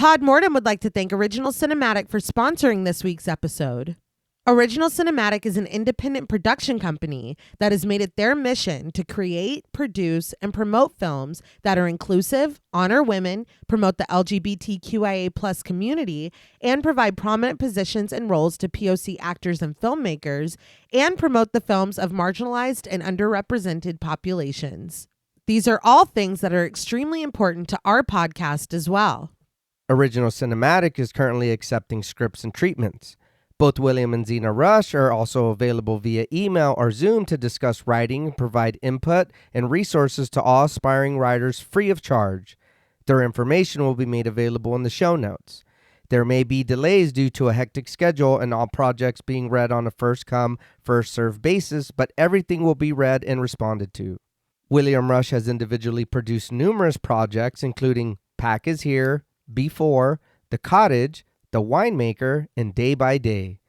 Mortem would like to thank Original Cinematic for sponsoring this week's episode. Original Cinematic is an independent production company that has made it their mission to create, produce, and promote films that are inclusive, honor women, promote the LGBTQIA+ community, and provide prominent positions and roles to POC actors and filmmakers, and promote the films of marginalized and underrepresented populations. These are all things that are extremely important to our podcast as well. Original Cinematic is currently accepting scripts and treatments. Both William and Xxena Rush are also available via email or Zoom to discuss writing and provide input and resources to all aspiring writers free of charge. Their information will be made available in the show notes. There may be delays due to a hectic schedule and all projects being read on a first-come, first-served basis, but everything will be read and responded to. William Rush has individually produced numerous projects, including Pack is Here, Before, The Cottage, The Winemaker, and Day by Day.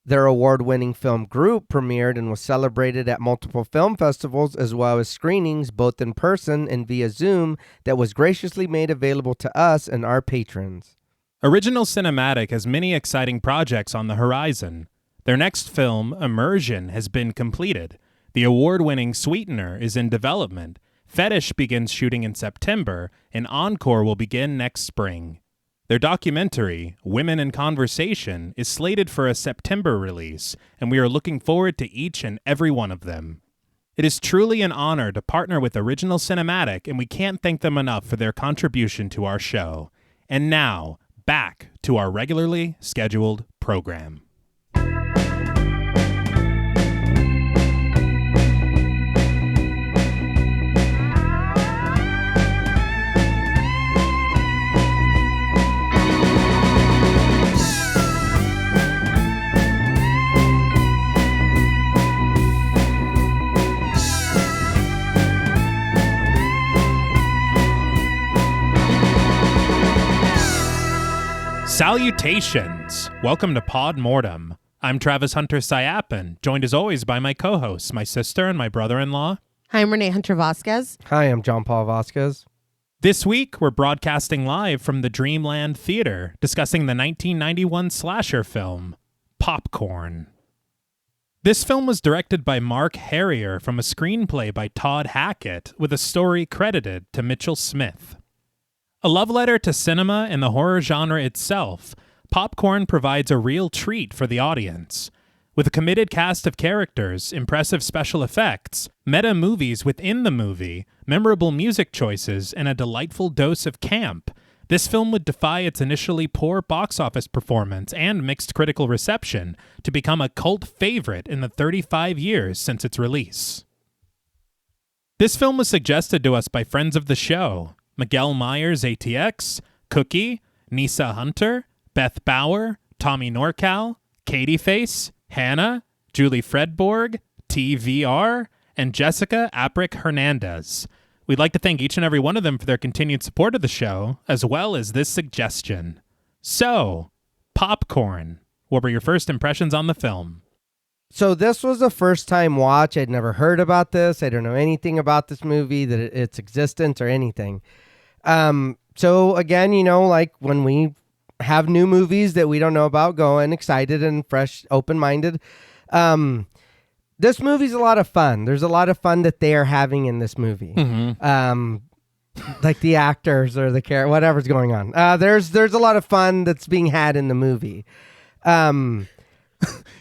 Their award-winning film Group premiered and was celebrated at multiple film festivals as well as screenings both in person and via Zoom that was graciously made available to us and our patrons. Original Cinematic has many exciting projects on the horizon. Their next film, Immersion, has been completed. The award-winning Sweetener is in development. Fetish begins shooting in September, and Encore will begin next spring. Their documentary, Women in Conversation, is slated for a September release, and we are looking forward to each and every one of them. It is truly an honor to partner with Original Cinematic, and we can't thank them enough for their contribution to our show. And now, back to our regularly scheduled program. Salutations! Welcome to Pod Mortem. I'm Travis Hunter-Sayapin, joined as always by my co-hosts, my sister and my brother-in-law. Hi, I'm Reneé Hunter-Vasquez. Hi, I'm John Paul Vasquez. This week, we're broadcasting live from the Dreamland Theater, discussing the 1991 slasher film, Popcorn. This film was directed by Mark Herrier from a screenplay by Todd Hackett, with a story credited to Mitchell Smith. A love letter to cinema and the horror genre itself, Popcorn provides a real treat for the audience. With a committed cast of characters, impressive special effects, meta movies within the movie, memorable music choices, and a delightful dose of camp, this film would defy its initially poor box office performance and mixed critical reception to become a cult favorite in the 35 years since its release. This film was suggested to us by friends of the show, Miguel Myers ATX, Cookie, Nisa Hunter, Beth Bauer, Tommy Norcal, Katie Face, Hannah, Julie Fredborg, TVR, and Jessica Aprick Hernandez. We'd like to thank each and every one of them for their continued support of the show, as well as this suggestion. So, Popcorn, what were your first impressions on the film? So this was a first-time watch. I'd never heard about this. I don't know anything about this movie, that its existence or anything. So again, you know, like when we have new movies that we don't know about, going excited and fresh, open-minded. This movie's a lot of fun. There's a lot of fun that they are having in this movie. Mm-hmm. Like the actors or the character, whatever's going on. There's a lot of fun that's being had in the movie.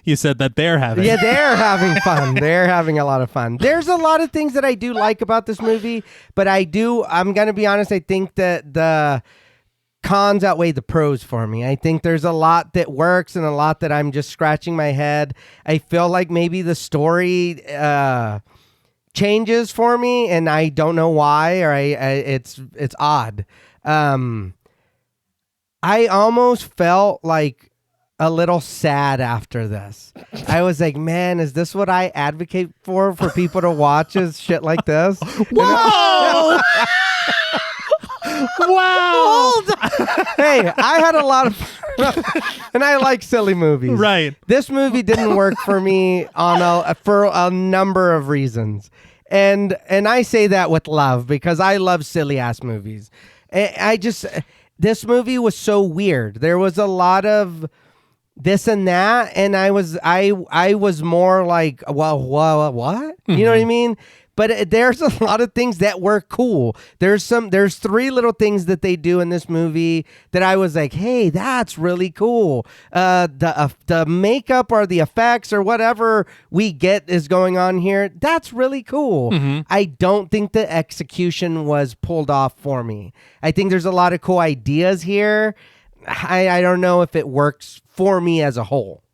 You said that they're having. Yeah, they're having fun. They're having a lot of fun. There's a lot of things that I do like about this movie, but I'm going to be honest, I think that the cons outweigh the pros for me. I think there's a lot that works and a lot that I'm just scratching my head. I feel like maybe the story changes for me, and I don't know why, or it's odd. I almost felt like a little sad after this. I was like, man, is this what I advocate for people to watch is shit like this? Whoa! Wow! Hey, I had a lot of and I like silly movies. Right. This movie didn't work for me for a number of reasons. And I say that with love because I love silly ass movies. this movie was so weird. There was a lot of this and that, and I was more like, well, what? You know what I mean? But there's a lot of things that were cool. There's 3 little things that they do in this movie that I was like, hey, that's really cool. The makeup or the effects or whatever we get is going on here. That's really cool. I don't think the execution was pulled off for me. I think there's a lot of cool ideas here. I don't know if it works for me as a whole.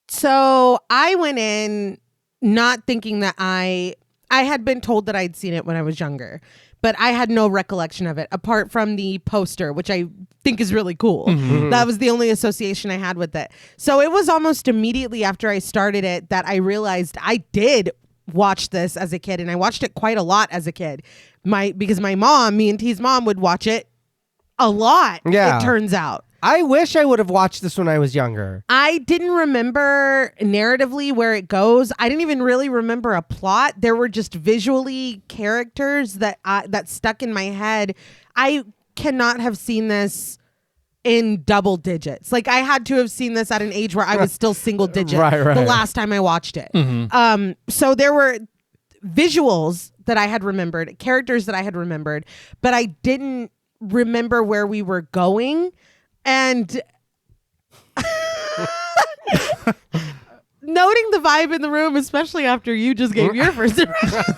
So I went in not thinking that I had been told that I'd seen it when I was younger, but I had no recollection of it apart from the poster, which I think is really cool. That was the only association I had with it. So it was almost immediately after I started it that I realized I did watch this as a kid, and I watched it quite a lot as a kid. Because my mom, me and T's mom, would watch it a lot, it turns out. I wish I would have watched this when I was younger. I didn't remember narratively where it goes. I didn't even really remember a plot. There were just visually characters that stuck in my head. I cannot have seen this in double digits. Like, I had to have seen this at an age where I was still single digit right. the last time I watched it. So there were visuals that I had remembered, characters that I had remembered, but I didn't remember where we were going. And noting the vibe in the room, especially after you just gave your first impressions,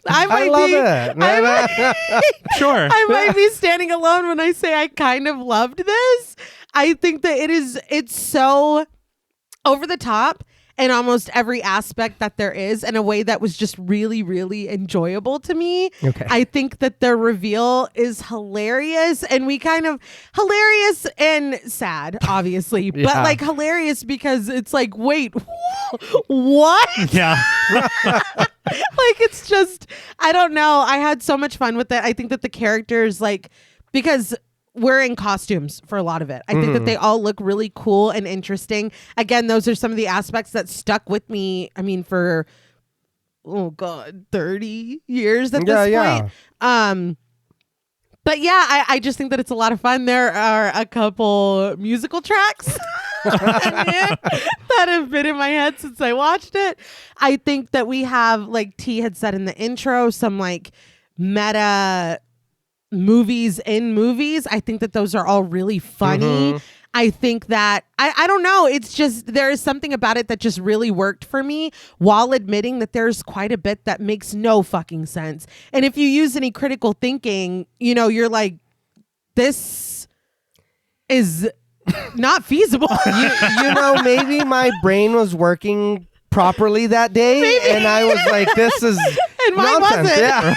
I might be standing alone when I say I kind of loved this. I think that it's so over the top in almost every aspect that there is, in a way that was just really, really enjoyable to me. Okay. I think that the reveal is hilarious, and hilarious and sad, obviously, but like hilarious because it's like, wait, what? Yeah. Like, it's just, I don't know. I had so much fun with it. I think that the characters, like, because we're in costumes for a lot of it. I think that they all look really cool and interesting. Again, those are some of the aspects that stuck with me. I mean, for 30 years at this point. But yeah, I just think that it's a lot of fun. There are a couple musical tracks that have been in my head since I watched it. I think that we have, like T had said in the intro, some like meta movies in movies. I think that those are all really funny. I think that I don't know, it's just, there is something about it that just really worked for me, while admitting that there's quite a bit that makes no fucking sense. And if you use any critical thinking, you're like, this is not feasible. Maybe my brain was working properly that day, and I was like, this is and mine nonsense. wasn't. Yeah.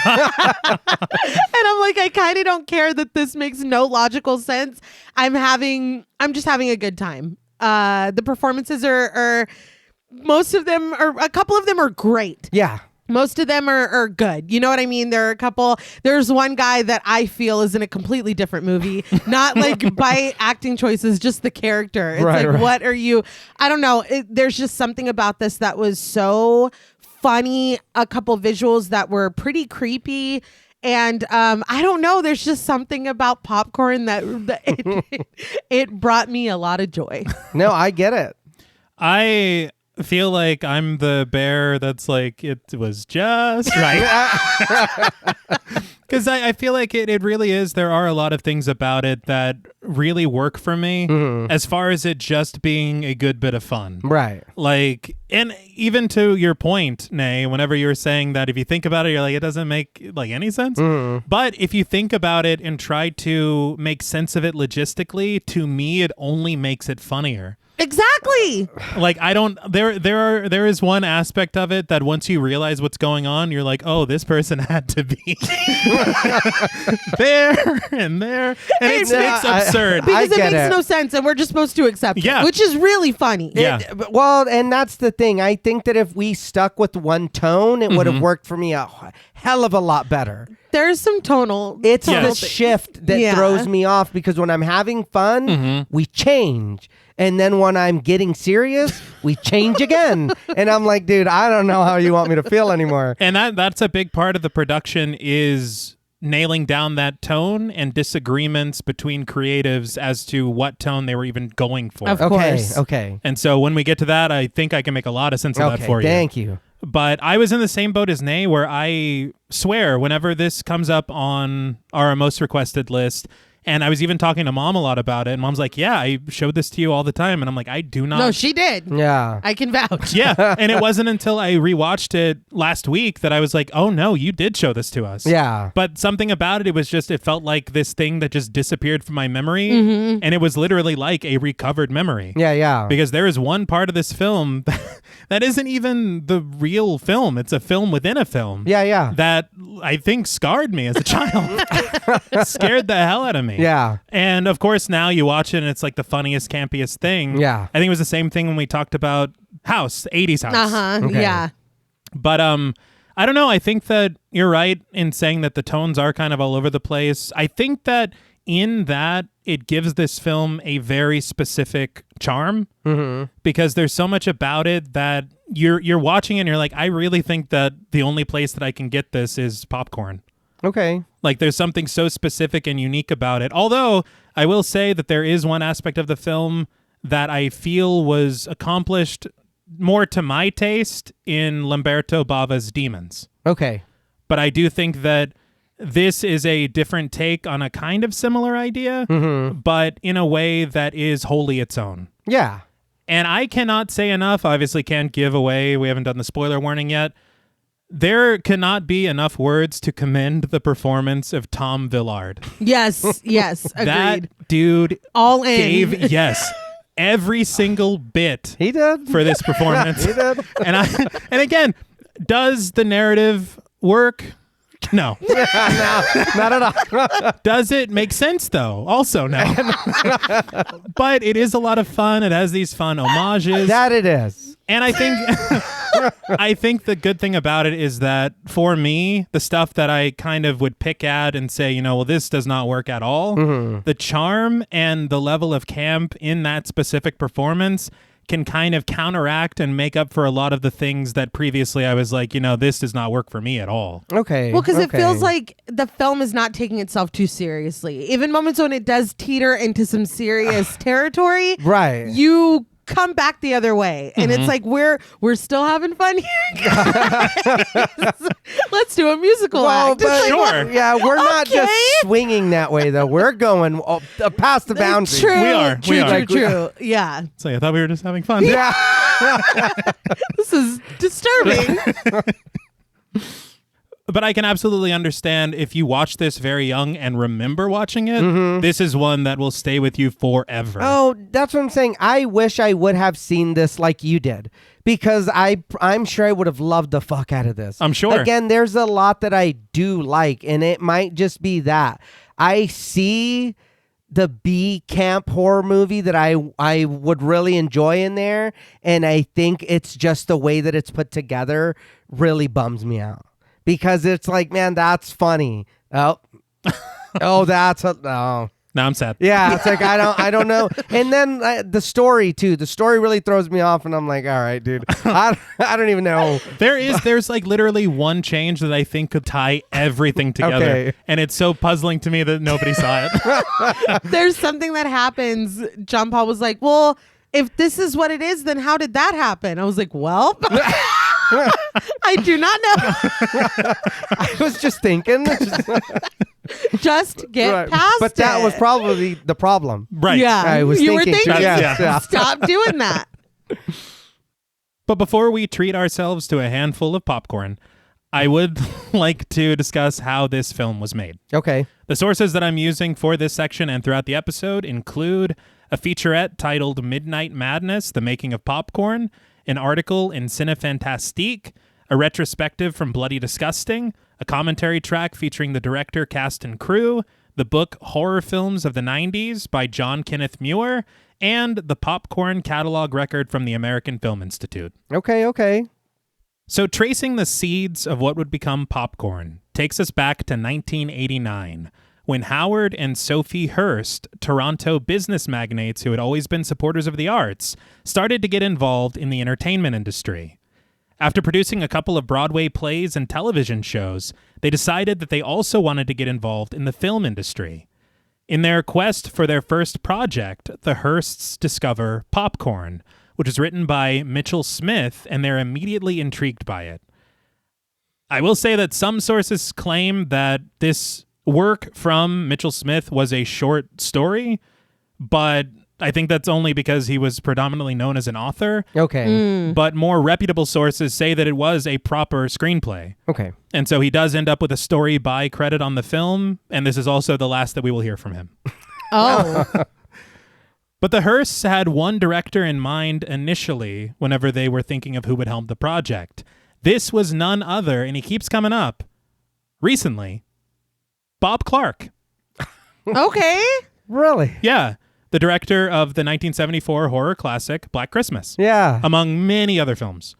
And I'm like, I kind of don't care that this makes no logical sense. I'm just having a good time. The performances are most of them are, a couple of them are great. Yeah. Most of them are good. You know what I mean? There are a couple. There's one guy that I feel is in a completely different movie. Not like by acting choices, just the character. It's right. What are you? I don't know. There's just something about this that was so funny. A couple visuals that were pretty creepy. And I don't know. There's just something about popcorn that it brought me a lot of joy. No, I get it. I feel like I'm the bear that's like, it was just right. Because I feel like it really is. There are a lot of things about it that really work for me, as far as it just being a good bit of fun. Right. Like, and even to your point, Nay, whenever you were saying that if you think about it, you're like, it doesn't make like any sense. But if you think about it and try to make sense of it logistically, to me, it only makes it funnier. Exactly. Like, I don't, there is one aspect of it that once you realize what's going on, you're like, oh, this person had to be there and there. And it's absurd. Because it makes no sense, and we're just supposed to accept it, which is really funny. Well, and that's the thing. I think that if we stuck with one tone, it would have worked for me a hell of a lot better. There's some tonal. It's the shift that throws me off, because when I'm having fun, we change. And then when I'm getting serious, we change again. And I'm like, dude, I don't know how you want me to feel anymore. And that's a big part of the production is nailing down that tone and disagreements between creatives as to what tone they were even going for. Of course. Okay. And so when we get to that, I think I can make a lot of sense of that for you. Thank you. But I was in the same boat as Reneé, where I swear whenever this comes up on our most requested list, and I was even talking to Mom a lot about it, and Mom's like, yeah, I showed this to you all the time. And I'm like, I do not. No, she did. Yeah. I can vouch. Yeah. And it wasn't until I rewatched it last week that I was like, oh, no, you did show this to us. Yeah. But something about it was just, it felt like this thing that just disappeared from my memory. Mm-hmm. And it was literally like a recovered memory. Yeah. Because there is one part of this film that isn't even the real film. It's a film within a film. Yeah. That I think scarred me as a child. Scared the hell out of me. Yeah. And of course, now you watch it and it's like the funniest, campiest thing. Yeah. I think it was the same thing when we talked about House, 80s House. Uh-huh. Okay. Yeah. But I don't know. I think that you're right in saying that the tones are kind of all over the place. I think that in that it gives this film a very specific charm because there's so much about it that you're watching it and you're like, I really think that the only place that I can get this is popcorn. Okay. Like there's something so specific and unique about it. Although I will say that there is one aspect of the film that I feel was accomplished more to my taste in Lamberto Bava's Demons. Okay. But I do think that this is a different take on a kind of similar idea, but in a way that is wholly its own. Yeah. And I cannot say enough, obviously can't give away, we haven't done the spoiler warning yet. There cannot be enough words to commend the performance of Tom Villard. Yes. Agreed. That dude All in. gave, yes, every single bit He did. for this performance. He did. And again, does the narrative work? No. No, not at all. Does it make sense though? Also no. But it is a lot of fun. It has these fun homages. That it is. And I think the good thing about it is that for me, the stuff that I kind of would pick at and say, well, this does not work at all. The charm and the level of camp in that specific performance can kind of counteract and make up for a lot of the things that previously I was like, this does not work for me at all. Okay. Well, because it feels like the film is not taking itself too seriously. Even moments when it does teeter into some serious territory, Right. you come back the other way, and it's like we're still having fun here, guys. Let's do a musical act. But Sure. Yeah, we're not just Okay. swinging that way though. We're going past the boundary. True. We are. True. Yeah. So I thought we were just having fun. Yeah. This is disturbing. But I can absolutely understand if you watch this very young and remember watching it, this is one that will stay with you forever. Oh, that's what I'm saying. I wish I would have seen this like you did, because I'm sure I would have loved the fuck out of this. I'm sure. Again, there's a lot that I do like, and it might just be that I see the B camp horror movie that I would really enjoy in there, and I think it's just the way that it's put together really bums me out. Because it's like, man, that's funny. Oh, that's no. Now I'm sad. Yeah, it's like I don't know. And then the story too. The story really throws me off, and I'm like, all right, dude, I don't even know. There's like literally one change that I think could tie everything together, Okay. and it's so puzzling to me that nobody saw it. There's something that happens. John Paul was like, well, if this is what it is, then how did that happen? I was like, well, I do not know. I was just thinking, Just get Right. past it. but that was probably the problem. Right. Yeah. I was you were thinking, thinking. yes, yeah. Stop doing that. But before we treat ourselves to a handful of popcorn, I would like to discuss how this film was made. Okay. The sources that I'm using for this section and throughout the episode include a featurette titled Midnight Madness, The Making of Popcorn, an article in Cinefantastique, a retrospective from Bloody Disgusting, a commentary track featuring the director, cast, and crew, the book Horror Films of the 90s by John Kenneth Muir, and the popcorn catalog record from the American Film Institute. Okay. So tracing the seeds of what would become popcorn takes us back to 1989, when Howard and Sophie Hearst, Toronto business magnates who had always been supporters of the arts, started to get involved in the entertainment industry. After producing a couple of Broadway plays and television shows, they decided that they also wanted to get involved in the film industry. In their quest for their first project, the Hearsts discover Popcorn, which is written by Mitchell Smith, and they're immediately intrigued by it. I will say that some sources claim that this work from Mitchell Smith was a short story, but I think that's only because he was predominantly known as an author. Okay. But more reputable sources say that it was a proper screenplay. Okay. And so he does end up with a story by credit on the film, and this is also the last that we will hear from him. Oh. But the Hearsts had one director in mind initially whenever they were thinking of who would helm the project. This was none other, and he keeps coming up recently, Bob Clark. Okay. Really? Yeah, the director of the 1974 horror classic Black Christmas, Yeah. among many other films.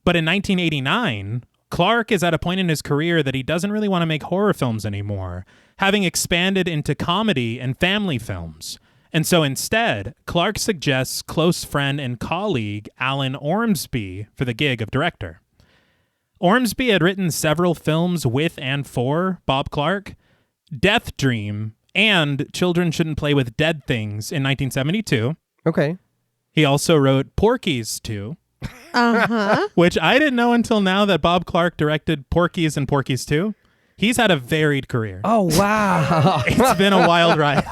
But in 1989, Clark is at a point in his career that he doesn't really want to make horror films anymore, having expanded into comedy and family films. And so instead, Clark suggests close friend and colleague Alan Ormsby for the gig of director. Ormsby had written several films with and for Bob Clark, Death Dream, and Children Shouldn't Play with Dead Things in 1972. Okay. He also wrote Porky's 2, Uh-huh. which I didn't know until now that Bob Clark directed Porky's and Porky's 2. He's had a varied career. Oh, wow. It's been a wild ride.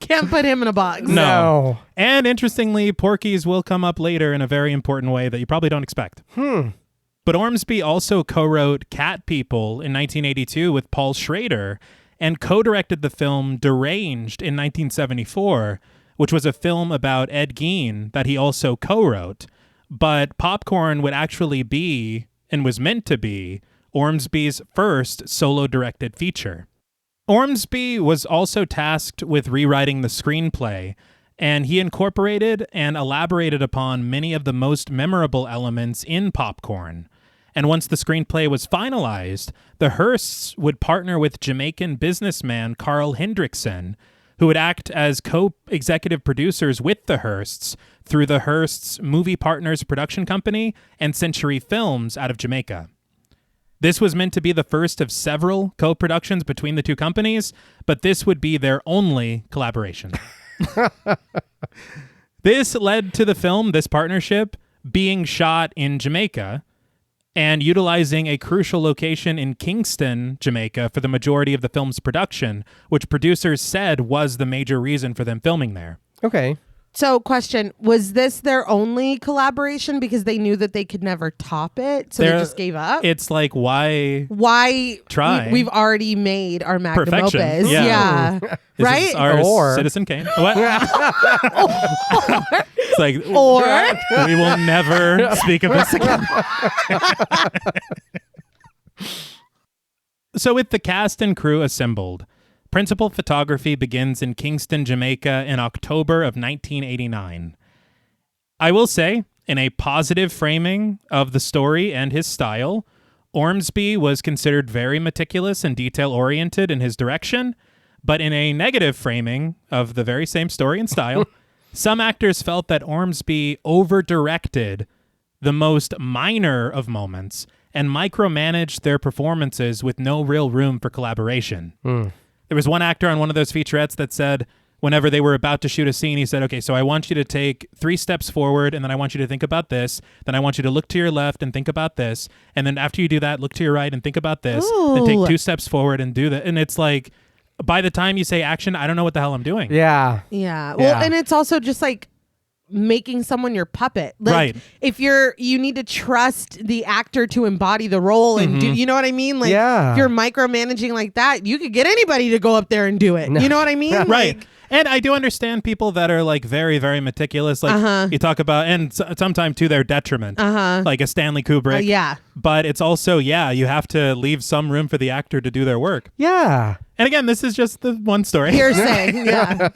Can't put him in a box. No. And interestingly, Porky's will come up later in a very important way that you probably don't expect. But Ormsby also co-wrote Cat People in 1982 with Paul Schrader and co-directed the film Deranged in 1974, which was a film about Ed Gein that he also co-wrote. But Popcorn would actually be, and was meant to be, Ormsby's first solo-directed feature. Ormsby was also tasked with rewriting the screenplay, and he incorporated and elaborated upon many of the most memorable elements in Popcorn. And once the screenplay was finalized, the Hearsts would partner with Jamaican businessman Carl Hendrickson, who would act as co-executive producers with the Hearsts through the Hearsts Movie Partners production company and Century Films out of Jamaica. This was meant to be the first of several co-productions between the two companies, but this would be their only collaboration. This led to the film, this partnership, being shot in Jamaica and utilizing a crucial location in Kingston, Jamaica, for the majority of the film's production, which producers said was the major reason for them filming there. Okay. So, question, was this their only collaboration because they knew that they could never top it, so they just gave up? It's like, why try? We've already made our magnum Perfection. opus. Yeah. Yeah. This Right? is our Or- Citizen Kane. What? It's like, Or we will never speak of this again. So with the cast and crew assembled, principal photography begins in Kingston, Jamaica in October of 1989. I will say, in a positive framing of the story and his style, Ormsby was considered very meticulous and detail-oriented in his direction, but in a negative framing of the very same story and style, some actors felt that Ormsby over-directed the most minor of moments and micromanaged their performances with no real room for collaboration. There was one actor on one of those featurettes that said, whenever they were about to shoot a scene, he said, okay, so I want you to take 3 steps forward, and then I want you to think about this. Then I want you to look to your left and think about this. And then after you do that, look to your right and think about this. Then take 2 steps forward and do that. And it's like, by the time you say action, I don't know what the hell I'm doing. Yeah. Yeah. Well, Yeah. and it's also just like making someone your puppet. Like, Right. if you need to trust the actor to embody the role and do, you know what I mean? Like, Yeah. if you're micromanaging like that, you could get anybody to go up there and do it. You know what I mean? Right. Like, And I do understand people that are like very, very meticulous. Like you talk about, and sometimes to their detriment, like a Stanley Kubrick. yeah. But it's also, you have to leave some room for the actor to do their work. Yeah. And again, this is just the one story. Hearsay. Yeah.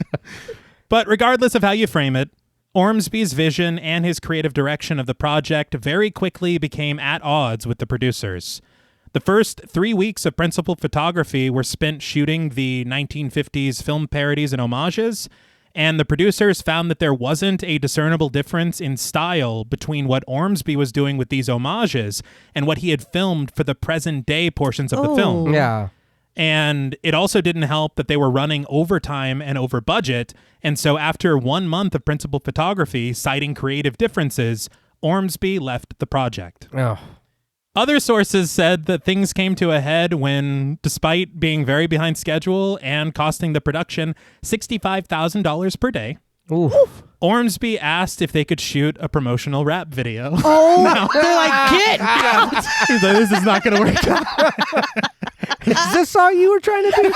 But regardless of how you frame it, Ormsby's vision and his creative direction of the project very quickly became at odds with the producers. The first 3 weeks of principal photography were spent shooting the 1950s film parodies and homages, And the producers found that there wasn't a discernible difference in style between what Ormsby was doing with these homages and what he had filmed for the present day portions of the film. Yeah. And it also didn't help that they were running overtime and over budget. And so after 1 month of principal photography citing creative differences, Ormsby left the project. Oh. Other sources said that things came to a head when, despite being very behind schedule and costing the production $65,000 per day, Oof. Ormsby asked if they could shoot a promotional rap video. Oh, they're like, get out. He's like, this is not going to work out. Is this all you were trying to do?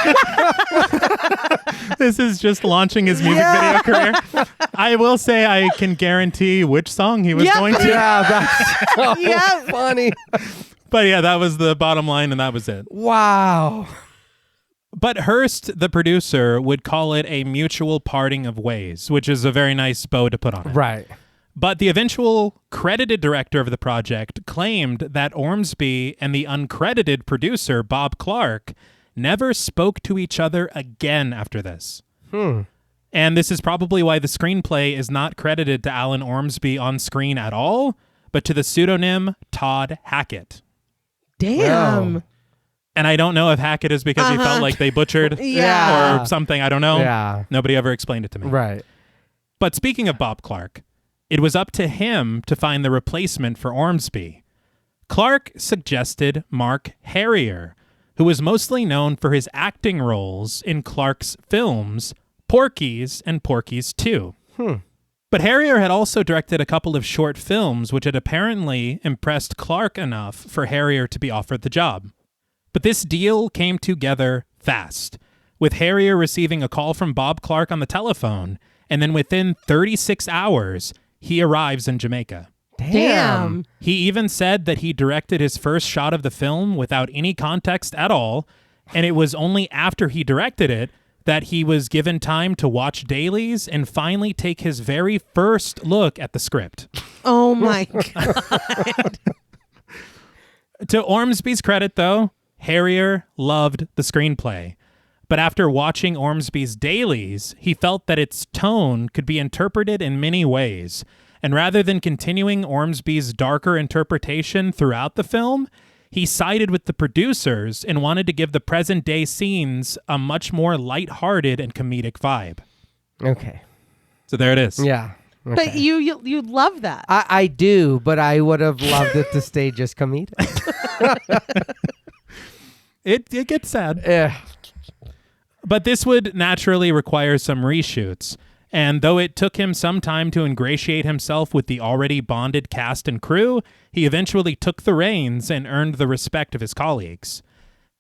This is just launching his music video career. I will say I can guarantee which song he was going to. Yeah, that's so funny. But yeah, that was the bottom line, and that was it. Wow. But Hearst, the producer, would call it a mutual parting of ways, which is a very nice bow to put on it. Right. But the eventual credited director of the project claimed that Ormsby and the uncredited producer, Bob Clark, never spoke to each other again after this. And this is probably why the screenplay is not credited to Alan Ormsby on screen at all, but to the pseudonym Todd Hackett. Damn. Wow. And I don't know if Hackett is because he felt like they butchered or something. I don't know. Yeah. Nobody ever explained it to me. Right. But speaking of Bob Clark, it was up to him to find the replacement for Ormsby. Clark suggested Mark Herrier, who was mostly known for his acting roles in Clark's films, Porky's and Porky's 2. But Herrier had also directed a couple of short films which had apparently impressed Clark enough for Herrier to be offered the job. But this deal came together fast, with Herrier receiving a call from Bob Clark on the telephone, and then within 36 hours, he arrives in Jamaica. Damn. He even said that he directed his first shot of the film without any context at all, and it was only after he directed it that he was given time to watch dailies and finally take his very first look at the script. Oh my God. To Ormsby's credit, though, Herrier loved the screenplay. But after watching Ormsby's dailies, he felt that its tone could be interpreted in many ways. And rather than continuing Ormsby's darker interpretation throughout the film, he sided with the producers and wanted to give the present-day scenes a much more lighthearted and comedic vibe. Okay. So there it is. Yeah. Okay. But you love that. I do, but I would have loved it to stay just comedic. It gets sad. Yeah. But this would naturally require some reshoots. And though it took him some time to ingratiate himself with the already bonded cast and crew, he eventually took the reins and earned the respect of his colleagues.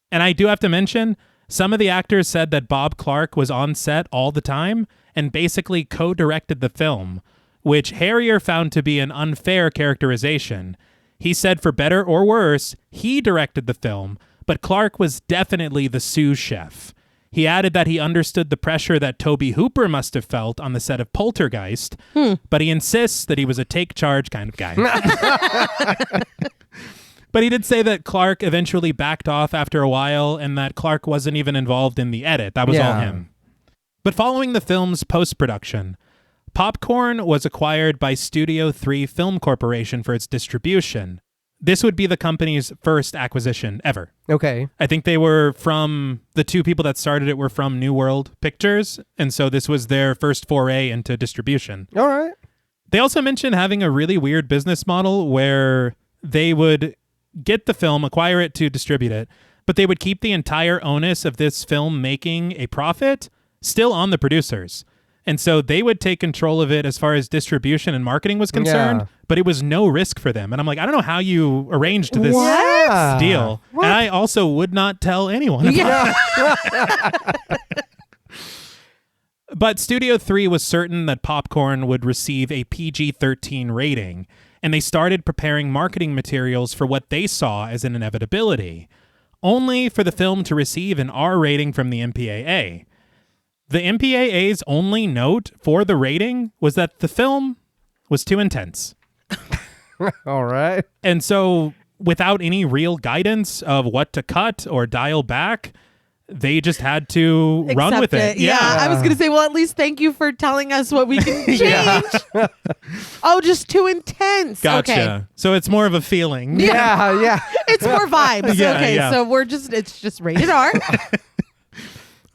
And I do have to mention, some of the actors said that Bob Clark was on set all the time and basically co-directed the film, which Herrier found to be an unfair characterization. He said for better or worse, he directed the film, but Clark was definitely the sous chef. He added that he understood the pressure that Tobe Hooper must have felt on the set of Poltergeist, but he insists that he was a take charge kind of guy. But he did say that Clark eventually backed off after a while and that Clark wasn't even involved in the edit. That was all him. But following the film's post-production, Popcorn was acquired by Studio 3 Film Corporation for its distribution. This would be the company's first acquisition ever. Okay. I think they were from, the two people that started it were from New World Pictures, and so this was their first foray into distribution. All right. They also mentioned having a really weird business model where they would get the film, acquire it to distribute it, but they would keep the entire onus of this film making a profit still on the producers. And so they would take control of it as far as distribution and marketing was concerned, but it was no risk for them. And I'm like, I don't know how you arranged this deal. What? And I also would not tell anyone about it. But Studio 3 was certain that Popcorn would receive a PG-13 rating, and they started preparing marketing materials for what they saw as an inevitability, only for the film to receive an R rating from the MPAA. The MPAA's only note for the rating was that the film was too intense. All right. And so, without any real guidance of what to cut or dial back, they just had to run with it. Yeah, I was going to say, well, at least thank you for telling us what we can change. Oh, just too intense. Gotcha. Okay. So it's more of a feeling. Yeah. It's more vibes. Yeah, okay, yeah. so it's just rated R.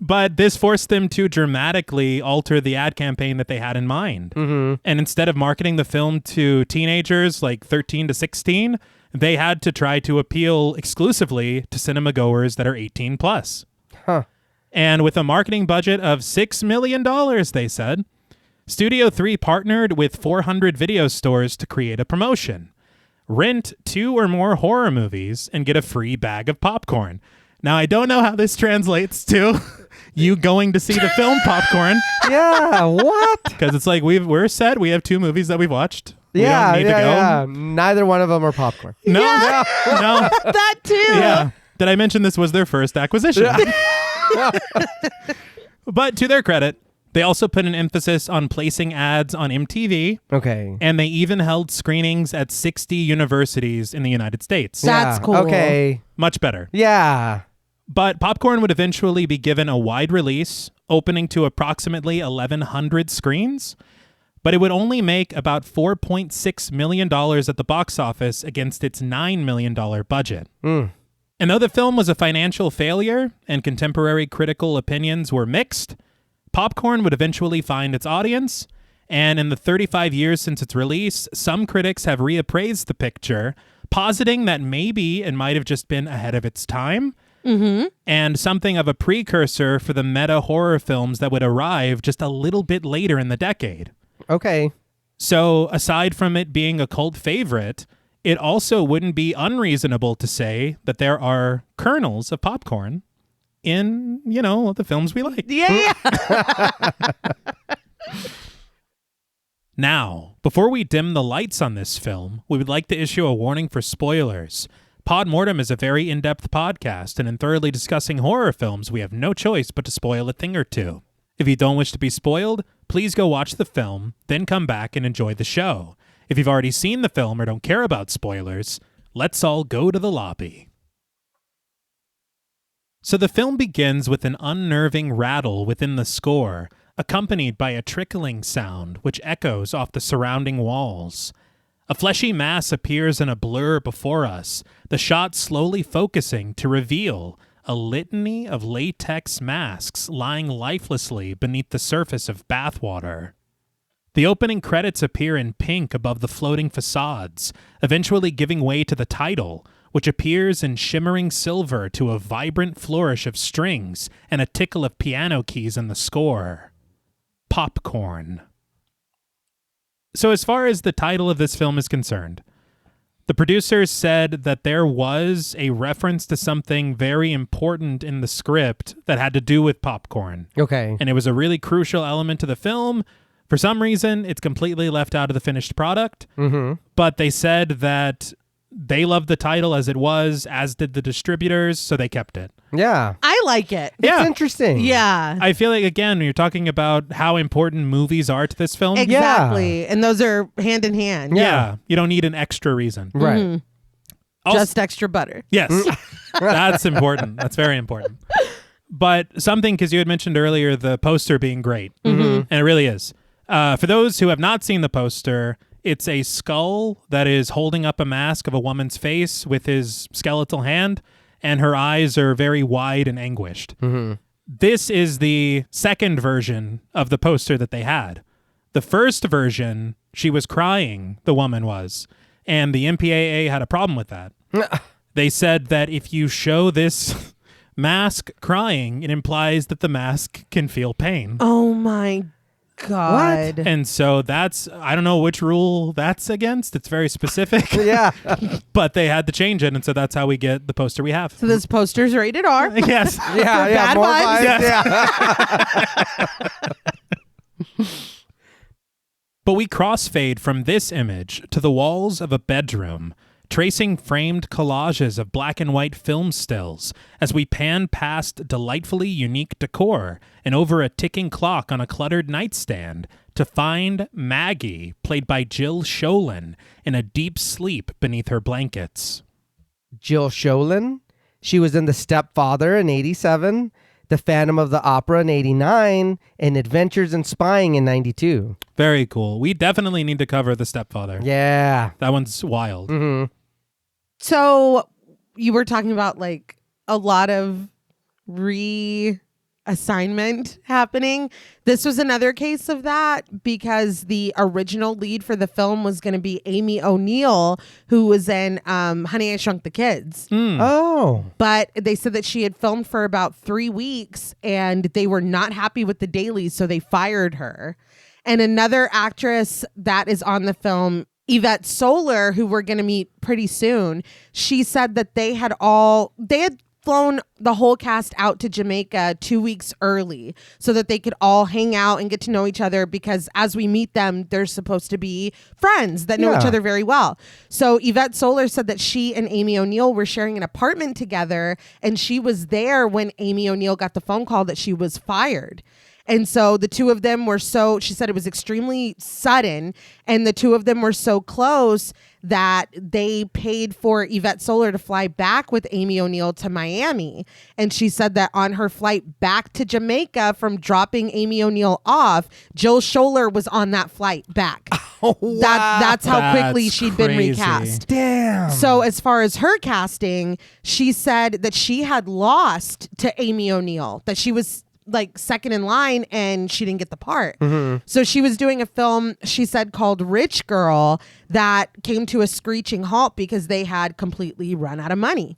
But this forced them to dramatically alter the ad campaign that they had in mind. Mm-hmm. And instead of marketing the film to teenagers like 13 to 16, they had to try to appeal exclusively to cinema goers that are 18 plus. Huh. And with a marketing budget of $6 million, they said, Studio 3 partnered with 400 video stores to create a promotion. Rent 2 or more horror movies and get a free bag of popcorn. Now, I don't know how this translates to you going to see the film Popcorn. Yeah, what? Because it's like we're set. We have 2 movies that we've watched. We Yeah, don't need to go. yeah. Neither one of them are popcorn. No, Yeah. no. That too. Yeah. Did I mention this was their first acquisition? But to their credit, they also put an emphasis on placing ads on MTV, Okay. and they even held screenings at 60 universities in the United States. That's Yeah, cool. Okay. Much better. Yeah. But Popcorn would eventually be given a wide release, opening to approximately 1,100 screens. But it would only make about $4.6 million at the box office against its $9 million budget. Mm. And though the film was a financial failure and contemporary critical opinions were mixed, Popcorn would eventually find its audience. And in the 35 years since its release, some critics have reappraised the picture, positing that maybe it might have just been ahead of its time. Mm-hmm. And something of a precursor for the meta horror films that would arrive just a little bit later in the decade. Okay. So aside from it being a cult favorite, it also wouldn't be unreasonable to say that there are kernels of popcorn in, the films we like. Yeah. Now, before we dim the lights on this film, we would like to issue a warning for spoilers. Pod Mortem is a very in-depth podcast, and in thoroughly discussing horror films, we have no choice but to spoil a thing or two. If you don't wish to be spoiled, please go watch the film, then come back and enjoy the show. If you've already seen the film or don't care about spoilers, let's all go to the lobby. So the film begins with an unnerving rattle within the score, accompanied by a trickling sound which echoes off the surrounding walls. A fleshy mass appears in a blur before us, the shot slowly focusing to reveal a litany of latex masks lying lifelessly beneath the surface of bathwater. The opening credits appear in pink above the floating facades, eventually giving way to the title, which appears in shimmering silver to a vibrant flourish of strings and a tickle of piano keys in the score. Popcorn. So as far as the title of this film is concerned, the producers said that there was a reference to something very important in the script that had to do with popcorn. Okay. And it was a really crucial element to the film. For some reason, it's completely left out of the finished product. Mm-hmm. But they said that they loved the title as it was, as did the distributors, so they kept it. Yeah. I like it. Yeah. It's interesting. Yeah. I feel like, again, when you're talking about how important movies are to this film, Exactly. And those are hand in hand. yeah, you don't need an extra reason. Right. Mhm. Also- Just extra butter. Yes, that's important. That's very important. But something, because you had mentioned earlier the poster being great, Mm-hmm. and it really is. For those who have not seen the poster, it's a skull that is holding up a mask of a woman's face with his skeletal hand, and her eyes are very wide and anguished. Mm-hmm. This is the second version of the poster that they had. The first version, she was crying, the woman was, and the MPAA had a problem with that. They said that if you show this mask crying, it implies that the mask can feel pain. Oh my God. And so I don't know which rule that's against. It's very specific. Yeah. But they had to change it, and so that's how we get the poster we have. So this poster's rated R. Yes. Yeah. For Yeah. bad More vibes? Yeah. But we crossfade from this image to the walls of a bedroom, tracing framed collages of black and white film stills as we pan past delightfully unique decor and over a ticking clock on a cluttered nightstand to find Maggie, played by Jill Sholin, in a deep sleep beneath her blankets. Jill Sholin? She was in The Stepfather in 87, The Phantom of the Opera in 89, and Adventures in Spying in 92. Very cool. We definitely need to cover The Stepfather. Yeah. That one's wild. Mm-hmm. So you were talking about like a lot of reassignment happening. This was another case of that because the original lead for the film was going to be Amy O'Neill, who was in Honey, I Shrunk the Kids. Oh. But they said that she had filmed for about 3 weeks and they were not happy with the dailies, so they fired her. And another actress that is on the film, Yvette Solar, who we're going to meet pretty soon, she said that they had flown the whole cast out to Jamaica 2 weeks early so that they could all hang out and get to know each other, because as we meet them, they're supposed to be friends that know each other very well. So Yvette Solar said that she and Amy O'Neill were sharing an apartment together, and she was there when Amy O'Neill got the phone call that she was fired. And so the two of them were she said it was extremely sudden, and the two of them were so close that they paid for Yvette Solar to fly back with Amy O'Neill to Miami. And she said that on her flight back to Jamaica from dropping Amy O'Neill off, Jill Scholler was on that flight back. Oh, wow. That's how quickly That's she'd crazy. been recast. Damn. So as far as her casting, she said that she had lost to Amy O'Neill, that she was like second in line and she didn't get the part. So she was doing a film, she said, called Rich Girl, that came to a screeching halt because they had completely run out of money.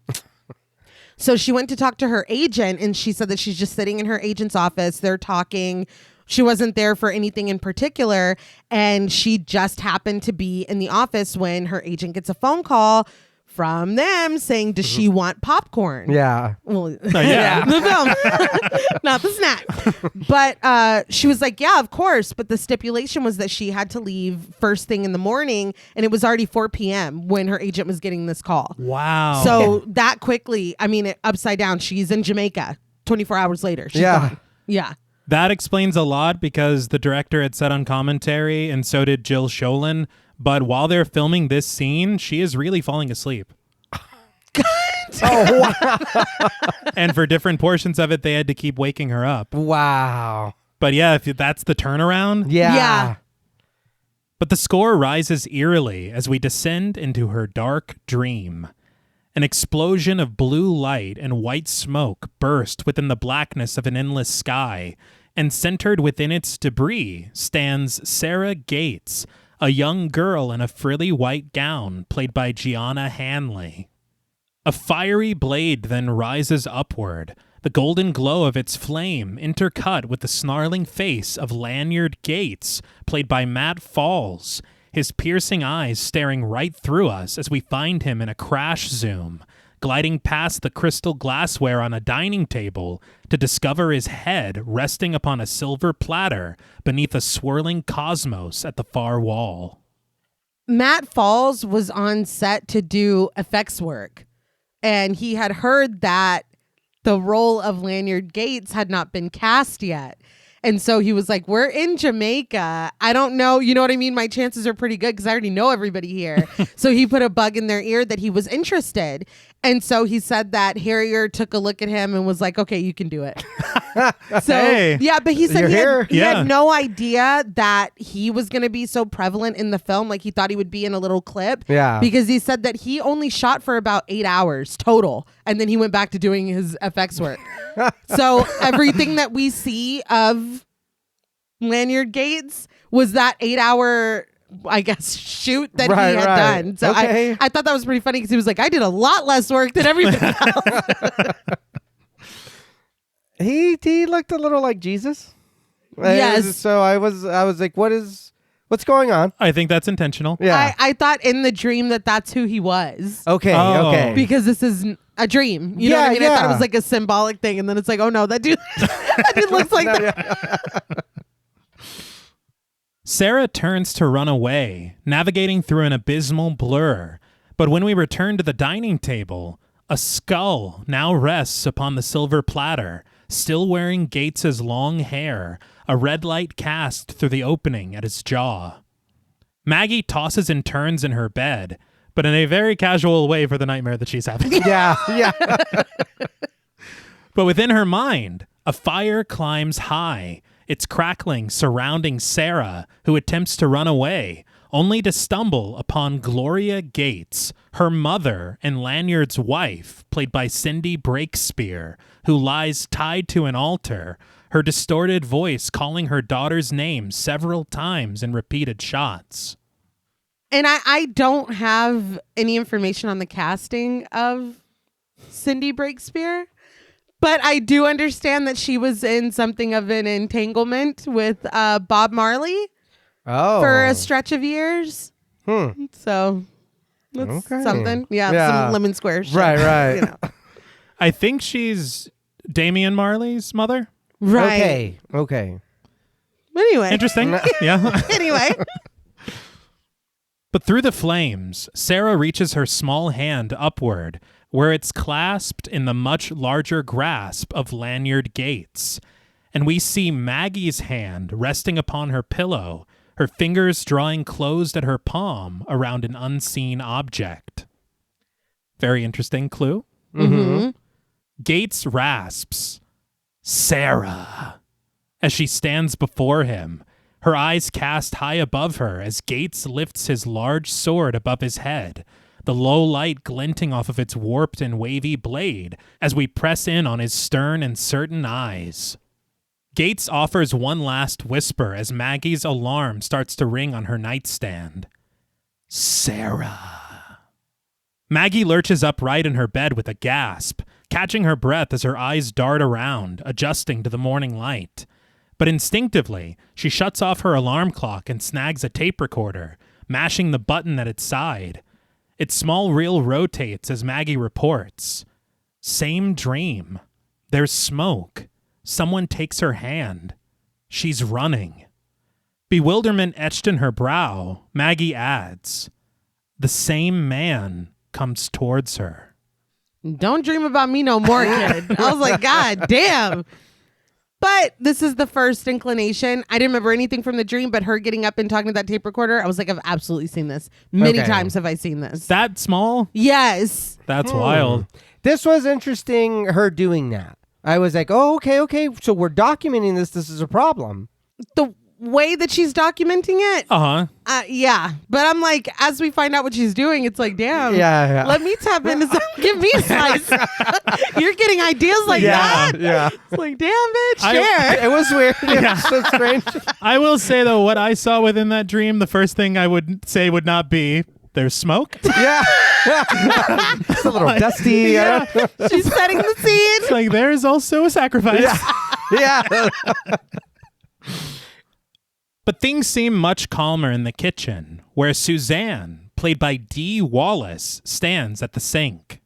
So she went to talk to her agent, and she said that she's just sitting in her agent's office. They're talking. She wasn't there for anything in particular, and she just happened to be in the office when her agent gets a phone call from them saying, does she want popcorn? Yeah. Well, yeah. the film, not the snack. But she was like, yeah, of course. But the stipulation was that she had to leave first thing in the morning, and it was already 4 p.m. when her agent was getting this call. Wow. So that quickly, I mean, upside down, she's in Jamaica 24 hours later. She's gone. Yeah. That explains a lot, because the director had said on commentary, and so did Jill Scholler, but while they're filming this scene, she is really falling asleep. Oh, wow. And for different portions of it, they had to keep waking her up. Wow. But yeah, if that's the turnaround. Yeah. But the score rises eerily as we descend into her dark dream. An explosion of blue light and white smoke burst within the blackness of an endless sky, and centered within its debris stands Sarah Gates, a young girl in a frilly white gown played by Gianna Hanley. A fiery blade then rises upward, the golden glow of its flame intercut with the snarling face of Lanyard Gates, played by Matt Falls, his piercing eyes staring right through us as we find him in a crash zoom, gliding past the crystal glassware on a dining table to discover his head resting upon a silver platter beneath a swirling cosmos at the far wall. Matt Falls was on set to do effects work, and he had heard that the role of Lanyard Gates had not been cast yet. And so he was like, we're in Jamaica. I don't know. You know what I mean? My chances are pretty good because I already know everybody here. So he put a bug in their ear that he was interested. And so he said that Herrier took a look at him and was like, okay, you can do it. So, Hey. yeah, but he said he Yeah. had no idea that he was going to be so prevalent in the film. Like he thought he would be in a little clip. Yeah. Because he said that he only shot for about 8 hours total. And then he went back to doing his FX work. So everything that we see of Lanyard Gates was that 8-hour, I guess, shoot that he had done. So Okay. I thought that was pretty funny because he was like, I did a lot less work than everybody else. He looked a little like Jesus. Yes. So I was like, what's going on? I think that's intentional. Yeah. I thought in the dream that that's who he was. Okay. Oh. Okay. Because this is a dream. You know what I mean? I thought it was like a symbolic thing. And then it's like, oh no, that dude, that dude looks like that. Sarah turns to run away, navigating through an abysmal blur. But when we return to the dining table, a skull now rests upon the silver platter, still wearing Gates's long hair, a red light cast through the opening at his jaw. Maggie tosses and turns in her bed, but in a very casual way for the nightmare that she's having. Yeah. But within her mind, a fire climbs high. It's crackling, surrounding Sarah, who attempts to run away, only to stumble upon Gloria Gates, her mother and Lanyard's wife, played by Cindy Breakspear, who lies tied to an altar, her distorted voice calling her daughter's name several times in repeated shots. And I don't have any information on the casting of Cindy Breakspear, but I do understand that she was in something of an entanglement with Bob Marley for a stretch of years. So that's something. Yeah, some Lemon Square shit. Right. You know. I think she's Damian Marley's mother. Right. Okay. Anyway. Interesting. Yeah. Anyway. But through the flames, Sarah reaches her small hand upward, where it's clasped in the much larger grasp of Lanyard Gates. And we see Maggie's hand resting upon her pillow, her fingers drawing closed at her palm around an unseen object. Very interesting clue. Mm-hmm. Gates rasps, "Sarah," as she stands before him, her eyes cast high above her as Gates lifts his large sword above his head, the low light glinting off of its warped and wavy blade as we press in on his stern and certain eyes. Gates offers one last whisper as Maggie's alarm starts to ring on her nightstand. "Sarah." Maggie lurches upright in her bed with a gasp, catching her breath as her eyes dart around, adjusting to the morning light. But instinctively, she shuts off her alarm clock and snags a tape recorder, mashing the button at its side. Its small reel rotates as Maggie reports. Same dream. There's smoke. Someone takes her hand. She's running. Bewilderment etched in her brow, Maggie adds, "The same man comes towards her." Don't dream about me no more, kid. I was like, God damn. But this is the first inclination. I didn't remember anything from the dream, but her getting up and talking to that tape recorder, I was like, I've absolutely seen this. Many times have I seen this. That small? Yes. That's wild. This was interesting, her doing that. I was like, oh, okay. So we're documenting this. This is a problem. The way that she's documenting it. Yeah. But I'm like, as we find out what she's doing, it's like, damn. Yeah. Let me tap into some. Give me a slice. You're getting ideas like that? Yeah. It's like, damn, bitch. Share. It was weird. It was so strange. I will say, though, what I saw within that dream, the first thing I would say would not be, there's smoke. Yeah. It's a little dusty. Yeah. She's setting the scene. It's like, there's also a sacrifice. Yeah. But things seem much calmer in the kitchen, where Suzanne, played by Dee Wallace, stands at the sink.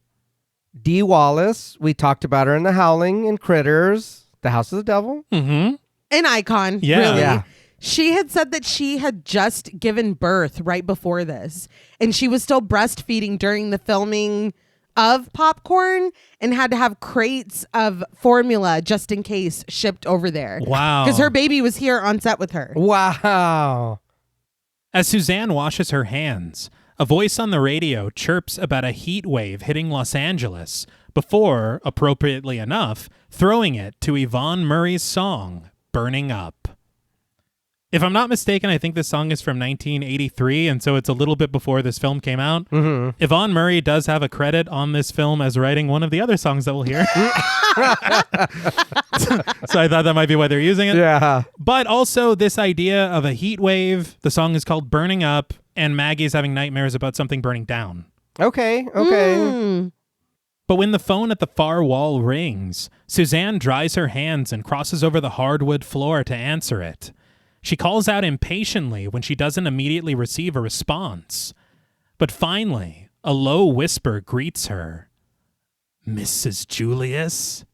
Dee Wallace, we talked about her in The Howling and Critters, The House of the Devil. Mm-hmm. An icon, Yeah. really. Yeah. She had said that she had just given birth right before this, and she was still breastfeeding during the filming of Popcorn and had to have crates of formula just in case shipped over there. Wow. Because her baby was here on set with her. Wow. As Suzanne washes her hands, a voice on the radio chirps about a heat wave hitting Los Angeles before, appropriately enough, throwing it to Yvonne Murray's song, Burning Up. If I'm not mistaken, I think this song is from 1983, and so it's a little bit before this film came out. Mm-hmm. Yvonne Murray does have a credit on this film as writing one of the other songs that we'll hear. So I thought that might be why they're using it. Yeah. But also this idea of a heat wave. The song is called Burning Up, and Maggie's having nightmares about something burning down. Okay. But when the phone at the far wall rings, Suzanne dries her hands and crosses over the hardwood floor to answer it. She calls out impatiently when she doesn't immediately receive a response. But finally, a low whisper greets her. "Mrs. Julius?"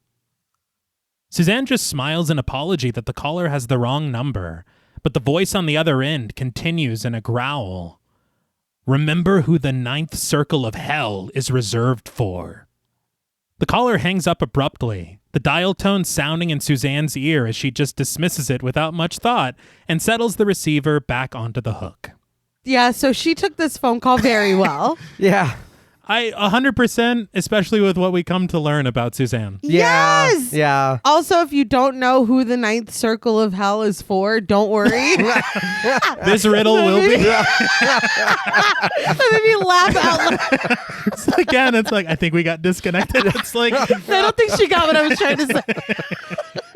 Suzanne just smiles in apology that the caller has the wrong number, but the voice on the other end continues in a growl. "Remember who the 9th circle of hell is reserved for." The caller hangs up abruptly, the dial tone sounding in Suzanne's ear as she just dismisses it without much thought and settles the receiver back onto the hook. Yeah, so she took this phone call very well. Yeah. I 100%, especially with what we come to learn about Suzanne. Yes! Yeah. Also, if you don't know who the ninth circle of hell is for, don't worry. This riddle will be. That made me laugh out loud. So again, it's like, I think we got disconnected. It's like, I don't think she got what I was trying to say.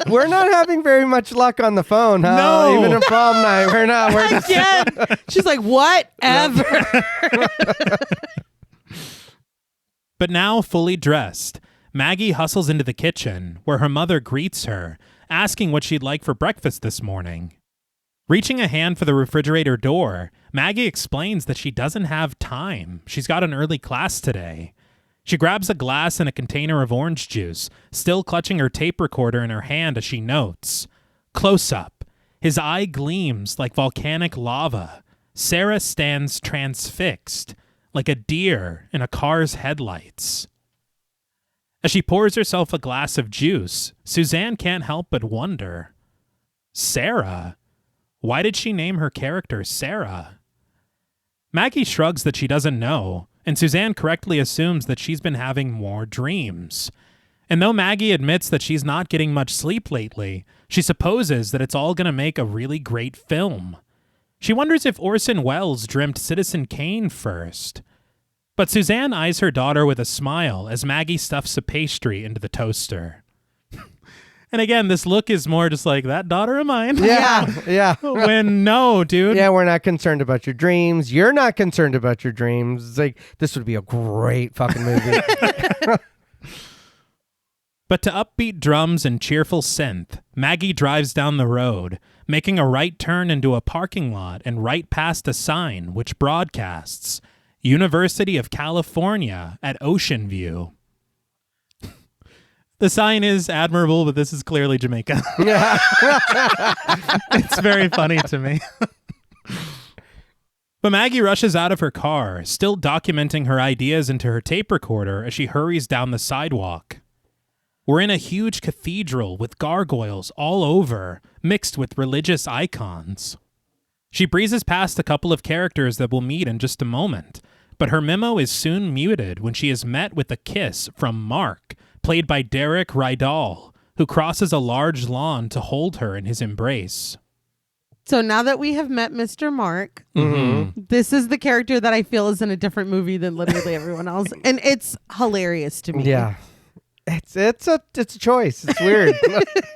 We're not having very much luck on the phone, huh? No. Even in prom night, we're not. We're just... Again. She's like, whatever. But now fully dressed, Maggie hustles into the kitchen where her mother greets her, asking what she'd like for breakfast this morning. Reaching a hand for the refrigerator door, Maggie explains that she doesn't have time. She's got an early class today. She grabs a glass and a container of orange juice, still clutching her tape recorder in her hand as she notes. Close up. His eye gleams like volcanic lava. Sarah stands transfixed, like a deer in a car's headlights. As she pours herself a glass of juice, Suzanne can't help but wonder. Sarah? Why did she name her character Sarah? Maggie shrugs that she doesn't know, and Suzanne correctly assumes that she's been having more dreams. And though Maggie admits that she's not getting much sleep lately, she supposes that it's all going to make a really great film. She wonders if Orson Welles dreamt Citizen Kane first. But Suzanne eyes her daughter with a smile as Maggie stuffs a pastry into the toaster. And again, this look is more just like, that daughter of mine. Yeah. When no, dude. Yeah, we're not concerned about your dreams. You're not concerned about your dreams. It's like, this would be a great fucking movie. But to upbeat drums and cheerful synth, Maggie drives down the road, making a right turn into a parking lot and right past a sign which broadcasts University of California at Ocean View. The sign is admirable, but this is clearly Jamaica. It's very funny to me. But Maggie rushes out of her car, still documenting her ideas into her tape recorder as she hurries down the sidewalk. We're in a huge cathedral with gargoyles all over, mixed with religious icons. She breezes past a couple of characters that we'll meet in just a moment, but her memo is soon muted when she is met with a kiss from Mark, played by Derek Rydall, who crosses a large lawn to hold her in his embrace. So now that we have met Mr. Mark, this is the character that I feel is in a different movie than literally everyone else. And it's hilarious to me. Yeah. It's a choice. It's weird.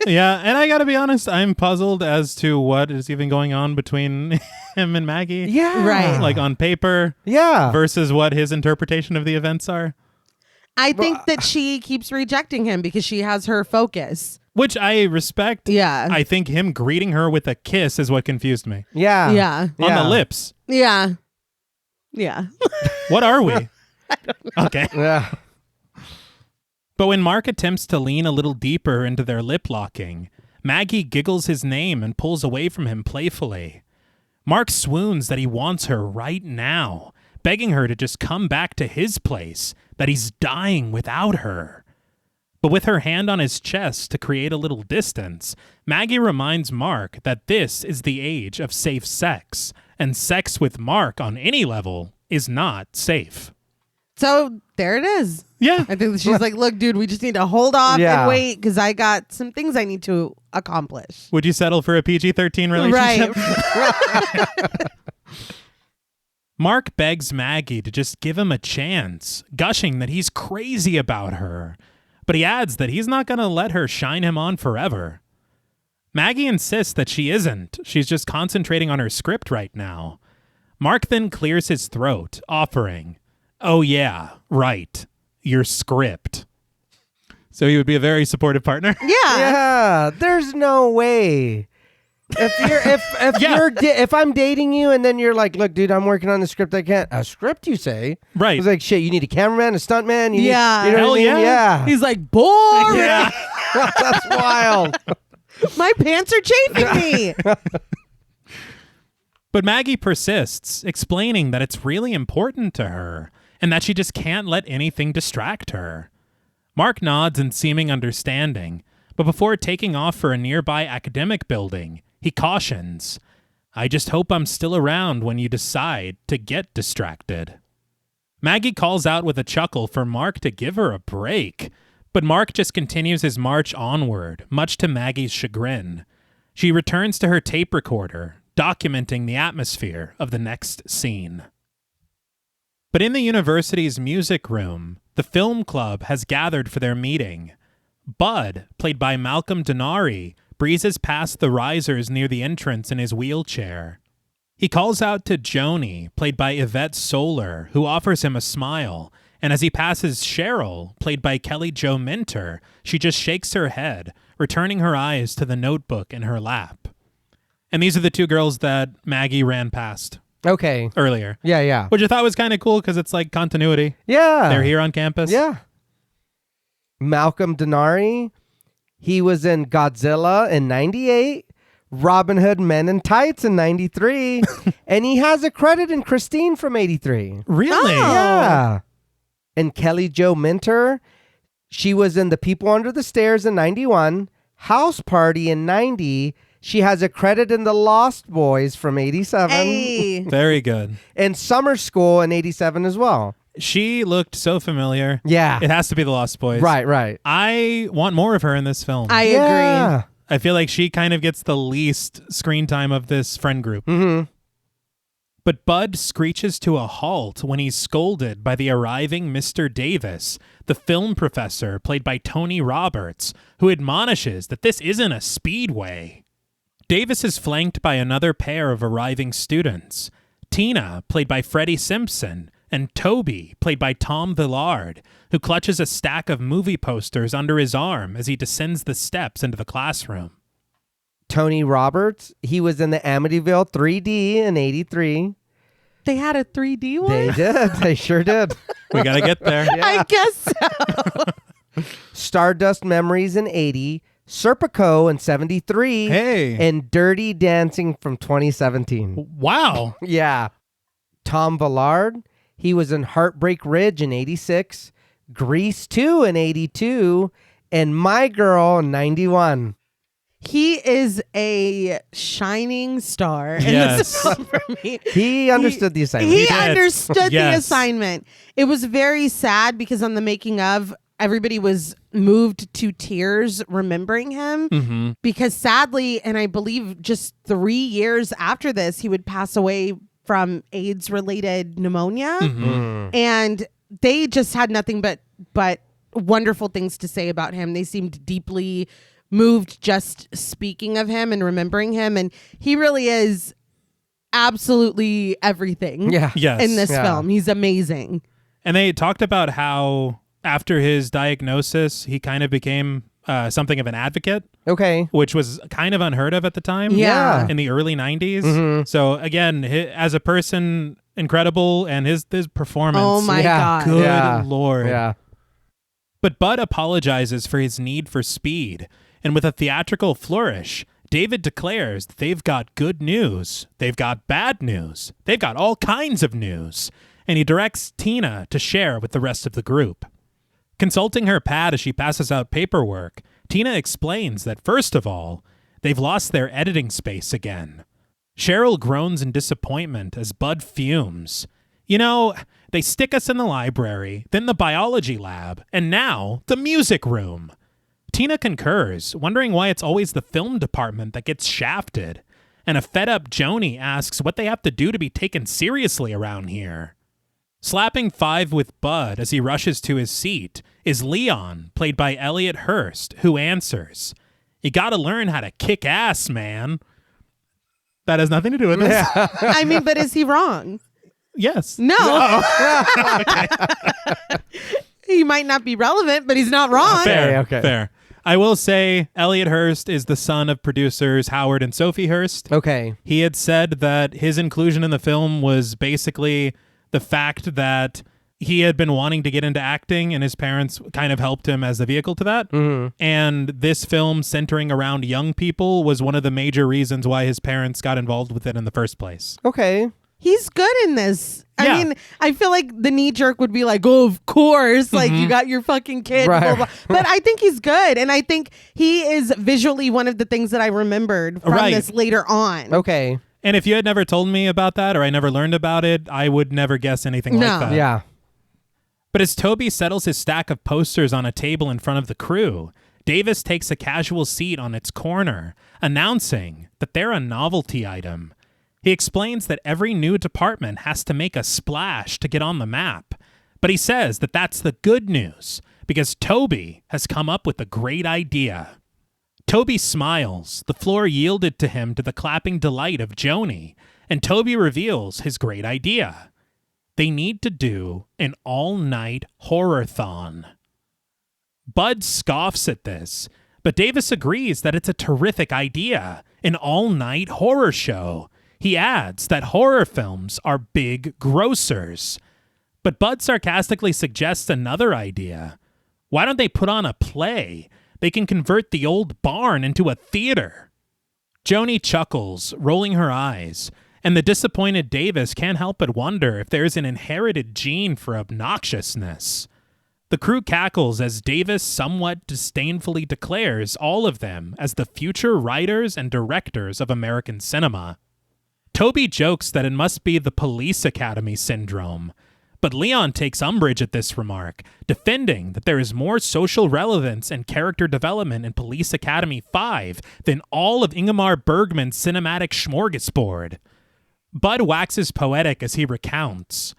Yeah, and I gotta be honest, I'm puzzled as to what is even going on between him and Maggie. Yeah. Right. Like on paper. Yeah. Versus what his interpretation of the events are. I think that she keeps rejecting him because she has her focus. Which I respect. Yeah. I think him greeting her with a kiss is what confused me. Yeah. Yeah. On the lips. Yeah. Yeah. What are we? I don't know. Okay. Yeah. But when Mark attempts to lean a little deeper into their lip locking, Maggie giggles his name and pulls away from him playfully. Mark swoons that he wants her right now, begging her to just come back to his place, that he's dying without her. But with her hand on his chest to create a little distance, Maggie reminds Mark that this is the age of safe sex, and sex with Mark on any level is not safe. So there it is. Yeah. I think that she's like, look, dude, we just need to hold off Yeah. and wait because I got some things I need to accomplish. Would you settle for a PG-13 relationship? Right. Mark begs Maggie to just give him a chance, gushing that he's crazy about her. But he adds that he's not going to let her shine him on forever. Maggie insists that she isn't. She's just concentrating on her script right now. Mark then clears his throat, offering, "Oh yeah, right, your script." So he would be a very supportive partner. Yeah. Yeah. There's no way. If I'm dating you and then you're like, look, dude, I'm working on the script. I can't. A script, you say? Right. It's like, shit, you need a cameraman, a stuntman. You Yeah. Need, you know Hell what I mean? yeah. Yeah. He's like, boring. Yeah. That's wild. My pants are chafing me. But Maggie persists, explaining that it's really important to her and that she just can't let anything distract her. Mark nods in seeming understanding, but before taking off for a nearby academic building, he cautions, I just hope I'm still around when you decide to get distracted. Maggie calls out with a chuckle for Mark to give her a break, but Mark just continues his march onward, much to Maggie's chagrin. She returns to her tape recorder, documenting the atmosphere of the next scene. But in the university's music room, the film club has gathered for their meeting. Bud, played by Malcolm Denari, breezes past the risers near the entrance in his wheelchair. He calls out to Joni, played by Yvette Solar, who offers him a smile, and as he passes Cheryl, played by Kelly Jo Minter, she just shakes her head, returning her eyes to the notebook in her lap. And these are the two girls that Maggie ran past Okay. earlier. Yeah. Which I thought was kind of cool because it's like continuity. Yeah. They're here on campus. Yeah. Malcolm Denari, he was in Godzilla in 98, Robin Hood Men in Tights in 93, and he has a credit in Christine from 83. Really? Yeah. And Kelly Jo Minter, she was in The People Under the Stairs in 91, House Party in 90. She has a credit in The Lost Boys from 87. Hey. Very good. And Summer School in 87 as well. She looked so familiar. Yeah. It has to be The Lost Boys. Right. I want more of her in this film. I agree. I feel like she kind of gets the least screen time of this friend group. Mm-hmm. But Bud screeches to a halt when he's scolded by the arriving Mr. Davis, the film professor played by Tony Roberts, who admonishes that this isn't a speedway. Davis is flanked by another pair of arriving students, Tina, played by Freddie Simpson, and Toby, played by Tom Villard, who clutches a stack of movie posters under his arm as he descends the steps into the classroom. Tony Roberts, he was in the Amityville 3D in 83. They had a 3D one? They did. They sure did. We got to get there. I guess so. Stardust Memories in 80. Serpico in 73. Hey. And Dirty Dancing from 2017. Wow. Yeah. Tom Villard, he was in Heartbreak Ridge in 86. Grease 2 in 82. And My Girl in 91. He is a shining star in this film for me. He understood the assignment. He did. understood Yes. the assignment. It was very sad because on the making of, everybody was moved to tears remembering him because sadly, and I believe just 3 years after this, he would pass away from AIDS-related pneumonia. And they just had nothing but wonderful things to say about him. They seemed deeply moved just speaking of him and remembering him. And he really is absolutely everything Yeah. Yes. in this Yeah. film. He's amazing. And they talked about how after his diagnosis, he kind of became something of an advocate, Okay. which was kind of unheard of at the time. Yeah. In the early 90s. So again, as a person, incredible, and his performance. Oh my Yeah. God. Good Yeah. Lord. Yeah. But Bud apologizes for his need for speed, and with a theatrical flourish, David declares that they've got good news, they've got bad news, they've got all kinds of news, and he directs Tina to share with the rest of the group. Consulting her pad as she passes out paperwork, Tina explains that first of all, they've lost their editing space again. Cheryl groans in disappointment as Bud fumes. You know, they stick us in the library, then the biology lab, and now the music room. Tina concurs, wondering why it's always the film department that gets shafted. And a fed-up Joni asks what they have to do to be taken seriously around here. Slapping 5 with Bud as he rushes to his seat is Leon, played by Elliot Hurst, who answers, "You gotta learn how to kick ass, man." That has nothing to do with this. I mean, but is he wrong? Yes. No. He might not be relevant, but he's not wrong. Fair. Okay. Fair. I will say Elliot Hurst is the son of producers Howard and Sophie Hurst. Okay. He had said that his inclusion in the film was basically the fact that he had been wanting to get into acting and his parents kind of helped him as the vehicle to that. And this film centering around young people was one of the major reasons why his parents got involved with it in the first place. Okay. He's good in this. Yeah. I mean, I feel like the knee jerk would be like, oh, of course. Like, you got your fucking kid. Right. Blah, blah. But I think he's good. And I think he is visually one of the things that I remembered from Right. this later on. Okay. And if you had never told me about that or I never learned about it, I would never guess anything like that. Yeah. But as Toby settles his stack of posters on a table in front of the crew, Davis takes a casual seat on its corner, announcing that they're a novelty item. He explains that every new department has to make a splash to get on the map. But he says that that's the good news, because Toby has come up with a great idea. Toby smiles, the floor yielded to him to the clapping delight of Joni, and Toby reveals his great idea. They need to do an all-night horror-thon. Bud scoffs at this, but Davis agrees that it's a terrific idea, an all-night horror show. He adds that horror films are big grossers. But Bud sarcastically suggests another idea. Why don't they put on a play? They can convert the old barn into a theater. Joni chuckles, rolling her eyes, and the disappointed Davis can't help but wonder if there's an inherited gene for obnoxiousness. The crew cackles as Davis somewhat disdainfully declares all of them as the future writers and directors of American cinema. Toby jokes that it must be the Police Academy syndrome, but Leon takes umbrage at this remark, defending that there is more social relevance and character development in Police Academy 5 than all of Ingmar Bergman's cinematic smorgasbord. Bud waxes poetic as he recounts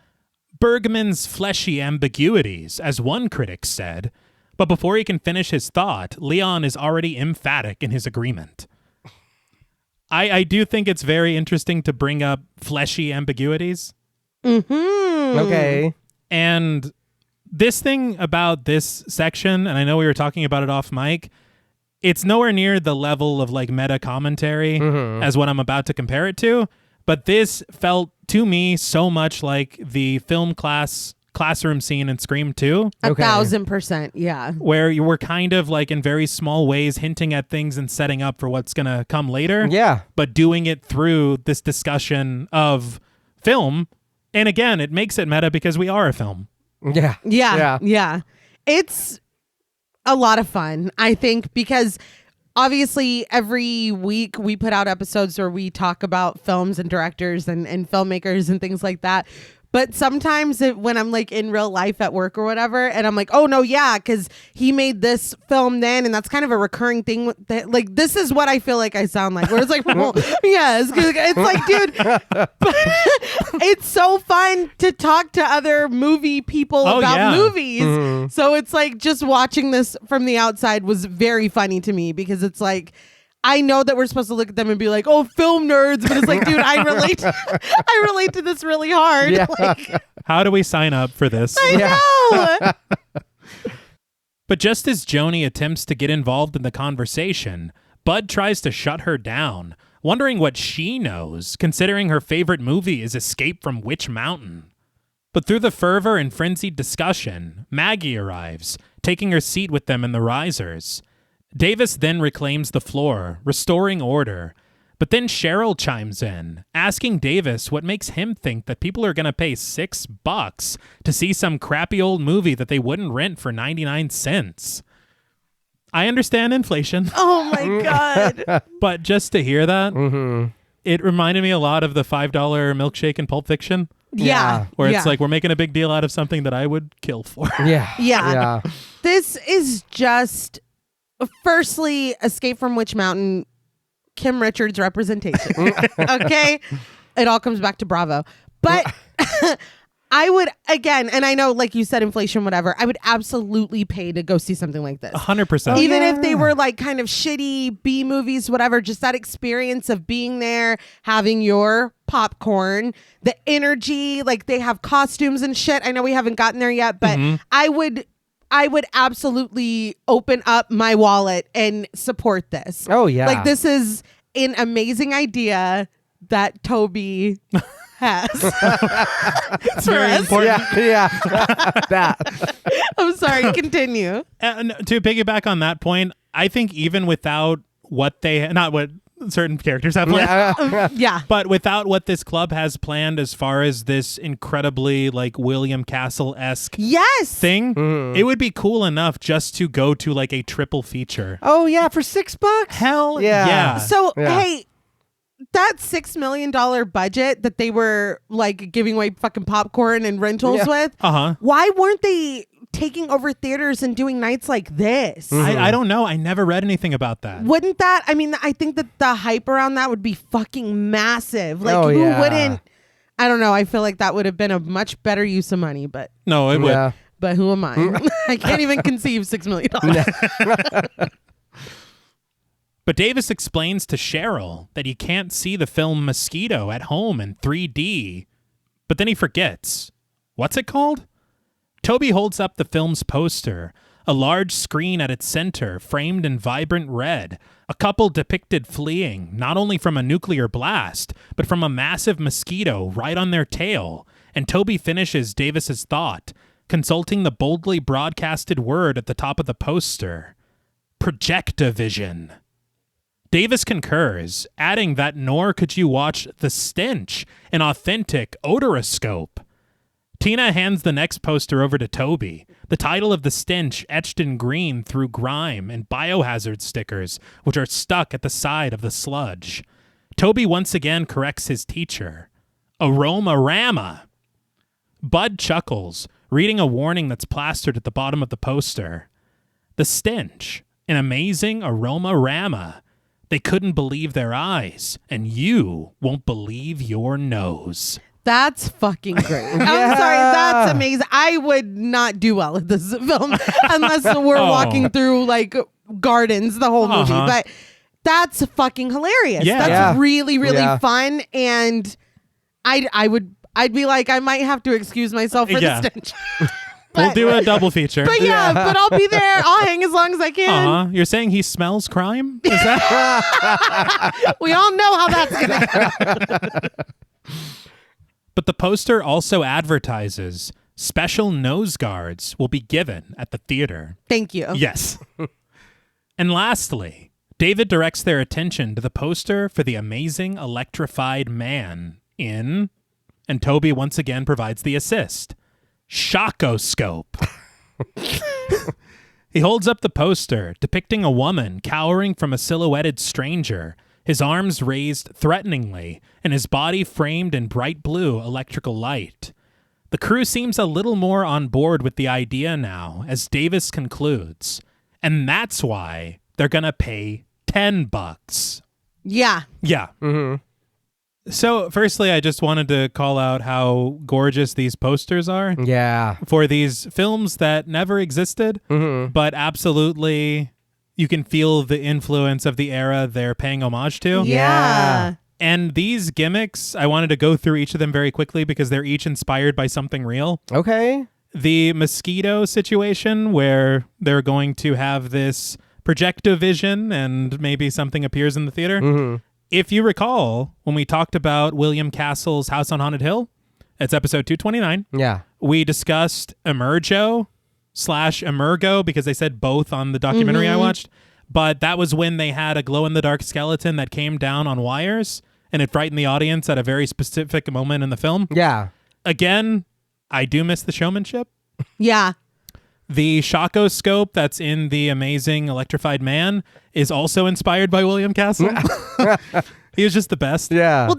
Bergman's fleshy ambiguities, as one critic said, but before he can finish his thought, Leon is already emphatic in his agreement. I do think it's very interesting to bring up fleshy ambiguities. Mm-hmm. Okay. And this thing about this section, and I know we were talking about it off mic, it's nowhere near the level of like meta commentary as what I'm about to compare it to. But this felt to me so much like the film classroom scene in Scream 2. 1,000%, yeah. Where you were kind of like in very small ways hinting at things and setting up for what's going to come later. Yeah. But doing it through this discussion of film. And again, it makes it meta because we are a film. Yeah. Yeah. It's a lot of fun, I think, because obviously every week we put out episodes where we talk about films and directors and filmmakers and things like that. But sometimes when I'm like in real life at work or whatever, and I'm like, oh no, yeah, because he made this film then, and that's kind of a recurring thing. Like, this is what I feel like I sound like. Where it's like, well, yes, it's like, dude, but it's so fun to talk to other movie people about movies. Mm-hmm. So it's like just watching this from the outside was very funny to me because it's like, I know that we're supposed to look at them and be like, oh, film nerds. But it's like, dude, I relate to this really hard. Yeah. Like, how do we sign up for this? I know. But just as Joni attempts to get involved in the conversation, Bud tries to shut her down, wondering what she knows, considering her favorite movie is Escape from Witch Mountain. But through the fervor and frenzied discussion, Maggie arrives, taking her seat with them in the risers. Davis then reclaims the floor, restoring order. But then Cheryl chimes in, asking Davis what makes him think that people are going to pay $6 to see some crappy old movie that they wouldn't rent for 99 cents. I understand inflation. Oh my God. But just to hear that, it reminded me a lot of the $5 milkshake in Pulp Fiction. Yeah. Where it's like, we're making a big deal out of something that I would kill for. Yeah. This is just... Firstly, Escape from Witch Mountain, Kim Richards representation. Okay? It all comes back to Bravo. But I would, again, and I know, like you said, inflation, whatever, I would absolutely pay to go see something like this. 100%. Even if they were like kind of shitty B movies, whatever, just that experience of being there, having your popcorn, the energy, like they have costumes and shit. I know we haven't gotten there yet, but I would absolutely open up my wallet and support this. Oh, yeah. Like, this is an amazing idea that Toby has. It's very important. Yeah. That. I'm sorry, continue. And to piggyback on that point, I think even without what certain characters have planned. Yeah. But without what this club has planned as far as this incredibly like William Castle-esque thing, it would be cool enough just to go to like a triple feature. Oh yeah, for $6? Hell yeah. yeah. So, hey, that $6 million budget that they were like giving away fucking popcorn and rentals with, why weren't they taking over theaters and doing nights like this? I don't know. I never read anything about that. Wouldn't that? I mean, I think that the hype around that would be fucking massive. Like, who wouldn't? I don't know. I feel like that would have been a much better use of money, but no, it would. But who am I? I can't even conceive $6 million. But Davis explains to Cheryl that he can't see the film Mosquito at home in 3D. But then he forgets. What's it called? Toby holds up the film's poster, a large screen at its center, framed in vibrant red. A couple depicted fleeing, not only from a nuclear blast, but from a massive mosquito right on their tail. And Toby finishes Davis's thought, consulting the boldly broadcasted word at the top of the poster. Projectavision. Davis concurs, adding that nor could you watch The Stench, an authentic odoroscope. Tina hands the next poster over to Toby, the title of The Stench etched in green through grime and biohazard stickers, which are stuck at the side of the sludge. Toby once again corrects his teacher. Aroma-rama. Bud chuckles, reading a warning that's plastered at the bottom of the poster. The Stench, an amazing aroma-rama. They couldn't believe their eyes, and you won't believe your nose. That's fucking great. I'm sorry, that's amazing. I would not do well at this film unless we're walking through like gardens the whole movie. But that's fucking hilarious. Yeah. That's really, really fun. And I'd be like, I might have to excuse myself for the stench. We'll do a double feature. But but I'll be there. I'll hang as long as I can. You're saying he smells crime? Is that? We all know how that's going to go. But the poster also advertises special nose guards will be given at the theater. Thank you. Yes. And lastly, David directs their attention to the poster for the amazing electrified man in, and Toby once again provides the assist, Shockoscope. He holds up the poster depicting a woman cowering from a silhouetted stranger, his arms raised threateningly, and his body framed in bright blue electrical light. The crew seems a little more on board with the idea now, as Davis concludes, and that's why they're gonna pay $10. Yeah. Yeah. Mm-hmm. So, firstly, I just wanted to call out how gorgeous these posters are. Yeah. For these films that never existed, but absolutely you can feel the influence of the era they're paying homage to. Yeah. And these gimmicks, I wanted to go through each of them very quickly because they're each inspired by something real. Okay. The mosquito situation where they're going to have this projectovision and maybe something appears in the theater. Mm-hmm. If you recall, when we talked about William Castle's House on Haunted Hill, it's episode 229. Yeah. We discussed Emergo/Emergo because they said both on the documentary I watched. But that was when they had a glow-in-the-dark skeleton that came down on wires and it frightened the audience at a very specific moment in the film. Yeah. Again, I do miss the showmanship. Yeah. The Shockoscope that's in The Amazing Electrified Man is also inspired by William Castle. He was just the best. Yeah. Well,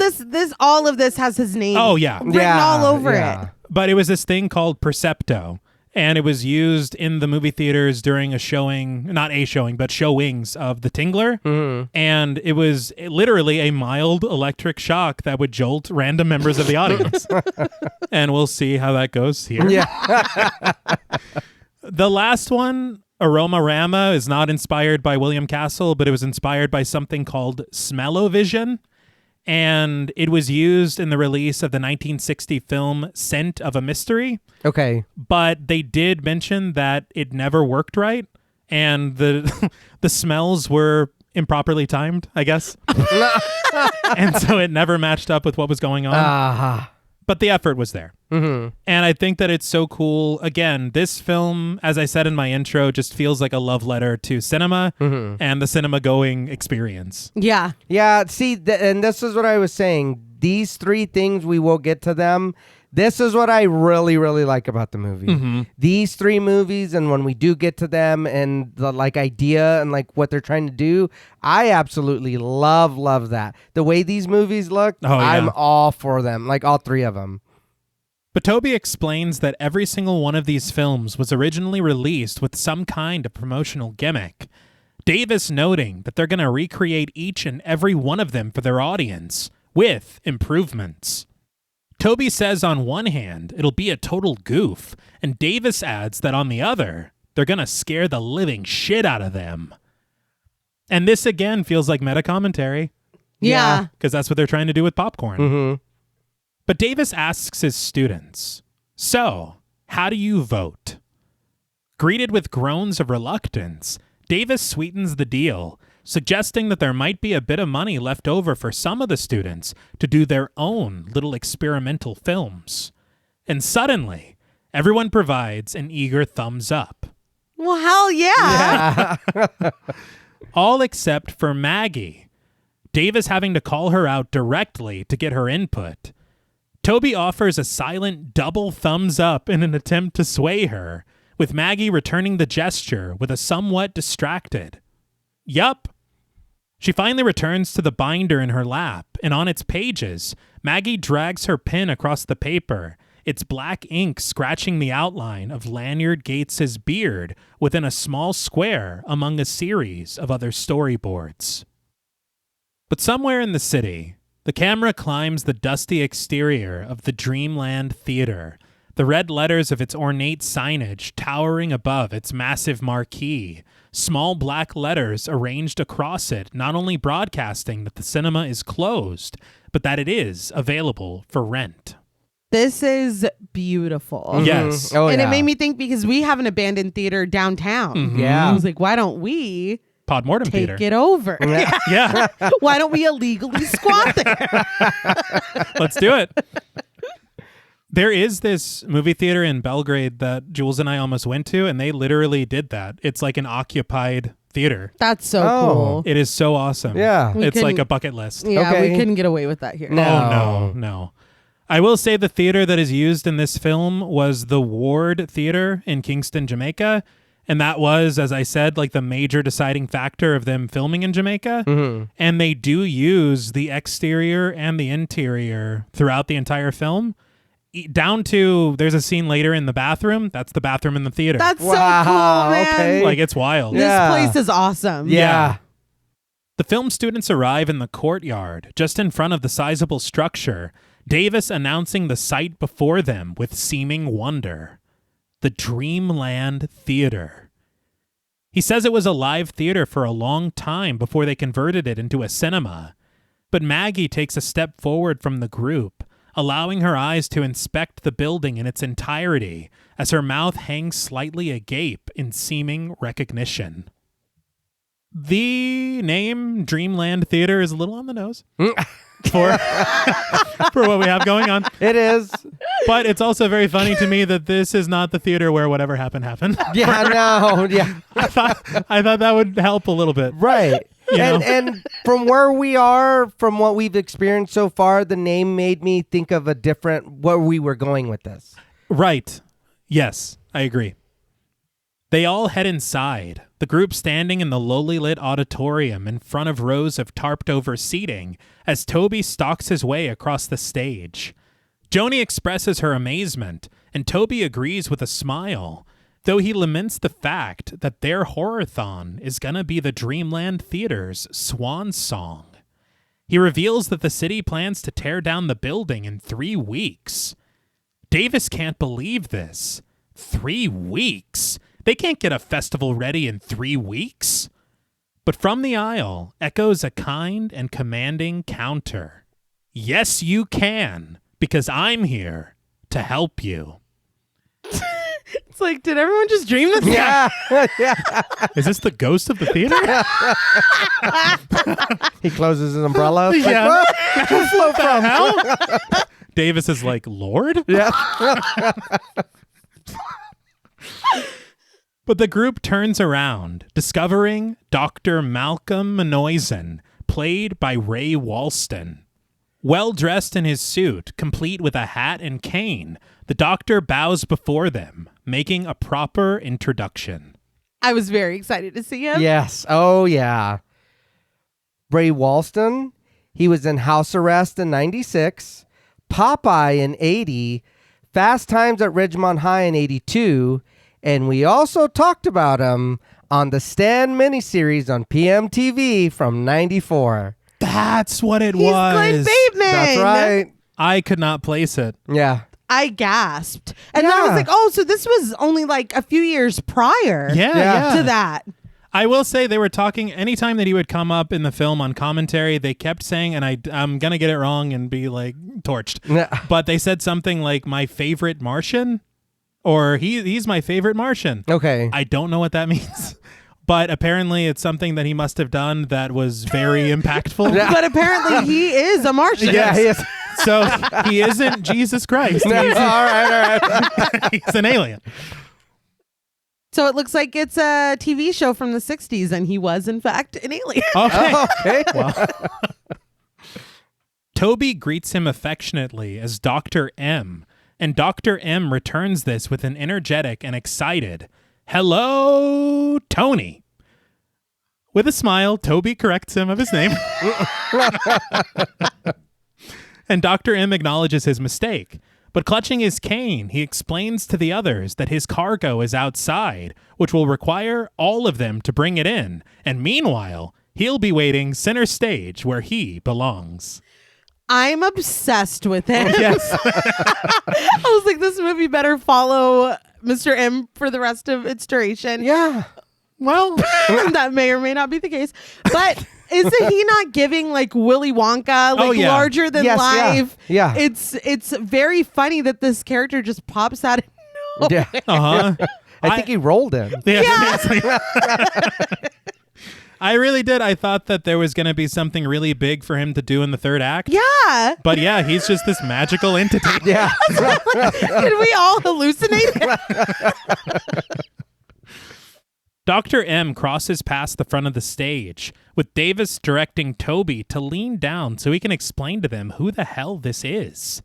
all of this has his name. Oh, yeah. Written all over it. But it was this thing called Percepto, and it was used in the movie theaters during a showing, not a showing, but showings of The Tingler. Mm-hmm. And it was literally a mild electric shock that would jolt random members of the audience. And we'll see how that goes here. Yeah. The last one, Aroma-rama, is not inspired by William Castle, but it was inspired by something called Smell-O-Vision. And it was used in the release of the 1960 film Scent of a Mystery. Okay. But they did mention that it never worked right, and the smells were improperly timed, I guess. And so it never matched up with what was going on. But the effort was there. Mm-hmm. And I think that it's so cool. Again, this film, as I said in my intro, just feels like a love letter to cinema and the cinema-going experience. Yeah. Yeah, see, and this is what I was saying. these three things, we will get to them. This is what I really, really like about the movie. Mm-hmm. These three movies, and when we do get to them and the like idea and like what they're trying to do, I absolutely love that. The way these movies look, I'm all for them, like all three of them. But Toby explains that every single one of these films was originally released with some kind of promotional gimmick. Davis noting that they're going to recreate each and every one of them for their audience, with improvements. Toby says on one hand, it'll be a total goof, and Davis adds that on the other, they're going to scare the living shit out of them. And this again feels like meta commentary. Yeah. Because that's what they're trying to do with Popcorn. Mm-hmm. But Davis asks his students, so, how do you vote? Greeted with groans of reluctance, Davis sweetens the deal, suggesting that there might be a bit of money left over for some of the students to do their own little experimental films. And suddenly, everyone provides an eager thumbs up. Well, hell yeah. All except for Maggie. Davis having to call her out directly to get her input. Toby offers a silent double thumbs up in an attempt to sway her, with Maggie returning the gesture with a somewhat distracted, "Yup." She finally returns to the binder in her lap, and on its pages, Maggie drags her pen across the paper, its black ink scratching the outline of Lanyard Gates's beard within a small square among a series of other storyboards. But somewhere in the city, the camera climbs the dusty exterior of the Dreamland Theater, the red letters of its ornate signage towering above its massive marquee, small black letters arranged across it, not only broadcasting that the cinema is closed, but that it is available for rent. This is beautiful. Mm-hmm. Yes. Oh, And yeah. it made me think, because we have an abandoned theater downtown. Mhm. Yeah. I was like, why don't we Podmortem take Theater. it over? Yeah, Why don't we illegally squat there? let's do it. There is this movie theater in Belgrade that Jules and I almost went to, and they literally did that. It's like an occupied theater. That's so Oh. cool. It is so awesome. Yeah. We It's like couldn't- a bucket list. Yeah, Okay. we couldn't get away with that here. No. Oh, no. I will say the theater that is used in this film was the Ward Theater in Kingston, Jamaica. And that was, as I said, like the major deciding factor of them filming in Jamaica. Mm-hmm. And they do use the exterior and the interior throughout the entire film. Down to, there's a scene later in the bathroom. That's the bathroom in the theater. That's so Wow, cool, man. okay. like, it's wild. This Yeah. place is awesome. Yeah. The film students arrive in the courtyard, just in front of the sizable structure, Davis announcing the site before them with seeming wonder. The Dreamland Theater. He says it was a live theater for a long time before they converted it into a cinema. But Maggie takes a step forward from the group, allowing her eyes to inspect the building in its entirety as her mouth hangs slightly agape in seeming recognition. The name Dreamland Theater is a little on the nose for what we have going on. It is. But it's also very funny to me that this is not the theater where whatever happened. Yeah, no. Yeah. I thought that would help a little bit. Right. You know? And from where we are, from what we've experienced so far, the name made me think of a different, where we were going with this. Right. Yes, I agree. They all head inside, the group standing in the lowly lit auditorium in front of rows of tarped-over seating as Toby stalks his way across the stage. Joni expresses her amazement, and Toby agrees with a smile, though he laments the fact that their horror-thon is gonna be the Dreamland Theater's swan song. He reveals that the city plans to tear down the building in 3 weeks. Davis can't believe this. 3 weeks? They can't get a festival ready in 3 weeks. But from the aisle echoes a kind and commanding counter. Yes, you can, because I'm here to help you. It's like, did everyone just dream this? Yeah. Is this the ghost of the theater? He closes his umbrella. It's Yeah. Like, where did you flow from? Hell? Davis is like, Lord? Yeah. But the group turns around, discovering Dr. Malcolm Manoisen, played by Ray Walston. Well dressed in his suit, complete with a hat and cane, the Doctor bows before them, making a proper introduction. I was very excited to see him. Yes. Oh, yeah. Ray Walston, he was in House Arrest in 96, Popeye in 80, Fast Times at Ridgemont High in 82, and we also talked about him on the Stan miniseries on PMTV from 94. That's what it He's was. Glenn Bateman. That's right. I could not place it. Yeah. I gasped. And then I was Yeah. like, oh, so this was only like a few years prior Yeah. to that. I will say they were talking anytime that he would come up in the film on commentary, they kept saying, and I'm going to get it wrong and be like torched, Yeah. but they said something like my favorite Martian or he's my favorite Martian. Okay. I don't know what that means, but apparently it's something that he must have done that was very impactful. But apparently he is a Martian. Yeah, he is. So he isn't Jesus Christ. No, He's, all right. he's an alien. So it looks like it's a TV show from the 60s, and he was, in fact, an alien. Okay. Oh, okay. Well, Toby greets him affectionately as Dr. M, and Dr. M returns this with an energetic and excited, "Hello, Tony." With a smile, Toby corrects him of his name. And Dr. M acknowledges his mistake. But clutching his cane, he explains to the others that his cargo is outside, which will require all of them to bring it in. And meanwhile, he'll be waiting center stage where he belongs. I'm obsessed with it. Yes. I was like, this movie better follow Mr. M for the rest of its duration. Yeah. Well, That may or may not be the case. But isn't he not giving like Willy Wonka, like Oh, yeah. larger than Yes, yeah. life? Yeah. It's very funny that this character just pops out of nowhere. Yeah. uh-huh. I think he rolled in. Yeah. I really did. I thought that there was going to be something really big for him to do in the third act. Yeah. But yeah, he's just this magical entity. Yeah. Did we all hallucinate? Dr. M crosses past the front of the stage, with Davis directing Toby to lean down so he can explain to them who the hell this is.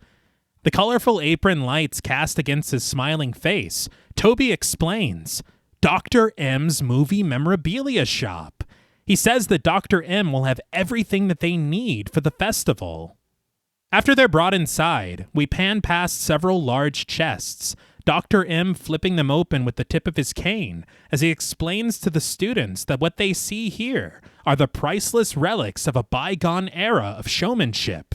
The colorful apron lights cast against his smiling face, Toby explains, Dr. M's movie memorabilia shop. He says that Dr. M will have everything that they need for the festival. After they're brought inside, we pan past several large chests, Dr. M flipping them open with the tip of his cane as he explains to the students that what they see here are the priceless relics of a bygone era of showmanship.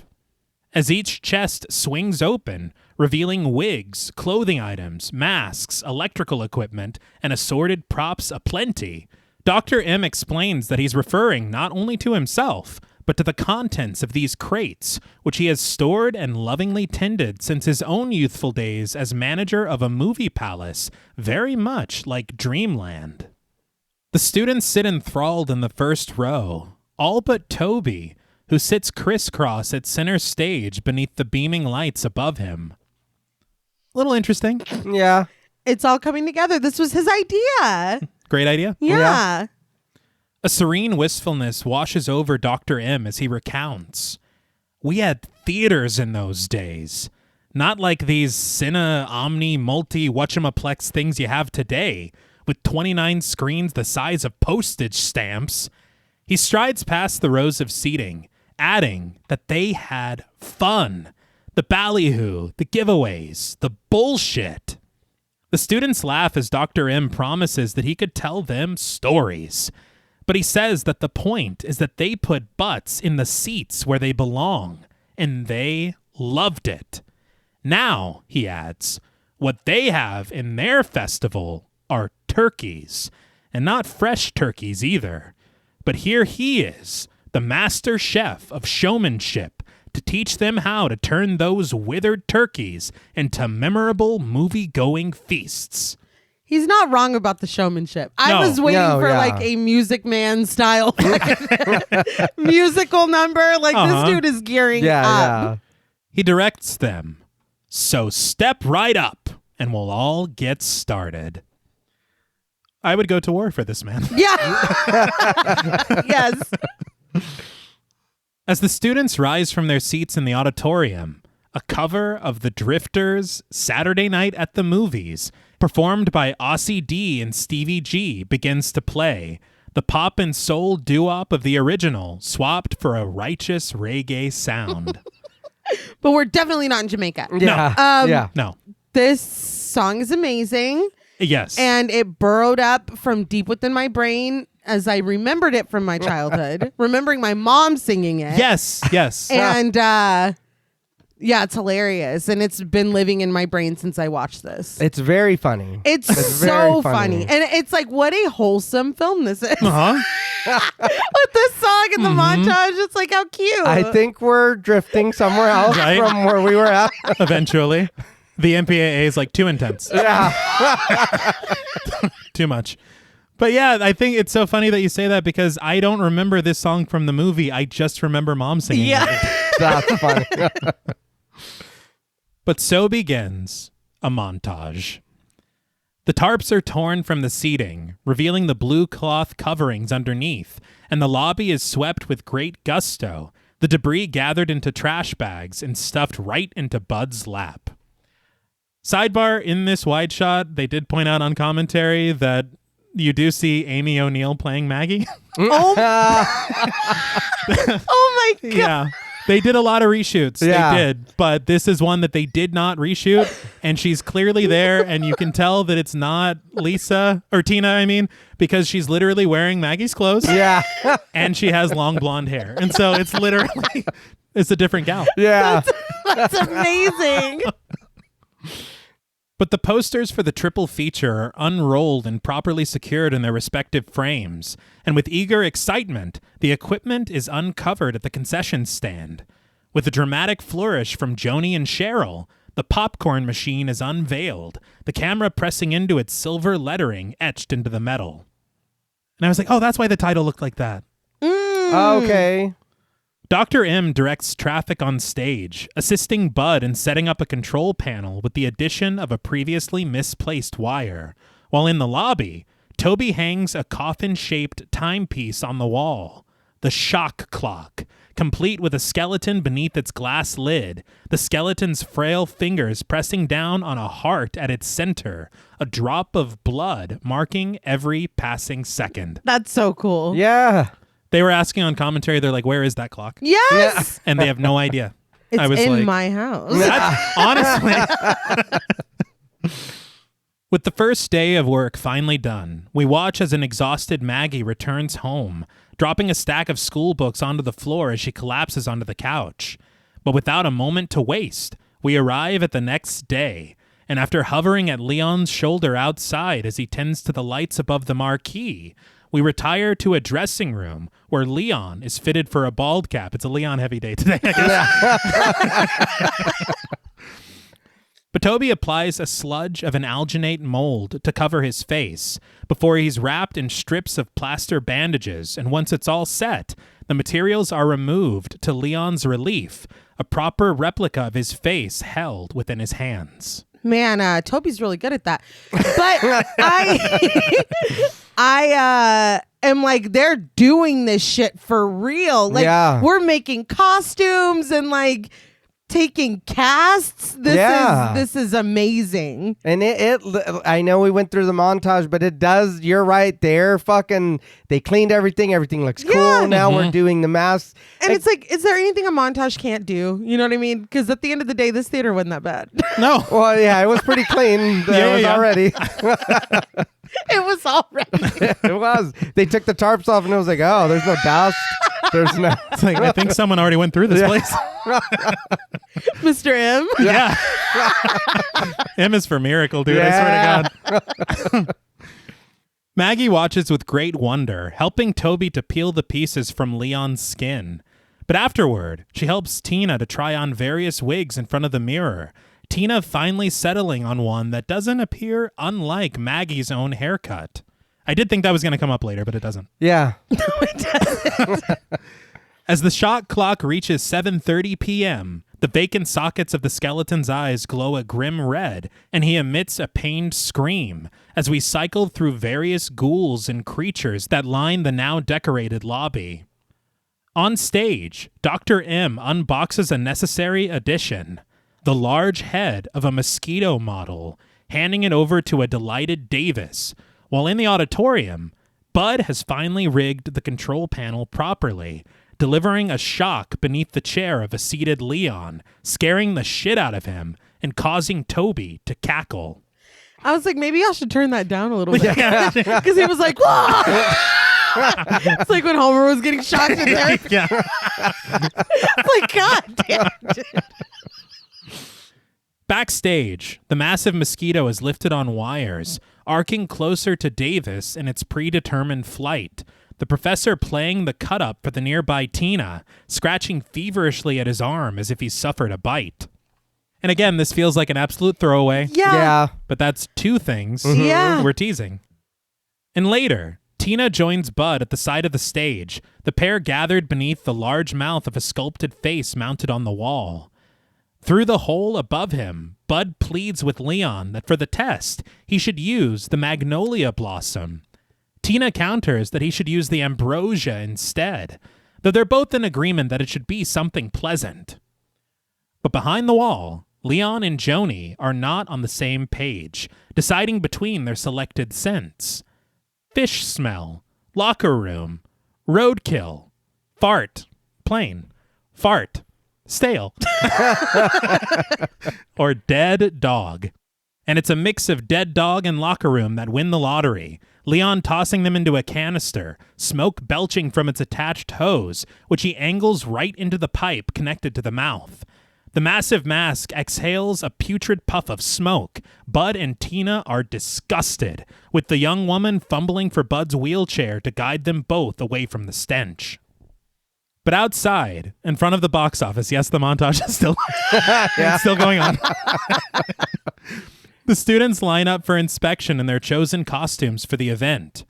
As each chest swings open, revealing wigs, clothing items, masks, electrical equipment, and assorted props aplenty, Dr. M explains that he's referring not only to himself, but to the contents of these crates, which he has stored and lovingly tended since his own youthful days as manager of a movie palace, very much like Dreamland. The students sit enthralled in the first row, all but Toby, who sits crisscross at center stage beneath the beaming lights above him. A little interesting. Yeah. It's all coming together. This was his idea. Great idea. Yeah. A serene wistfulness washes over Dr. M as he recounts. We had theaters in those days. Not like these Cine, Omni, Multi, Whatchamaplex things you have today, with 29 screens the size of postage stamps. He strides past the rows of seating, adding that they had fun. The ballyhoo, the giveaways, the bullshit. The students laugh as Dr. M promises that he could tell them stories. But he says that the point is that they put butts in the seats where they belong, and they loved it. Now, he adds, what they have in their festival are turkeys, and not fresh turkeys either. But here he is, the master chef of showmanship, to teach them how to turn those withered turkeys into memorable movie-going feasts. He's not wrong about the showmanship. I No. was waiting No, for yeah. like a Music Man style musical number. Like Uh-huh. this dude is gearing Yeah. up. Yeah. He directs them. So step right up, and we'll all get started. I would go to war for this man. Yeah. Yes. As the students rise from their seats in the auditorium, a cover of the Drifters' Saturday Night at the Movies, performed by Aussie D and Stevie G, begins to play. The pop and soul doo-wop of the original, swapped for a righteous reggae sound. But we're definitely not in Jamaica. Yeah. No. This song is amazing. Yes. And it burrowed up from deep within my brain as I remembered it from my childhood, remembering my mom singing it. Yes. And yeah, it's hilarious. And it's been living in my brain since I watched this. It's very funny. It's so very funny. And it's like, what a wholesome film this is. Uh-huh. With this song and the montage, it's like, how cute. I think we're drifting somewhere else Right? from where we were at. Eventually. The MPAA is like too intense. Yeah. Too much. But yeah, I think it's so funny that you say that because I don't remember this song from the movie. I just remember mom singing it. That's funny. But so begins a montage. The tarps are torn from the seating, revealing the blue cloth coverings underneath, and the lobby is swept with great gusto, the debris gathered into trash bags and stuffed right into Bud's lap. Sidebar, in this wide shot, they did point out on commentary that you do see Amy O'Neill playing Maggie. Oh my God. Yeah. They did a lot of reshoots. Yeah. They did. But this is one that they did not reshoot. And she's clearly there. And you can tell that it's not Tina, I mean, because she's literally wearing Maggie's clothes. Yeah. And she has long blonde hair. And so it's literally, it's a different gal. Yeah. That's amazing. But the posters for the triple feature are unrolled and properly secured in their respective frames, and with eager excitement, the equipment is uncovered at the concession stand. With a dramatic flourish from Joni and Cheryl, the popcorn machine is unveiled, the camera pressing into its silver lettering etched into the metal. And I was like, oh, that's why the title looked like that. Okay. Dr. M directs traffic on stage, assisting Bud in setting up a control panel with the addition of a previously misplaced wire. While in the lobby, Toby hangs a coffin-shaped timepiece on the wall, the shock clock, complete with a skeleton beneath its glass lid, the skeleton's frail fingers pressing down on a heart at its center, a drop of blood marking every passing second. That's so cool. Yeah. They were asking on commentary, they're like, where is that clock? Yes. And they have no idea. It's I was in like, my house. honestly. With the first day of work finally done, we watch as an exhausted Maggie returns home, dropping a stack of school books onto the floor as she collapses onto the couch. But without a moment to waste, we arrive at the next day, and after hovering at Leon's shoulder outside as he tends to the lights above the marquee, we retire to a dressing room where Leon is fitted for a bald cap. It's a Leon heavy day today, I guess. But Toby applies a sludge of an alginate mold to cover his face before he's wrapped in strips of plaster bandages, and once it's all set, the materials are removed to Leon's relief, a proper replica of his face held within his hands. Man, Toby's really good at that. But I am like, they're doing this shit for real. Like, we're making costumes and like taking casts. This is amazing. And it I know we went through the montage, but it does, you're right, they cleaned everything looks cool. Now we're doing the masks. And it's like, is there anything a montage can't do? You know what I mean? Because at the end of the day, this theater wasn't that bad. No. Well, yeah, it was pretty clean. Already. It was already. It was. They took the tarps off and it was like, oh, there's no dust. There's no. It's like, I think someone already went through this place. Mr. M. Yeah. M is for miracle, dude. I swear to God. Maggie watches with great wonder, helping Toby to peel the pieces from Leon's skin. But afterward, she helps Tina to try on various wigs in front of the mirror, Tina finally settling on one that doesn't appear unlike Maggie's own haircut. I did think that was going to come up later, but it doesn't. Yeah. No, it doesn't. As the shot clock reaches 7:30 p.m., the vacant sockets of the skeleton's eyes glow a grim red, and he emits a pained scream as we cycle through various ghouls and creatures that line the now decorated lobby. On stage, Dr. M unboxes a necessary addition, the large head of a mosquito model, handing it over to a delighted Davis, while in the auditorium, Bud has finally rigged the control panel properly, delivering a shock beneath the chair of a seated Leon, scaring the shit out of him and causing Toby to cackle. I was like, maybe I should turn that down a little bit. Because he was like, whoa! It's like when Homer was getting shocked in there. Yeah. It's like, God damn it. Backstage, the massive mosquito is lifted on wires, arcing closer to Davis in its predetermined flight, the professor playing the cut-up for the nearby Tina, scratching feverishly at his arm as if he suffered a bite. And again, this feels like an absolute throwaway. Yeah. But that's two things Yeah. we're teasing. And later, Tina joins Bud at the side of the stage, the pair gathered beneath the large mouth of a sculpted face mounted on the wall. Through the hole above him, Bud pleads with Leon that for the test, he should use the magnolia blossom. Tina counters that he should use the ambrosia instead, though they're both in agreement that it should be something pleasant. But behind the wall, Leon and Joni are not on the same page, deciding between their selected scents. Fish smell, locker room, roadkill, fart, plain, fart, stale, or dead dog. And it's a mix of dead dog and locker room that win the lottery, Leon tossing them into a canister, smoke belching from its attached hose, which he angles right into the pipe connected to the mouth. The massive mask exhales a putrid puff of smoke. Bud and Tina are disgusted, with the young woman fumbling for Bud's wheelchair to guide them both away from the stench. But outside, in front of the box office, yes, the montage is still, it's still going on. The students line up for inspection in their chosen costumes for the event.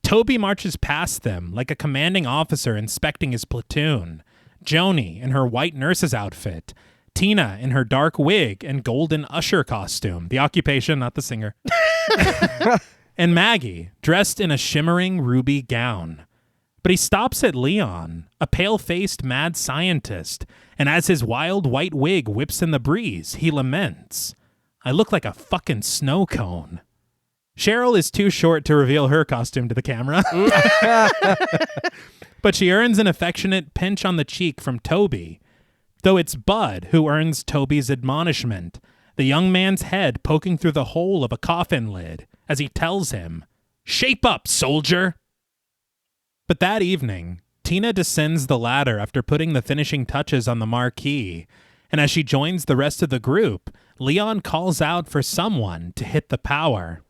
Toby marches past them like a commanding officer inspecting his platoon. Joni in her white nurse's outfit. Tina in her dark wig and golden usher costume. The occupation, not the singer. And Maggie, dressed in a shimmering ruby gown. But he stops at Leon, a pale-faced mad scientist, and as his wild white wig whips in the breeze, he laments, "I look like a fucking snow cone." Cheryl is too short to reveal her costume to the camera. But she earns an affectionate pinch on the cheek from Toby, though it's Bud who earns Toby's admonishment, the young man's head poking through the hole of a coffin lid as he tells him, "Shape up, soldier!" But that evening, Tina descends the ladder after putting the finishing touches on the marquee, and as she joins the rest of the group, Leon calls out for someone to hit the power.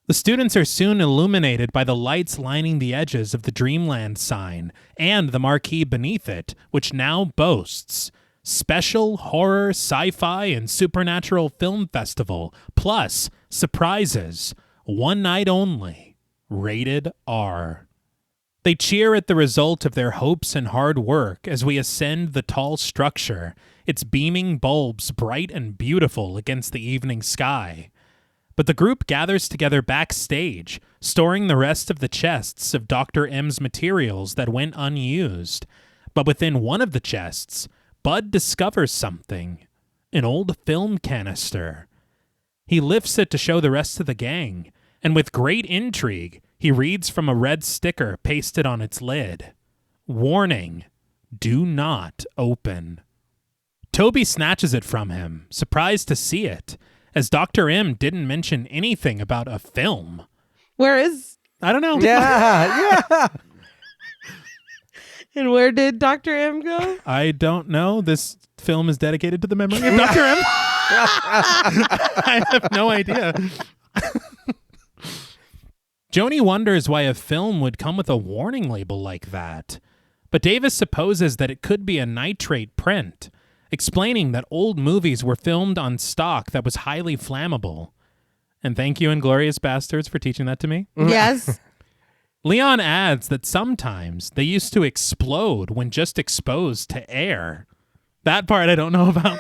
The students are soon illuminated by the lights lining the edges of the Dreamland sign and the marquee beneath it, which now boasts Special Horror, Sci-Fi, and Supernatural Film Festival, plus surprises, one night only, rated R. They cheer at the result of their hopes and hard work as we ascend the tall structure, its beaming bulbs bright and beautiful against the evening sky. But the group gathers together backstage, storing the rest of the chests of Dr. M's materials that went unused. But within one of the chests, Bud discovers something, an old film canister. He lifts it to show the rest of the gang, and with great intrigue, he reads from a red sticker pasted on its lid. Warning, do not open. Toby snatches it from him, surprised to see it, as Dr. M didn't mention anything about a film. Where is... I don't know. Yeah. And where did Dr. M go? I don't know. This film is dedicated to the memory of Dr. M. I have no idea. Joni wonders why a film would come with a warning label like that. But Davis supposes that it could be a nitrate print, explaining that old movies were filmed on stock that was highly flammable. And thank you, Inglourious Bastards, for teaching that to me. Yes. Leon adds that sometimes they used to explode when just exposed to air. That part I don't know about.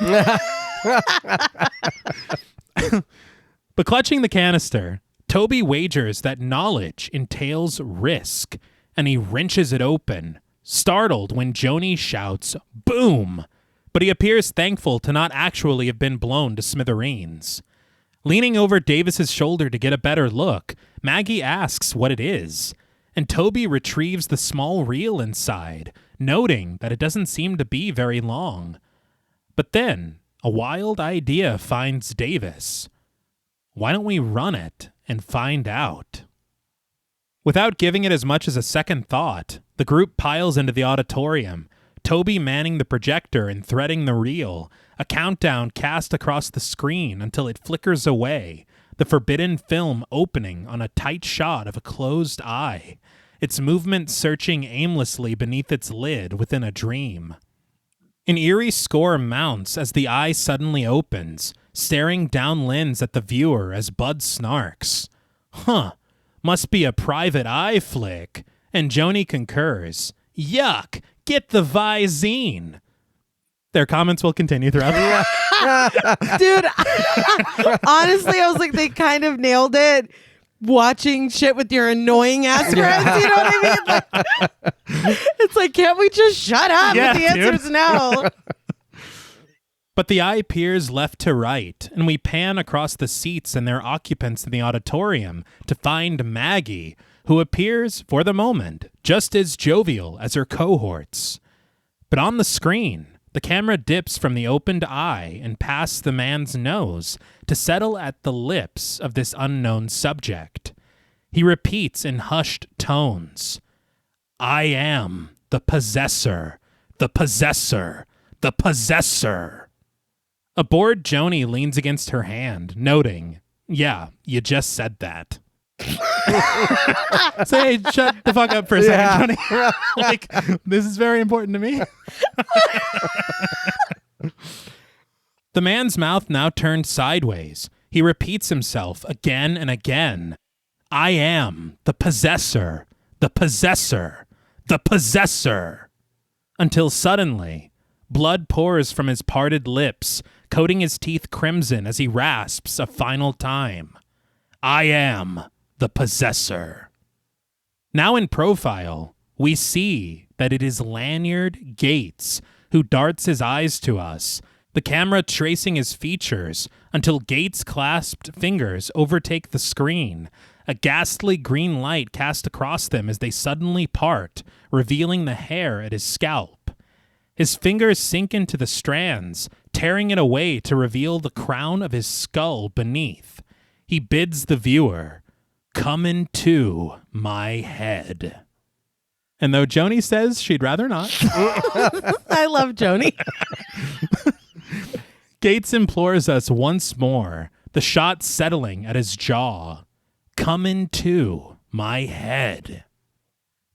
But clutching the canister, Toby wagers that knowledge entails risk, and he wrenches it open, startled when Joni shouts, "Boom!" But he appears thankful to not actually have been blown to smithereens. Leaning over Davis's shoulder to get a better look, Maggie asks what it is, and Toby retrieves the small reel inside, noting that it doesn't seem to be very long. But then, a wild idea finds Davis. Why don't we run it and find out? Without giving it as much as a second thought, the group piles into the auditorium, Toby manning the projector and threading the reel, a countdown cast across the screen until it flickers away, the forbidden film opening on a tight shot of a closed eye, its movement searching aimlessly beneath its lid within a dream. An eerie score mounts as the eye suddenly opens, staring down lens at the viewer as Bud snarks. Huh, must be a private eye flick. And Joni concurs. Yuck, get the Visine. Their comments will continue throughout the Dude, honestly, I was like, they kind of nailed it. Watching shit with your annoying ass friends, you know what I mean? Like, it's like, can't we just shut up? Yeah, But the answer is no. But the eye peers left to right, and we pan across the seats and their occupants in the auditorium to find Maggie, who appears, for the moment, just as jovial as her cohorts. But on the screen, the camera dips from the opened eye and past the man's nose to settle at the lips of this unknown subject. He repeats in hushed tones, "I am the possessor, the possessor, the possessor." A bored Joni leans against her hand, noting, "Yeah, you just said that." Say, shut the fuck up for a second, Joni. Like, this is very important to me. The man's mouth now turned sideways. He repeats himself again and again. "I am the possessor, the possessor, the possessor." Until suddenly, blood pours from his parted lips, coating his teeth crimson as he rasps a final time. "I am the possessor." Now in profile, we see that it is Lanyard Gates who darts his eyes to us, the camera tracing his features until Gates' clasped fingers overtake the screen, a ghastly green light cast across them as they suddenly part, revealing the hair at his scalp. His fingers sink into the strands, tearing it away to reveal the crown of his skull beneath. He bids the viewer, "Come into my head." And though Joni says she'd rather not, I love Joni. Gates implores us once more, the shot settling at his jaw. "Come into my head."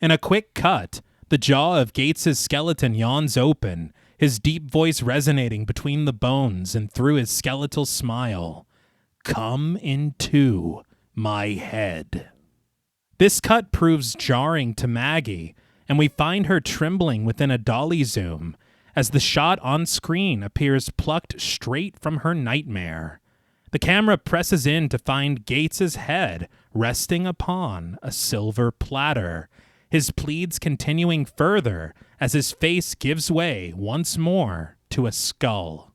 In a quick cut, the jaw of Gates's skeleton yawns open, his deep voice resonating between the bones and through his skeletal smile. "Come into my head." This cut proves jarring to Maggie, and we find her trembling within a dolly zoom as the shot on screen appears plucked straight from her nightmare. The camera presses in to find Gates's head resting upon a silver platter, his pleads continuing further as his face gives way once more to a skull.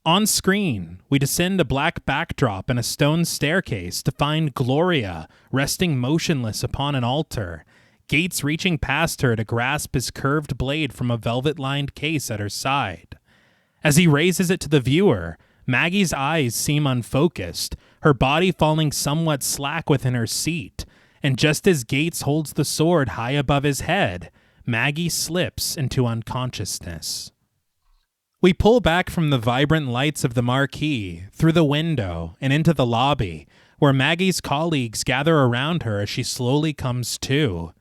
On screen, we descend a black backdrop and a stone staircase to find Gloria resting motionless upon an altar, Gates reaching past her to grasp his curved blade from a velvet-lined case at her side. As he raises it to the viewer, Maggie's eyes seem unfocused, her body falling somewhat slack within her seat, and just as Gates holds the sword high above his head, Maggie slips into unconsciousness. We pull back from the vibrant lights of the marquee, through the window, and into the lobby, where Maggie's colleagues gather around her as she slowly comes to.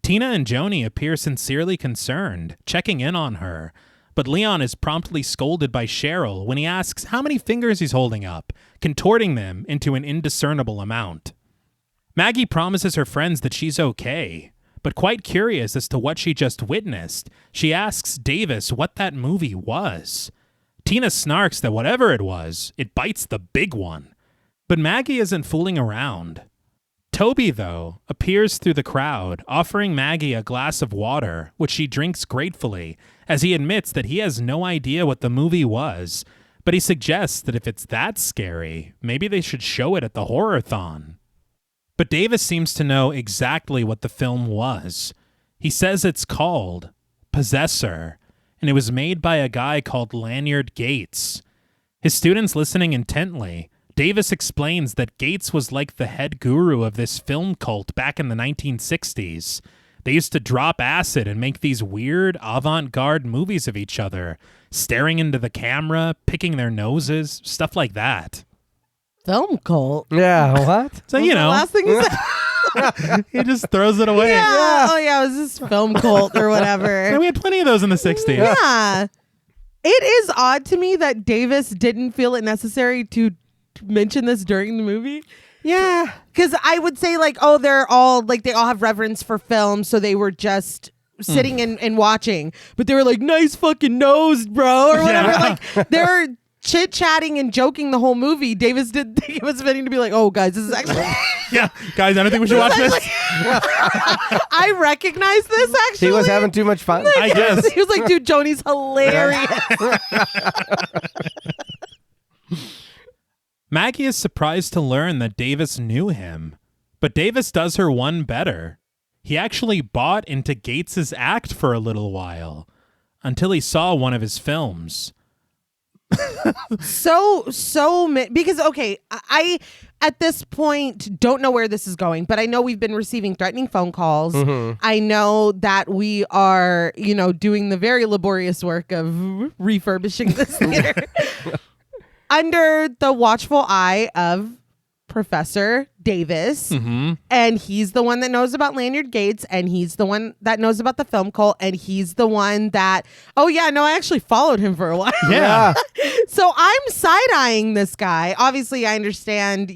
Tina and Joni appear sincerely concerned, checking in on her, but Leon is promptly scolded by Cheryl when he asks how many fingers he's holding up, contorting them into an indiscernible amount. Maggie promises her friends that she's okay, but quite curious as to what she just witnessed, she asks Davis what that movie was. Tina snarks that whatever it was, it bites the big one. But Maggie isn't fooling around. Toby, though, appears through the crowd, offering Maggie a glass of water, which she drinks gratefully, as he admits that he has no idea what the movie was, but he suggests that if it's that scary, maybe they should show it at the Horror-thon. But Davis seems to know exactly what the film was. He says it's called Possessor, and it was made by a guy called Lanyard Gates. His students listening intently, Davis explains that Gates was like the head guru of this film cult back in the 1960s. They used to drop acid and make these weird avant-garde movies of each other, staring into the camera, picking their noses, stuff like that. Film cult. Yeah, what? So, you know, Last thing you said. he just throws it away. Yeah. Oh, yeah. It was this film cult or whatever. And we had plenty of those in the 60s. Yeah. It is odd to me that Davis didn't feel it necessary to mention this during the movie. Yeah. Because I would say, like, oh, they're all, like, they all have reverence for film, so they were just sitting and watching. But they were like, nice fucking nose, bro, or whatever. Yeah. Like, they're chit-chatting and joking the whole movie. Davis didn't think it was fitting to be like, oh, guys, this is actually... Yeah, guys, I don't think we should watch this. I recognize this, actually. He was having too much fun. I guess. He was like, dude, Joni's hilarious. Maggie is surprised to learn that Davis knew him, but Davis does her one better. He actually bought into Gates's act for a little while, until he saw one of his films. Because, okay, I at this point don't know where this is going, but I know we've been receiving threatening phone calls. I know that we are, doing the very laborious work of refurbishing this theater under the watchful eye of Professor Davis. And he's the one that knows about Lanyard Gates, and he's the one that knows about the film cult, and he's the one that, I actually followed him for a while. Yeah. So I'm side-eyeing this guy. Obviously, I understand,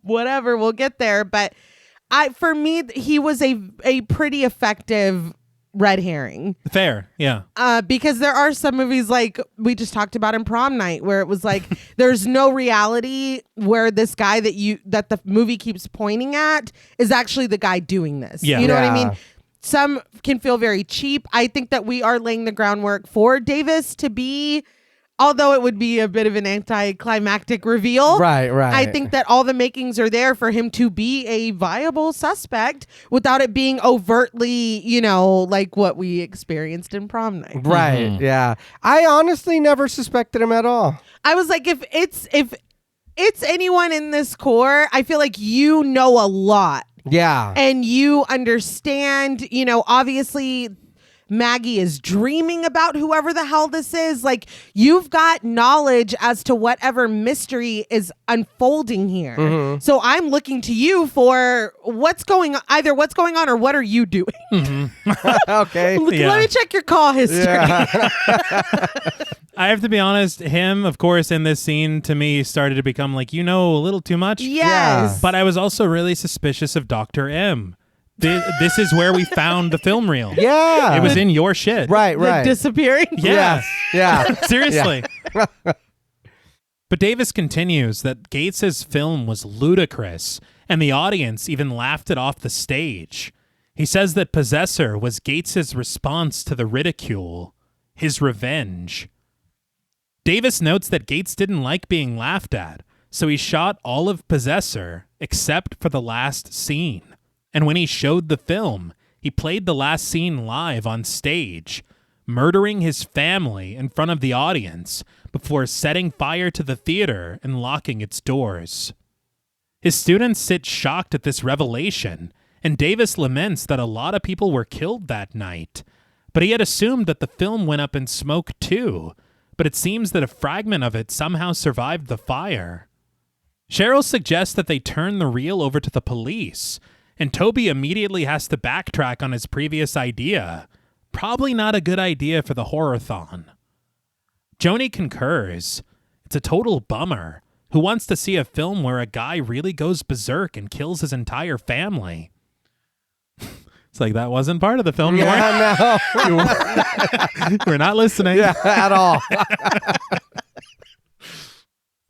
whatever, we'll get there. But for me, he was a pretty effective red herring. Fair, yeah. Because there are some movies like we just talked about in Prom Night where it was like there's no reality where this guy that the movie keeps pointing at is actually the guy doing this. Yeah. You know what I mean? Some can feel very cheap. I think that we are laying the groundwork for Davis to be, although it would be a bit of an anticlimactic reveal. Right. I think that all the makings are there for him to be a viable suspect without it being overtly, like what we experienced in Prom Night. Right. Yeah. I honestly never suspected him at all. I was like, if it's anyone in this core, I feel like you know a lot. Yeah. And you understand, obviously Maggie is dreaming about whoever the hell this is. Like, you've got knowledge as to whatever mystery is unfolding here. So I'm looking to you for what's going on or what are you doing? Okay. Let me check your call history. Yeah. I have to be honest, him, of course, in this scene, to me, started to become like, a little too much. Yes. But I was also really suspicious of Dr. M. This is where we found the film reel. Yeah. It was in your shit. Right. The disappearing. Yeah. Yeah. Seriously. But Davis continues that Gates's film was ludicrous, and the audience even laughed it off the stage. He says that Possessor was Gates's response to the ridicule, his revenge. Davis notes that Gates didn't like being laughed at, so he shot all of Possessor except for the last scene. And when he showed the film, he played the last scene live on stage, murdering his family in front of the audience before setting fire to the theater and locking its doors. His students sit shocked at this revelation, and Davis laments that a lot of people were killed that night. But he had assumed that the film went up in smoke too, but it seems that a fragment of it somehow survived the fire. Cheryl suggests that they turn the reel over to the police, and Toby immediately has to backtrack on his previous idea. Probably not a good idea for the horror-thon. Joni concurs. It's a total bummer. Who wants to see a film where a guy really goes berserk and kills his entire family? It's like that wasn't part of the film. Yeah, We're not listening. Yeah, at all.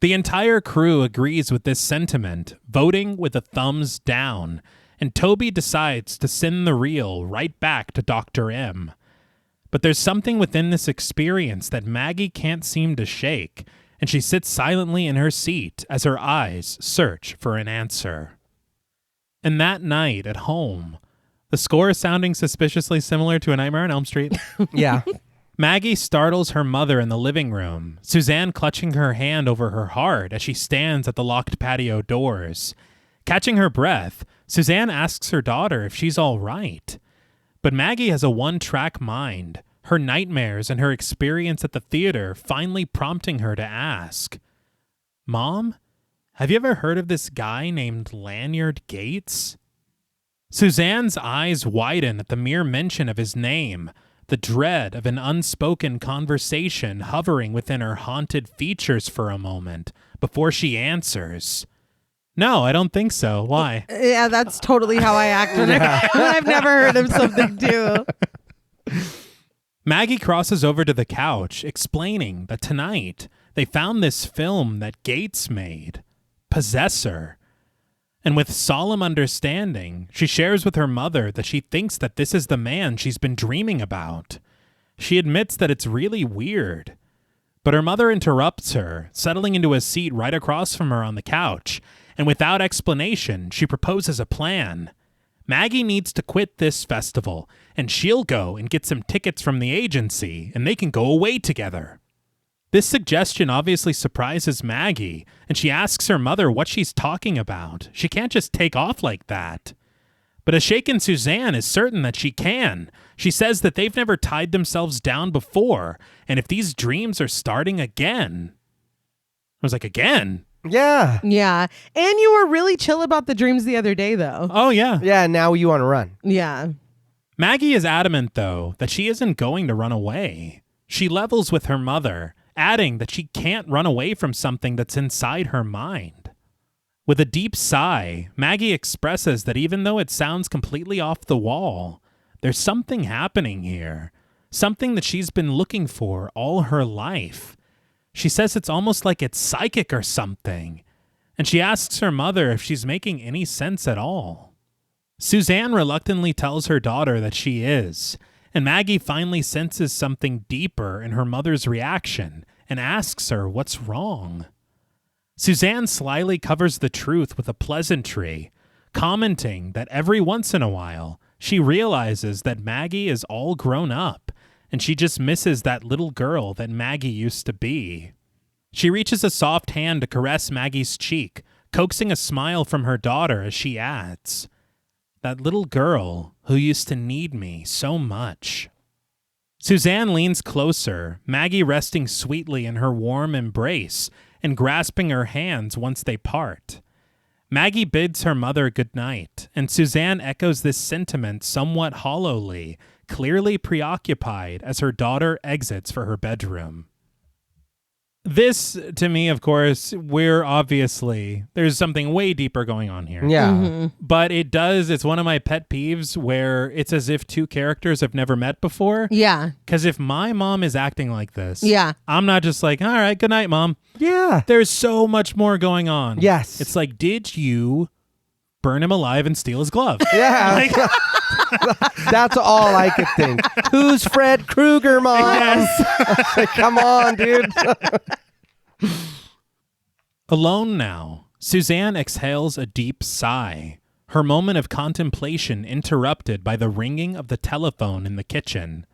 The entire crew agrees with this sentiment, voting with a thumbs down, and Toby decides to send the reel right back to Dr. M. But there's something within this experience that Maggie can't seem to shake, and she sits silently in her seat as her eyes search for an answer. And that night at home, the score is sounding suspiciously similar to A Nightmare on Elm Street. Yeah. Maggie startles her mother in the living room, Suzanne clutching her hand over her heart as she stands at the locked patio doors. Catching her breath, Suzanne asks her daughter if she's all right. But Maggie has a one-track mind, her nightmares and her experience at the theater finally prompting her to ask, "Mom, have you ever heard of this guy named Lanyard Gates?" Suzanne's eyes widen at the mere mention of his name, the dread of an unspoken conversation hovering within her haunted features for a moment before she answers, "No, I don't think so. Why?" Yeah, that's totally how I act when I've never heard of something too. Maggie crosses over to the couch, explaining that tonight they found this film that Gates made, Possessor. And with solemn understanding, she shares with her mother that she thinks that this is the man she's been dreaming about. She admits that it's really weird. But her mother interrupts her, settling into a seat right across from her on the couch, and without explanation, she proposes a plan. Maggie needs to quit this festival, and she'll go and get some tickets from the agency, and they can go away together. This suggestion obviously surprises Maggie, and she asks her mother what she's talking about. She can't just take off like that. But a shaken Suzanne is certain that she can. She says that they've never tied themselves down before, and if these dreams are starting again... I was like, again? Yeah. Yeah. And you were really chill about the dreams the other day, though. Oh, yeah. Yeah, now you want to run. Yeah. Maggie is adamant, though, that she isn't going to run away. She levels with her mother, adding that she can't run away from something that's inside her mind. With a deep sigh, Maggie expresses that even though it sounds completely off the wall, there's something happening here, something that she's been looking for all her life. She says it's almost like it's psychic or something, and she asks her mother if she's making any sense at all. Suzanne reluctantly tells her daughter that she is, and Maggie finally senses something deeper in her mother's reaction and asks her what's wrong. Suzanne slyly covers the truth with a pleasantry, commenting that every once in a while she realizes that Maggie is all grown up and she just misses that little girl that Maggie used to be. She reaches a soft hand to caress Maggie's cheek, coaxing a smile from her daughter as she adds, "That little girl who used to need me so much." Suzanne leans closer, Maggie resting sweetly in her warm embrace and grasping her hands once they part. Maggie bids her mother good night, and Suzanne echoes this sentiment somewhat hollowly, clearly preoccupied as her daughter exits for her bedroom. This, to me, of course, there's something way deeper going on here. Yeah. Mm-hmm. But it's one of my pet peeves where it's as if two characters have never met before. Yeah. Because if my mom is acting like this, Yeah. I'm not just like, all right, good night, Mom. Yeah. There's so much more going on. Yes. It's like, did you burn him alive and steal his glove? Yeah. That's all I could think. Who's Fred Krueger, Mom? Yes. Come on, dude. Alone now, Suzanne exhales a deep sigh, her moment of contemplation interrupted by the ringing of the telephone in the kitchen.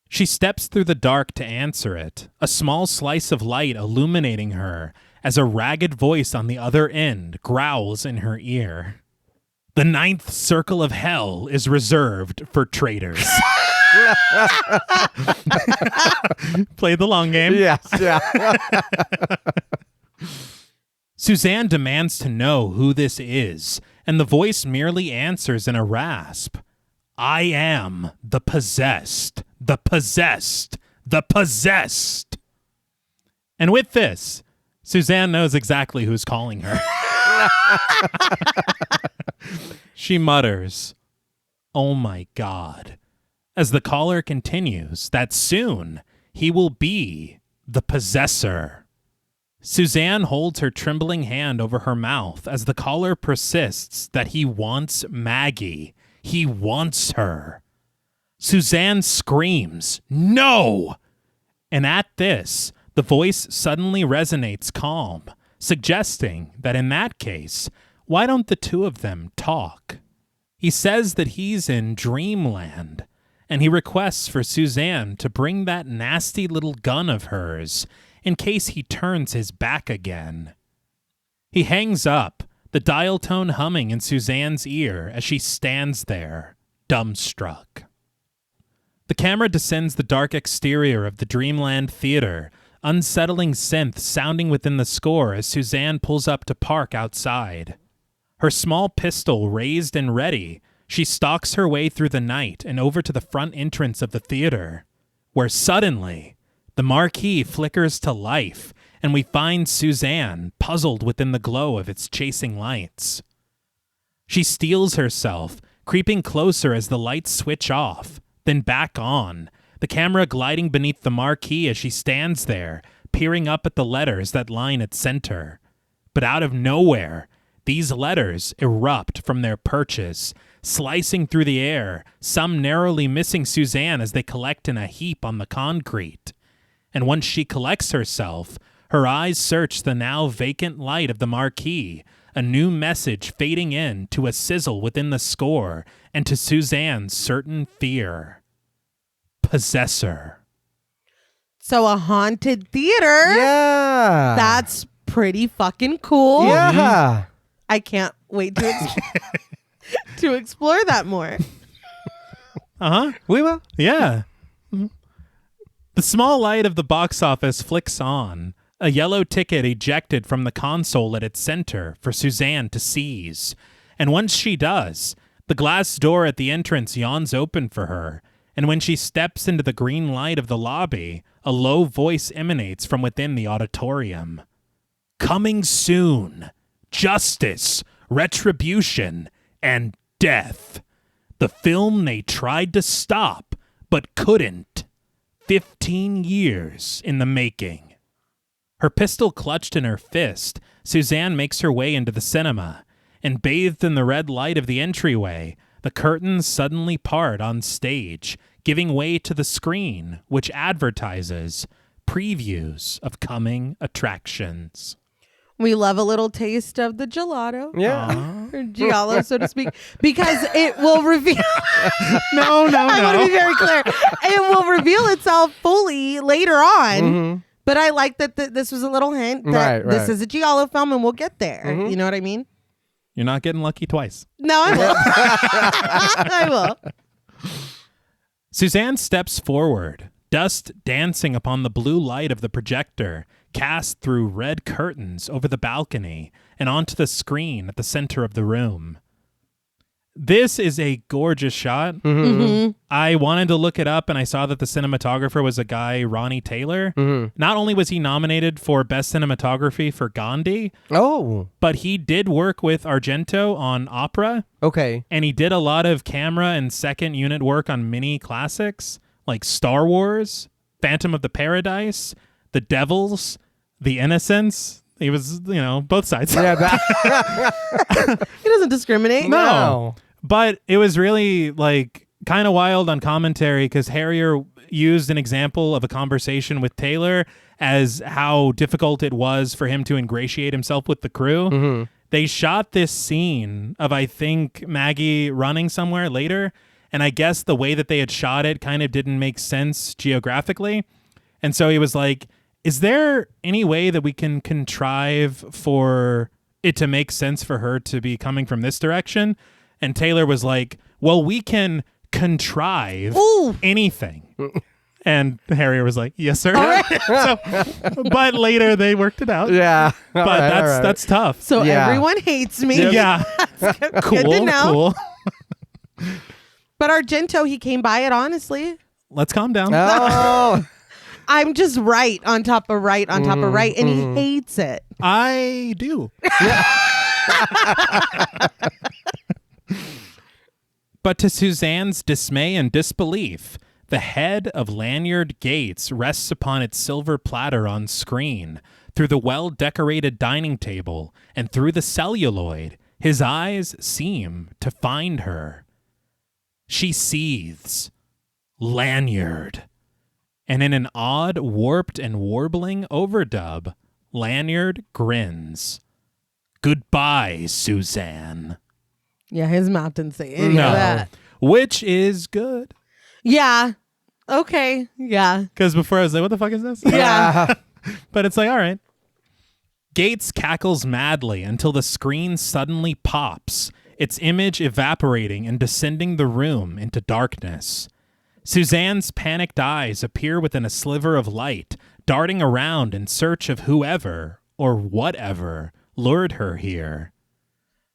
She steps through the dark to answer it, a small slice of light illuminating her as a ragged voice on the other end growls in her ear. "The 9th circle of hell is reserved for traitors." Play the long game. Yes, yeah. Suzanne demands to know who this is, and the voice merely answers in a rasp. "I am the possessed, the possessed, the possessed." And with this, Suzanne knows exactly who's calling her. She mutters, "Oh my God," as the caller continues that soon he will be the possessor. Suzanne holds her trembling hand over her mouth as the caller persists that he wants Maggie. He wants her. Suzanne screams, "No!" And at this, the voice suddenly resonates calm, suggesting that in that case, why don't the two of them talk? He says that he's in dreamland, and he requests for Suzanne to bring that nasty little gun of hers in case he turns his back again. He hangs up, the dial tone humming in Suzanne's ear as she stands there, dumbstruck. The camera descends the dark exterior of the Dreamland Theater, unsettling synth sounding within the score as Suzanne pulls up to park outside. Her small pistol raised and ready, she stalks her way through the night and over to the front entrance of the theater, where suddenly the marquee flickers to life and we find Suzanne puzzled within the glow of its chasing lights. She steels herself, creeping closer as the lights switch off, then back on, the camera gliding beneath the marquee as she stands there, peering up at the letters that line its center. But out of nowhere, these letters erupt from their perches, slicing through the air, some narrowly missing Suzanne as they collect in a heap on the concrete. And once she collects herself, her eyes search the now vacant light of the marquee, a new message fading in to a sizzle within the score and to Suzanne's certain fear. Possessor. So a haunted theater. Yeah. That's pretty fucking cool. Yeah. I can't wait to explore that more. Uh-huh. We will. Yeah. The small light of the box office flicks on, a yellow ticket ejected from the console at its center for Suzanne to seize. And once she does, the glass door at the entrance yawns open for her, and when she steps into the green light of the lobby, a low voice emanates from within the auditorium. Coming soon. Justice, retribution, and death. The film they tried to stop, but couldn't. 15 years in the making. Her pistol clutched in her fist, Suzanne makes her way into the cinema, and bathed in the red light of the entryway, the curtains suddenly part on stage, giving way to the screen, which advertises previews of coming attractions. We love a little taste of the gelato. Yeah. Or giallo, so to speak, because it will reveal. No. I want to be very clear. It will reveal itself fully later on. Mm-hmm. But I like that this was a little hint that Right. this is a giallo film and we'll get there. Mm-hmm. You know what I mean? You're not getting lucky twice. No, I will. I will. Suzanne steps forward, dust dancing upon the blue light of the projector, cast through red curtains over the balcony and onto the screen at the center of the room. This is a gorgeous shot. Mm-hmm. I wanted to look it up, and I saw that the cinematographer was a guy, Ronnie Taylor. Mm-hmm. Not only was he nominated for Best Cinematography for Gandhi, Oh. but he did work with Argento on Opera, Okay. and he did a lot of camera and second unit work on mini classics like Star Wars, Phantom of the Paradise, The Devils, The Innocents. He was, both sides. Yeah. He doesn't discriminate. No. But it was really kind of wild on commentary because Herrier used an example of a conversation with Taylor as how difficult it was for him to ingratiate himself with the crew. Mm-hmm. They shot this scene of, I think, Maggie running somewhere later. And I guess the way that they had shot it kind of didn't make sense geographically. And so he was like, is there any way that we can contrive for it to make sense for her to be coming from this direction? And Taylor was like, well, we can contrive anything. And Herrier was like, yes, sir. But later they worked it out. Yeah. But that's tough. So Yeah. everyone hates me. Yeah. Cool. Good to know. Cool. But Argento, he came by it honestly. Let's calm down. Oh. I'm just right on top of right on top of right, and he hates it. I do. But to Suzanne's dismay and disbelief, the head of Lanyard Gates rests upon its silver platter on screen, through the well-decorated dining table, and through the celluloid, his eyes seem to find her. She seethes. Lanyard. And in an odd, warped and warbling overdub, Lanyard grins. Goodbye, Suzanne. Yeah, his mouth didn't say any No. of that. Which is good. Yeah. Okay. Yeah. Because before I was like, what the fuck is this? Yeah. But it's like, all right. Gates cackles madly until the screen suddenly pops, its image evaporating and descending the room into darkness. Suzanne's panicked eyes appear within a sliver of light, darting around in search of whoever or whatever lured her here.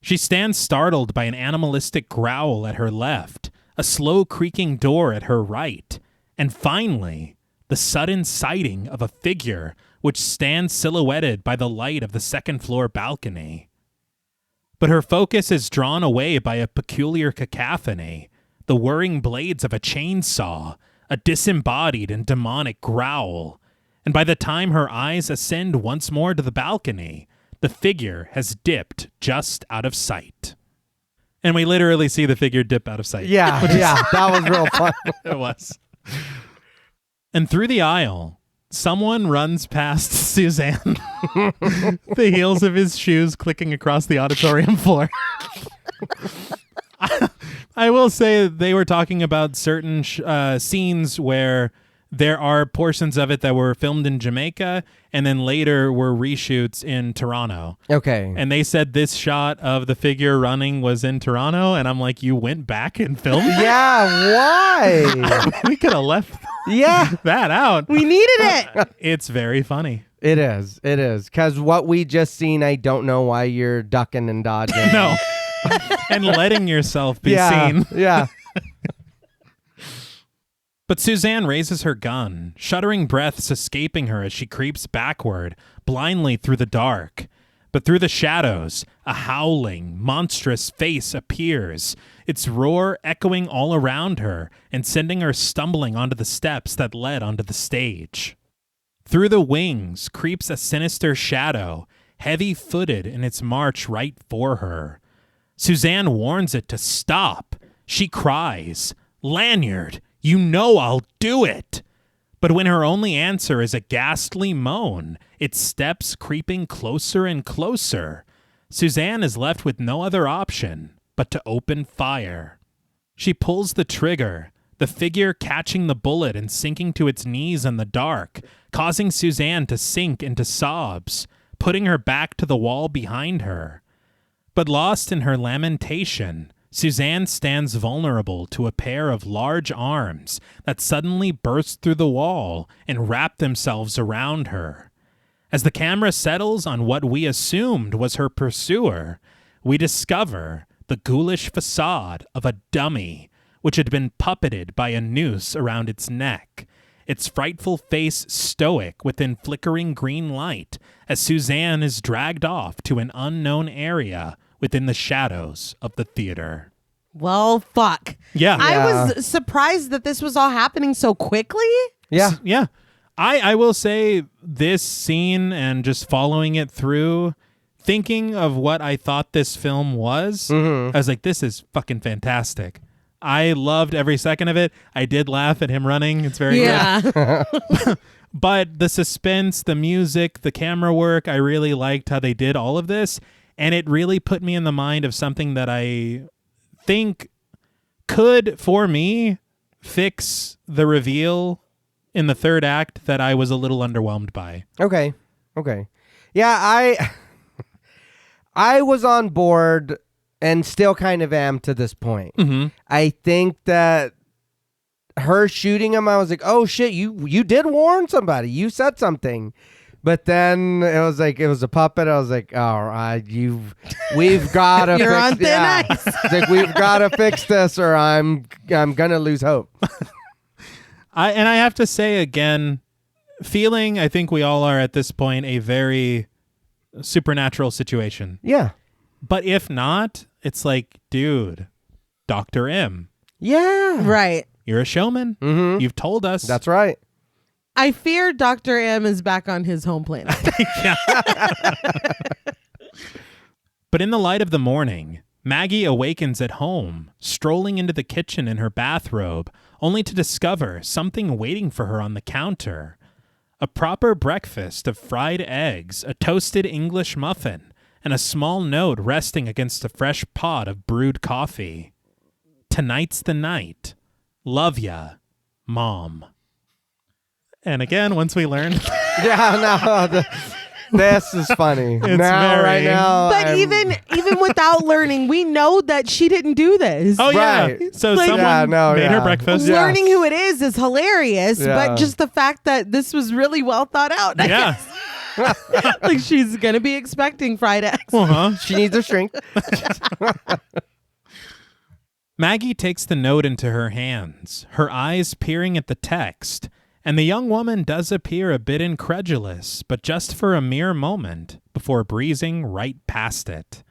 She stands startled by an animalistic growl at her left, a slow creaking door at her right, and finally, the sudden sighting of a figure which stands silhouetted by the light of the second-floor balcony. But her focus is drawn away by a peculiar cacophony, the whirring blades of a chainsaw, a disembodied and demonic growl, and by the time her eyes ascend once more to the balcony, the figure has dipped just out of sight. And we literally see the figure dip out of sight. Yeah, that was real fun. It was. And through the aisle, someone runs past Suzanne, the heels of his shoes clicking across the auditorium floor. I will say they were talking about certain scenes where there are portions of it that were filmed in Jamaica and then later were reshoots in Toronto. Okay. And they said this shot of the figure running was in Toronto, and I'm like, you went back and filmed that? Yeah, why? We could have left Yeah. that out. We needed it. It's very funny. It is. Because what we just seen, I don't know why you're ducking and dodging. No. And letting yourself be seen. Yeah. But Suzanne raises her gun, shuddering breaths escaping her as she creeps backward, blindly through the dark. But through the shadows, a howling, monstrous face appears, its roar echoing all around her and sending her stumbling onto the steps that led onto the stage. Through the wings creeps a sinister shadow, heavy-footed in its march right for her. Suzanne warns it to stop. She cries, "Lanyard, you know I'll do it!" But when her only answer is a ghastly moan, its steps creeping closer and closer, Suzanne is left with no other option but to open fire. She pulls the trigger, the figure catching the bullet and sinking to its knees in the dark, causing Suzanne to sink into sobs, putting her back to the wall behind her. But lost in her lamentation, Suzanne stands vulnerable to a pair of large arms that suddenly burst through the wall and wrap themselves around her. As the camera settles on what we assumed was her pursuer, we discover the ghoulish facade of a dummy, which had been puppeted by a noose around its neck, its frightful face stoic within flickering green light as Suzanne is dragged off to an unknown area within the shadows of the theater. Well, fuck. Yeah. I was surprised that this was all happening so quickly. Yeah. Yeah. I will say this scene and just following it through, thinking of what I thought this film was, I was like, this is fucking fantastic. I loved every second of it. I did laugh at him running. It's very good. But the suspense, the music, the camera work, I really liked how they did all of this. And it really put me in the mind of something that I think could, for me, fix the reveal in the third act that I was a little underwhelmed by. Okay. Yeah, I was on board and still kind of am to this point. I think that her shooting him, I was like, oh shit, you did warn somebody. You said something. But then it was like, it was a puppet. I was like, all right, we've got to You're fix on thin ice. It's like, we've got to fix this or I'm going to lose hope. I have to say again, feeling, I think we all are at this point, a very supernatural situation. Yeah. But if not, it's like, dude, Dr. M. Yeah. Right. You're a showman. Mm-hmm. You've told us. That's right. I fear Dr. M is back on his home planet. But in the light of the morning, Maggie awakens at home, strolling into the kitchen in her bathrobe, only to discover something waiting for her on the counter. A proper breakfast of fried eggs, a toasted English muffin, and a small note resting against a fresh pot of brewed coffee. Tonight's the night. Love ya, Mom. And again, once we learn... This is funny. It's right now. But even without learning, we know that she didn't do this. Oh, yeah. Right. So Like- someone made her breakfast. Yeah. Learning who it is hilarious, Yeah. but just the fact that this was really well thought out. I Yeah. guess. Like she's going to be expecting fried eggs. Uh-huh. She needs a shrink. Maggie takes the note into her hands, her eyes peering at the text, and the young woman does appear a bit incredulous, but just for a mere moment, before breezing right past it.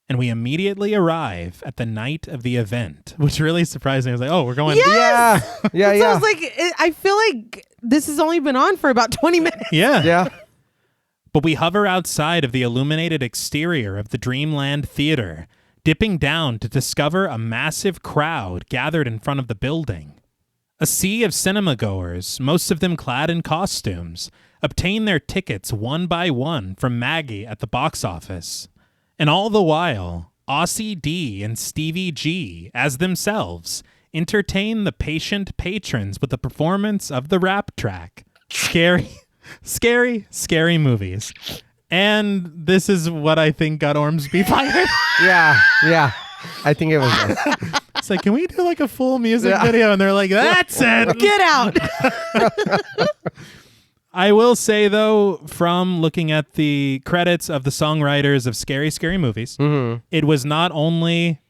And we immediately arrive at the night of the event, which really surprised me. I was like, oh, we're going... Yes! Yeah. So I was like, I feel like this has only been on for about 20 minutes. Yeah. But we hover outside of the illuminated exterior of the Dreamland Theater, dipping down to discover a massive crowd gathered in front of the building. A sea of cinema-goers, most of them clad in costumes, obtain their tickets one by one from Maggie at the box office. And all the while, Aussie D and Stevie G, as themselves, entertain the patient patrons with the performance of the rap track. Scary movies. And this is what I think got Ormsby fired. Yeah. I think it was this. It's like, can we do like a full music video? And they're like, that's it. Get out. I will say, though, from looking at the credits of the songwriters of Scary, Scary Movies, it was not only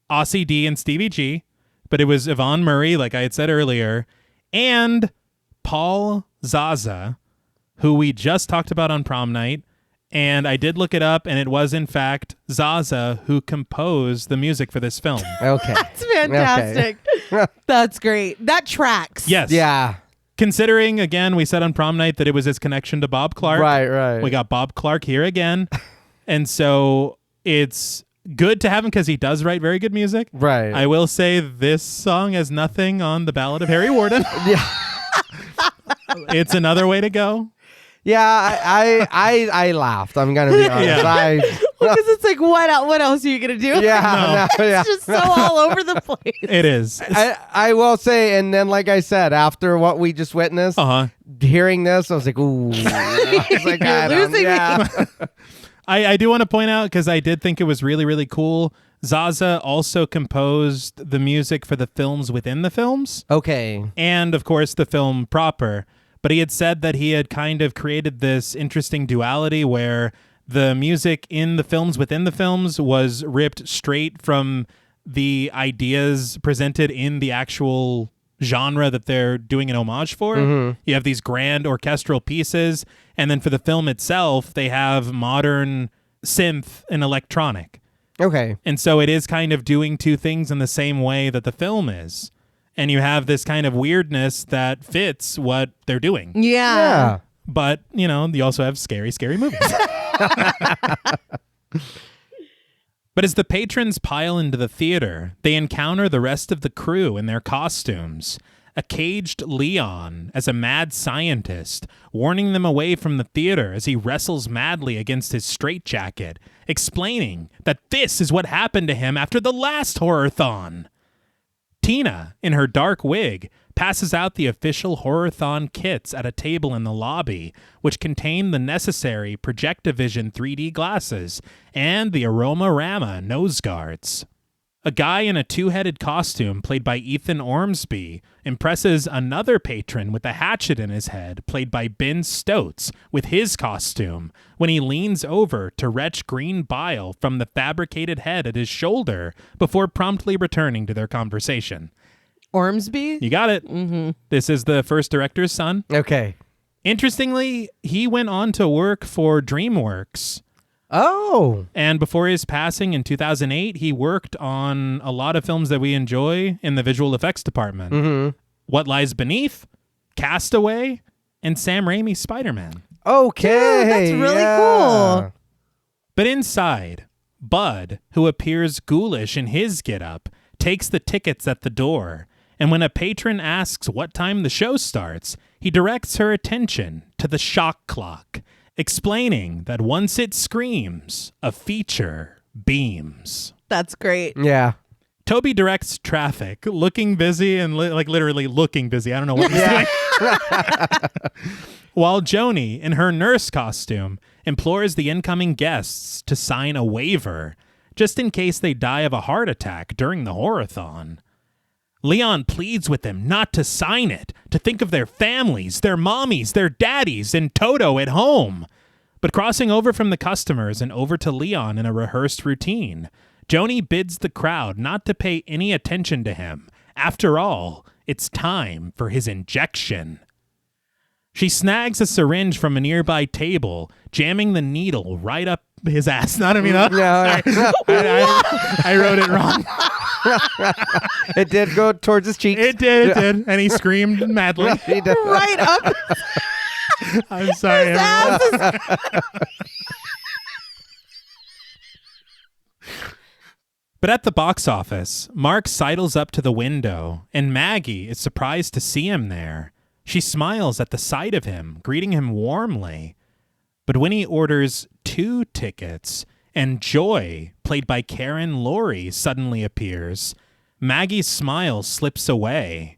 Aussie D and Stevie G, but it was Yvonne Murray, like I had said earlier, and Paul Zaza, who we just talked about on prom night. And I did look it up, and it was, in fact, Zaza who composed the music for this film. Okay. That's fantastic. That's great. That tracks. Yes. Yeah. Considering, again, we said on prom night that it was his connection to Bob Clark. Right. We got Bob Clark here again. And so it's good to have him because he does write very good music. Right. I will say this song has nothing on the Ballad of Harry Warden. Yeah. It's another way to go. Yeah, I laughed. I'm gonna be honest. Yeah. Because it's like, what else are you going to do? Yeah, It's just so all over the place. It is. I will say, and then like I said, after what we just witnessed, hearing this, I was like, ooh. I was like, You're losing me. I do want to point out, because I did think it was really, really cool, Zaza also composed the music for the films within the films. Okay. And, of course, the film proper. But he had said that he had kind of created this interesting duality where the music in the films within the films was ripped straight from the ideas presented in the actual genre that they're doing an homage for. You have these grand orchestral pieces, and then for the film itself, they have modern synth and electronic. Okay. And so it is kind of doing two things in the same way that the film is. And you have this kind of weirdness that fits what they're doing. Yeah. But, you know, you also have scary, scary movies. But as the patrons pile into the theater, they encounter the rest of the crew in their costumes. A caged Leon as a mad scientist, warning them away from the theater as he wrestles madly against his straitjacket, explaining that this is what happened to him after the last horror-thon. Tina, in her dark wig, passes out the official Horror-thon kits at a table in the lobby, which contain the necessary Projectavision 3D glasses and the Aroma-Rama nose guards. A guy in a two-headed costume, played by Ethan Ormsby, impresses another patron with a hatchet in his head, played by Ben Stotes, with his costume, when he leans over to retch green bile from the fabricated head at his shoulder before promptly returning to their conversation. Ormsby? You got it. This is the first director's son. Okay. Interestingly, he went on to work for DreamWorks. Oh. And before his passing in 2008, he worked on a lot of films that we enjoy in the visual effects department. What Lies Beneath, Castaway, and Sam Raimi's Spider-Man. Okay. Dude, that's really cool. But inside, Bud, who appears ghoulish in his getup, takes the tickets at the door, and when a patron asks what time the show starts, he directs her attention to the shock clock, explaining that once it screams, a feature beams. That's great. Yeah. Toby directs traffic, looking busy and literally looking busy. I don't know what he's doing. While Joni, in her nurse costume, implores the incoming guests to sign a waiver, just in case they die of a heart attack during the horathon. Leon pleads with them not to sign it, to think of their families, their mommies, their daddies, and Toto at home. But crossing over from the customers and over to Leon in a rehearsed routine, Joni bids the crowd not to pay any attention to him. After all, it's time for his injection. She snags a syringe from a nearby table, jamming the needle right up his ass. Not I mean, No. I wrote it wrong. It did go towards his cheeks. It did. And he screamed madly. He did. Right up. I'm sorry, everyone. But at the box office, Mark sidles up to the window, and Maggie is surprised to see him there. She smiles at the sight of him, greeting him warmly. But when he orders 2 tickets, and Joy, played by Karen Laurie, suddenly appears, Maggie's smile slips away.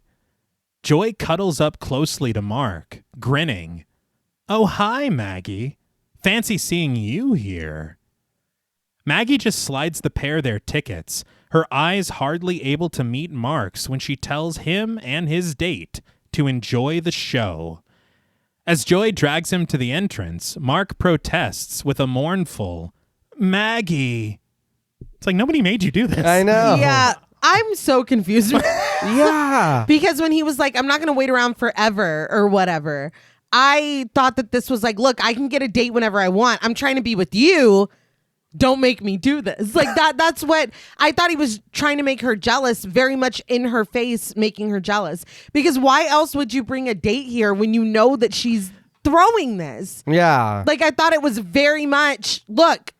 Joy cuddles up closely to Mark, grinning. "Oh, hi, Maggie. Fancy seeing you here." Maggie just slides the pair their tickets, her eyes hardly able to meet Mark's when she tells him and his date to enjoy the show. As Joy drags him to the entrance, Mark protests with a mournful, "Maggie." It's like, nobody made you do this. I know. Yeah, I'm so confused. Yeah. Because when he was like, I'm not going to wait around forever or whatever, I thought that this was like, look, I can get a date whenever I want. I'm trying to be with you. Don't make me do this. Like that's what I thought. He was trying to make her jealous, very much in her face, making her jealous. Because why else would you bring a date here when you know that she's throwing this? Yeah. Like, I thought it was very much, look,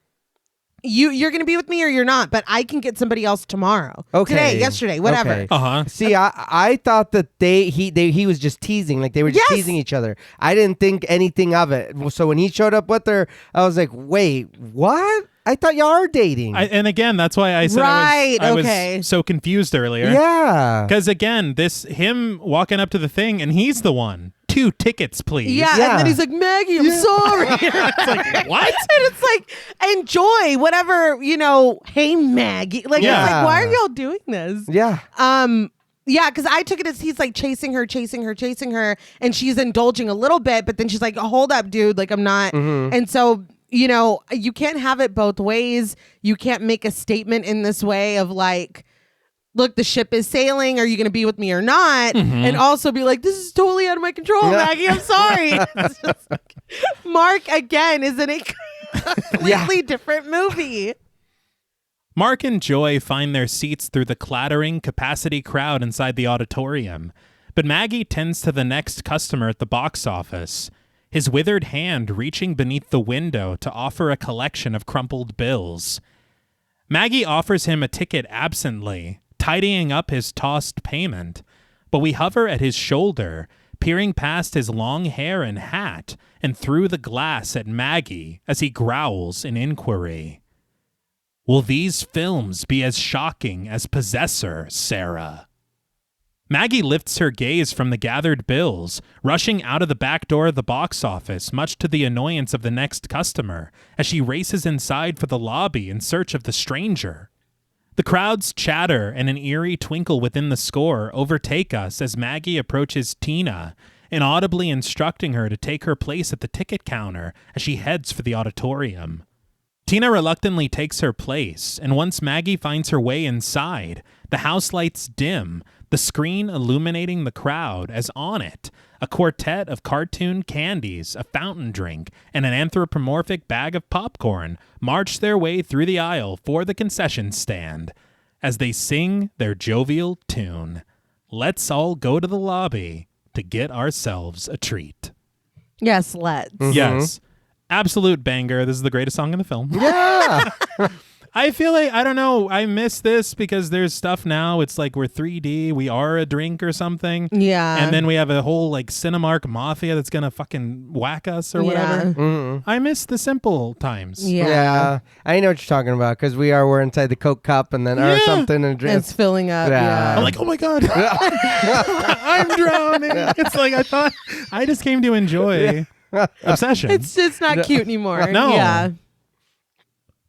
you're going to be with me or you're not, but I can get somebody else tomorrow. Okay. Today, yesterday, whatever. Okay. Uh-huh. See, I thought that he was just teasing, like they were just Yes. teasing each other. I didn't think anything of it. So when he showed up with her, I was like, wait, what? I thought y'all are dating. And again, that's why I said Right, I okay. was so confused earlier. Yeah. Because again, him walking up to the thing, and he's the one. 2 tickets, please. Yeah, Yeah. and then he's like, Maggie, I'm sorry. It's like, what? And it's like, enjoy whatever, hey, Maggie. Like, Yeah. it's like, why are y'all doing this? Yeah. Yeah, because I took it as he's like chasing her, and she's indulging a little bit, but then she's like, hold up, dude, like I'm not. And so, you can't have it both ways. You can't make a statement in this way of like, look, the ship is sailing. Are you going to be with me or not? And also be like, this is totally out of my control, Maggie. I'm sorry. It's just like, Mark, again, is in a completely different movie. Mark and Joy find their seats through the clattering capacity crowd inside the auditorium, but Maggie tends to the next customer at the box office, his withered hand reaching beneath the window to offer a collection of crumpled bills. Maggie offers him a ticket absently, tidying up his tossed payment, but we hover at his shoulder, peering past his long hair and hat and through the glass at Maggie as he growls in inquiry. "Will these films be as shocking as Possessor, Sarah?" Maggie lifts her gaze from the gathered bills, rushing out of the back door of the box office, much to the annoyance of the next customer, as she races inside for the lobby in search of the stranger. The crowd's chatter and an eerie twinkle within the score overtake us as Maggie approaches Tina, inaudibly instructing her to take her place at the ticket counter as she heads for the auditorium. Tina reluctantly takes her place, and once Maggie finds her way inside, the house lights dim, the screen illuminating the crowd as on it, a quartet of cartoon candies, a fountain drink, and an anthropomorphic bag of popcorn march their way through the aisle for the concession stand as they sing their jovial tune, "Let's all go to the lobby to get ourselves a treat." Yes, let's. Yes. Absolute banger. This is the greatest song in the film. Yeah. I feel like, I don't know, I miss this because there's stuff now. It's like we're 3D, we are a drink or something. Yeah. And then we have a whole like Cinemark mafia that's going to fucking whack us or whatever. Mm-hmm. I miss the simple times. Yeah. I know what you're talking about because we're inside the Coke cup and then or something and drink. It's filling up. Yeah. I'm like, oh my God. I'm drowning. It's like I thought I just came to enjoy Obsession. It's not cute anymore. No. Yeah.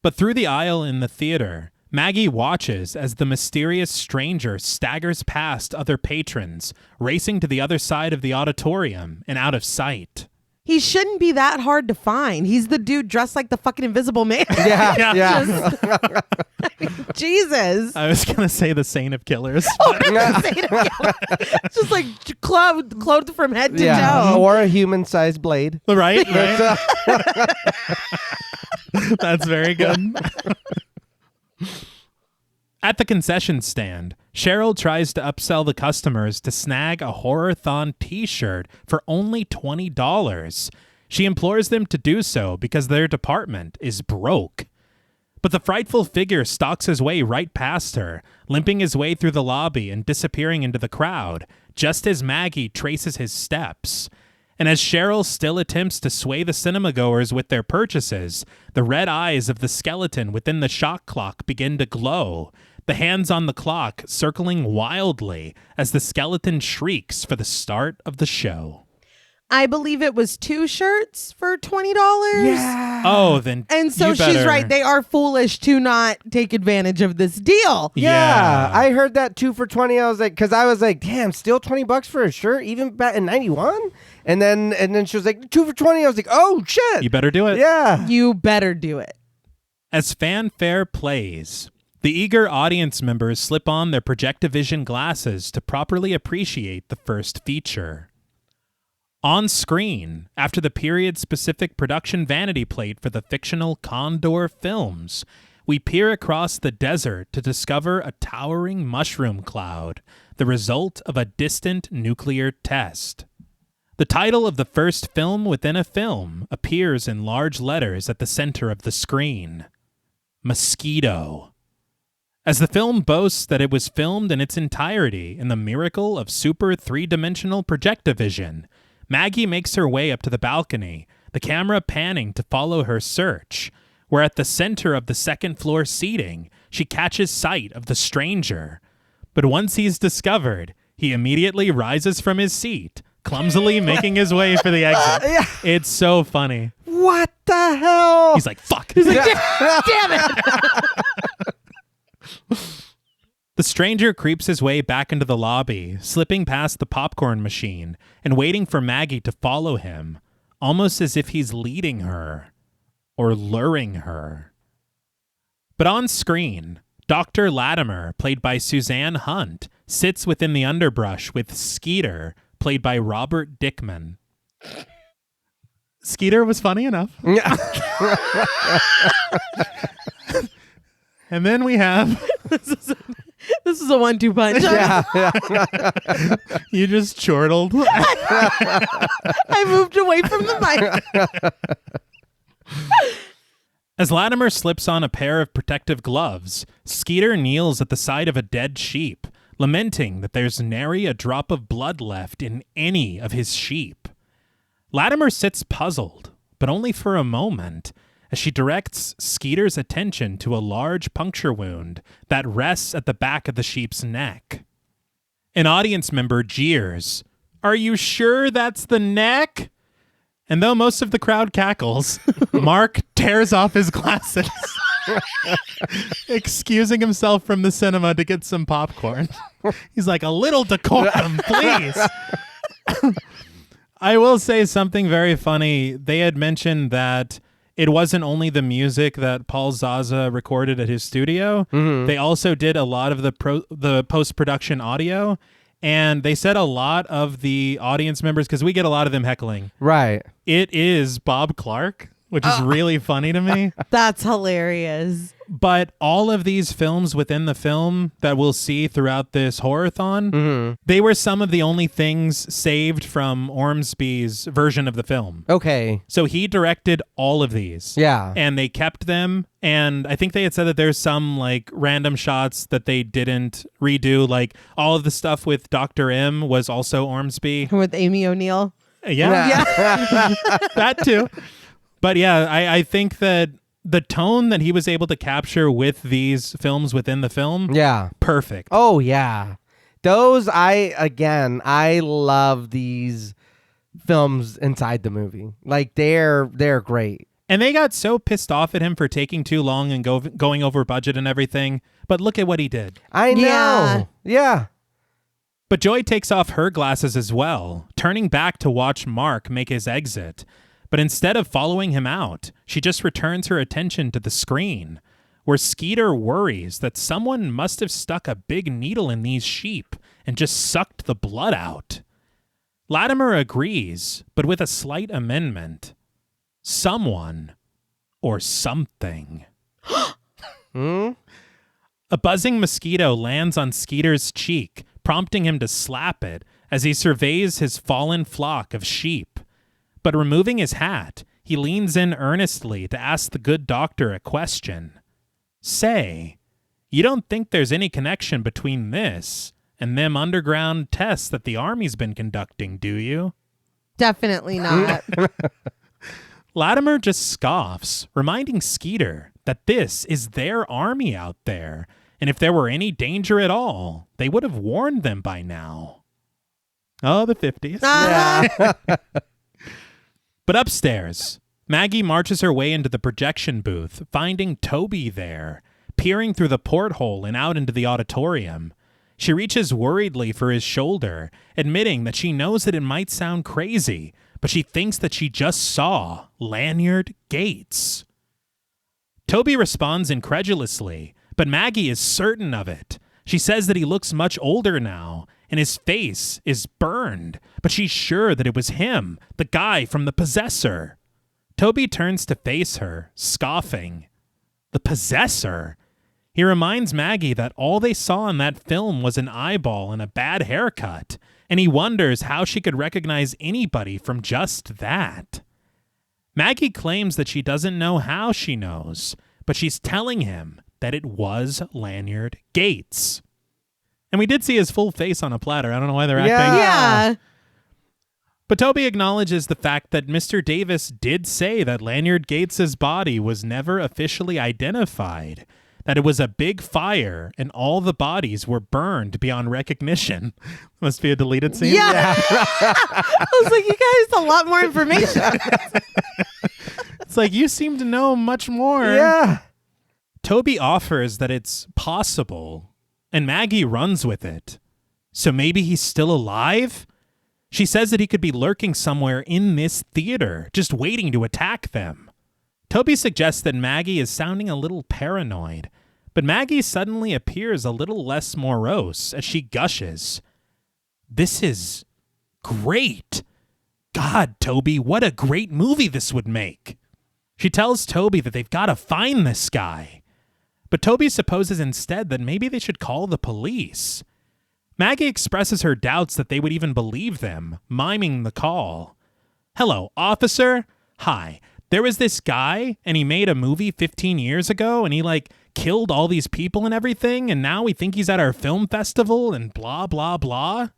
But through the aisle in the theater, Maggie watches as the mysterious stranger staggers past other patrons, racing to the other side of the auditorium and out of sight. He shouldn't be that hard to find. He's the dude dressed like the fucking Invisible Man. Yeah. Jesus. I was going to say the Saint of Killers. It's just like clothed from head to toe. Or a human-sized blade. Right? That's very good. At the concession stand, Cheryl tries to upsell the customers to snag a Horror-thon t-shirt for only $20. She implores them to do so because their department is broke. But the frightful figure stalks his way right past her, limping his way through the lobby and disappearing into the crowd, just as Maggie traces his steps. And as Cheryl still attempts to sway the cinema-goers with their purchases, the red eyes of the skeleton within the shock clock begin to glow, the hands on the clock circling wildly as the skeleton shrieks for the start of the show. I believe it was 2 shirts for $20. Yeah. Oh, then And so you she's better- right. They are foolish to not take advantage of this deal. Yeah. I heard that 2 for $20. I was like, because I was like, damn, still $20 for a shirt, even back in '91. And then she was like, 2 for $20. I was like, oh shit. You better do it. Yeah. You better do it. As fanfare plays, the eager audience members slip on their Projectavision glasses to properly appreciate the first feature. On screen, after the period-specific production vanity plate for the fictional Condor films, we peer across the desert to discover a towering mushroom cloud, the result of a distant nuclear test. The title of the first film within a film appears in large letters at the center of the screen. Mosquito. As the film boasts that it was filmed in its entirety in the miracle of super three-dimensional Projectavision, Maggie makes her way up to the balcony, the camera panning to follow her search, where at the center of the second-floor seating, she catches sight of the stranger. But once he's discovered, he immediately rises from his seat, clumsily making his way for the exit. It's so funny. What the hell? He's like, fuck. Damn it. The stranger creeps his way back into the lobby, slipping past the popcorn machine and waiting for Maggie to follow him, almost as if he's leading her or luring her. But on screen, Dr. Latimer, played by Suzanne Hunt, sits within the underbrush with Skeeter, played by Robert Dickman. Skeeter was funny enough. And then we have... This is a 1-2 punch. You just chortled. I moved away from the mic. As Latimer slips on a pair of protective gloves, Skeeter kneels at the side of a dead sheep, lamenting that there's nary a drop of blood left in any of his sheep. Latimer sits puzzled, but only for a moment, as she directs Skeeter's attention to a large puncture wound that rests at the back of the sheep's neck. An audience member jeers, "Are you sure that's the neck?" And though most of the crowd cackles, Mark tears off his glasses, excusing himself from the cinema to get some popcorn. He's like, a little decorum, please. I will say something very funny. They had mentioned that it wasn't only the music that Paul Zaza recorded at his studio. Mm-hmm. They also did a lot of the post-production audio. And they said a lot of the audience members, because we get a lot of them heckling. Right. It is Bob Clark, which is really funny to me. That's hilarious. But all of these films within the film that we'll see throughout this horror-thon, they were some of the only things saved from Ormsby's version of the film. Okay. So he directed all of these. Yeah. And they kept them. And I think they had said that there's some like random shots that they didn't redo. Like all of the stuff with Dr. M was also Ormsby. With Amy O'Neill. Yeah. That too. But yeah, I think that the tone that he was able to capture with these films within the film, perfect. Oh, yeah. Those, I love these films inside the movie. Like, they're great. And they got so pissed off at him for taking too long and going over budget and everything. But look at what he did. I know. Yeah. But Joy takes off her glasses as well, turning back to watch Mark make his exit. But instead of following him out, she just returns her attention to the screen, where Skeeter worries that someone must have stuck a big needle in these sheep and just sucked the blood out. Latimer agrees, but with a slight amendment. Someone or something. A buzzing mosquito lands on Skeeter's cheek, prompting him to slap it as he surveys his fallen flock of sheep. But removing his hat, he leans in earnestly to ask the good doctor a question. Say, you don't think there's any connection between this and them underground tests that the Army's been conducting, do you? Definitely not. Latimer just scoffs, reminding Skeeter that this is their army out there, and if there were any danger at all, they would have warned them by now. Oh, the 50s. Yeah. But upstairs, Maggie marches her way into the projection booth, finding Toby there, peering through the porthole and out into the auditorium. She reaches worriedly for his shoulder, admitting that she knows that it might sound crazy, but she thinks that she just saw Lanyard Gates. Toby responds incredulously, but Maggie is certain of it. She says that he looks much older now, and his face is burned, but she's sure that it was him, the guy from the possessor. Toby turns to face her, scoffing. The possessor? He reminds Maggie that all they saw in that film was an eyeball and a bad haircut, and he wonders how she could recognize anybody from just that. Maggie claims that she doesn't know how she knows, but she's telling him that it was Lanyard Gates. And we did see his full face on a platter. I don't know why they're acting. Yeah. But Toby acknowledges the fact that Mr. Davis did say that Lanyard Gates' body was never officially identified, that it was a big fire and all the bodies were burned beyond recognition. Must be a deleted scene. Yeah. I was like, you guys, a lot more information. It's like, you seem to know much more. Yeah. Toby offers that it's possible, and Maggie runs with it. So maybe he's still alive? She says that he could be lurking somewhere in this theater, just waiting to attack them. Toby suggests that Maggie is sounding a little paranoid, but Maggie suddenly appears a little less morose as she gushes. This is great. God, Toby, what a great movie this would make. She tells Toby that they've got to find this guy. But Toby supposes instead that maybe they should call the police. Maggie expresses her doubts that they would even believe them, miming the call. Hello, officer. Hi. There was this guy, and he made a movie 15 years ago, and he, killed all these people and everything, and now we think he's at our film festival, and blah, blah, blah.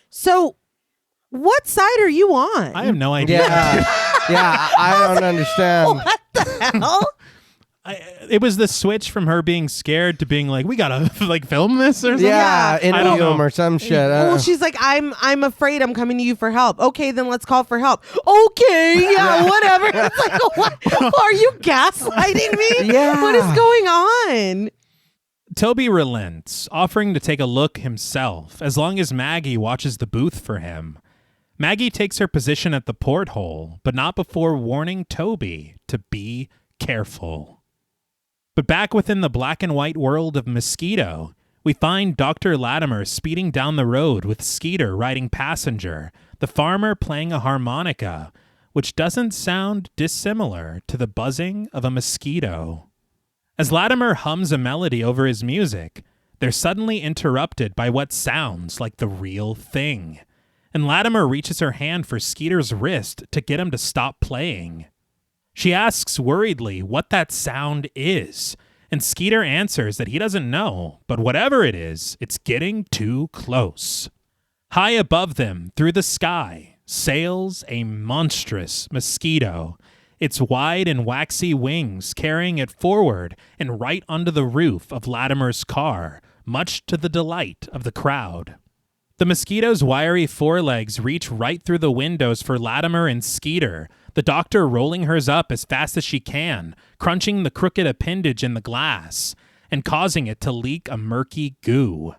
So, what side are you on? I have no idea. Yeah, I don't understand. What the hell? It was the switch from her being scared to being like, we gotta film this or something. Yeah, interview or some shit. Well, she's like, I'm afraid. I'm coming to you for help. Okay, then let's call for help. Okay, yeah, whatever. It's like, what? Are you gaslighting me? Yeah. What is going on? Toby relents, offering to take a look himself, as long as Maggie watches the booth for him. Maggie takes her position at the porthole, but not before warning Toby to be careful. But back within the black and white world of Mosquito, we find Dr. Latimer speeding down the road with Skeeter riding passenger, the farmer playing a harmonica, which doesn't sound dissimilar to the buzzing of a mosquito. As Latimer hums a melody over his music, they're suddenly interrupted by what sounds like the real thing. And Latimer reaches her hand for Skeeter's wrist to get him to stop playing. She asks worriedly what that sound is, and Skeeter answers that he doesn't know, but whatever it is, it's getting too close. High above them, through the sky, sails a monstrous mosquito, its wide and waxy wings carrying it forward and right under the roof of Latimer's car, much to the delight of the crowd. The mosquito's wiry forelegs reach right through the windows for Latimer and Skeeter, the doctor rolling hers up as fast as she can, crunching the crooked appendage in the glass, and causing it to leak a murky goo.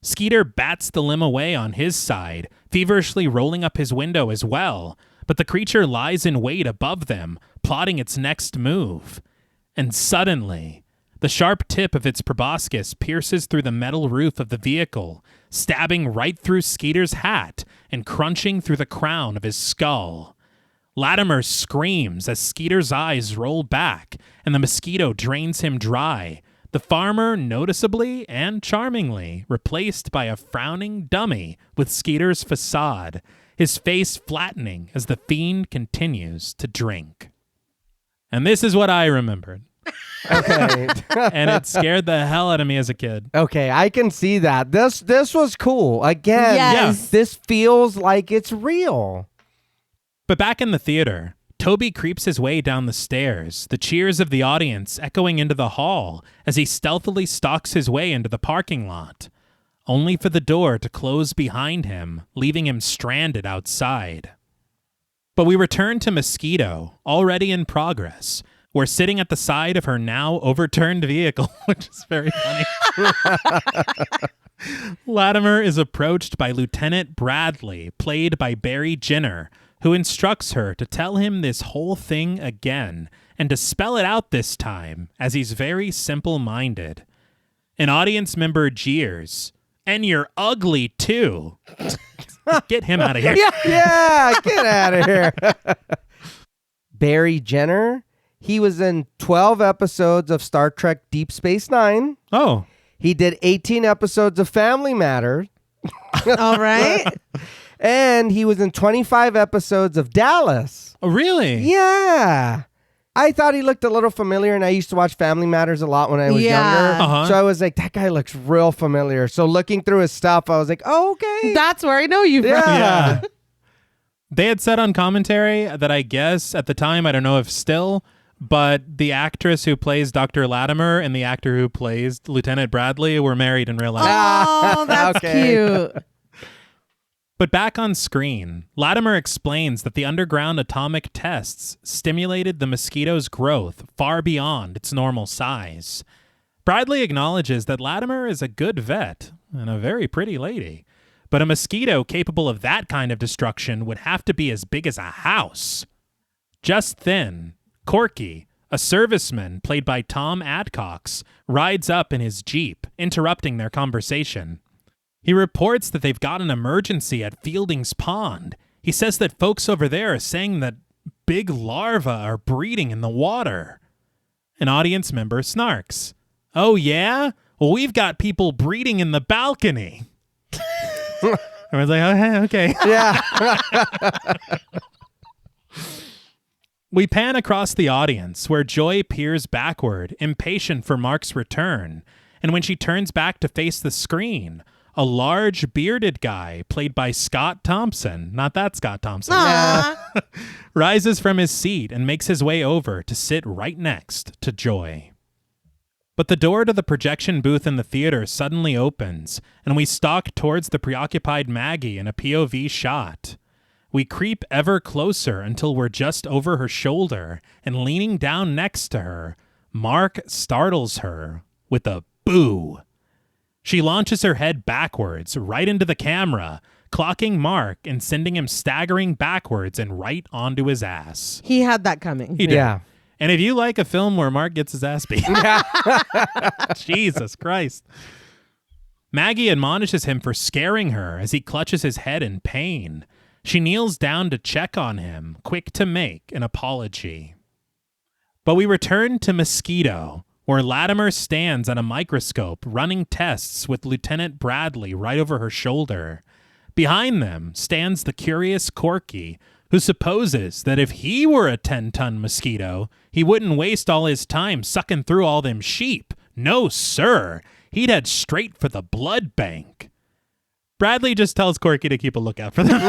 Skeeter bats the limb away on his side, feverishly rolling up his window as well, but the creature lies in wait above them, plotting its next move. And suddenly, the sharp tip of its proboscis pierces through the metal roof of the vehicle, stabbing right through Skeeter's hat and crunching through the crown of his skull. Latimer screams as Skeeter's eyes roll back and the mosquito drains him dry, the farmer noticeably and charmingly replaced by a frowning dummy with Skeeter's facade, his face flattening as the fiend continues to drink. And this is what I remembered. Okay. And it scared the hell out of me as a kid. Okay, I can see that. This was cool. Again, Yes. this feels like it's real. But back in the theater, Toby creeps his way down the stairs, the cheers of the audience echoing into the hall as he stealthily stalks his way into the parking lot, only for the door to close behind him, leaving him stranded outside. But we return to Mosquito, already in progress. We're sitting at the side of her now overturned vehicle, which is very funny. Latimer is approached by Lieutenant Bradley, played by Barry Jenner, who instructs her to tell him this whole thing again and to spell it out this time, as he's very simple-minded. An audience member jeers, "And you're ugly, too." Get him out of here. Yeah, get out of here. Barry Jenner, he was in 12 episodes of Star Trek Deep Space Nine. Oh. He did 18 episodes of Family Matters. All right. And he was in 25 episodes of Dallas. Oh, really? Yeah. I thought he looked a little familiar, and I used to watch Family Matters a lot when I was Yeah. younger. Uh-huh. So I was like, that guy looks real familiar. So looking through his stuff, I was like, oh, okay. That's where I know you from. Yeah. They had said on commentary that I guess at the time, I don't know if still, but the actress who plays Dr. Latimer and the actor who plays Lieutenant Bradley were married in real life. Oh, that's Okay. cute. But back on screen, Latimer explains that the underground atomic tests stimulated the mosquito's growth far beyond its normal size. Bradley acknowledges that Latimer is a good vet and a very pretty lady, but a mosquito capable of that kind of destruction would have to be as big as a house. Just then, Corky, a serviceman played by Tom Adcox, rides up in his Jeep, interrupting their conversation. He reports that they've got an emergency at Fielding's Pond. He says that folks over there are saying that big larvae are breeding in the water. An audience member snarks. "Oh, yeah? Well, we've got people breeding in the balcony." Everyone's like, "Oh, okay." Yeah. We pan across the audience where Joy peers backward, impatient for Mark's return. And when she turns back to face the screen, a large bearded guy played by Scott Thompson, not that Scott Thompson, Aw. rises from his seat and makes his way over to sit right next to Joy. But the door to the projection booth in the theater suddenly opens, and we stalk towards the preoccupied Maggie in a POV shot. We creep ever closer until we're just over her shoulder, and leaning down next to her, Mark startles her with a boo. She launches her head backwards, right into the camera, clocking Mark and sending him staggering backwards and right onto his ass. He had that coming. He did. Yeah. And if you like a film where Mark gets his ass beat, Jesus Christ. Maggie admonishes him for scaring her as he clutches his head in pain. She kneels down to check on him, quick to make an apology. But we return to Mosquito, where Latimer stands at a microscope running tests with Lieutenant Bradley right over her shoulder. Behind them stands the curious Corky, who supposes that if he were a 10-ton mosquito, he wouldn't waste all his time sucking through all them sheep. No, sir. He'd head straight for the blood bank. Bradley just tells Corky to keep a lookout for them.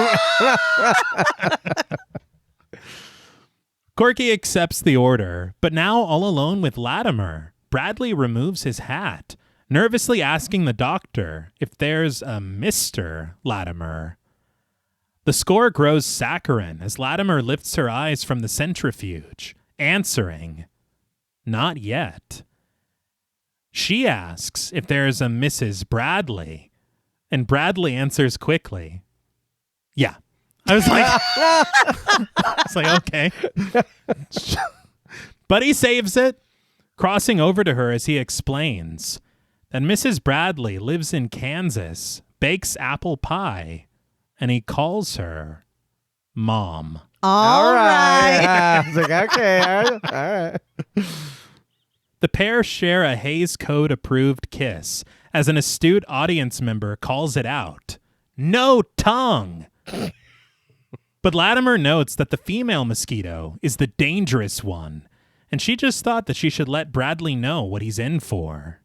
Corky accepts the order, but now all alone with Latimer, Bradley removes his hat, nervously asking the doctor if there's a Mr. Latimer. The score grows saccharine as Latimer lifts her eyes from the centrifuge, answering, "Not yet." She asks if there's a Mrs. Bradley, and Bradley answers quickly, "Yeah." I was like, okay. But he saves it, crossing over to her as he explains that Mrs. Bradley lives in Kansas, bakes apple pie, and he calls her Mom. All right. I was like, okay, all right. The pair share a Hays Code approved kiss as an astute audience member calls it out. No tongue. But Latimer notes that the female mosquito is the dangerous one, and she just thought that she should let Bradley know what he's in for.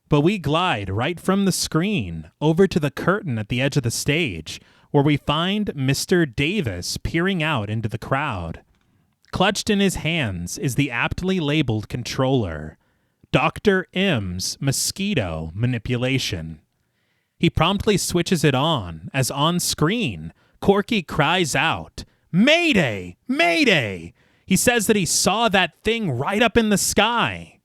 But we glide right from the screen over to the curtain at the edge of the stage, where we find Mr. Davis peering out into the crowd. Clutched in his hands is the aptly labeled controller, Dr. M's mosquito manipulation. He promptly switches it on as on screen, Corky cries out, "Mayday! Mayday!" He says that he saw that thing right up in the sky.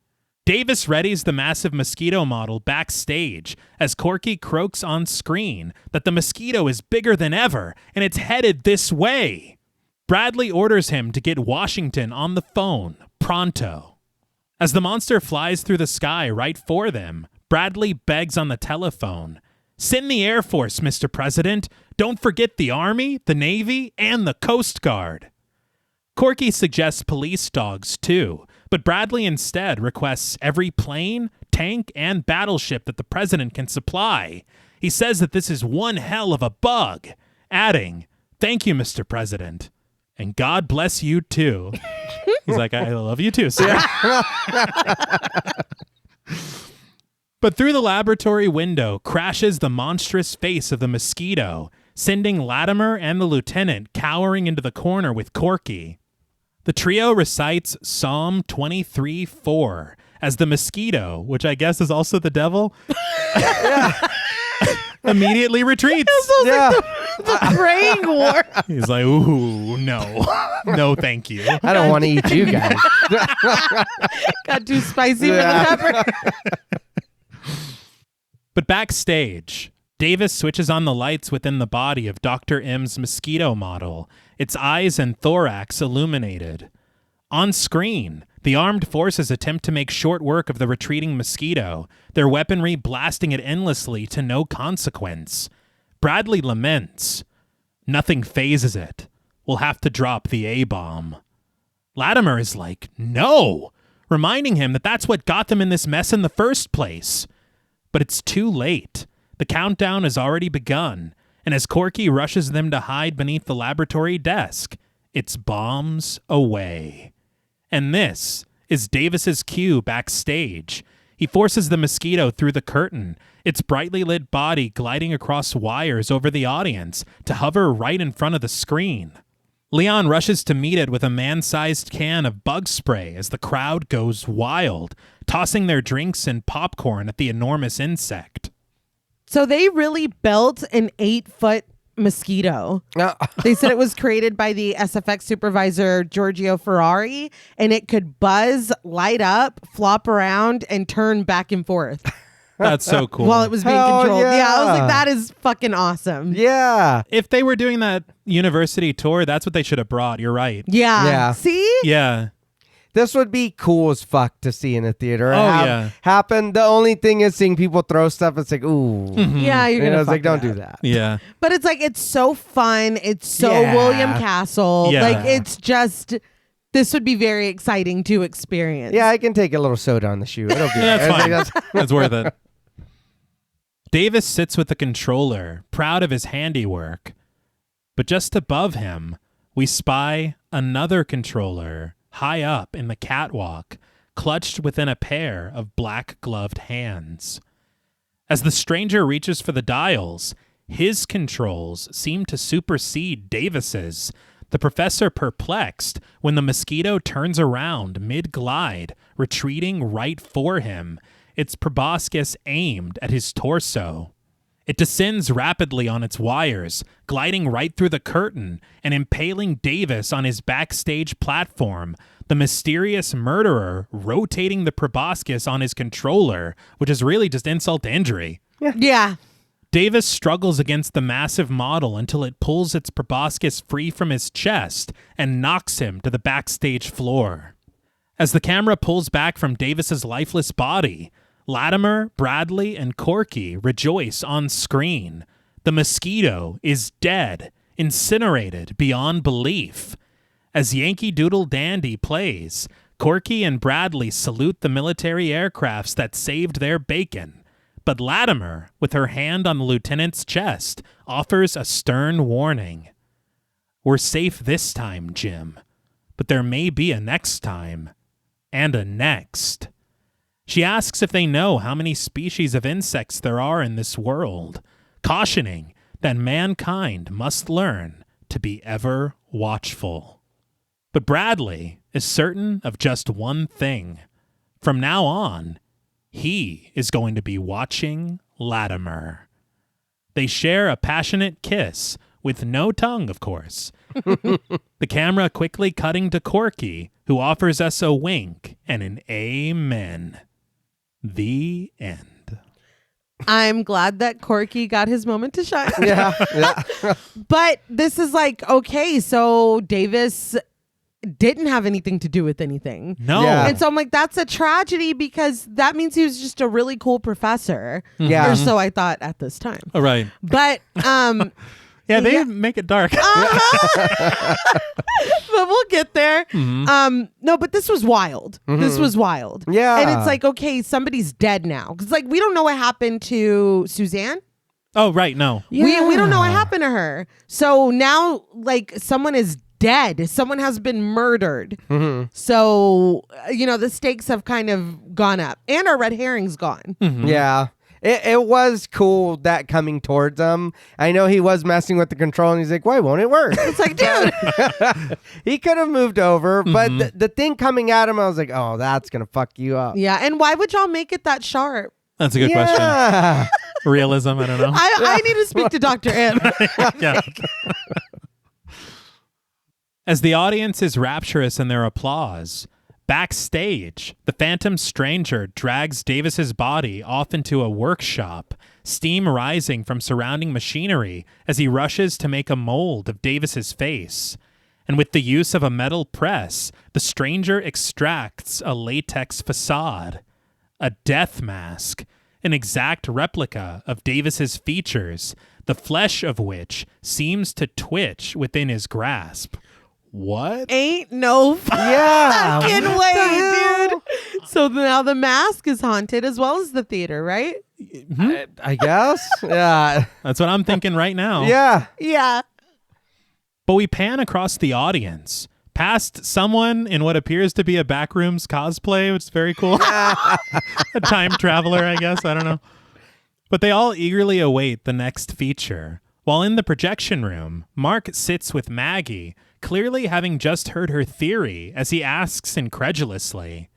Davis readies the massive mosquito model backstage as Corky croaks on screen that the mosquito is bigger than ever and it's headed this way. Bradley orders him to get Washington on the phone, pronto. As the monster flies through the sky right for them, Bradley begs on the telephone, "Send the Air Force, Mr. President. Don't forget the Army, the Navy, and the Coast Guard." Corky suggests police dogs, too, but Bradley instead requests every plane, tank, and battleship that the president can supply. He says that this is one hell of a bug, adding, "Thank you, Mr. President. And God bless you, too." He's like, "I love you, too, sir." But through the laboratory window crashes the monstrous face of the mosquito, sending Latimer and the lieutenant cowering into the corner with Corky. The trio recites Psalm 23:4 as the mosquito, which I guess is also the devil, immediately retreats. Like the praying war. He's like, "Ooh, no. No, thank you. I don't want to eat you guys." Got too spicy for the pepper. But backstage, Davis switches on the lights within the body of Dr. M's mosquito model, its eyes and thorax illuminated. On screen, the armed forces attempt to make short work of the retreating mosquito, their weaponry blasting it endlessly to no consequence. Bradley laments, "Nothing phases it. We'll have to drop the A-bomb." Latimer is like, "No!" reminding him that that's what got them in this mess in the first place. But it's too late. The countdown has already begun, and as Corky rushes them to hide beneath the laboratory desk, it's bombs away. And this is Davis's cue backstage. He forces the mosquito through the curtain, its brightly lit body gliding across wires over the audience to hover right in front of the screen. Leon rushes to meet it with a man-sized can of bug spray as the crowd goes wild, tossing their drinks and popcorn at the enormous insect. So they really built an 8-foot mosquito. They said it was created by the SFX supervisor Giorgio Ferrari, and it could buzz, light up, flop around, and turn back and forth That's so cool. while it was being Hell controlled. Yeah, I was yeah. like, that is fucking awesome. Yeah. If they were doing that university tour, that's what they should have brought. You're right. Yeah. Yeah. See? Yeah. This would be cool as fuck to see in a theater. Oh, yeah. Happen. The only thing is seeing people throw stuff. It's like, ooh. Yeah, you're You know, gonna it's like, fuck don't it do up. that. Yeah. But it's like, it's so fun. It's so Yeah. William Castle. Yeah. Like, it's just this would be very exciting to experience. Yeah, I can take a little soda on the shoe. It'll be Yeah, I think that's fine. That's worth it. Davis sits with the controller, proud of his handiwork. But just above him, we spy another controller high up in the catwalk, clutched within a pair of black-gloved hands. As the stranger reaches for the dials, his controls seem to supersede Davis's, the professor perplexed when the mosquito turns around mid-glide, retreating right for him, its proboscis aimed at his torso. It descends rapidly on its wires, gliding right through the curtain and impaling Davis on his backstage platform, the mysterious murderer rotating the proboscis on his controller, which is really just insult to injury. Yeah. Davis struggles against the massive model until it pulls its proboscis free from his chest and knocks him to the backstage floor. As the camera pulls back from Davis's lifeless body, Latimer, Bradley, and Corky rejoice on screen. The mosquito is dead, incinerated beyond belief. As Yankee Doodle Dandy plays, Corky and Bradley salute the military aircrafts that saved their bacon. But Latimer, with her hand on the lieutenant's chest, offers a stern warning. We're safe this time, Jim, but there may be a next time, and a next. She asks if they know how many species of insects there are in this world, cautioning that mankind must learn to be ever watchful. But Bradley is certain of just one thing. From now on, he is going to be watching Latimer. They share a passionate kiss, with no tongue, of course. The camera quickly cutting to Corky, who offers us a wink and an amen. The end. I'm glad that Corky got his moment to shine. Yeah. But this is like, okay, so Davis didn't have anything to do with anything. No. Yeah. And so I'm like, that's a tragedy because that means he was just a really cool professor. Yeah. Or so I thought at this time. All right. But Yeah, they Yeah. make it dark. but we'll get there. No, but this was wild. This was wild. Yeah. And it's like, okay, somebody's dead now. Because like we don't know what happened to Suzanne. Oh, right. No. We don't know what happened to her. So now like someone is dead. Someone has been murdered. So, the stakes have kind of gone up. And our red herring's gone. Yeah. It was cool that coming towards him. I know he was messing with the control and he's like, why won't it work? It's like, dude. He could have moved over, but the thing coming at him, I was like, oh, that's going to fuck you up. Yeah. And why would y'all make it that sharp? That's a good question. Realism, I don't know. I need to speak to Dr. M. Yeah. As the audience is rapturous in their applause, backstage, the phantom stranger drags Davis's body off into a workshop, steam rising from surrounding machinery as he rushes to make a mold of Davis's face. And with the use of a metal press, the stranger extracts a latex facade, a death mask, an exact replica of Davis's features, the flesh of which seems to twitch within his grasp. What? Ain't no Yeah. fucking What way, the hell? dude. So now the mask is haunted as well as the theater, right? I guess. Yeah. That's what I'm thinking right now. Yeah. Yeah. But we pan across the audience, past someone in what appears to be a Backrooms cosplay, which is very cool. A time traveler, I guess. I don't know. But they all eagerly await the next feature. While in the projection room, Mark sits with Maggie, clearly having just heard her theory, as he asks incredulously,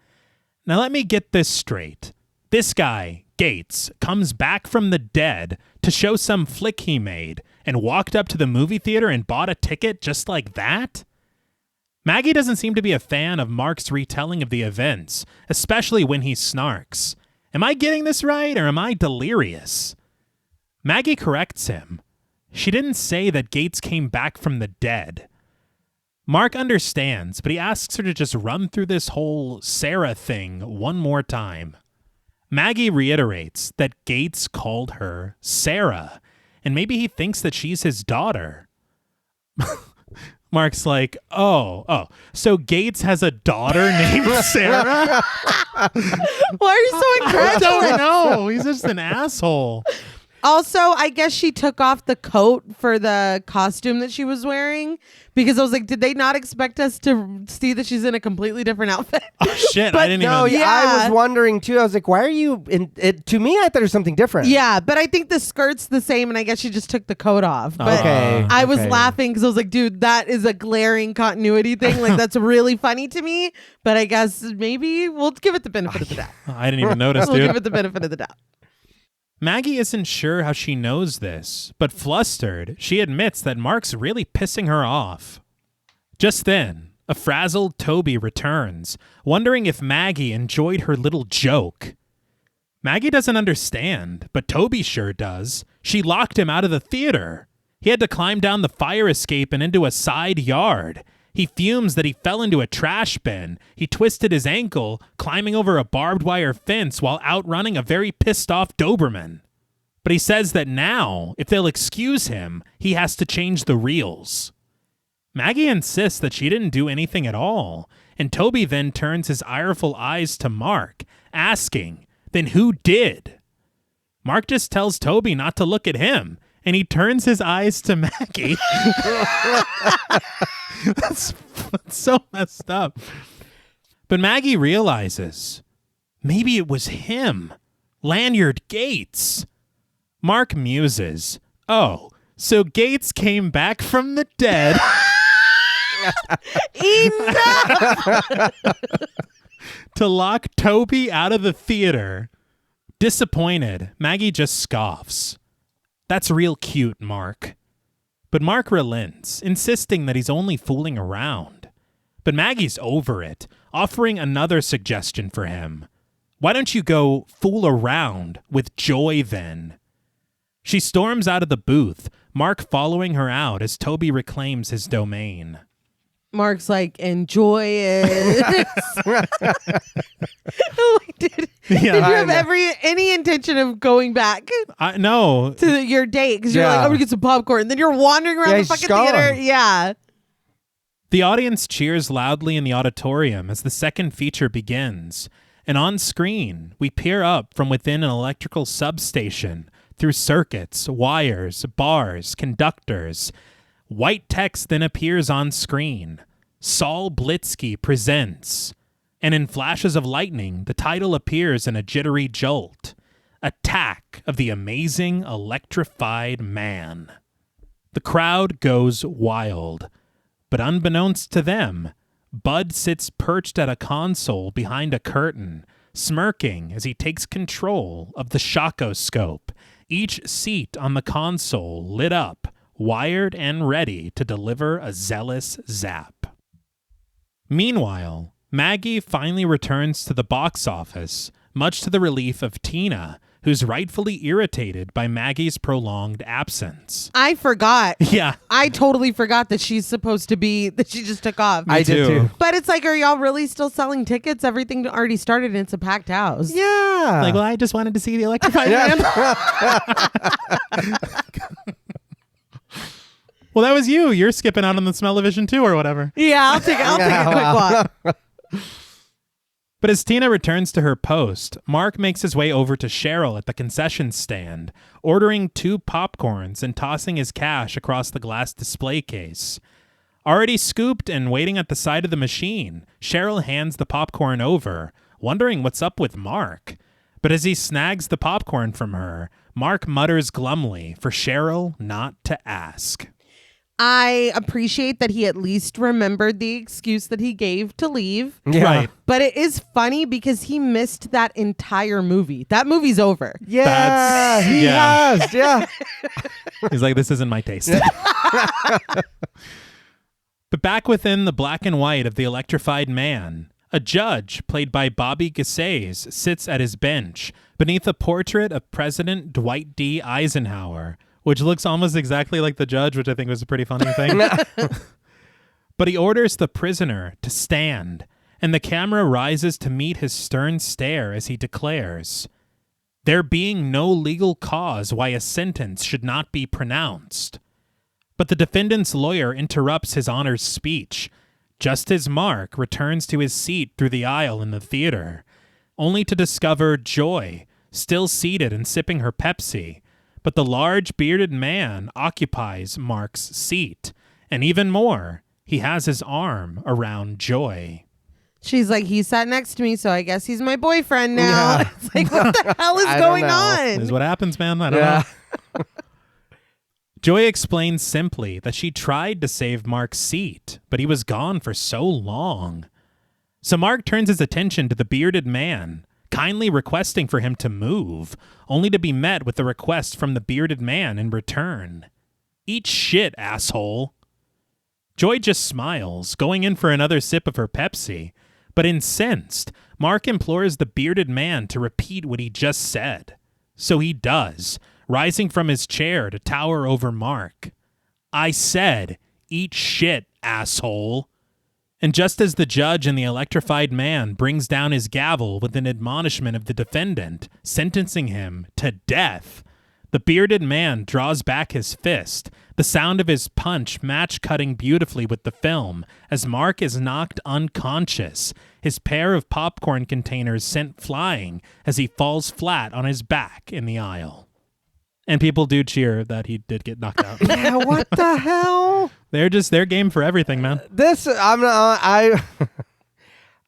"Now let me get this straight. This guy, Gates, comes back from the dead to show some flick he made and walked up to the movie theater and bought a ticket just like that?" Maggie doesn't seem to be a fan of Mark's retelling of the events, especially when he snarks. Am I getting this right, or am I delirious? Maggie corrects him. She didn't say that Gates came back from the dead. Mark understands, but he asks her to just run through this whole Sarah thing one more time. Maggie reiterates that Gates called her Sarah, and maybe he thinks that she's his daughter. Mark's like, oh. So Gates has a daughter named Sarah? Why are you so I incredulous? don't know. He's just an asshole. Also, I guess she took off the coat for the costume that she was wearing because I was like, did they not expect us to see that she's in a completely different outfit? Oh, shit. But I didn't No, even... Yeah. I was wondering too. I was like, why are you in it? To me, I thought it was something different. Yeah, but I think the skirt's the same, and I guess she just took the coat off. But Okay. I was okay. laughing because I was like, dude, that is a glaring continuity thing. Like, that's really funny to me. But I guess maybe we'll give it the benefit of the doubt. I didn't even notice, We'll dude. give it the benefit of the doubt. Maggie isn't sure how she knows this, but flustered, she admits that Mark's really pissing her off. Just then, a frazzled Toby returns, wondering if Maggie enjoyed her little joke. Maggie doesn't understand, but Toby sure does. She locked him out of the theater. He had to climb down the fire escape and into a side yard. He fumes that he fell into a trash bin. He twisted his ankle, climbing over a barbed wire fence while outrunning a very pissed off Doberman. But he says that now, if they'll excuse him, he has to change the reels. Maggie insists that she didn't do anything at all, and Toby then turns his ireful eyes to Mark, asking, then who did? Mark just tells Toby not to look at him, and he turns his eyes to Maggie. That's so messed up. But Maggie realizes, maybe it was him, Lanyard Gates. Mark muses, oh, so Gates came back from the dead. Enough! To lock Toby out of the theater. Disappointed, Maggie just scoffs. That's real cute, Mark. But Mark relents, insisting that he's only fooling around. But Maggie's over it, offering another suggestion for him. Why don't you go fool around with Joy then? She storms out of the booth, Mark following her out as Toby reclaims his domain. Mark's like, enjoy it. Did you have any intention of going back No. to your date? Because you're Yeah. like, I'm gonna get some popcorn. And then you're wandering around Yeah, the he's fucking gone. theater. Yeah. The audience cheers loudly in the auditorium as the second feature begins. And on screen, we peer up from within an electrical substation through circuits, wires, bars, conductors. White text then appears on screen. Saul Blitzky presents. And in flashes of lightning, the title appears in a jittery jolt. Attack of the Amazing Electrified Man. The crowd goes wild. But unbeknownst to them, Bud sits perched at a console behind a curtain, smirking as he takes control of the shocoscope, each seat on the console lit up, wired and ready to deliver a zealous zap. Meanwhile, Maggie finally returns to the box office, much to the relief of Tina, who's rightfully irritated by Maggie's prolonged absence. I forgot. Yeah. I totally forgot that she's supposed to be, that she just took off. I did too. But it's like, are y'all really still selling tickets? Everything already started and it's a packed house. Yeah. Like, well, I just wanted to see the Electrified Man. Well, that was you. You're skipping out on the smell-o-vision too or whatever. Yeah, I'll take a quick walk. But as Tina returns to her post, Mark makes his way over to Cheryl at the concession stand, ordering 2 popcorns and tossing his cash across the glass display case. Already scooped and waiting at the side of the machine, Cheryl hands the popcorn over, wondering what's up with Mark. But as he snags the popcorn from her, Mark mutters glumly for Cheryl not to ask. I appreciate that he at least remembered the excuse that he gave to leave. Yeah. Right. But it is funny because he missed that entire movie. That movie's over. Yeah, That's- he yeah. has. Yeah. He's like, this isn't my taste. But back within the black and white of the Electrified Man, a judge, played by Bobby Gassais, sits at his bench beneath a portrait of President Dwight D. Eisenhower, which looks almost exactly like the judge, which I think was a pretty funny thing. But he orders the prisoner to stand, and the camera rises to meet his stern stare as he declares, "There being no legal cause why a sentence should not be pronounced." But the defendant's lawyer interrupts His Honor's speech, just as Mark returns to his seat through the aisle in the theater, only to discover Joy still seated and sipping her Pepsi, but the large bearded man occupies Mark's seat, and even more, he has his arm around Joy. She's like, he sat next to me, so I guess he's my boyfriend now. Yeah. It's like, what the hell is going on? This is what happens, man. I don't know. Joy explains simply that she tried to save Mark's seat, but he was gone for so long. So Mark turns his attention to the bearded man, kindly requesting for him to move, only to be met with a request from the bearded man in return. Eat shit, asshole. Joy just smiles, going in for another sip of her Pepsi, but incensed, Mark implores the bearded man to repeat what he just said. So he does, rising from his chair to tower over Mark. I said, eat shit, asshole. And just as the judge and the electrified man brings down his gavel with an admonishment of the defendant, sentencing him to death, the bearded man draws back his fist, the sound of his punch match-cutting beautifully with the film, as Mark is knocked unconscious, his pair of popcorn containers sent flying as he falls flat on his back in the aisle. And people do cheer that he did get knocked out. Yeah, what the hell? They're game for everything, man.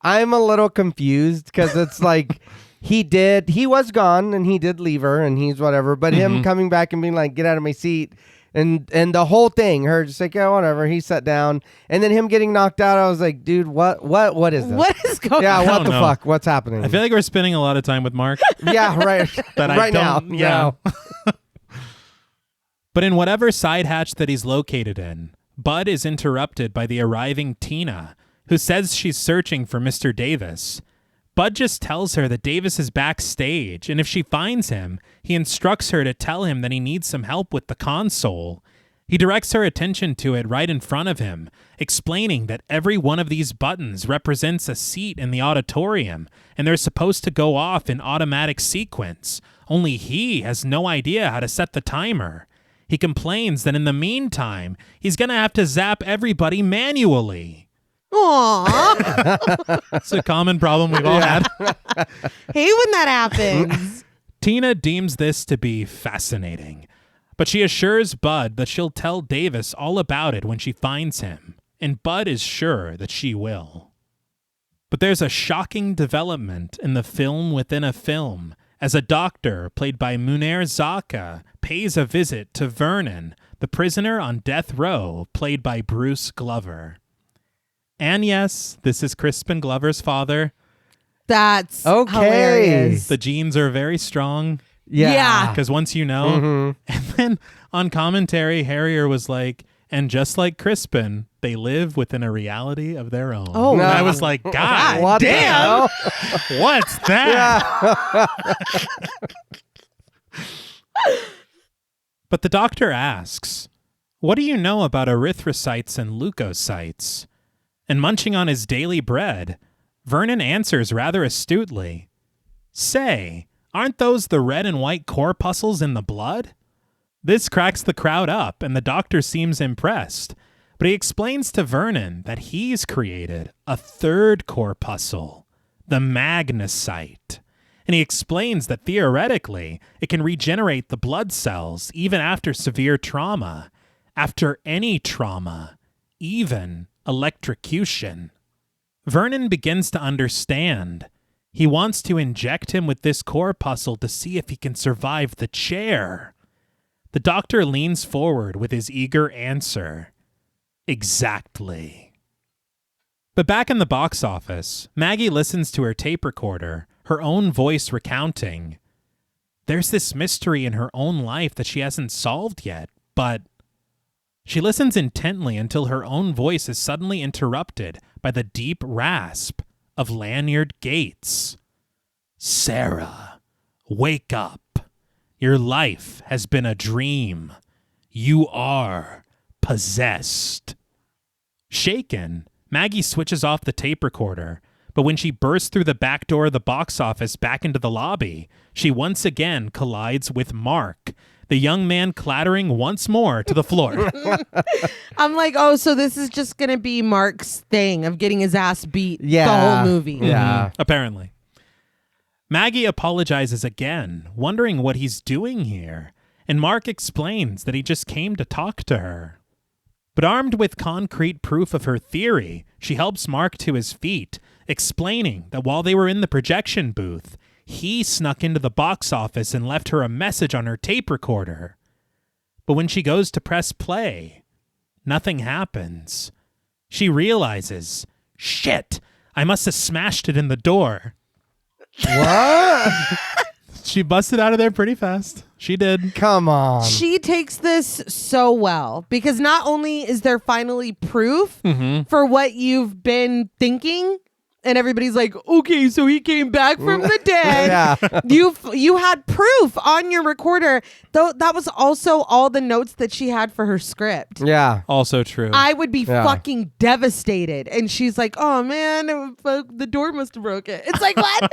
I'm a little confused because it's like he was gone and he did leave her and he's whatever, but him coming back and being like, get out of my seat, and the whole thing, her just like, yeah, whatever. He sat down, and then him getting knocked out. I was like, dude, what is this? What is going on? Yeah, what the know. fuck? What's happening? I feel like we're spending a lot of time with Mark. Yeah, right. That I right don't, now. yeah. No. But in whatever side hatch that he's located in, Bud is interrupted by the arriving Tina, who says she's searching for Mr. Davis. Bud just tells her that Davis is backstage, and if she finds him, he instructs her to tell him that he needs some help with the console. He directs her attention to it right in front of him, explaining that every one of these buttons represents a seat in the auditorium, and they're supposed to go off in automatic sequence. Only he has no idea how to set the timer. He complains that in the meantime, he's going to have to zap everybody manually. Aww. It's a common problem we've all had. Hate when that happens. Tina deems this to be fascinating, but she assures Bud that she'll tell Davis all about it when she finds him, and Bud is sure that she will. But there's a shocking development in the film within a film, as a doctor, played by Munir Zaka, pays a visit to Vernon, the prisoner on death row, played by Bruce Glover. And yes, this is Crispin Glover's father. That's Okay. hilarious. The genes are very strong, Yeah. because once you know. And then on commentary, Herrier was like, and just like Crispin, they live within a reality of their own. Oh, and no. I was like, God What the damn, hell? what's that? But the doctor asks, what do you know about erythrocytes and leukocytes? And munching on his daily bread, Vernon answers rather astutely, say, aren't those the red and white corpuscles in the blood? This cracks the crowd up, and the doctor seems impressed, but he explains to Vernon that he's created a third corpuscle, the magnocyte. And he explains that theoretically, it can regenerate the blood cells even after severe trauma, after any trauma, even electrocution. Vernon begins to understand. He wants to inject him with this corpuscle to see if he can survive the chair. The doctor leans forward with his eager answer. Exactly. But back in the box office, Maggie listens to her tape recorder, her own voice recounting. There's this mystery in her own life that she hasn't solved yet, but she listens intently until her own voice is suddenly interrupted by the deep rasp of Lanyard Gates. Sarah, wake up. Your life has been a dream. You are possessed. Shaken, Maggie switches off the tape recorder, but when she bursts through the back door of the box office back into the lobby, she once again collides with Mark, the young man clattering once more to the floor. I'm like, oh, so this is just going to be Mark's thing of getting his ass beat the whole movie. Yeah. Apparently. Maggie apologizes again, wondering what he's doing here, and Mark explains that he just came to talk to her. But armed with concrete proof of her theory, she helps Mark to his feet, explaining that while they were in the projection booth, he snuck into the box office and left her a message on her tape recorder. But when she goes to press play, nothing happens. She realizes, shit, I must have smashed it in the door. What? She busted out of there pretty fast. She did. Come on. She takes this so well because not only is there finally proof for what you've been thinking, and everybody's like, okay, so he came back from the dead. Yeah. You had proof on your recorder. Though that was also all the notes that she had for her script. Yeah. Also true. I would be fucking devastated. And she's like, oh man, the door must have broke it. It's like, what?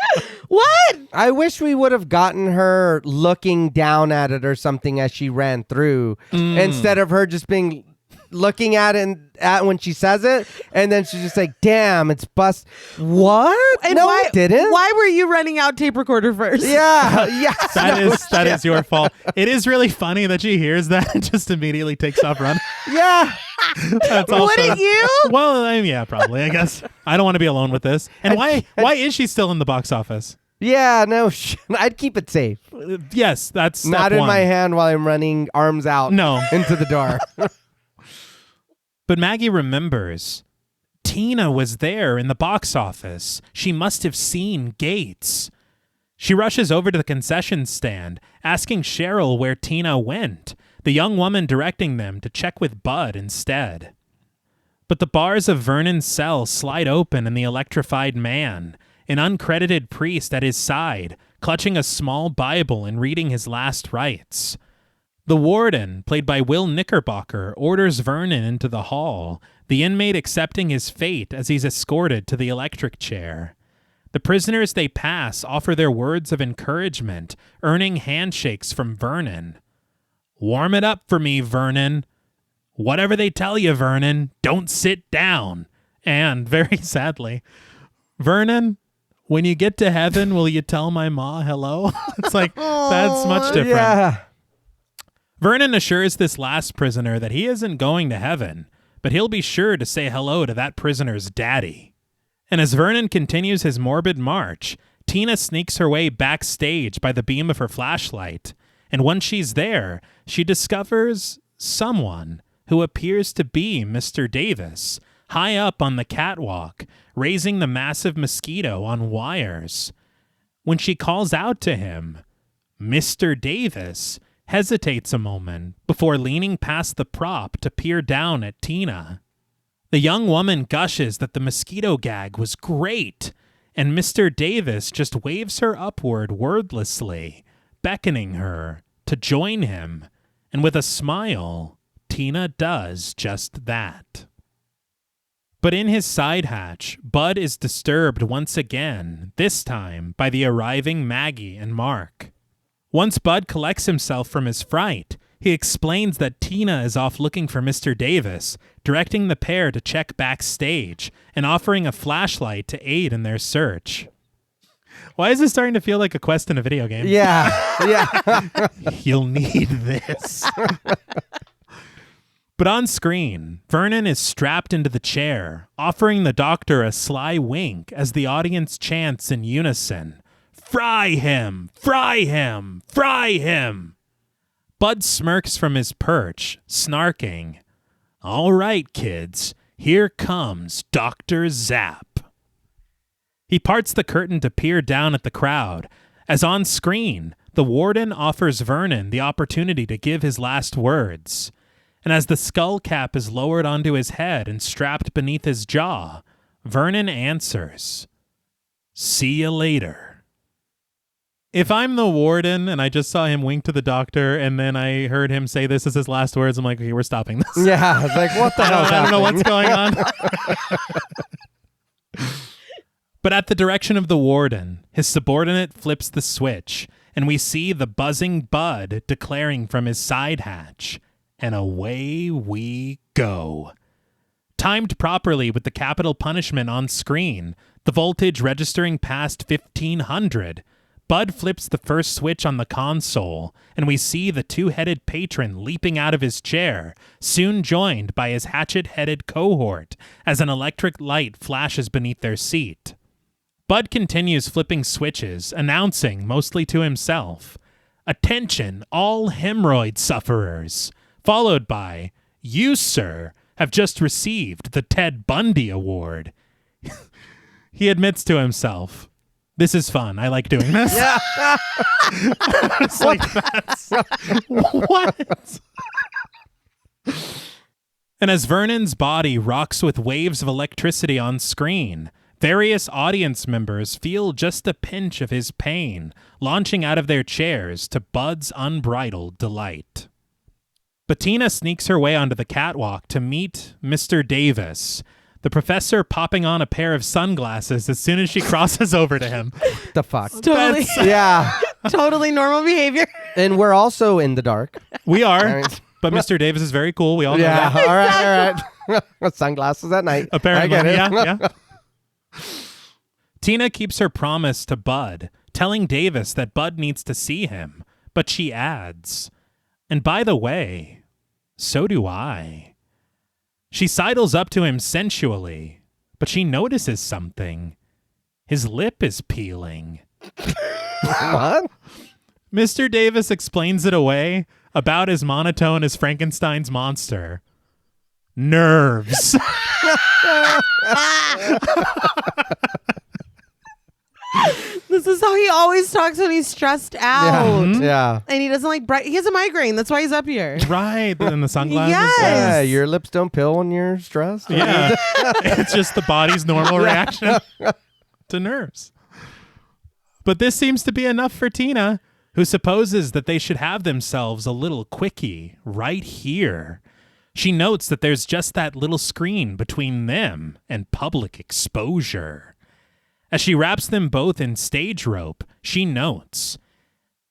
What? I wish we would have gotten her looking down at it or something as she ran through instead of her just being looking at it at when she says it, and then she's just like, damn, it's bust. What? And no, why, it didn't. Why were you running out tape recorder first? Yeah. Yeah. That is your fault. It is really funny that she hears that and just immediately takes off running. Yeah. That's also, Wouldn't you? Well, yeah, probably, I guess. I don't want to be alone with this. And why is she still in the box office? Yeah, no, I'd keep it safe. Yes, that's step Not in one. my hand while I'm running arms out into the door. But Maggie remembers. Tina was there in the box office. She must have seen Gates. She rushes over to the concession stand, asking Cheryl where Tina went, the young woman directing them to check with Bud instead. But the bars of Vernon's cell slide open and the electrified man, an uncredited priest at his side, clutching a small Bible and reading his last rites. The warden, played by Will Knickerbocker, orders Vernon into the hall, the inmate accepting his fate as he's escorted to the electric chair. The prisoners they pass offer their words of encouragement, earning handshakes from Vernon. Warm it up for me, Vernon. Whatever they tell you, Vernon, don't sit down. And, very sadly, Vernon, when you get to heaven, will you tell my ma hello? It's like, that's much different. Yeah. Vernon assures this last prisoner that he isn't going to heaven, but he'll be sure to say hello to that prisoner's daddy. And as Vernon continues his morbid march, Tina sneaks her way backstage by the beam of her flashlight, and once she's there, she discovers someone who appears to be Mr. Davis, high up on the catwalk, raising the massive mosquito on wires. When she calls out to him, Mr. Davis hesitates a moment before leaning past the prop to peer down at Tina. The young woman gushes that the mosquito gag was great, and Mr. Davis just waves her upward wordlessly, beckoning her to join him, and with a smile, Tina does just that. But in his side hatch, Bud is disturbed once again, this time by the arriving Maggie and Mark. Once Bud collects himself from his fright, he explains that Tina is off looking for Mr. Davis, directing the pair to check backstage and offering a flashlight to aid in their search. Why is this starting to feel like a quest in a video game? Yeah. Yeah. You'll need this. But on screen, Vernon is strapped into the chair, offering the doctor a sly wink as the audience chants in unison, "Fry him! Fry him! Fry him!" Bud smirks from his perch, snarking, "All right, kids, here comes Dr. Zap." He parts the curtain to peer down at the crowd, as on screen, the warden offers Vernon the opportunity to give his last words. And as the skull cap is lowered onto his head and strapped beneath his jaw, Vernon answers, "See you later." If I'm the warden and I just saw him wink to the doctor and then I heard him say this as his last words, I'm like, okay, we're stopping this. Yeah. It's like, what the hell? I don't know what's going on. But at the direction of the warden, his subordinate flips the switch, and we see the buzzing Bud declaring from his side hatch, and away we go. Timed properly with the capital punishment on screen, the voltage registering past 1500, Bud flips the first switch on the console, and we see the two-headed patron leaping out of his chair, soon joined by his hatchet-headed cohort as an electric light flashes beneath their seat. Bud continues flipping switches, announcing, mostly to himself, "Attention, all hemorrhoid sufferers," followed by, "You, sir, have just received the Ted Bundy Award." He admits to himself, "This is fun. I like doing this." Yeah. It's like, that's... What? And as Vernon's body rocks with waves of electricity on screen, various audience members feel just a pinch of his pain, launching out of their chairs to Bud's unbridled delight. Bettina sneaks her way onto the catwalk to meet Mr. Davis, the professor popping on a pair of sunglasses as soon as she crosses over to him. The fuck? Totally, Yeah. totally normal behavior. And we're also in the dark. We are, I mean, but Mr. Davis is very cool. We all know yeah. that. All right. Sunglasses at night. Apparently, I get it. yeah. Tina keeps her promise to Bud, telling Davis that Bud needs to see him, but she adds, "And by the way, so do I." She sidles up to him sensually, but she notices something. His lip is peeling. What? Mr. Davis explains it away, about as monotone as Frankenstein's monster. Nerves. This is how he always talks when he's stressed out. Yeah. And he doesn't like he has a migraine. That's why he's up here. Right, and the sunglasses. Yes. Yeah, your lips don't peel when you're stressed. Yeah. It's just the body's normal reaction to nerves. But this seems to be enough for Tina, who supposes that they should have themselves a little quickie right here. She notes that there's just that little screen between them and public exposure. As she wraps them both in stage rope, she notes,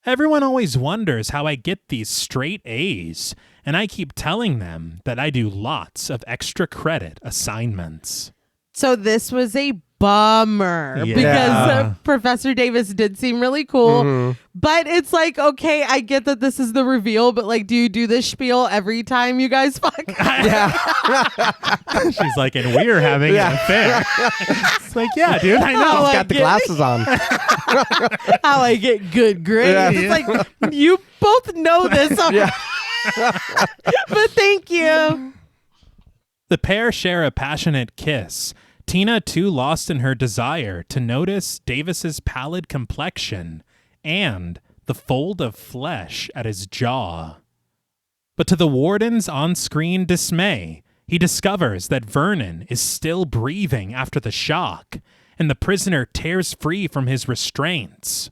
"Everyone always wonders how I get these straight A's, and I keep telling them that I do lots of extra credit assignments." So this was a bummer Yeah. because Professor Davis did seem really cool. But it's like, okay, I get that this is the reveal, but like, do you do this spiel every time you guys fuck? Yeah. She's like, "And we're having an affair." It's like, yeah, dude, I know. I Got the get- glasses on. How I get good grades. Yeah. It's like, you both know this. Yeah. But thank you. The pair share a passionate kiss, Tina too lost in her desire to notice Davis's pallid complexion and the fold of flesh at his jaw. But to the warden's on-screen dismay, he discovers that Vernon is still breathing after the shock, and the prisoner tears free from his restraints.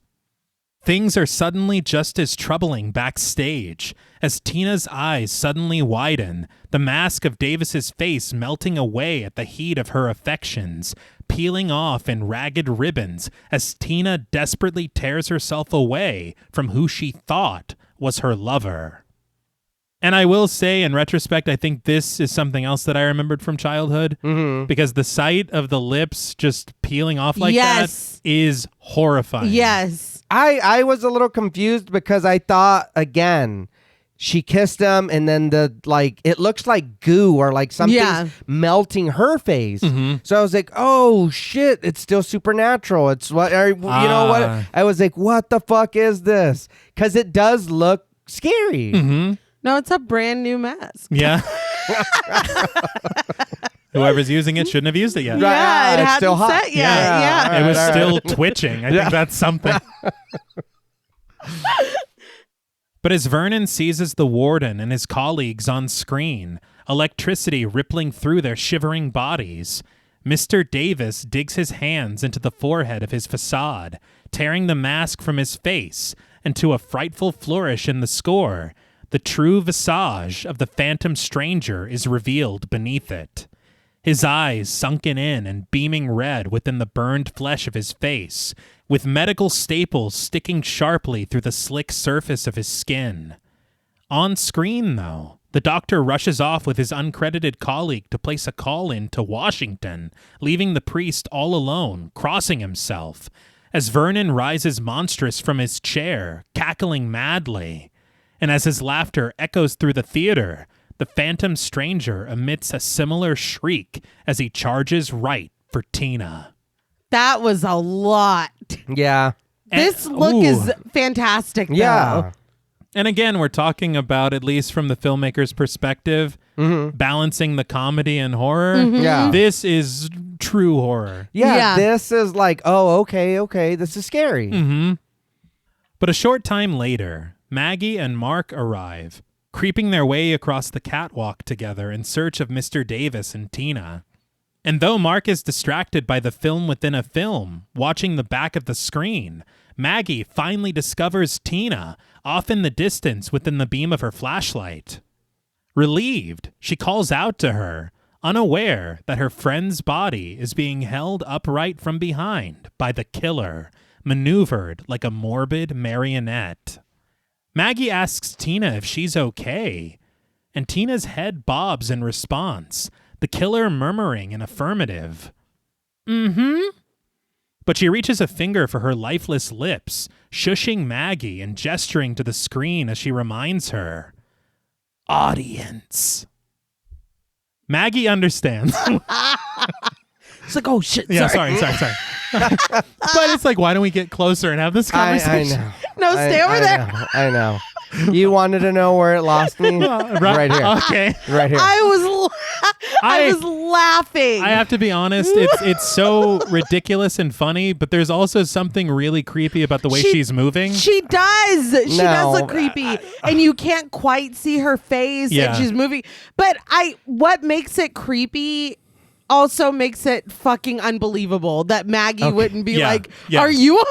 Things are suddenly just as troubling backstage as Tina's eyes suddenly widen, the mask of Davis's face melting away at the heat of her affections, peeling off in ragged ribbons as Tina desperately tears herself away from who she thought was her lover. And I will say, in retrospect, I think this is something else that I remembered from childhood, because the sight of the lips just peeling off like that is horrifying. Yes. I was a little confused because I thought, again, she kissed him and then it looks like goo or like something's melting her face. So I was like, oh shit, it's still supernatural. It's what, you know what? I was like, what the fuck is this? Because it does look scary. No, it's a brand new mask. Yeah. Whoever's using it shouldn't have used it yet. Yeah, it it's hadn't still hot. set yet. Yeah. It was still twitching. I think that's something. But as Vernon seizes the warden and his colleagues on screen, electricity rippling through their shivering bodies, Mr. Davis digs his hands into the forehead of his facade, tearing the mask from his face, and to a frightful flourish in the score, the true visage of the phantom stranger is revealed beneath it. his eyes sunken in and beaming red within the burned flesh of his face, with medical staples sticking sharply through the slick surface of his skin. On screen, though, the doctor rushes off with his uncredited colleague to place a call in to Washington, leaving the priest all alone, crossing himself, as Vernon rises monstrous from his chair, cackling madly. And as his laughter echoes through the theater, the phantom stranger emits a similar shriek as he charges right for Tina. That was a lot. Yeah. This look is fantastic, though. Yeah. And again, we're talking about, at least from the filmmaker's perspective, balancing the comedy and horror. Yeah. This is true horror. Yeah, this is like, oh, okay, this is scary. But a short time later, Maggie and Mark arrive, creeping their way across the catwalk together in search of Mr. Davis and Tina. And though Mark is distracted by the film within a film, watching the back of the screen, Maggie finally discovers Tina off in the distance within the beam of her flashlight. Relieved, she calls out to her, unaware that her friend's body is being held upright from behind by the killer, maneuvered like a morbid marionette. Maggie asks Tina if she's okay, and Tina's head bobs in response, the killer murmuring an affirmative. But she reaches a finger for her lifeless lips, shushing Maggie and gesturing to the screen as she reminds her, audience. Maggie understands. It's like, oh shit, Yeah, sorry. sorry. But it's like, why don't we get closer and have this conversation? I know. No, stay over there. I know. You wanted to know where it lost me? Right here. Okay. Right here. I was laughing. I have to be honest, it's so ridiculous and funny, but there's also something really creepy about the way she's moving. She does. She does No. look creepy. And you can't quite see her face Yeah. and she's moving. But what makes it creepy also makes it fucking unbelievable that Maggie wouldn't be Yeah. like, Yeah. are you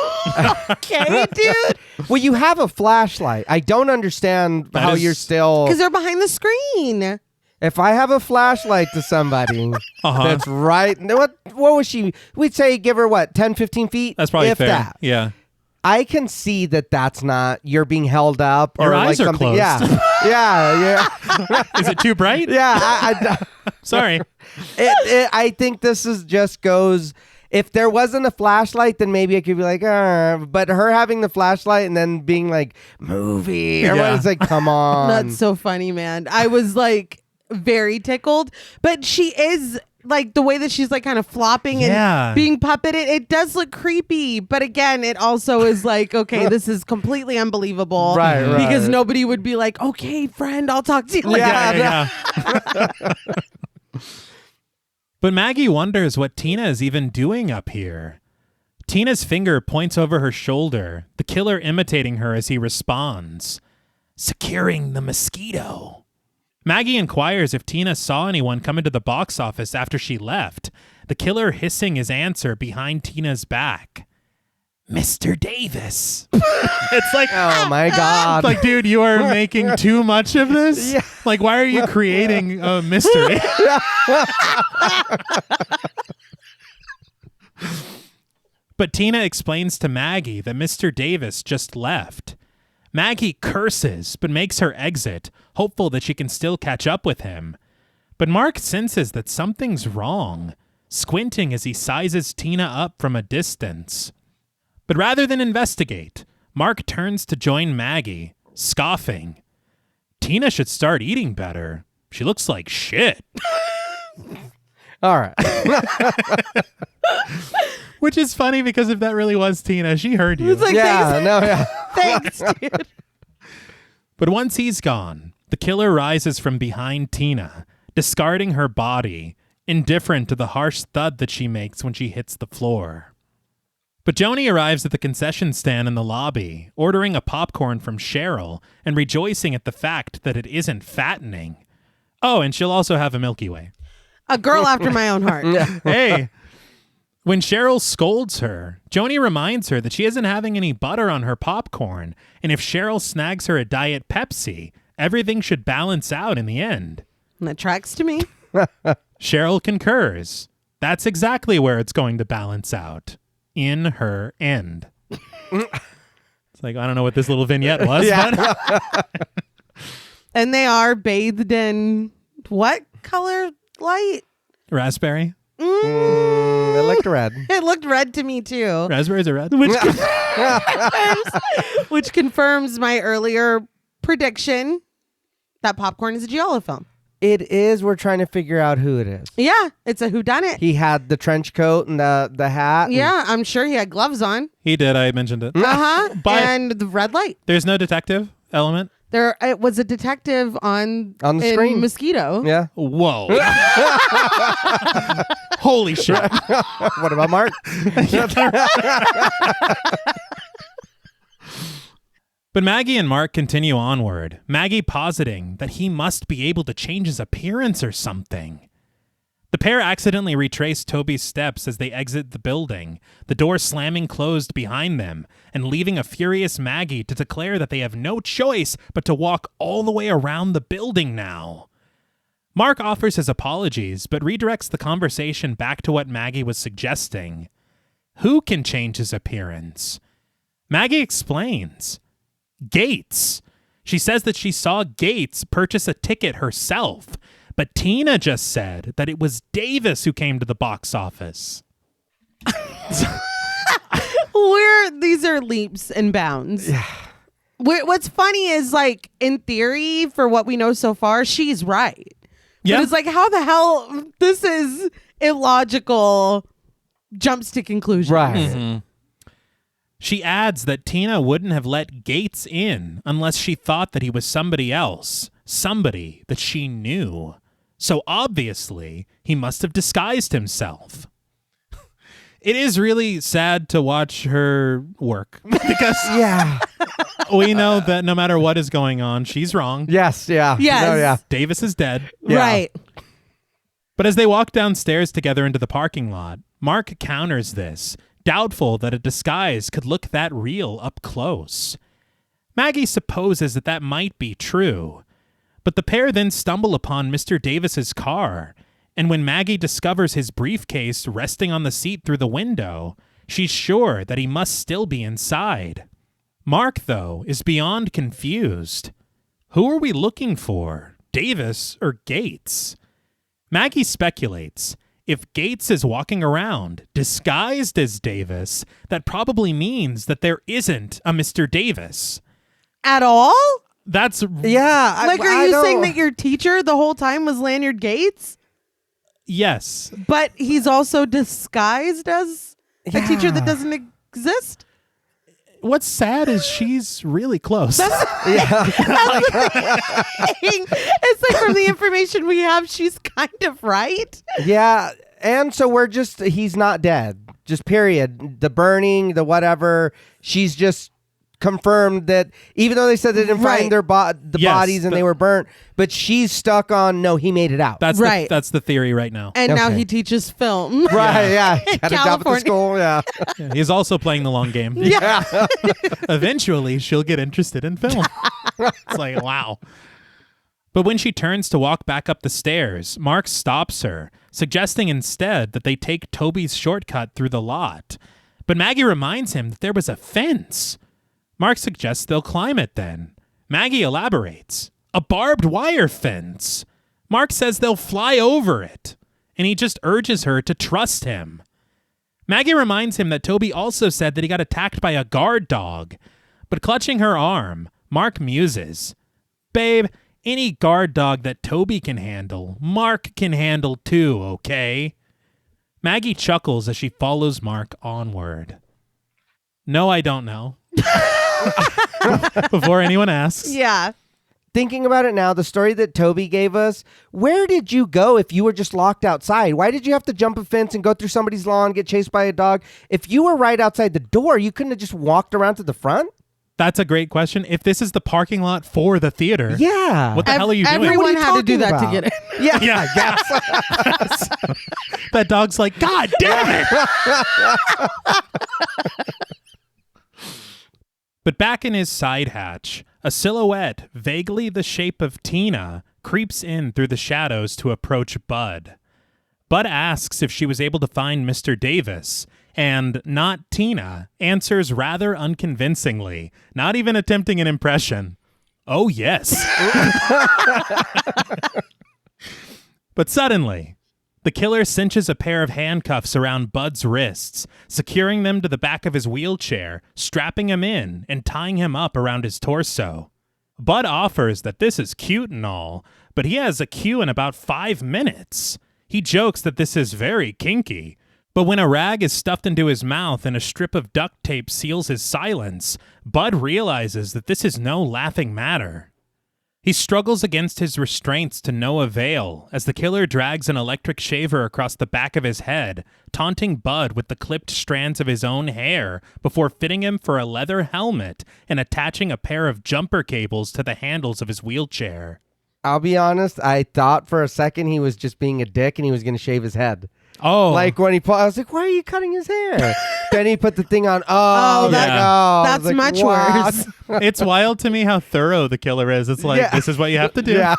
okay, dude? Well, you have a flashlight. I don't understand That how is- you're still. Because they're behind the screen. If I have a flashlight to somebody that's right. What was she? We'd say give her what, 10, 15 feet? That's probably if fair. that. Yeah. I can see that that's not, you're being held up. Your or eyes like are something. closed. Yeah. Yeah. Is it too bright? Yeah. Sorry. I think this is just goes. If there wasn't a flashlight, then maybe I could be like, but her having the flashlight and then being like, movie. Everyone's like, come on. That's so funny, man. I was like very tickled. But she is like the way that she's like kind of flopping Yeah. and being puppeted. It does look creepy. But again, it also is like, okay, this is completely unbelievable. Right. Because nobody would be like, okay, friend, I'll talk to you later. Yeah. But Maggie wonders what Tina is even doing up here. Tina's finger points over her shoulder, the killer imitating her as he responds, securing the mosquito. Maggie inquires if Tina saw anyone come into the box office after she left, the killer hissing his answer behind Tina's back. Mr. Davis. It's like, Oh my God. like, dude, you are making too much of this? Yeah. Like, why are you creating a mystery? But Tina explains to Maggie that Mr. Davis just left. Maggie curses, but makes her exit, hopeful that she can still catch up with him. But Mark senses that something's wrong, squinting as he sizes Tina up from a distance. But rather than investigate, Mark turns to join Maggie, scoffing. Tina should start eating better. She looks like shit. All right. Which is funny because if that really was Tina, she heard you. It's like, Yeah. No. Yeah. thanks, dude. But once he's gone, the killer rises from behind Tina, discarding her body, indifferent to the harsh thud that she makes when she hits the floor. But Joni arrives at the concession stand in the lobby, ordering a popcorn from Cheryl and rejoicing at the fact that it isn't fattening. Oh, and she'll also have a Milky Way. A girl after my own heart. Hey! When Cheryl scolds her, Joni reminds her that she isn't having any butter on her popcorn, and if Cheryl snags her a Diet Pepsi, everything should balance out in the end. And that tracks to me. Cheryl concurs. That's exactly where it's going to balance out. In her end. It's like, I don't know what this little vignette was. But And they are bathed in what color light? raspberry. It looked red. It looked red to me too. Raspberries are red. Which confirms my earlier prediction that Popcorn is a Giallo film. It is. We're trying to figure out who it is. Yeah, it's a whodunit. He had the trench coat and the hat. Yeah, I'm sure he had gloves on. He did. I mentioned it. Uh-huh. But- and the red light. There's no detective element. It was a detective on the in screen. Mosquito. Yeah. Whoa. Holy shit. What about Mark? But Maggie and Mark continue onward, Maggie positing that he must be able to change his appearance or something. The pair accidentally retrace Toby's steps as they exit the building, the door slamming closed behind them, and leaving a furious Maggie to declare that they have no choice but to walk all the way around the building now. Mark offers his apologies, but redirects the conversation back to what Maggie was suggesting. Who can change his appearance? Maggie explains. Gates. She says that she saw Gates purchase a ticket herself, but Tina just said that it was Davis who came to the box office. These are leaps and bounds. Yeah. What's funny is, like, in theory, for what we know so far, she's right. Yeah. But it's like, how the hell? This is illogical jumps to conclusion. Right. Mm-hmm. She adds that Tina wouldn't have let Gates in unless she thought that he was somebody else, somebody that she knew. So obviously, he must have disguised himself. It is really sad to watch her work because Yeah. we know that no matter what is going on, she's wrong. Yes. Yeah. Yes. No, yeah. Davis is dead. Yeah. Right. But as they walk downstairs together into the parking lot, Mark counters this, doubtful that a disguise could look that real up close. Maggie supposes that might be true, but the pair then stumble upon Mr. Davis's car, and when Maggie discovers his briefcase resting on the seat through the window, she's sure that he must still be inside. Mark, though, is beyond confused. Who are we looking for, Davis or Gates? Maggie speculates. If Gates is walking around disguised as Davis, that probably means that there isn't a Mr. Davis. At all? That's... Yeah. Like, are I you don't- saying that your teacher the whole time was Lanyard Gates? Yes. But he's also disguised as a teacher that doesn't exist? What's sad is she's really close. It's like, from the information we have, she's kind of right. Yeah. And so he's not dead. Just period. The burning, the whatever. She's just confirmed that even though they said they didn't find their bodies and they were burnt, but she's stuck on, no, he made it out. That's right. That's the theory right now. And now Okay. he teaches film. Right, yeah. Got a job at the California. school, yeah. Yeah, he's also playing the long game. Yeah. Eventually, she'll get interested in film. It's like, wow. But when she turns to walk back up the stairs, Mark stops her, suggesting instead that they take Toby's shortcut through the lot. But Maggie reminds him that there was a fence. Mark suggests they'll climb it then. Maggie elaborates. A barbed wire fence. Mark says they'll fly over it, and he just urges her to trust him. Maggie reminds him that Toby also said that he got attacked by a guard dog, but clutching her arm, Mark muses. Babe, any guard dog that Toby can handle, Mark can handle too, okay? Maggie chuckles as she follows Mark onward. No, I don't know. Before anyone asks. Yeah. Thinking about it now, the story that Toby gave us, where did you go if you were just locked outside? Why did you have to jump a fence and go through somebody's lawn, get chased by a dog? If you were right outside the door, you couldn't have just walked around to the front? That's a great question. If this is the parking lot for the theater, Yeah. what the hell are you doing? What Everyone are you had to do that talking to about? get in. Yeah. Yeah, yes. That dog's like, God damn it. But back in his side hatch, a silhouette, vaguely the shape of Tina, creeps in through the shadows to approach Bud. Bud asks if she was able to find Mr. Davis, and not Tina answers rather unconvincingly, not even attempting an impression. Oh, yes. But suddenly, the killer cinches a pair of handcuffs around Bud's wrists, securing them to the back of his wheelchair, strapping him in, and tying him up around his torso. Bud offers that this is cute and all, but he has a cue in about 5 minutes. He jokes that this is very kinky, but when a rag is stuffed into his mouth and a strip of duct tape seals his silence, Bud realizes that this is no laughing matter. He struggles against his restraints to no avail as the killer drags an electric shaver across the back of his head, taunting Bud with the clipped strands of his own hair before fitting him for a leather helmet and attaching a pair of jumper cables to the handles of his wheelchair. I'll be honest, I thought for a second he was just being a dick and he was going to shave his head. Oh. Like when I was like, why are you cutting his hair? Then he put the thing on. That's like, much what? worse. It's wild to me how thorough the killer is. It's like, this is what you have to do. Yeah.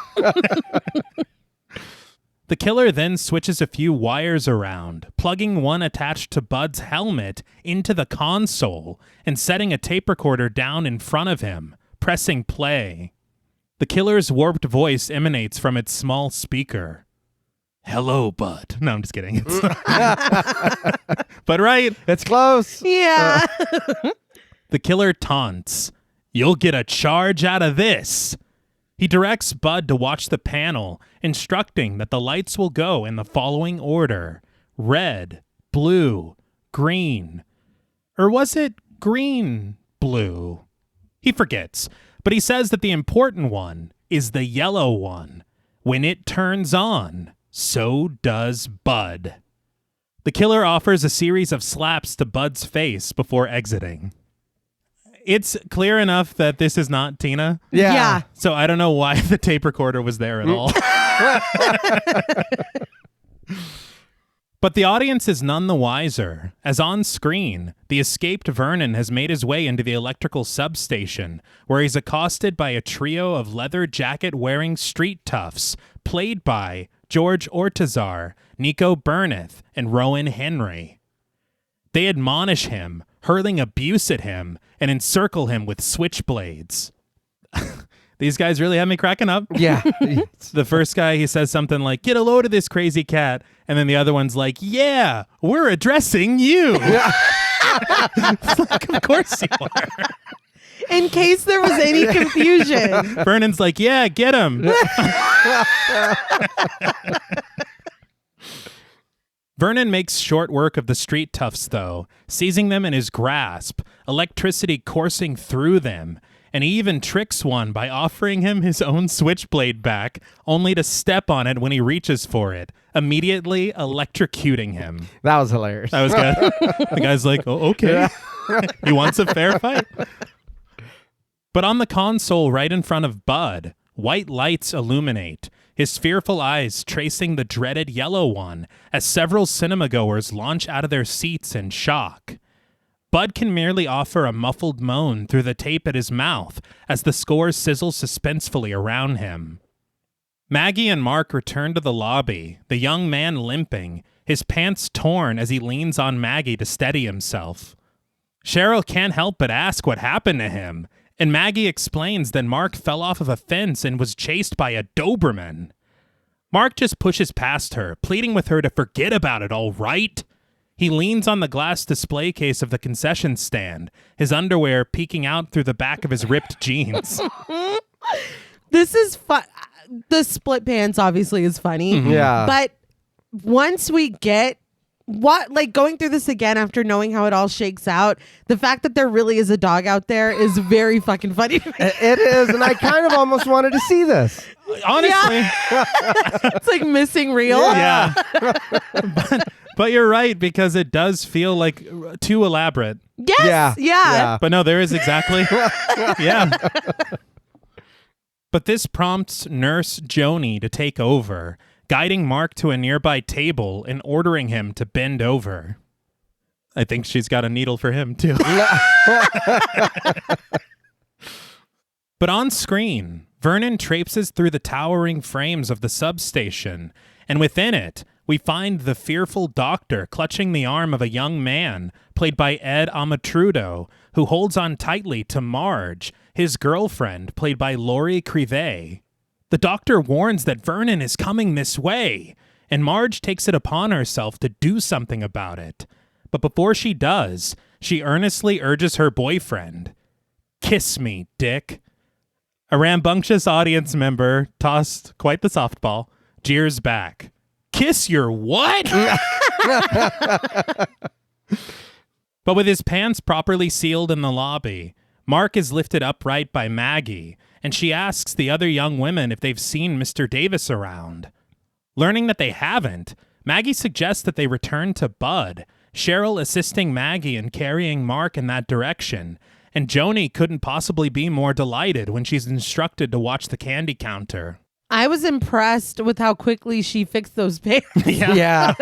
The killer then switches a few wires around, plugging one attached to Bud's helmet into the console and setting a tape recorder down in front of him, pressing play. The killer's warped voice emanates from its small speaker. Hello, Bud. No, I'm just kidding. But right. It's close. Yeah. The killer taunts. You'll get a charge out of this. He directs Bud to watch the panel, instructing that the lights will go in the following order. Red, blue, green. Or was it green, blue? He forgets, but he says that the important one is the yellow one. When it turns on, so does Bud. The killer offers a series of slaps to Bud's face before exiting. It's clear enough that this is not Tina. Yeah. So I don't know why the tape recorder was there at all. But the audience is none the wiser, as on screen, the escaped Vernon has made his way into the electrical substation, where he's accosted by a trio of leather jacket-wearing street toughs, played by George Ortizar, Nico Burneth, and Rowan Henry. They admonish him, hurling abuse at him, and encircle him with switchblades. These guys really have me cracking up. Yeah. The first guy, he says something like, get a load of this crazy cat. And then the other one's like, yeah, we're addressing you. Like, of course you are. In case there was any confusion. Vernon's like, yeah, get him. Vernon makes short work of the street toughs, though, seizing them in his grasp, electricity coursing through them, and he even tricks one by offering him his own switchblade back, only to step on it when he reaches for it, immediately electrocuting him. That was hilarious. That was good. The guy's like, oh, okay. He wants a fair fight. But on the console right in front of Bud, white lights illuminate, his fearful eyes tracing the dreaded yellow one as several cinema-goers launch out of their seats in shock. Bud can merely offer a muffled moan through the tape at his mouth as the score sizzles suspensefully around him. Maggie and Mark return to the lobby, the young man limping, his pants torn as he leans on Maggie to steady himself. Cheryl can't help but ask what happened to him, and Maggie explains that Mark fell off of a fence and was chased by a Doberman. Mark just pushes past her, pleading with her to forget about it, all right? He leans on the glass display case of the concession stand, his underwear peeking out through the back of his ripped jeans. This is fun. The split pants obviously is funny. Mm-hmm. Yeah. But once we get going through this again after knowing how it all shakes out, the fact that there really is a dog out there is very fucking funny to me. It is, and I kind of almost wanted to see this. Honestly. Yeah. It's like missing reel. Yeah. But you're right, because it does feel like too elaborate. Yes. Yeah. But no, there is exactly. Yeah. But this prompts Nurse Joni to take over, guiding Mark to a nearby table and ordering him to bend over. I think she's got a needle for him, too. But on screen, Vernon traipses through the towering frames of the substation, and within it, we find the fearful doctor clutching the arm of a young man, played by Ed Amatrudo, who holds on tightly to Marge, his girlfriend, played by Laurie Crivet. The doctor warns that Vernon is coming this way, and Marge takes it upon herself to do something about it. But before she does, she earnestly urges her boyfriend, "Kiss me, Dick." A rambunctious audience member tossed quite the softball, jeers back, "Kiss your what?" But with his pants properly sealed in the lobby, Mark is lifted upright by Maggie, and she asks the other young women if they've seen Mr. Davis around. Learning that they haven't, Maggie suggests that they return to Bud, Cheryl assisting Maggie in carrying Mark in that direction, and Joni couldn't possibly be more delighted when she's instructed to watch the candy counter. I was impressed with how quickly she fixed those pants. Yeah.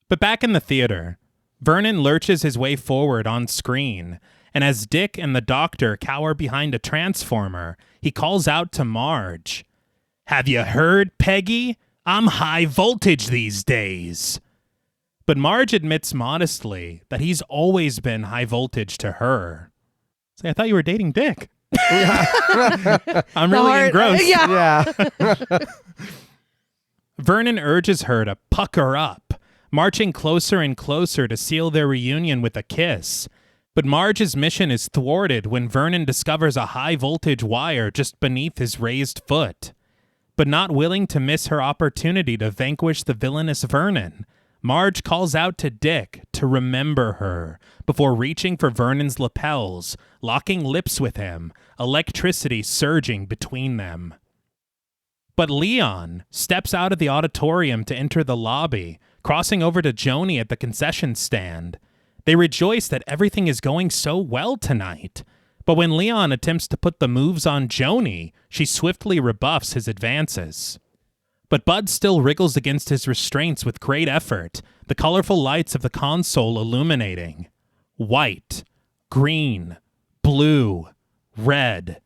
But back in the theater, Vernon lurches his way forward on screen, and as Dick and the doctor cower behind a transformer, he calls out to Marge, "Have you heard, Peggy? I'm high voltage these days." But Marge admits modestly that he's always been high voltage to her. Say, I thought you were dating Dick. I'm really engrossed. Yeah. Vernon urges her to pucker up, marching closer and closer to seal their reunion with a kiss. But Marge's mission is thwarted when Vernon discovers a high-voltage wire just beneath his raised foot. But not willing to miss her opportunity to vanquish the villainous Vernon, Marge calls out to Dick to remember her before reaching for Vernon's lapels, locking lips with him, electricity surging between them. But Leon steps out of the auditorium to enter the lobby, crossing over to Joni at the concession stand. They rejoice that everything is going so well tonight. But when Leon attempts to put the moves on Joni, she swiftly rebuffs his advances. But Bud still wriggles against his restraints with great effort, the colorful lights of the console illuminating. White, green, blue, red.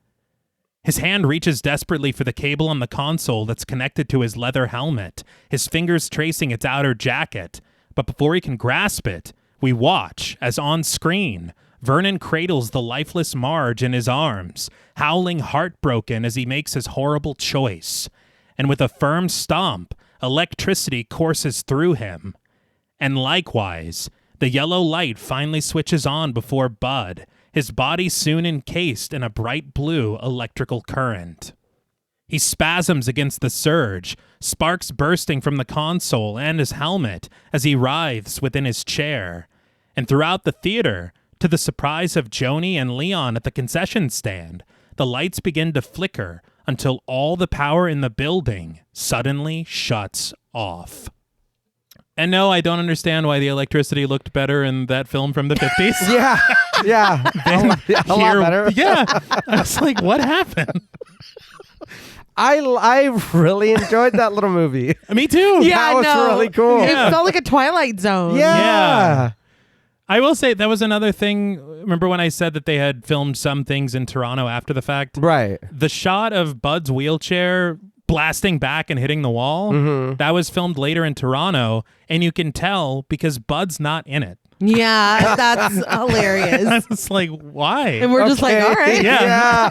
His hand reaches desperately for the cable on the console that's connected to his leather helmet, his fingers tracing its outer jacket. But before he can grasp it, we watch as on screen, Vernon cradles the lifeless Marge in his arms, howling heartbroken as he makes his horrible choice. And with a firm stomp, electricity courses through him. And likewise, the yellow light finally switches on before Bud, his body soon encased in a bright blue electrical current. He spasms against the surge, sparks bursting from the console and his helmet as he writhes within his chair. And throughout the theater, to the surprise of Joni and Leon at the concession stand, the lights begin to flicker until all the power in the building suddenly shuts off. And no, I don't understand why the electricity looked better in that film from the 50s. Yeah. A lot better. Yeah. I was like, what happened? I really enjoyed that little movie. Me too. That was really cool. It felt like a Twilight Zone. Yeah. I will say that was another thing. Remember when I said that they had filmed some things in Toronto after the fact? Right. The shot of Bud's wheelchair blasting back and hitting the wall, that was filmed later in Toronto, and you can tell because Bud's not in it. Yeah, that's hilarious. It's like, why? And we're just like, all right. Yeah.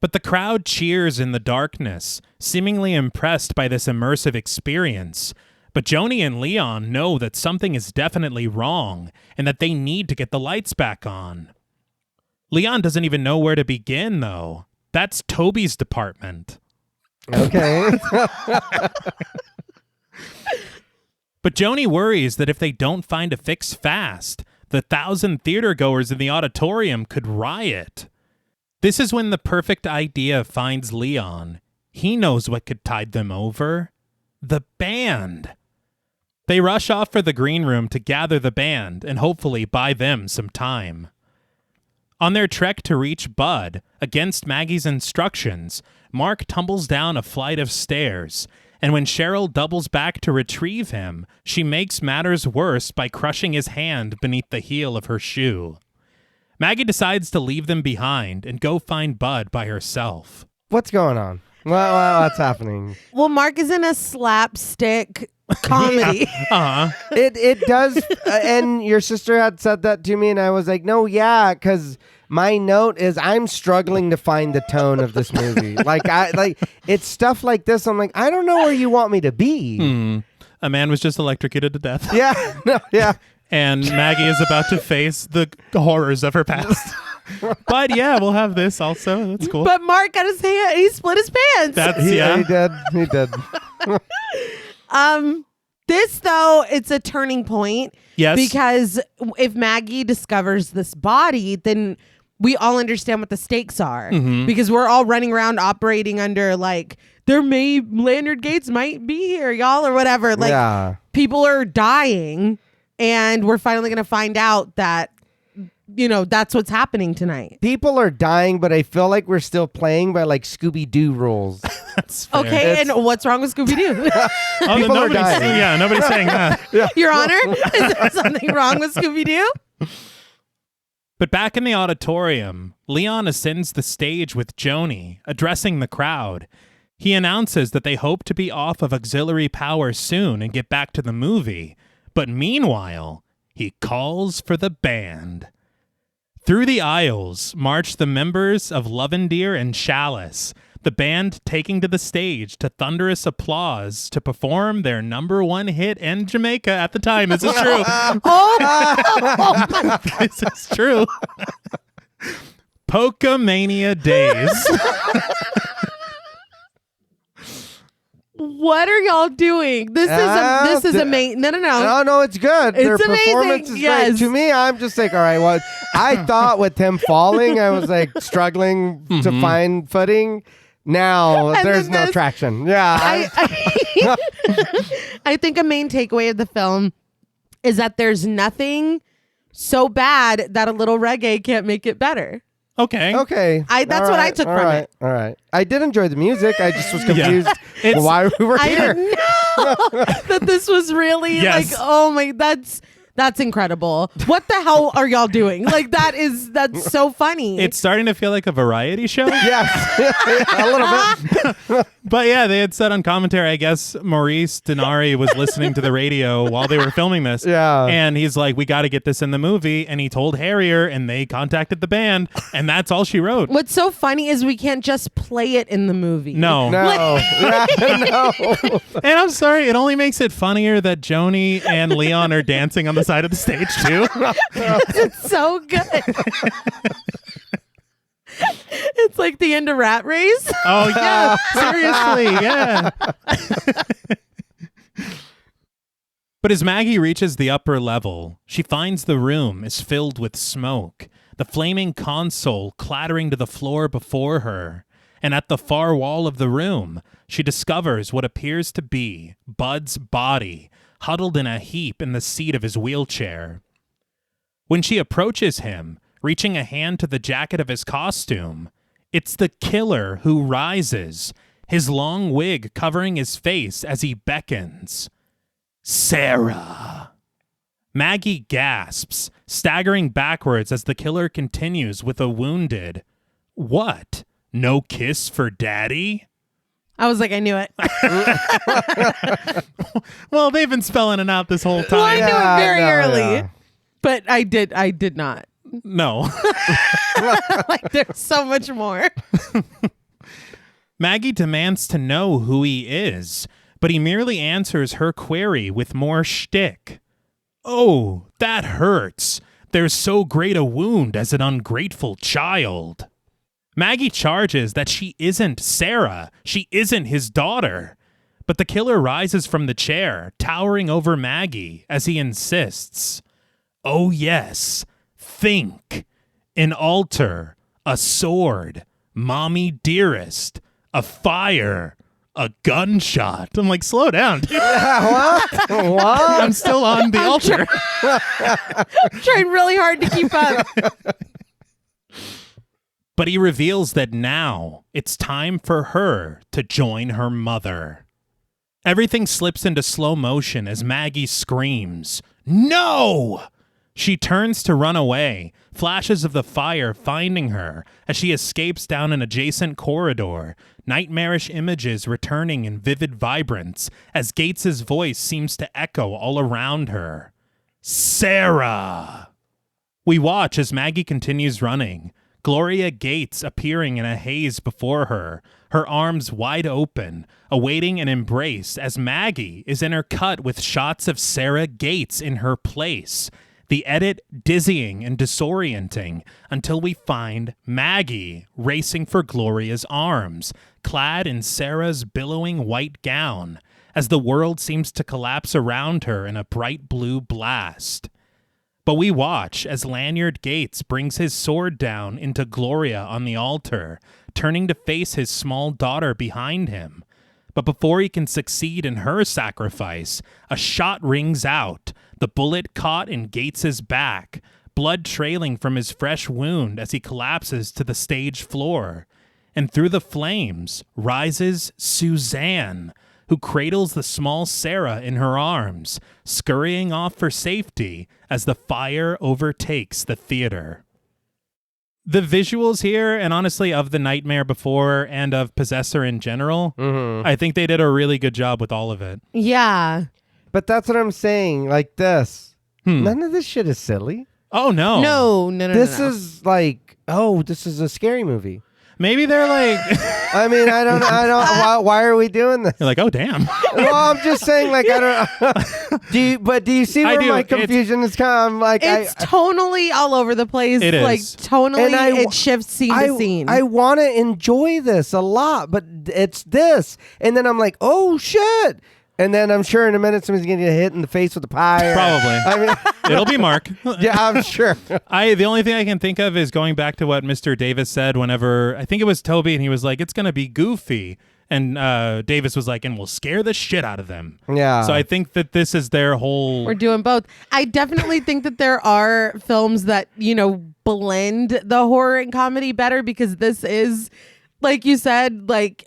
But the crowd cheers in the darkness, seemingly impressed by this immersive experience. But Joni and Leon know that something is definitely wrong and that they need to get the lights back on. Leon doesn't even know where to begin, though. That's Toby's department. Okay. But Joni worries that if they don't find a fix fast, the 1,000 theater goers in the auditorium could riot. This is when the perfect idea finds Leon. He knows what could tide them over. The band. They rush off for the green room to gather the band and hopefully buy them some time. On their trek to reach Bud, against Maggie's instructions, Mark tumbles down a flight of stairs, and when Cheryl doubles back to retrieve him, she makes matters worse by crushing his hand beneath the heel of her shoe. Maggie decides to leave them behind and go find Bud by herself. What's going on? What's happening? Well, Mark is in a slapstick comedy. It does, and your sister had said that to me, and I was like, no, yeah, because my note is I'm struggling to find the tone of this movie. It's stuff like this. I'm like, I don't know where you want me to be. A man was just electrocuted to death. Yeah. And Maggie is about to face the horrors of her past. But yeah, we'll have this also. That's cool. But Mark got his hand. He split his pants. He did. This though, it's a turning point. Yes. Because if Maggie discovers this body, then we all understand what the stakes are. Because we're all running around operating under Lanyard Gates might be here, y'all, or whatever. People are dying, and we're finally going to find out that, that's what's happening tonight. People are dying, but I feel like we're still playing by Scooby-Doo rules. That's fair. Okay, and what's wrong with Scooby-Doo? People are dying. Yeah, nobody's saying that. Your Honor, is there something wrong with Scooby-Doo? But back in the auditorium, Leon ascends the stage with Joni, addressing the crowd. He announces that they hope to be off of auxiliary power soon and get back to the movie. But meanwhile, he calls for the band. Through the aisles march the members of Lovendeer and Chalice, the band taking to the stage to thunderous applause to perform their #1 hit in Jamaica at the time. This is true. This is true. Polka-mania Days. What are y'all doing? This is amazing. No. No, it's good. It's Their amazing. performance is Yes. great. To me, I'm just like, all right, well, I thought with him falling, I was struggling to find footing. Now And there's then no traction. Yeah. I think a main takeaway of the film is that there's nothing so bad that a little reggae can't make it better. Okay. That's what I took from it. All right. I did enjoy the music. I just was confused It's- why we were I here. didn't know that this was really Yes. that's incredible. What the hell are y'all doing? That's so funny. It's starting to feel like a variety show. Yes. A little bit. But yeah, they had said on commentary, I guess Maurice Denari was listening to the radio while they were filming this. Yeah. And he's like, we got to get this in the movie. And he told Herrier, and they contacted the band, and that's all she wrote. What's so funny is we can't just play it in the movie. No. No. No. And I'm sorry, it only makes it funnier that Joni and Leon are dancing on the side of the stage, too. It's so good. It's like the end of Rat Race. Oh, yeah. Seriously, yeah. But as Maggie reaches the upper level, she finds the room is filled with smoke, the flaming console clattering to the floor before her. And at the far wall of the room, she discovers what appears to be Bud's body, huddled in a heap in the seat of his wheelchair. When she approaches him, reaching a hand to the jacket of his costume, it's the killer who rises, his long wig covering his face as he beckons. Sarah. Maggie gasps, staggering backwards as the killer continues with a wounded, "What? No kiss for daddy?" I was like, I knew it. Well, they've been spelling it out this whole Well, I time. knew it very early. Yeah. But I did not. No. There's so much more. Maggie demands to know who he is, but he merely answers her query with more shtick. "Oh, that hurts. There's so great a wound as an ungrateful child." Maggie charges that she isn't Sarah. She isn't his daughter. But the killer rises from the chair, towering over Maggie as he insists. "Oh yes, think. An altar, a sword, mommy dearest, a fire, a gunshot." I'm like, slow down, dude. What? I'm still on the altar. I'm trying really hard to keep up. But he reveals that now it's time for her to join her mother. Everything slips into slow motion as Maggie screams, "No!" She turns to run away, flashes of the fire finding her as she escapes down an adjacent corridor, nightmarish images returning in vivid vibrance as Gates' voice seems to echo all around her. Sarah! We watch as Maggie continues running, Gloria Gates appearing in a haze before her, her arms wide open, awaiting an embrace as Maggie is intercut with shots of Sarah Gates in her place. The edit dizzying and disorienting until we find Maggie racing for Gloria's arms, clad in Sarah's billowing white gown, as the world seems to collapse around her in a bright blue blast. But we watch as Lanyard Gates brings his sword down into Gloria on the altar, turning to face his small daughter behind him. But before he can succeed in her sacrifice, a shot rings out, the bullet caught in Gates's back, blood trailing from his fresh wound as he collapses to the stage floor. And through the flames rises Suzanne, who cradles the small Sarah in her arms, scurrying off for safety as the fire overtakes the theater. The visuals here, and honestly of The Nightmare Before and of Possessor in general, I think they did a really good job with all of it. Yeah. But that's what I'm saying. Like this. None of this shit is silly. Oh, no. No. This is like, this is a scary movie. Maybe they're like... I mean, I don't. Why are we doing this? You're like, oh, damn. Well, I'm just saying, like, I don't. Do you see where my confusion is come? Like, it's tonally all over the place. It is. Like, tonally, it shifts scene to scene. I want to enjoy this a lot, but it's this. And then I'm like, oh, shit. And then I'm sure in a minute somebody's going to get hit in the face with a pie. Probably. I mean, it'll be Mark. Yeah, I'm sure. The only thing I can think of is going back to what Mr. Davis said whenever, I think it was Toby, and he was like, it's going to be goofy. And Davis was like, and we'll scare the shit out of them. Yeah. So I think that this is their whole... We're doing both. I definitely think that there are films that, blend the horror and comedy better, because this is, like you said, like...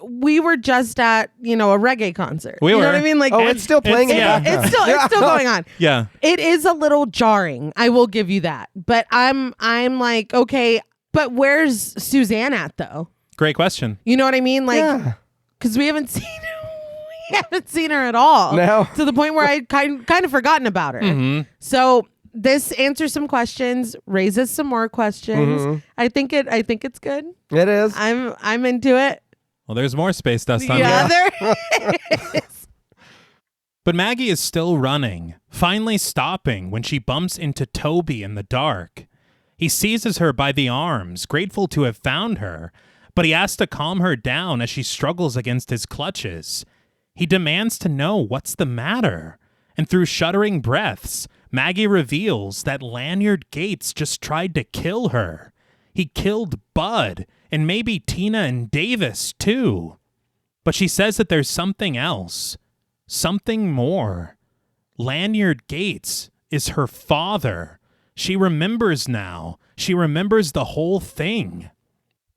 We were just at, a reggae concert. We were. You know what I mean? Like, it's still playing in the background. It's still going on. Yeah. It is a little jarring. I will give you that. But I'm like, okay, but where's Suzanne at though? Great question. You know what I mean? Like, because we haven't seen her at all. No. To the point where I kind of forgotten about her. Mm-hmm. So this answers some questions, raises some more questions. Mm-hmm. I think it's good. It is. I'm into it. Well, there's more space dust on Yeah, here. there is. But Maggie is still running, finally stopping when she bumps into Toby in the dark. He seizes her by the arms, grateful to have found her, but he asks to calm her down as she struggles against his clutches. He demands to know what's the matter, and through shuddering breaths, Maggie reveals that Lanyard Gates just tried to kill her. He killed Bud, and maybe Tina and Davis, too. But she says that there's something else. Something more. Lanyard Gates is her father. She remembers now. She remembers the whole thing.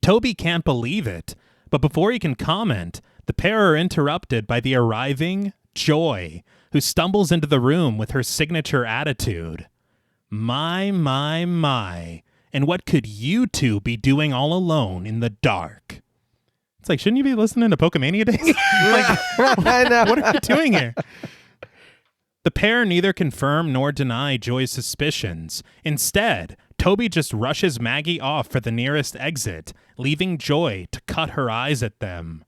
Toby can't believe it, but before he can comment, the pair are interrupted by the arriving Joy, who stumbles into the room with her signature attitude. My. And what could you two be doing all alone in the dark? It's like, shouldn't you be listening to Pokemania Days? Like, I know. what are you doing here? The pair neither confirm nor deny Joy's suspicions. Instead, Toby just rushes Maggie off for the nearest exit, leaving Joy to cut her eyes at them.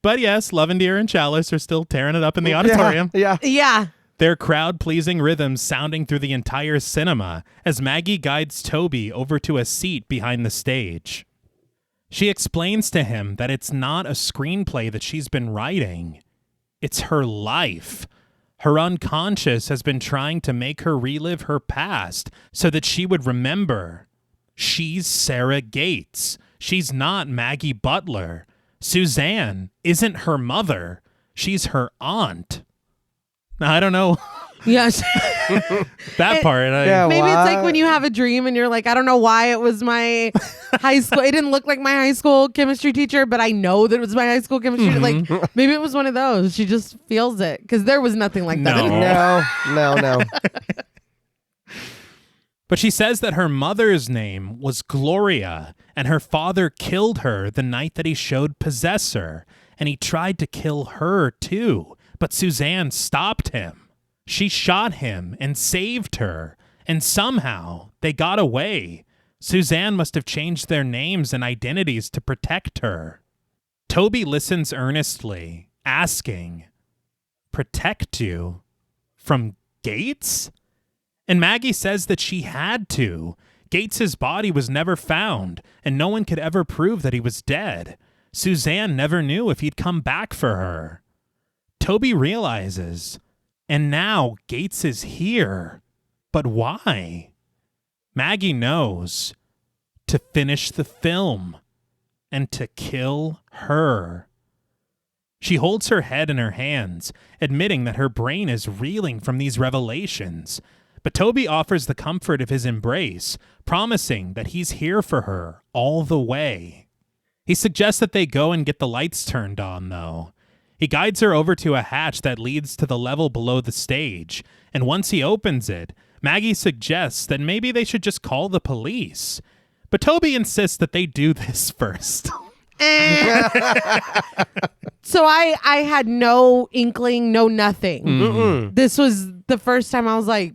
But yes, Lovendeer and Chalice are still tearing it up in the auditorium. Yeah. Their crowd-pleasing rhythms sounding through the entire cinema as Maggie guides Toby over to a seat behind the stage. She explains to him that it's not a screenplay that she's been writing. It's her life. Her unconscious has been trying to make her relive her past so that she would remember. She's Sarah Gates. She's not Maggie Butler. Suzanne isn't her mother. She's her aunt. I don't know. Yes. That part. Maybe it's like when you have a dream and you're like, I don't know why it was my high school. It didn't look like my high school chemistry teacher, but I know that it was my high school chemistry. Like maybe it was one of those. She just feels it because there was nothing like that. No. But she says that her mother's name was Gloria, and her father killed her the night that he showed Possessor, and he tried to kill her too, but Suzanne stopped him. She shot him and saved her, and somehow they got away. Suzanne must have changed their names and identities to protect her. Toby listens earnestly, asking, "Protect you? From Gates?" And Maggie says that she had to. Gates's body was never found, and no one could ever prove that he was dead. Suzanne never knew if he'd come back for her. Toby realizes, and now Gates is here. But why? Maggie knows. To finish the film. And to kill her. She holds her head in her hands, admitting that her brain is reeling from these revelations. But Toby offers the comfort of his embrace, promising that he's here for her all the way. He suggests that they go and get the lights turned on, though. He guides her over to a hatch that leads to the level below the stage, and once he opens it, Maggie suggests that maybe they should just call the police. But Toby insists that they do this first. So I had no inkling, no nothing. Mm-mm. This was the first time I was like,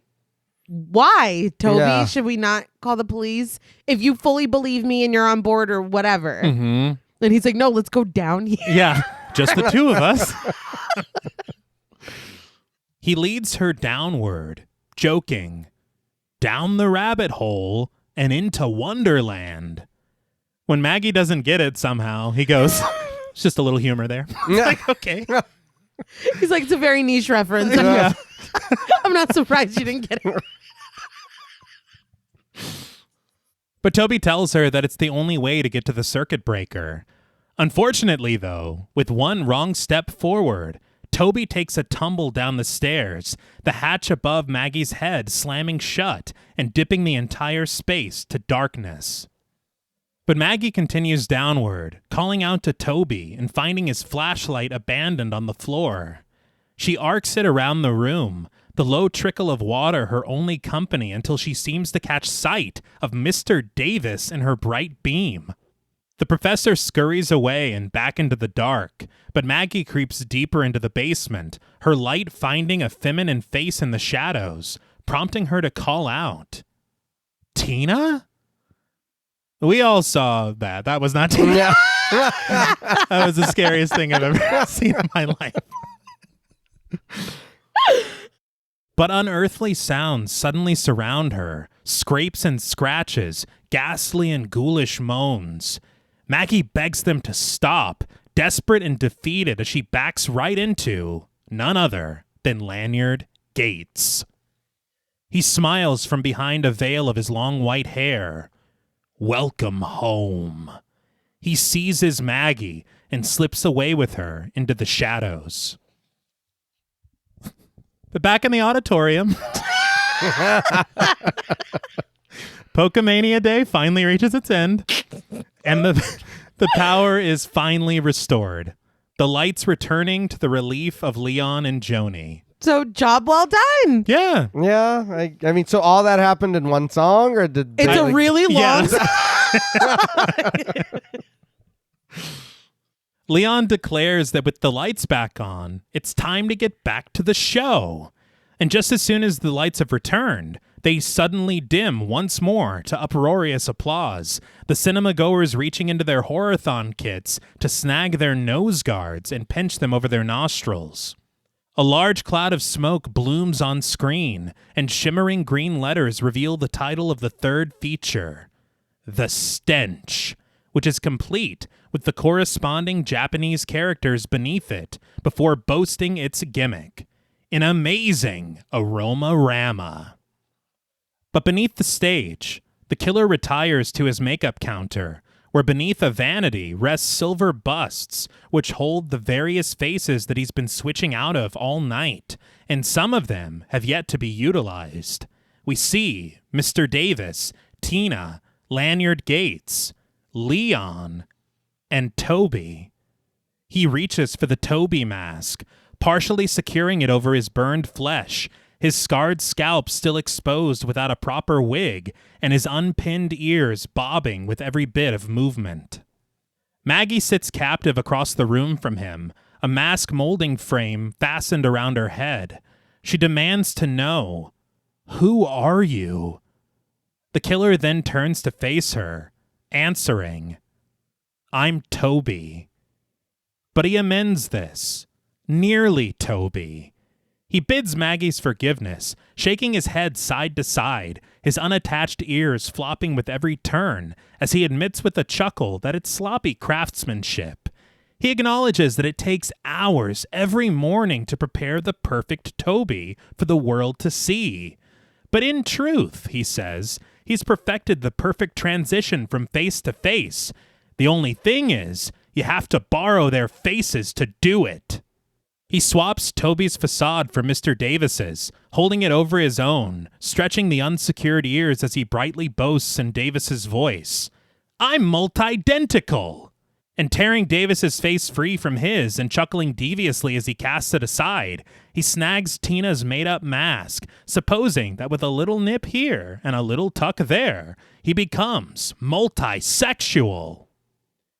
why, Toby? Yeah. Should we not call the police? If you fully believe me and you're on board or whatever. Mm-hmm. And he's like, no, let's go down here. Yeah, just the two of us. He leads her downward, joking, down the rabbit hole and into Wonderland. When Maggie doesn't get it somehow, he goes, it's just a little humor there. Yeah. Like, okay. He's like, it's a very niche reference. Yeah. I'm not surprised you didn't get it. But Toby tells her that it's the only way to get to the circuit breaker. Unfortunately, though, with one wrong step forward, Toby takes a tumble down the stairs, the hatch above Maggie's head slamming shut and dipping the entire space to darkness. But Maggie continues downward, calling out to Toby and finding his flashlight abandoned on the floor. She arcs it around the room, the low trickle of water her only company, until she seems to catch sight of Mr. Davis in her bright beam. The professor scurries away and back into the dark, but Maggie creeps deeper into the basement, her light finding a feminine face in the shadows, prompting her to call out. Tina? We all saw that. That was not Tina. Yeah. That was the scariest thing I've ever seen in my life. But unearthly sounds suddenly surround her, scrapes and scratches, ghastly and ghoulish moans. Maggie begs them to stop, desperate and defeated as she backs right into none other than Lanyard Gates. He smiles from behind a veil of his long white hair. Welcome home. He seizes Maggie and slips away with her into the shadows. But back in the auditorium, Pokemania Day finally reaches its end, and the power is finally restored. The lights returning to the relief of Leon and Joni. So job well done. Yeah. Yeah. I mean, so all that happened in one song, or did It's a really long Leon declares that with the lights back on, it's time to get back to the show. And just as soon as the lights have returned, they suddenly dim once more to uproarious applause, the cinema goers reaching into their horror-thon kits to snag their nose guards and pinch them over their nostrils. A large cloud of smoke blooms on screen, and shimmering green letters reveal the title of the third feature, The Stench, which is complete with the corresponding Japanese characters beneath it before boasting its gimmick, an amazing aroma-rama. But beneath the stage, the killer retires to his makeup counter, where beneath a vanity rests silver busts, which hold the various faces that he's been switching out of all night, and some of them have yet to be utilized. We see Mr. Davis, Tina, Lanyard Gates, Leon, and Toby. He reaches for the Toby mask, partially securing it over his burned flesh, his scarred scalp still exposed without a proper wig, and his unpinned ears bobbing with every bit of movement. Maggie sits captive across the room from him, a mask molding frame fastened around her head. She demands to know, "Who are you?" The killer then turns to face her, answering, "I'm Toby." But he amends this. Nearly Toby. He bids Maggie's forgiveness, shaking his head side to side, his unattached ears flopping with every turn, as he admits with a chuckle that it's sloppy craftsmanship. He acknowledges that it takes hours every morning to prepare the perfect Toby for the world to see. But in truth, he says, he's perfected the perfect transition from face to face. The only thing is, you have to borrow their faces to do it. He swaps Toby's facade for Mr. Davis's, holding it over his own, stretching the unsecured ears as he brightly boasts in Davis's voice, "I'm multi-dentical!" And tearing Davis's face free from his and chuckling deviously as he casts it aside, he snags Tina's made-up mask, supposing that with a little nip here and a little tuck there, he becomes multi-sexual.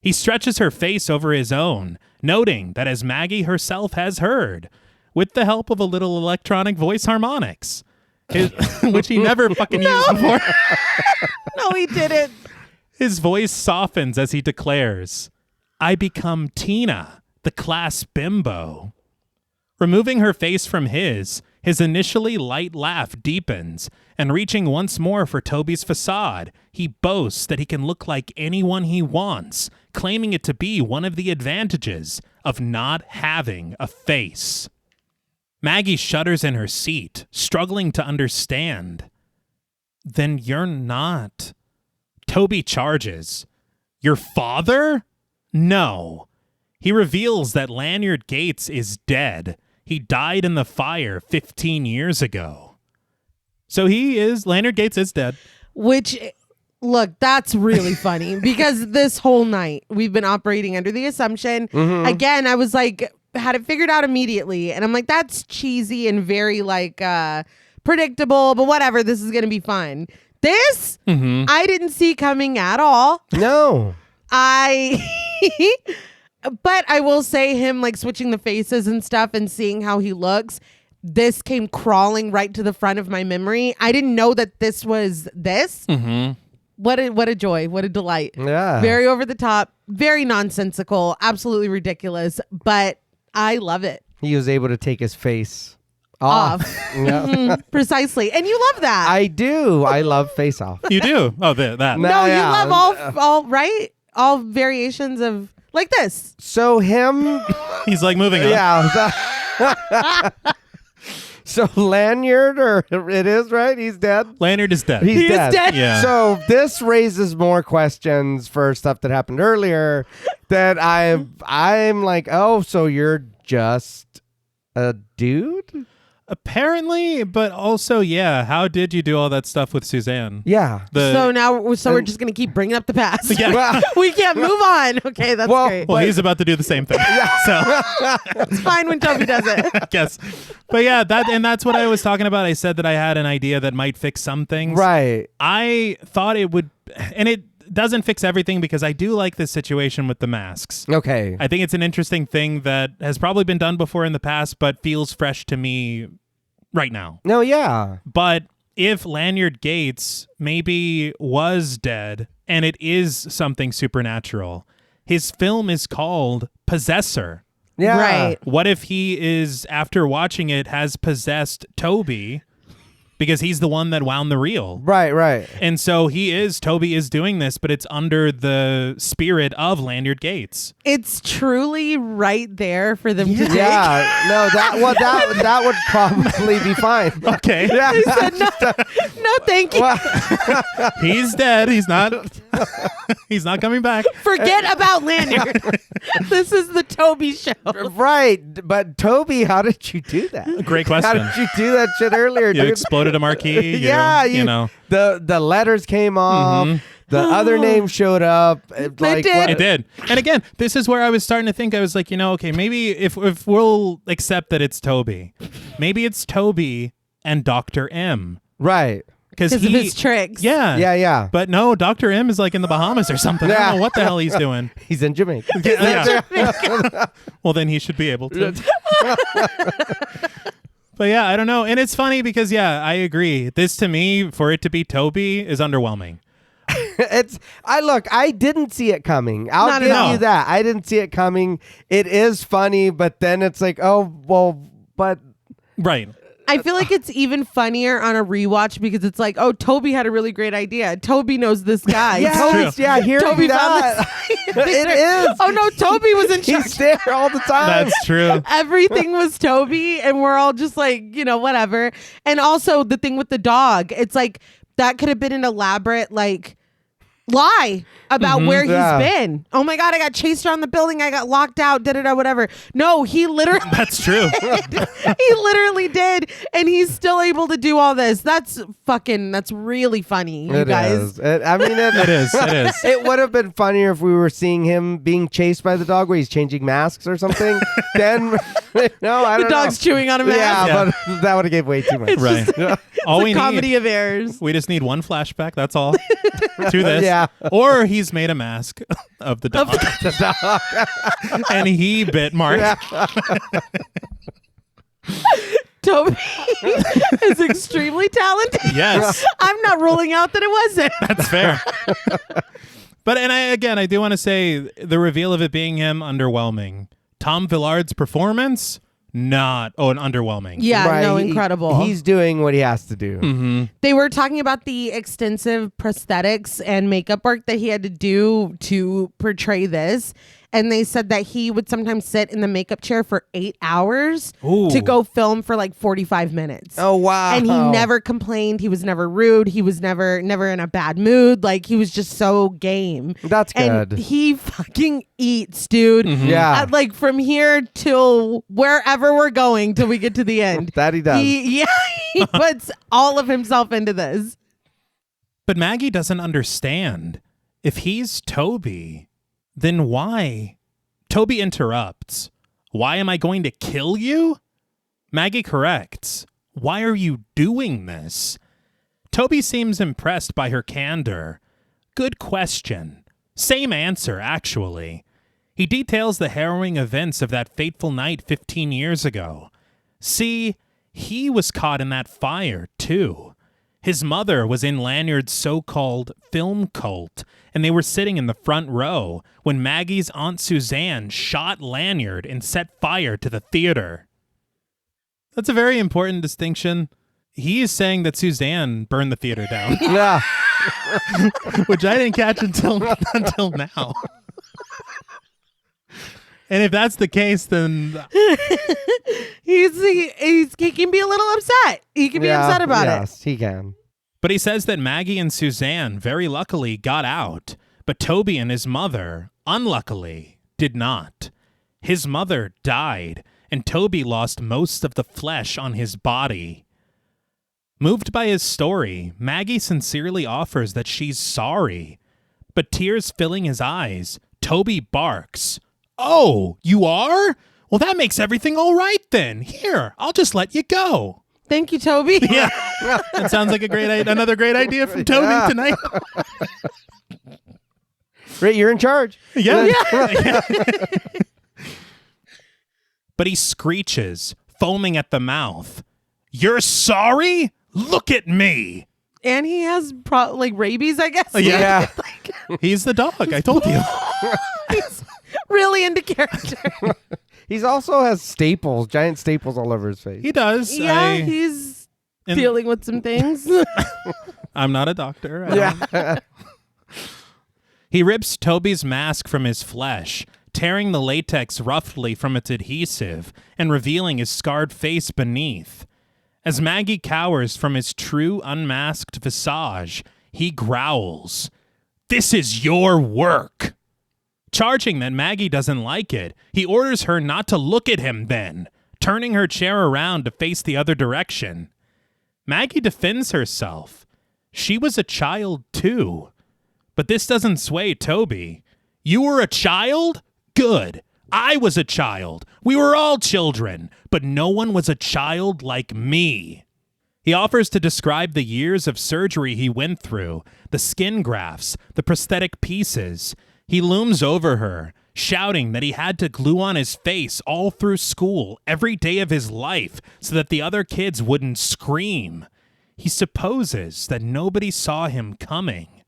He stretches her face over his own, noting that as Maggie herself has heard, with the help of a little electronic voice harmonics, which he never fucking used before. No, he didn't. His voice softens as he declares, "I become Tina, the class bimbo." Removing her face from his initially light laugh deepens, and reaching once more for Toby's facade, he boasts that he can look like anyone he wants, claiming it to be one of the advantages of not having a face. Maggie shudders in her seat, struggling to understand. "Then you're not." Toby charges. "Your father?" "No." He reveals that Lanyard Gates is dead. He died in the fire 15 years ago. So Lanyard Gates is dead. Which, look, that's really funny because this whole night we've been operating under the assumption. Again, I was like, had it figured out immediately. And I'm like, that's cheesy and very like predictable, but whatever. This is going to be fun. This, I didn't see coming at all. No. But I will say him like switching the faces and stuff and seeing how he looks. This came crawling right to the front of my memory. I didn't know that this was this. What a joy. What a delight. Yeah. Very over the top, very nonsensical, absolutely ridiculous, but I love it. He was able to take his face off. Yeah. Precisely. And you love that. I do. I love Face Off. You do? Oh, that. No, you love all right? All variations of like this. So him. He's like moving on. Yeah. So Lanyard, or it is, right? He's dead? Lanyard is dead. He is dead. Yeah. So this raises more questions for stuff that happened earlier that I'm like, oh, so you're just a dude? Apparently, but also, yeah. How did you do all that stuff with Suzanne? Yeah. So we're just going to keep bringing up the past. Yeah. Well, We can't move on. Okay, that's great. Well, he's about to do the same thing. So It's fine when Toby does it. I guess. But yeah, that's what I was talking about. I said that I had an idea that might fix some things. right. I thought it would, and it doesn't fix everything because I do like this situation with the masks. Okay. I think it's an interesting thing that has probably been done before in the past, but feels fresh to me right now. No, yeah. But if Lanyard Gates maybe was dead and it is something supernatural, his film is called Possessor. Yeah. Right. What if he is, after watching it, has possessed Toby because he's the one that wound the reel? Right. And so Toby is doing this, but it's under the spirit of Lanyard Gates. It's truly right there for them to take. Yeah. No, that would probably be fine. Okay. Yeah. He said, no, thank you. He's dead. He's not coming back. Forget about Lanyard. This is the Toby show. Right. But Toby, how did you do that? Great How question. did you do that shit earlier, You dude? exploded a marquee. You know. The letters came off. The other name showed up. did. It did. And again, this is where I was starting to think. I was like, okay, maybe if we'll accept that it's Toby, maybe it's Toby and Dr. M. Right. Because of his tricks. Yeah. Yeah. But no, Dr. M is like in the Bahamas or something. I Yeah. don't know what the hell he's doing. He's in Jamaica. Yeah. Well, then he should be able to. But yeah, I don't know. And it's funny because, yeah, I agree. This, to me, for it to be Toby, is underwhelming. I didn't see it coming. I'll give you that. I didn't see it coming. It is funny, but then it's like, oh, well, but... Right. I feel like it's even funnier on a rewatch because it's like, oh, Toby had a really great idea. Toby knows this guy. Hearing Toby that. It is. Oh, no, Toby was in charge. He's there all the time. That's true. Everything was Toby, and we're all just like, whatever. And also the thing with the dog, it's like that could have been an elaborate, like, lie about where he's been. Oh my God, I got chased around the building. I got locked out, whatever. No, he literally... That's true. He literally did. And he's still able to do all this. That's really funny, you guys. It is. It would have been funnier if we were seeing him being chased by the dog where he's changing masks or something. Then, I don't know. The dog's chewing on a mask. Yeah, but that would have gave way too much. It's Right. Just, All we a comedy need, of errors. we just need one flashback. That's all to this. Yeah. Or he's made a mask of the dog. And he bit Mark. Toby is extremely talented. Yes. I'm not ruling out that it wasn't. That's fair. But, and I do want to say the reveal of it being him, underwhelming. Tom Villard's performance, underwhelming. Yeah, Right, no, incredible. He's doing what he has to do. Mm-hmm. They were talking about the extensive prosthetics and makeup work that he had to do to portray this. And they said that he would sometimes sit in the makeup chair for 8 hours to go film for like 45 minutes. Oh, wow. And he never complained. He was never rude. He was never in a bad mood. Like, he was just so game. That's good. And he fucking eats, dude. Mm-hmm. Yeah. Like, from here till wherever we're going till we get to the end. That he does. He puts all of himself into this. But Maggie doesn't understand. If he's Toby, then why? Toby interrupts. Why am I going to kill you? Maggie corrects. Why are you doing this? Toby seems impressed by her candor. Good question. Same answer, actually. He details the harrowing events of that fateful night 15 years ago. See, he was caught in that fire, too. His mother was in Lanyard's so-called film cult, and they were sitting in the front row when Maggie's Aunt Suzanne shot Lanyard and set fire to the theater. That's a very important distinction. He is saying that Suzanne burned the theater down. Yeah. Which I didn't catch until now. And if that's the case, then he can be a little upset. He can be upset about it. Yes, he can. But he says that Maggie and Suzanne very luckily got out, but Toby and his mother, unluckily, did not. His mother died, and Toby lost most of the flesh on his body. Moved by his story, Maggie sincerely offers that she's sorry. But tears filling his eyes, Toby barks. Oh, you are? Well, that makes everything all right then. Here, I'll just let you go. Thank you, Toby. Yeah, that sounds like another great idea from Toby tonight. Right, you're in charge. Yeah. But he screeches, foaming at the mouth. You're sorry? Look at me. And he has rabies, I guess. Yeah. He's the dog, I told you. He's really into character. He's also has staples, giant staples all over his face. He does. Yeah, he's dealing with some things. I'm not a doctor. He rips Toby's mask from his flesh, tearing the latex roughly from its adhesive and revealing his scarred face beneath. As Maggie cowers from his true unmasked visage, he growls, "This is your work." Charging that Maggie doesn't like it, he orders her not to look at him then, turning her chair around to face the other direction. Maggie defends herself. She was a child too. But this doesn't sway Toby. You were a child? Good. I was a child. We were all children, but no one was a child like me. He offers to describe the years of surgery he went through, the skin grafts, the prosthetic pieces. He looms over her, shouting that he had to glue on his face all through school every day of his life so that the other kids wouldn't scream. He supposes that nobody saw him coming,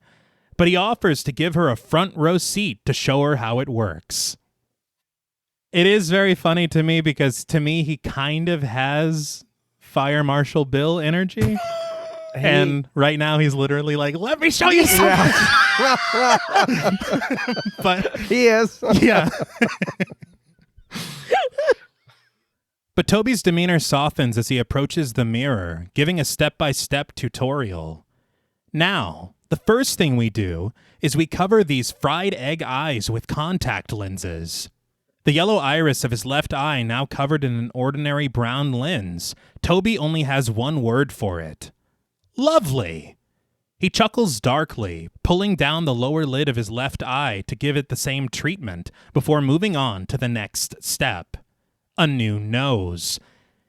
but he offers to give her a front row seat to show her how it works. It is very funny to me because to me he kind of has Fire Marshal Bill energy. And right now he's literally like, let me show you something. But He is. yeah. But Toby's demeanor softens as he approaches the mirror, giving a step-by-step tutorial. Now, the first thing we do is we cover these fried egg eyes with contact lenses. The yellow iris of his left eye now covered in an ordinary brown lens. Toby only has one word for it. Lovely. He chuckles darkly, pulling down the lower lid of his left eye to give it the same treatment before moving on to the next step. A new nose.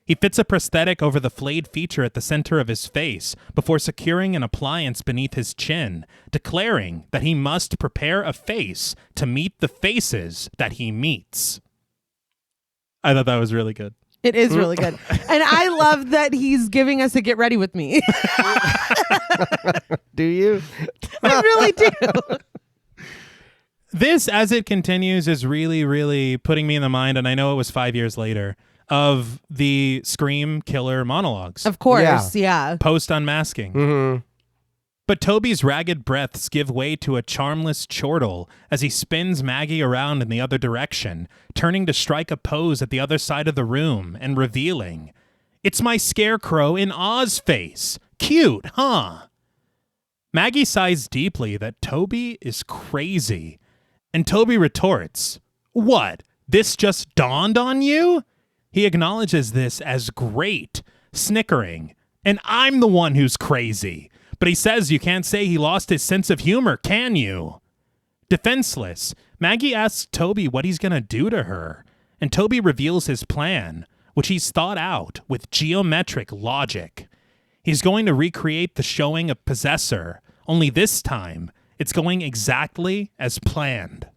He fits a prosthetic over the flayed feature at the center of his face before securing an appliance beneath his chin, declaring that he must prepare a face to meet the faces that he meets. I thought that was really good. It is really good. And I love that he's giving us a get ready with me. Do you? I really do. This, as it continues, is really, really putting me in the mind, and I know it was 5 years later, of the Scream killer monologues. Of course, yeah. Post unmasking. Mm-hmm. But Toby's ragged breaths give way to a charmless chortle as he spins Maggie around in the other direction, turning to strike a pose at the other side of the room and revealing, "It's my scarecrow in Oz face. Cute, huh?" Maggie sighs deeply that Toby is crazy, and Toby retorts, "What? This just dawned on you?" He acknowledges this as great, snickering, "And I'm the one who's crazy." But he says you can't say he lost his sense of humor, can you? Defenseless, Maggie asks Toby what he's going to do to her, and Toby reveals his plan, which he's thought out with geometric logic. He's going to recreate the showing of Possessor, only this time it's going exactly as planned.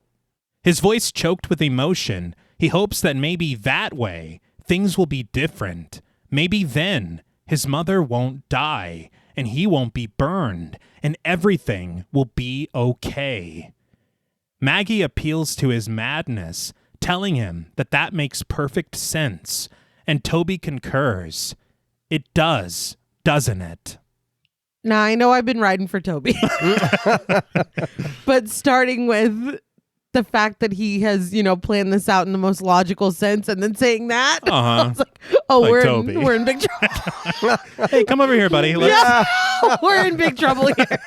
His voice choked with emotion, he hopes that maybe that way things will be different. Maybe then his mother won't die, and he won't be burned, and everything will be okay. Maggie appeals to his madness, telling him that that makes perfect sense, and Toby concurs. It does, doesn't it? Now, I know I've been riding for Toby, but starting with the fact that he has, planned this out in the most logical sense and then saying that, I was like, oh, Like we're Toby. we're in big trouble. Hey, come over here, buddy. Yeah, we're in big trouble here.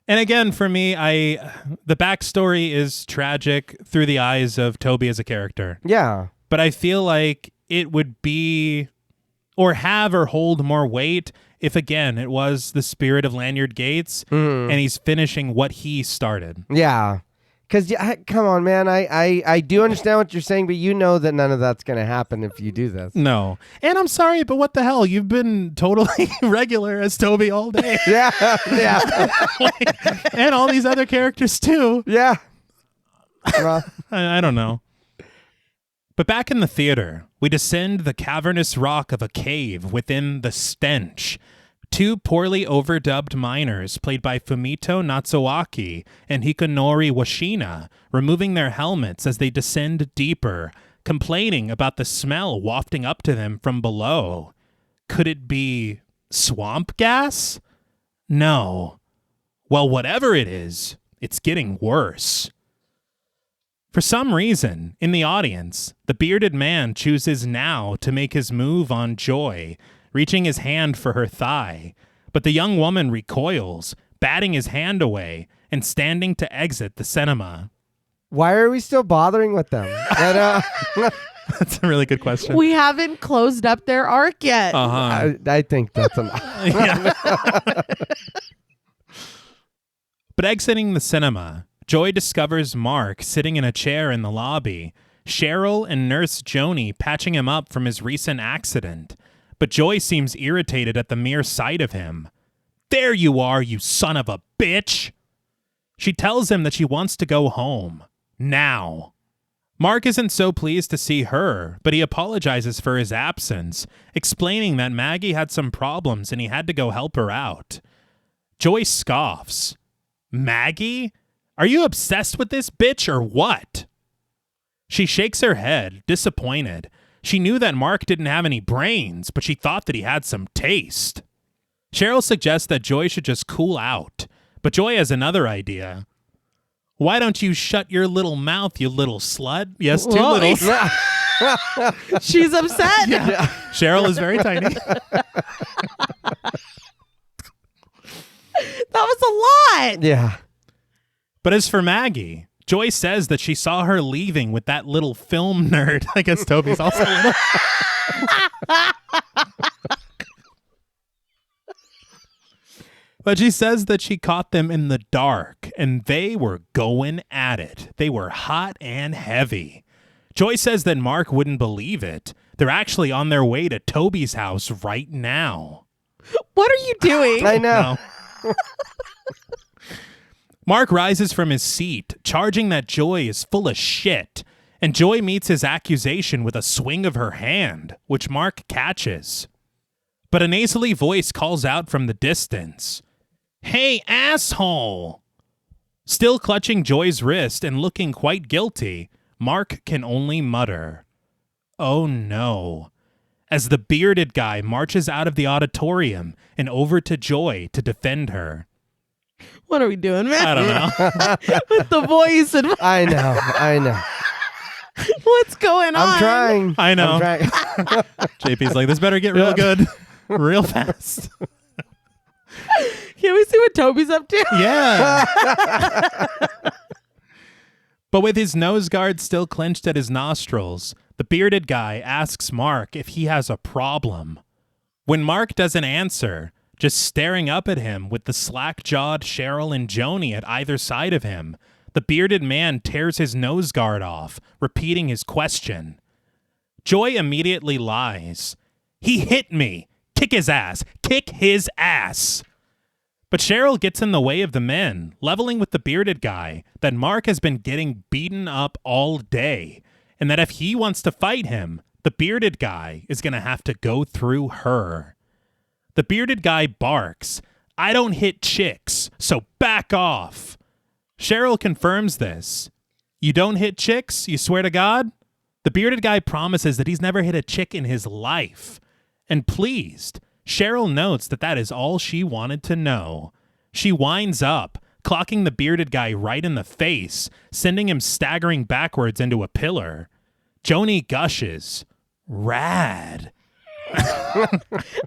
And again, for me, the backstory is tragic through the eyes of Toby as a character. Yeah. But I feel like it would be or have or hold more weight if, again, it was the spirit of Lanyard Gates and he's finishing what he started. Yeah. Because, come on, man. I do understand what you're saying, but you know that none of that's going to happen if you do this. No. And I'm sorry, but what the hell? You've been totally regular as Toby all day. Yeah. Yeah. And all these other characters, too. Yeah. Well, I don't know. But back in the theater, we descend the cavernous rock of a cave within the stench. Two poorly overdubbed miners, played by Fumito Natsuaki and Hikonori Washina, removing their helmets as they descend deeper, complaining about the smell wafting up to them from below. Could it be swamp gas? No. Well, whatever it is, it's getting worse. For some reason, in the audience, the bearded man chooses now to make his move on Joy, reaching his hand for her thigh, but the young woman recoils, batting his hand away and standing to exit the cinema. why are we still bothering with them? That's a really good question. We haven't closed up their arc yet. I think that's Yeah. But exiting the cinema, Joy discovers Mark sitting in a chair in the lobby, Cheryl and Nurse Joni patching him up from his recent accident. but Joy seems irritated at the mere sight of him. "There you are, you son of a bitch!" She tells him that she wants to go home. Now. Mark isn't so pleased to see her, but he apologizes for his absence, explaining that Maggie had some problems and he had to go help her out. Joy scoffs. "Maggie? Are you obsessed with this bitch or what?" She shakes her head, disappointed. She knew that Mark didn't have any brains, but she thought that he had some taste. Cheryl suggests that Joy should just cool out, but Joy has another idea. "Why don't you shut your little mouth, you little slut?" Yes, two Whoa. littles. She's upset. Yeah. Cheryl is very tiny. That was a lot. Yeah. But as for Maggie, Joy says that she saw her leaving with that little film nerd. I guess Toby's also little. But she says that she caught them in the dark, and they were going at it. They were hot and heavy. Joy says that Mark wouldn't believe it. They're actually on their way to Toby's house right now. What are you doing? I know. No. Mark rises from his seat, charging that Joy is full of shit, and Joy meets his accusation with a swing of her hand, which Mark catches. But a nasally voice calls out from the distance, "Hey, asshole!" Still clutching Joy's wrist and looking quite guilty, Mark can only mutter, "Oh no," as the bearded guy marches out of the auditorium and over to Joy to defend her. What are we doing, man? I don't know. With the voice and I know. what's going on? I'm trying. I know. I'm trying. JP's like, this better get real good real fast. Can we see what Toby's up to? Yeah. But with his nose guard still clenched at his nostrils, the bearded guy asks Mark if he has a problem. When Mark doesn't answer, just staring up at him with the slack-jawed Cheryl and Joni at either side of him, the bearded man tears his nose guard off, repeating his question. Joy immediately lies. "He hit me. Kick his ass. Kick his ass." But Cheryl gets in the way of the men, leveling with the bearded guy that Mark has been getting beaten up all day, and that if he wants to fight him, the bearded guy is going to have to go through her. The bearded guy barks, "I don't hit chicks, so back off." Cheryl confirms this. "You don't hit chicks, you swear to God?" The bearded guy promises that he's never hit a chick in his life. And pleased, Cheryl notes that that is all she wanted to know. She winds up, clocking the bearded guy right in the face, sending him staggering backwards into a pillar. Joni gushes, "Rad."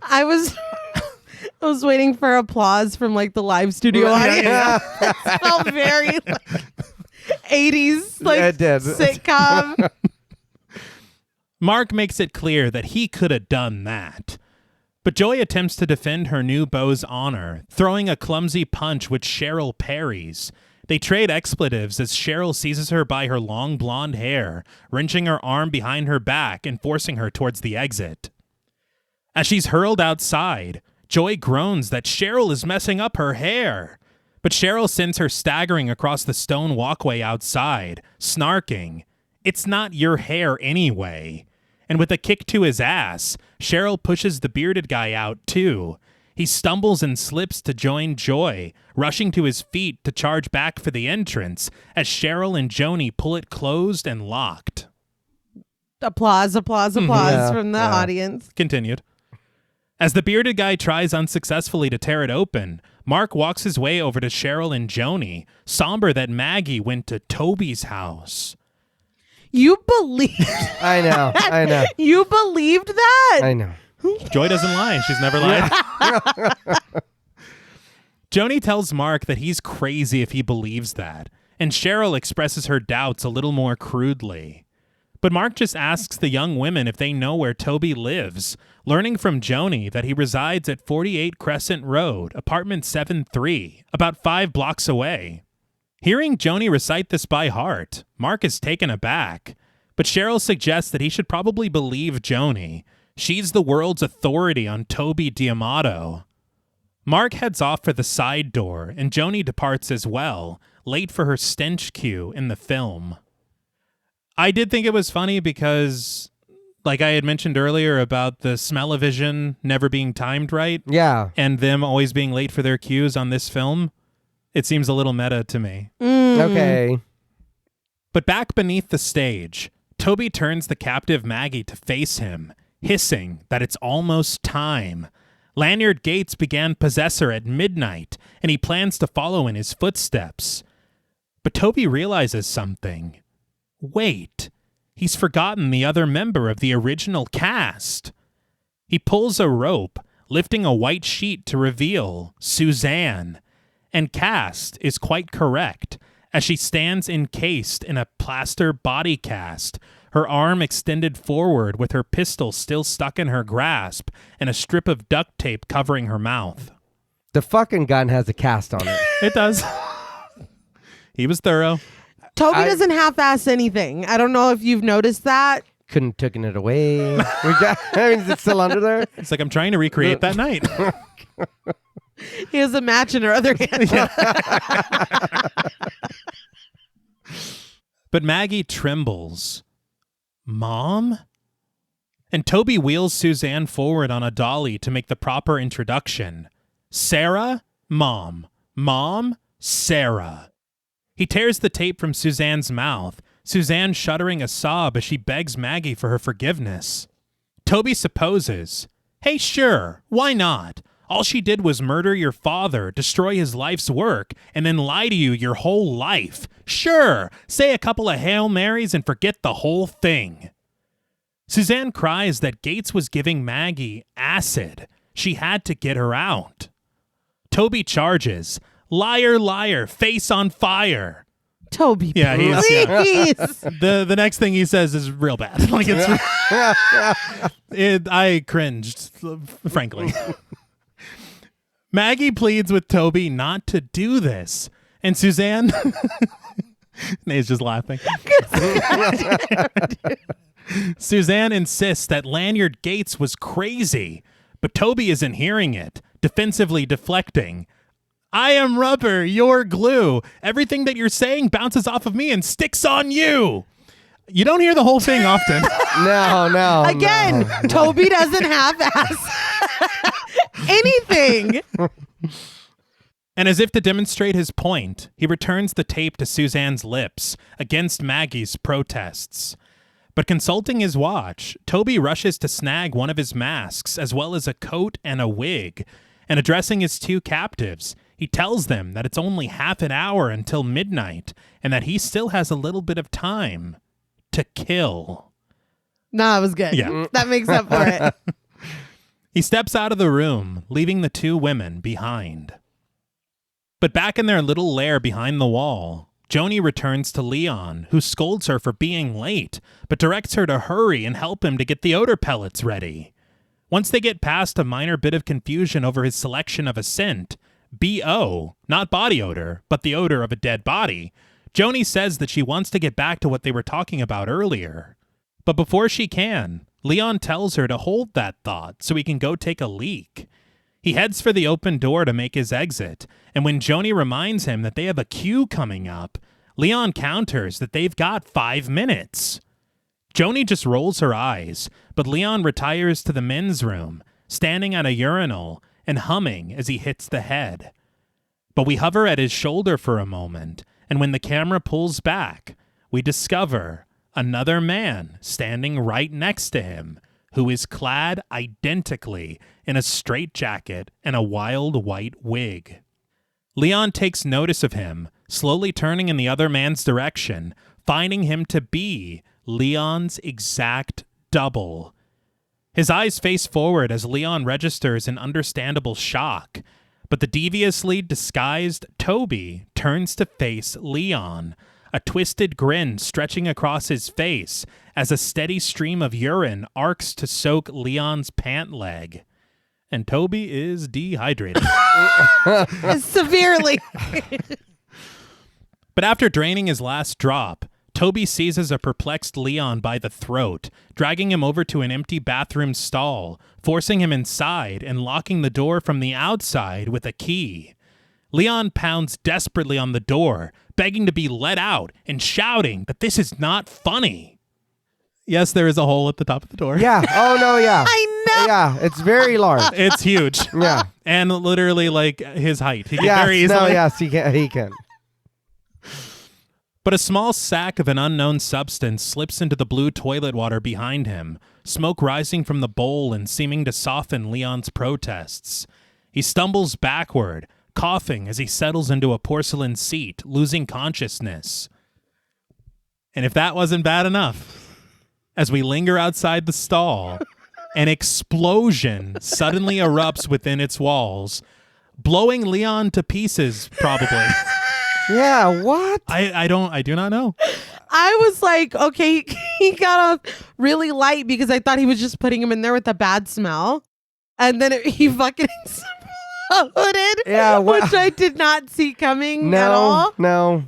I was waiting for applause from like the live studio audience. It felt very like 80s like It did. sitcom. Mark makes it clear that he could have done that. But Joy attempts to defend her new beau's honor, throwing a clumsy punch which Cheryl parries. They trade expletives as Cheryl seizes her by her long blonde hair, wrenching her arm behind her back and forcing her towards the exit. As she's hurled outside, Joy groans that Cheryl is messing up her hair. But Cheryl sends her staggering across the stone walkway outside, snarking, "It's not your hair anyway." And with a kick to his ass, Cheryl pushes the bearded guy out too. He stumbles and slips to join Joy, rushing to his feet to charge back for the entrance as Cheryl and Joni pull it closed and locked. Applause Yeah, from the audience. Continued. As the bearded guy tries unsuccessfully to tear it open, Mark walks his way over to Cheryl and Joni, somber that Maggie went to Toby's house. You believed I know. You believed that? I know. Joy doesn't lie. She's never lied. Joni tells Mark that he's crazy if he believes that, and Cheryl expresses her doubts a little more crudely. But Mark just asks the young women if they know where Toby lives, learning from Joni that he resides at 48 Crescent Road, apartment 7-3, about 5 blocks away. Hearing Joni recite this by heart, Mark is taken aback, but Cheryl suggests that he should probably believe Joni. She's the world's authority on Toby D'Amato. Mark heads off for the side door, and Joni departs as well, late for her stench cue in the film. I did think it was funny because, like I had mentioned earlier about the smell-o-vision never being timed right, Yeah. and them always being late for their cues on this film, it seems a little meta to me. Okay. But back beneath the stage, Toby turns the captive Maggie to face him, hissing that it's almost time. Lanyard Gates began Possessor at midnight, and he plans to follow in his footsteps. But Toby realizes something. Wait, he's forgotten the other member of the original cast. He pulls a rope, lifting a white sheet to reveal Suzanne. And cast is quite correct, as she stands encased in a plaster body cast, her arm extended forward with her pistol still stuck in her grasp and a strip of duct tape covering her mouth. The fucking gun has a cast on it. It does. He was thorough. Toby doesn't half-ass anything. I don't know if you've noticed that. Couldn't have taken it away. Is it still under there? It's like I'm trying to recreate that night. He has a match in her other hand. But Maggie trembles. Mom? And Toby wheels Suzanne forward on a dolly to make the proper introduction. Sarah, Mom. Mom, Sarah. He tears the tape from Suzanne's mouth, Suzanne shuddering a sob as she begs Maggie for her forgiveness. Toby supposes, hey, sure, why not? All she did was murder your father, destroy his life's work, and then lie to you your whole life. Sure, say a couple of Hail Marys and forget the whole thing. Suzanne cries that Gates was giving Maggie acid. She had to get her out. Toby charges, liar, liar, face on fire. Toby, Yeah, please. The next thing he says is real bad. Like I cringed, frankly. Maggie pleads with Toby not to do this, and Suzanne Nate's just laughing. Suzanne insists that Lanyard Gates was crazy, but Toby isn't hearing it, defensively deflecting. I am rubber, you're glue. Everything that you're saying bounces off of me and sticks on you. You don't hear the whole thing often. No. Again, no. Toby doesn't half-ass anything. And as if to demonstrate his point, he returns the tape to Suzanne's lips against Maggie's protests. But consulting his watch, Toby rushes to snag one of his masks as well as a coat and a wig. And addressing his two captives, he tells them that it's only half an hour until midnight and that he still has a little bit of time to kill. No, it was good. Yeah. That makes up for it. He steps out of the room, leaving the two women behind. But back in their little lair behind the wall, Joni returns to Leon, who scolds her for being late, but directs her to hurry and help him to get the odor pellets ready. Once they get past a minor bit of confusion over his selection of a scent, B.O., not body odor, but the odor of a dead body, Joni says that she wants to get back to what they were talking about earlier. But before she can, Leon tells her to hold that thought so he can go take a leak. He heads for the open door to make his exit, and when Joni reminds him that they have a queue coming up, Leon counters that they've got 5 minutes. Joni just rolls her eyes, but Leon retires to the men's room, standing at a urinal and humming as he hits the head. But we hover at his shoulder for a moment, and when the camera pulls back, we discover another man standing right next to him, who is clad identically in a straitjacket and a wild white wig. Leon takes notice of him, slowly turning in the other man's direction, finding him to be Leon's exact double. His eyes face forward as Leon registers an understandable shock, but the deviously disguised Toby turns to face Leon, a twisted grin stretching across his face as a steady stream of urine arcs to soak Leon's pant leg. And Toby is dehydrated. Severely. But after draining his last drop, Toby seizes a perplexed Leon by the throat, dragging him over to an empty bathroom stall, forcing him inside and locking the door from the outside with a key. Leon pounds desperately on the door, begging to be let out and shouting that this is not funny. Yes, there is a hole at the top of the door. Yeah. Oh, no, yeah. I know. Yeah, it's very large. It's huge. Yeah. And literally like his height. He can Yes, very easily. no, yes, he can. But a small sack of an unknown substance slips into the blue toilet water behind him, smoke rising from the bowl and seeming to soften Leon's protests. He stumbles backward, coughing as he settles into a porcelain seat, losing consciousness. And if that wasn't bad enough, as we linger outside the stall, an explosion suddenly erupts within its walls, blowing Leon to pieces, probably. Yeah, what? I do not know. I was like, okay, he got off really light because I thought he was just putting him in there with a bad smell. And then he fucking exploded, Yeah, which I did not see coming at No, all. no.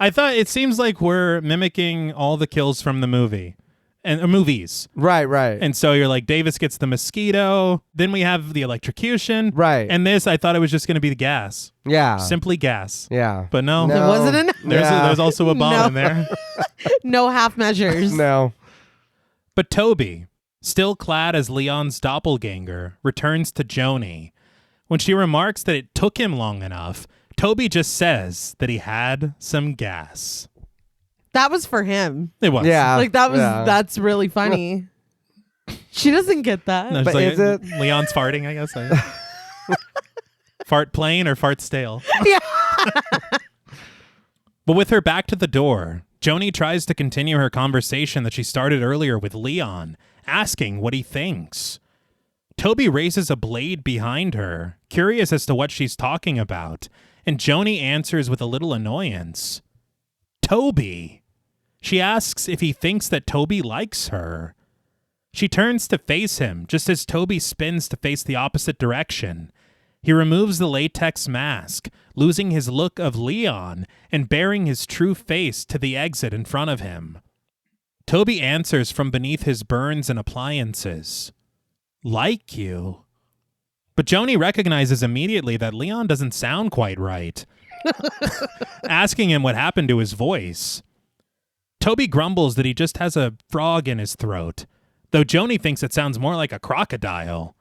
I thought it seems like we're mimicking all the kills from the movie and movies. Right. And so you're like, Davis gets the mosquito. Then we have the electrocution. Right. And this, I thought it was just going to be the gas. Yeah. Simply gas. Yeah. But no. It wasn't enough. There's also a bomb No. in there. No half measures. No. But Toby, still clad as Leon's doppelganger, returns to Joni. When she remarks that it took him long enough, Toby just says that he had some gas. That was for him. It was. Yeah. Like that was yeah. that's really funny. She doesn't get that. No, it's But like, is it? Leon's farting, I guess. Fart plain or fart stale? Yeah. But with her back to the door, Joni tries to continue her conversation that she started earlier with Leon, asking what he thinks. Toby raises a blade behind her, curious as to what she's talking about, and Joni answers with a little annoyance. Toby. She asks if he thinks that Toby likes her. She turns to face him, just as Toby spins to face the opposite direction. He removes the latex mask, losing his look of Leon and baring his true face to the exit in front of him. Toby answers from beneath his burns and appliances. Like you. But Joni recognizes immediately that Leon doesn't sound quite right, asking him what happened to his voice. Toby grumbles that he just has a frog in his throat, though Joni thinks it sounds more like a crocodile.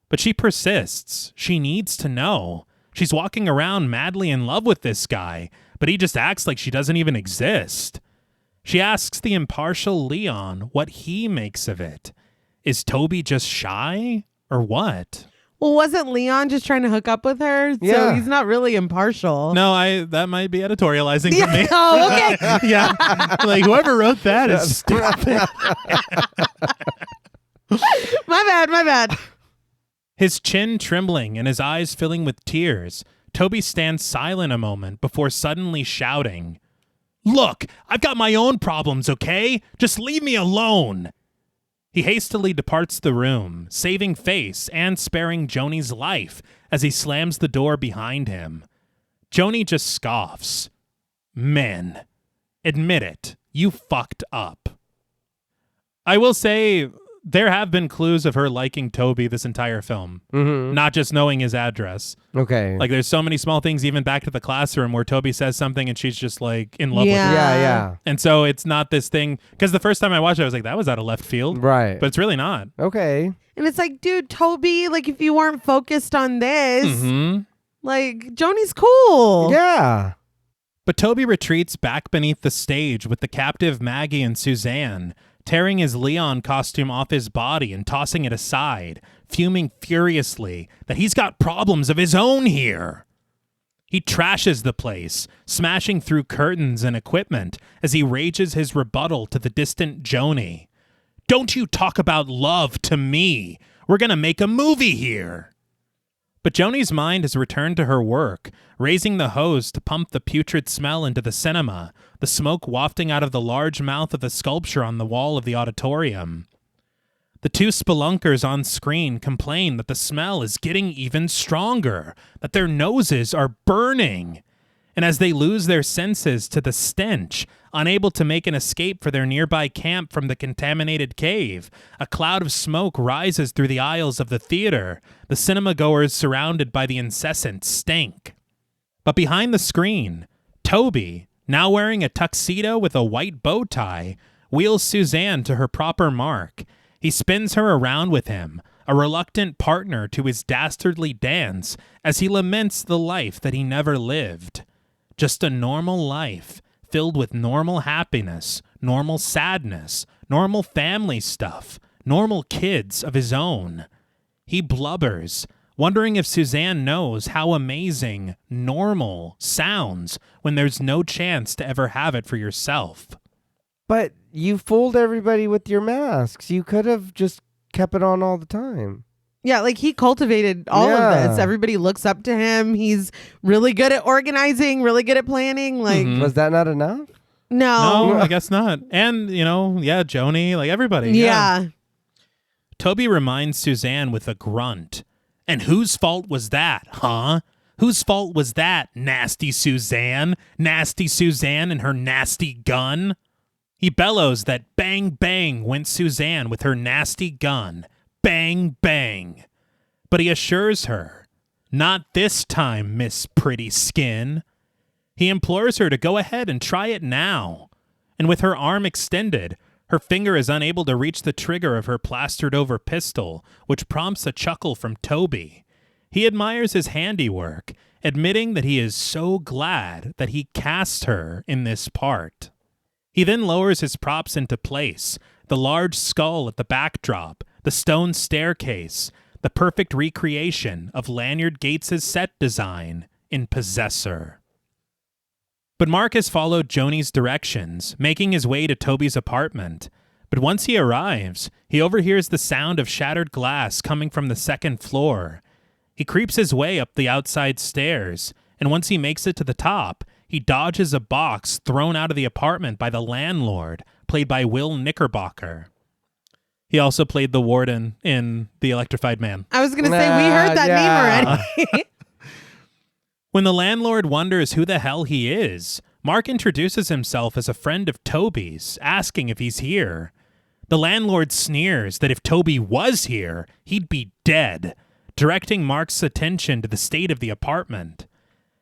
But she persists. She needs to know. She's walking around madly in love with this guy, but he just acts like she doesn't even exist. She asks the impartial Leon what he makes of it. Is Toby just shy, or what? Well, wasn't Leon just trying to hook up with her? So Yeah. he's not really impartial. No, that might be editorializing for me. Oh, okay. Yeah. Like, whoever wrote that is stupid. My bad. His chin trembling and his eyes filling with tears, Toby stands silent a moment before suddenly shouting, "Look, I've got my own problems, okay? Just leave me alone." He hastily departs the room, saving face and sparing Joni's life as he slams the door behind him. Joni just scoffs. Men, admit it, you fucked up. I will say, there have been clues of her liking Toby this entire film, not just knowing his address. Okay. Like, there's so many small things, even back to the classroom, where Toby says something and she's just like in love with Yeah. it. yeah. And so it's not this thing, because the first time I watched it, I was like, that was out of left field. Right. But it's really not. Okay. And it's like, dude, Toby, like if you weren't focused on this, like Joni's cool. Yeah. But Toby retreats back beneath the stage with the captive Maggie and Suzanne, tearing his Leon costume off his body and tossing it aside, fuming furiously that he's got problems of his own here. He trashes the place, smashing through curtains and equipment as he rages his rebuttal to the distant Joni. "Don't you talk about love to me. We're going to make a movie here." But Joni's mind has returned to her work, raising the hose to pump the putrid smell into the cinema, the smoke wafting out of the large mouth of the sculpture on the wall of the auditorium. The two spelunkers on screen complain that the smell is getting even stronger, that their noses are burning. and as they lose their senses to the stench, unable to make an escape for their nearby camp from the contaminated cave, a cloud of smoke rises through the aisles of the theater, the cinema-goers surrounded by the incessant stank. But behind the screen, Toby, now wearing a tuxedo with a white bow tie, wheels Suzanne to her proper mark. He spins her around with him, a reluctant partner to his dastardly dance, as he laments the life that he never lived. Just a normal life, filled with normal happiness, normal sadness, normal family stuff, normal kids of his own. He blubbers, wondering if Suzanne knows how amazing normal sounds when there's no chance to ever have it for yourself. But you fooled everybody with your masks. You could have just kept it on all the time. Yeah, like he cultivated all of this. Everybody looks up to him. He's really good at organizing, really good at planning. Like, Was that not enough? No, I guess not. And, Joni, like everybody. Yeah. Toby reminds Suzanne with a grunt. And whose fault was that, huh? Whose fault was that, nasty Suzanne? Nasty Suzanne and her nasty gun? He bellows that bang, bang went Suzanne with her nasty gun. Bang, bang. But he assures her, not this time, Miss Pretty Skin. He implores her to go ahead and try it now. And with her arm extended, her finger is unable to reach the trigger of her plastered-over pistol, which prompts a chuckle from Toby. He admires his handiwork, admitting that he is so glad that he cast her in this part. He then lowers his props into place, the large skull at the backdrop, the stone staircase, the perfect recreation of Lanyard Gates' set design in Possessor. But Mark has followed Joni's directions, making his way to Toby's apartment. But once he arrives, he overhears the sound of shattered glass coming from the second floor. He creeps his way up the outside stairs, and once he makes it to the top, he dodges a box thrown out of the apartment by the landlord, played by Will Knickerbocker. He also played the warden in The Electrified Man. I was going to say, we heard that name already. When the landlord wonders who the hell he is, Mark introduces himself as a friend of Toby's, asking if he's here. The landlord sneers that if Toby was here, he'd be dead, directing Mark's attention to the state of the apartment.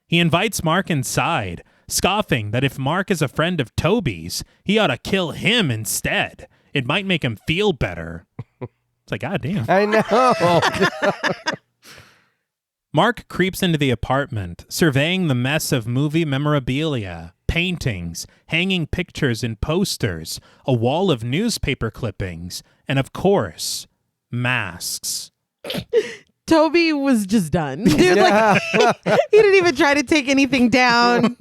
He invites Mark inside, scoffing that if Mark is a friend of Toby's, he ought to kill him instead. It might make him feel better. It's like, God damn. I know. Mark creeps into the apartment, surveying the mess of movie memorabilia, paintings, hanging pictures and posters, a wall of newspaper clippings, and of course, masks. Toby was just done. He didn't even try to take anything down.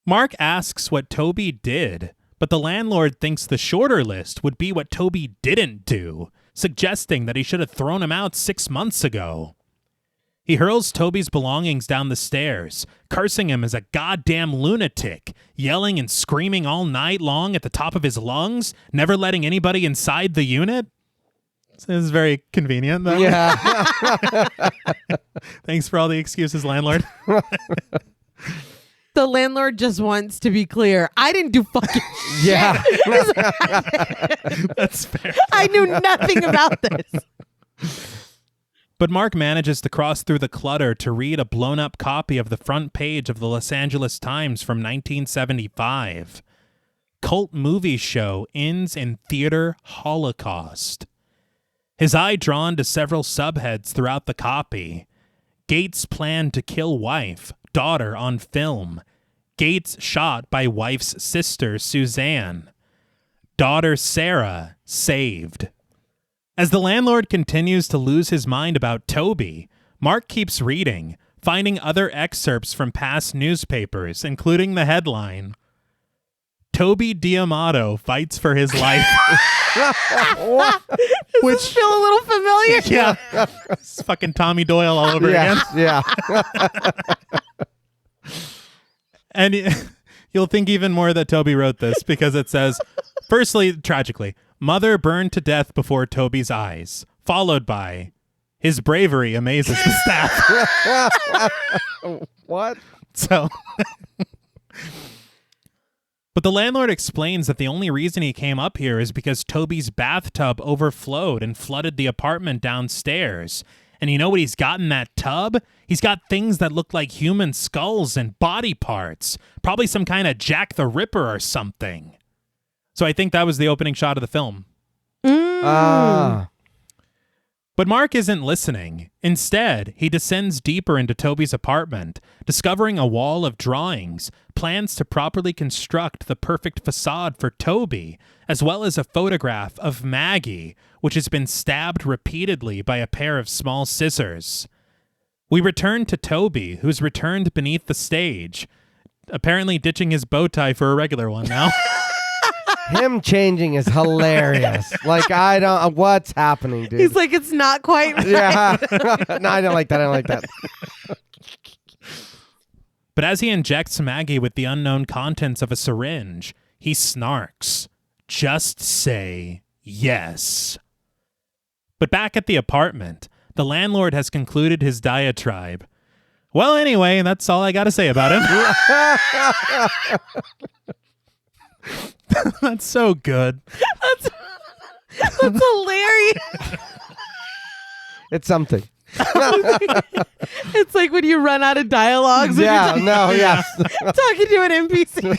Mark asks what Toby did, but the landlord thinks the shorter list would be what Toby didn't do, suggesting that he should have thrown him out 6 months ago. He hurls Toby's belongings down the stairs, cursing him as a goddamn lunatic, yelling and screaming all night long at the top of his lungs, never letting anybody inside the unit. This is very convenient, though. Yeah. Thanks for all the excuses, landlord. The landlord just wants to be clear. I didn't do fucking shit. Yeah. That's fair. I knew nothing about this. But Mark manages to cross through the clutter to read a blown-up copy of the front page of the Los Angeles Times from 1975. Cult movie show ends in theater holocaust. His eye drawn to several subheads throughout the copy. Gates planned to kill wife, daughter on film. Gates shot by wife's sister, Suzanne. Daughter Sarah saved. As the landlord continues to lose his mind about Toby, Mark keeps reading, finding other excerpts from past newspapers, including the headline, Toby D'Amato fights for his life. Which feel a little familiar. Yeah. It's fucking Tommy Doyle all over again. Yeah. And you'll think even more that Toby wrote this because it says, firstly, tragically, mother burned to death before Toby's eyes, followed by His bravery amazes the staff. What? So, but the landlord explains that the only reason he came up here is because Toby's bathtub overflowed and flooded the apartment downstairs. And you know what he's got in that tub? He's got things that look like human skulls and body parts. Probably some kind of Jack the Ripper or something. So I think that was the opening shot of the film. But Mark isn't listening. Instead, he descends deeper into Toby's apartment, discovering a wall of drawings, plans to properly construct the perfect facade for Toby, as well as a photograph of Maggie, which has been stabbed repeatedly by a pair of small scissors. We return to Toby, who's returned beneath the stage, apparently ditching his bow tie for a regular one now. Him changing is hilarious. Like, I don't... What's happening, dude? He's like, it's not quite right. Yeah. No, I don't like that. I don't like that. But as he injects Maggie with the unknown contents of a syringe, he snarks. Just say yes. But back at the apartment, the landlord has concluded his diatribe. Well, anyway, that's all I got to say about him. That's so good. That's hilarious. It's something. It's like when you run out of dialogues. Yeah, no, yeah. Talking to an NPC.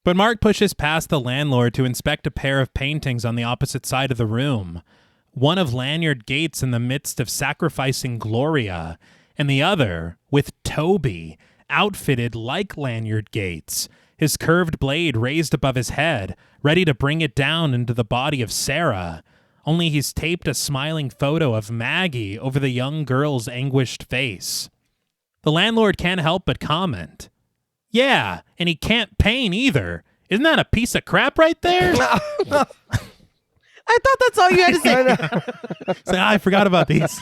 But Mark pushes past the landlord to inspect a pair of paintings on the opposite side of the room. One of Lanyard Gates in the midst of sacrificing Gloria, and the other with Toby, outfitted like Lanyard Gates, his curved blade raised above his head, ready to bring it down into the body of Sarah. Only he's taped a smiling photo of Maggie over the young girl's anguished face. The landlord can't help but comment. Yeah, and he can't paint either. Isn't that a piece of crap right there? I thought that's all you had to say. Say, I forgot about these.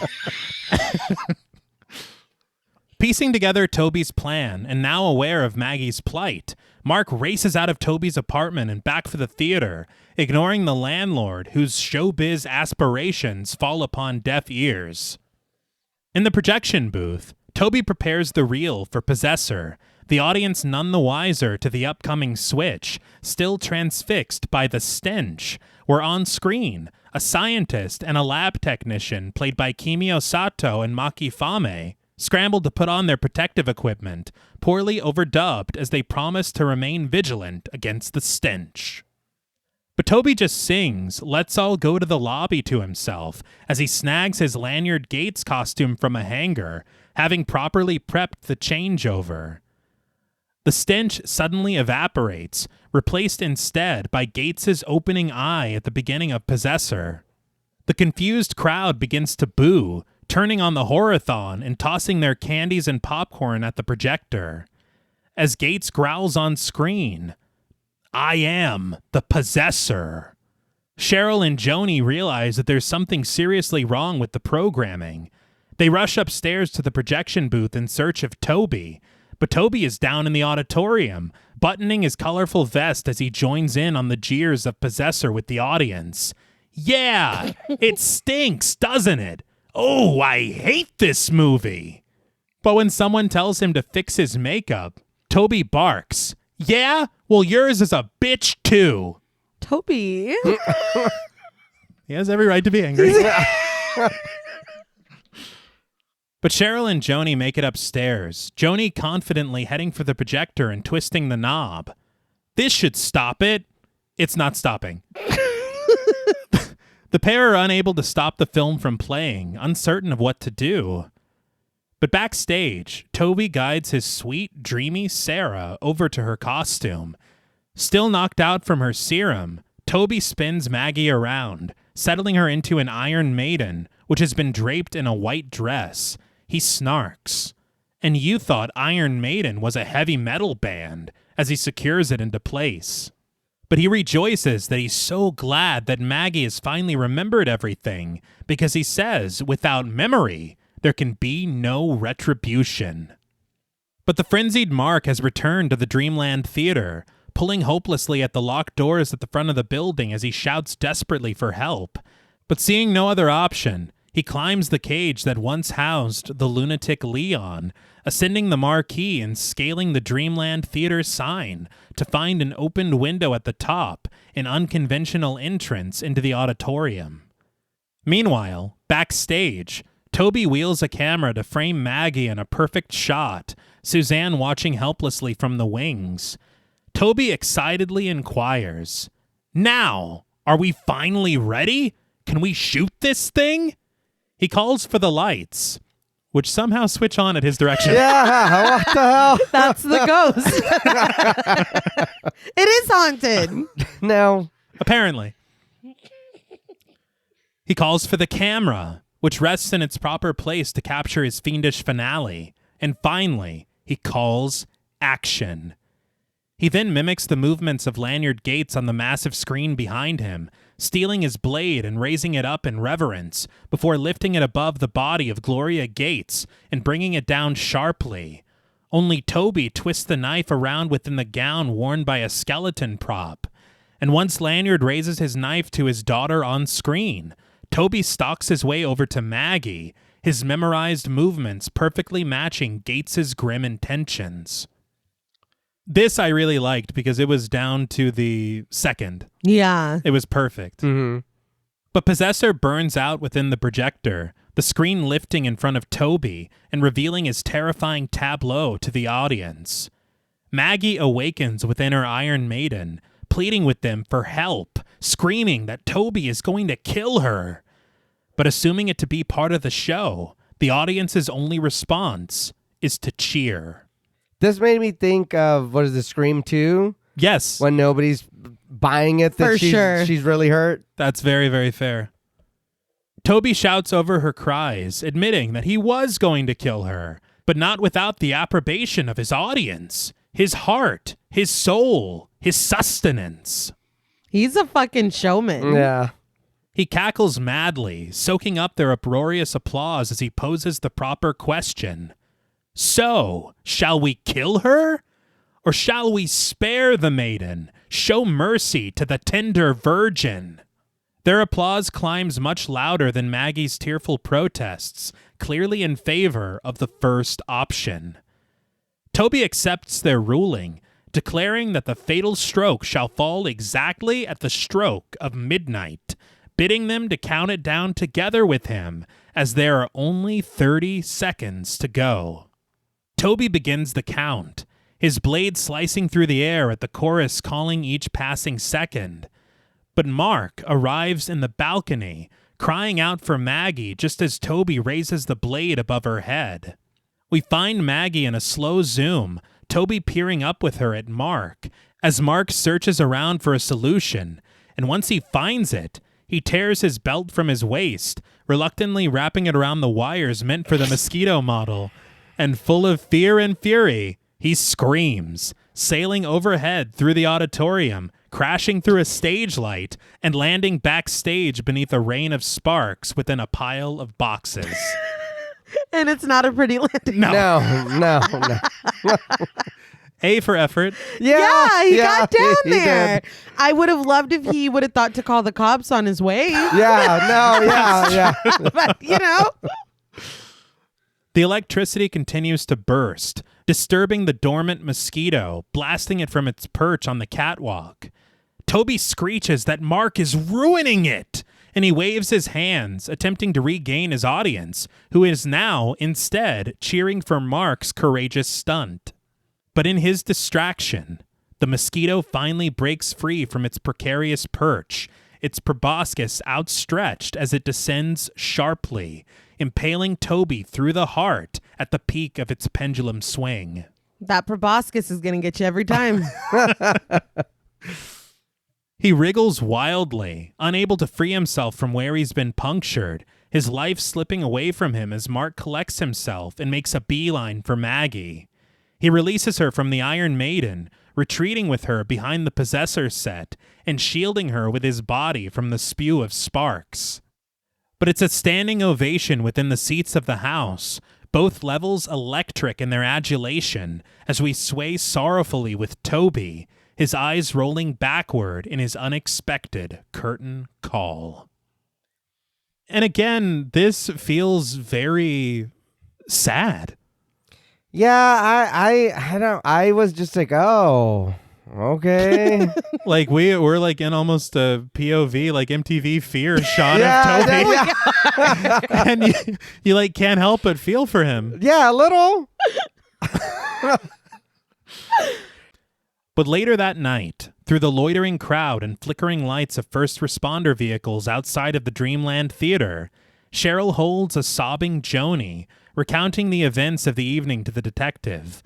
Piecing together Toby's plan and now aware of Maggie's plight, Mark races out of Toby's apartment and back for the theater, ignoring the landlord whose showbiz aspirations fall upon deaf ears. In the projection booth, Toby prepares the reel for Possessor, the audience none the wiser to the upcoming switch, still transfixed by the stench, where on screen, a scientist and a lab technician played by Kimio Sato and Maki Fame scrambled to put on their protective equipment, poorly overdubbed as they promise to remain vigilant against the stench. But Toby just sings "Let's All Go to the Lobby" to himself as he snags his Lanyard Gates costume from a hanger, having properly prepped the changeover. The stench suddenly evaporates, replaced instead by Gates's opening eye at the beginning of Possessor. The confused crowd begins to boo, turning on the horathon and tossing their candies and popcorn at the projector. As Gates growls on screen, "I am the Possessor." Cheryl and Joni realize that there's something seriously wrong with the programming. They rush upstairs to the projection booth in search of Toby, but Toby is down in the auditorium, buttoning his colorful vest as he joins in on the jeers of Possessor with the audience. Yeah, it stinks, doesn't it? Oh, I hate this movie. But when someone tells him to fix his makeup, Toby barks. Yeah? Well, yours is a bitch too. Toby. He has every right to be angry. But Cheryl and Joni make it upstairs, Joni confidently heading for the projector and twisting the knob. This should stop it. It's not stopping. The pair are unable to stop the film from playing, uncertain of what to do. But backstage, Toby guides his sweet, dreamy Sarah over to her costume. Still knocked out from her serum, Toby spins Maggie around, settling her into an Iron Maiden, which has been draped in a white dress. He snarks. And you thought Iron Maiden was a heavy metal band, as he secures it into place. But he rejoices that he's so glad that Maggie has finally remembered everything, because he says, without memory, there can be no retribution. But the frenzied Mark has returned to the Dreamland Theater, pulling hopelessly at the locked doors at the front of the building as he shouts desperately for help. But seeing no other option, he climbs the cage that once housed the lunatic Leon, ascending the marquee and scaling the Dreamland Theater sign to find an opened window at the top, an unconventional entrance into the auditorium. Meanwhile, backstage, Toby wheels a camera to frame Maggie in a perfect shot, Suzanne watching helplessly from the wings. Toby excitedly inquires, "Now, are we finally ready? Can we shoot this thing?" He calls for the lights, which somehow switch on at his direction. Yeah, what the hell? That's the ghost. It is haunted. No. Apparently. He calls for the camera, which rests in its proper place to capture his fiendish finale. And finally, he calls action. He then mimics the movements of Lanyard Gates on the massive screen behind him, stealing his blade and raising it up in reverence before lifting it above the body of Gloria Gates and bringing it down sharply. Only Toby twists the knife around within the gown worn by a skeleton prop. And once Lanyard raises his knife to his daughter on screen, Toby stalks his way over to Maggie, his memorized movements perfectly matching Gates's grim intentions. This I really liked because it was down to the second. Yeah. It was perfect. Mm-hmm. But Possessor burns out within the projector, the screen lifting in front of Toby and revealing his terrifying tableau to the audience. Maggie awakens within her Iron Maiden, pleading with them for help, screaming that Toby is going to kill her. But assuming it to be part of the show, the audience's only response is to cheer. This made me think of, what is it, Scream 2? Yes. When nobody's buying it that For sure. she's really hurt. That's very, very fair. Toby shouts over her cries, admitting that he was going to kill her, but not without the approbation of his audience, his heart, his soul, his sustenance. He's a fucking showman. Yeah. He cackles madly, soaking up their uproarious applause as he poses the proper question. So, shall we kill her? Or shall we spare the maiden, show mercy to the tender virgin? Their applause climbs much louder than Maggie's tearful protests, clearly in favor of the first option. Toby accepts their ruling, declaring that the fatal stroke shall fall exactly at the stroke of midnight, bidding them to count it down together with him, as there are only 30 seconds to go. Toby begins the count, his blade slicing through the air at the chorus calling each passing second. But Mark arrives in the balcony, crying out for Maggie just as Toby raises the blade above her head. We find Maggie in a slow zoom, Toby peering up with her at Mark, as Mark searches around for a solution, and once he finds it, he tears his belt from his waist, reluctantly wrapping it around the wires meant for the mosquito model. And full of fear and fury, he screams, sailing overhead through the auditorium, crashing through a stage light, and landing backstage beneath a rain of sparks within a pile of boxes. And it's not a pretty landing. No. A for effort. Yeah, he got down he there. did. I would have loved if he would have thought to call the cops on his way. Yeah. But, you know. The electricity continues to burst, disturbing the dormant mosquito, blasting it from its perch on the catwalk. Toby screeches that Mark is ruining it, and he waves his hands, attempting to regain his audience, who is now, instead, cheering for Mark's courageous stunt. But in his distraction, the mosquito finally breaks free from its precarious perch, its proboscis outstretched as it descends sharply, impaling Toby through the heart at the peak of its pendulum swing. That proboscis is going to get you every time. He wriggles wildly, unable to free himself from where he's been punctured, his life slipping away from him as Mark collects himself and makes a beeline for Maggie. He releases her from the Iron Maiden, retreating with her behind the Possessor set and shielding her with his body from the spew of sparks. But it's a standing ovation within the seats of the house, both levels electric in their adulation, as we sway sorrowfully with Toby, his eyes rolling backward in his unexpected curtain call. And again, this feels very sad. Yeah, I was just like, oh, okay. Like we're like in almost a POV, like MTV Fear shot of Toby. And you like can't help but feel for him. Yeah, a little. But later that night, through the loitering crowd and flickering lights of first responder vehicles outside of the Dreamland Theater, Cheryl holds a sobbing Joni, recounting the events of the evening to the detective.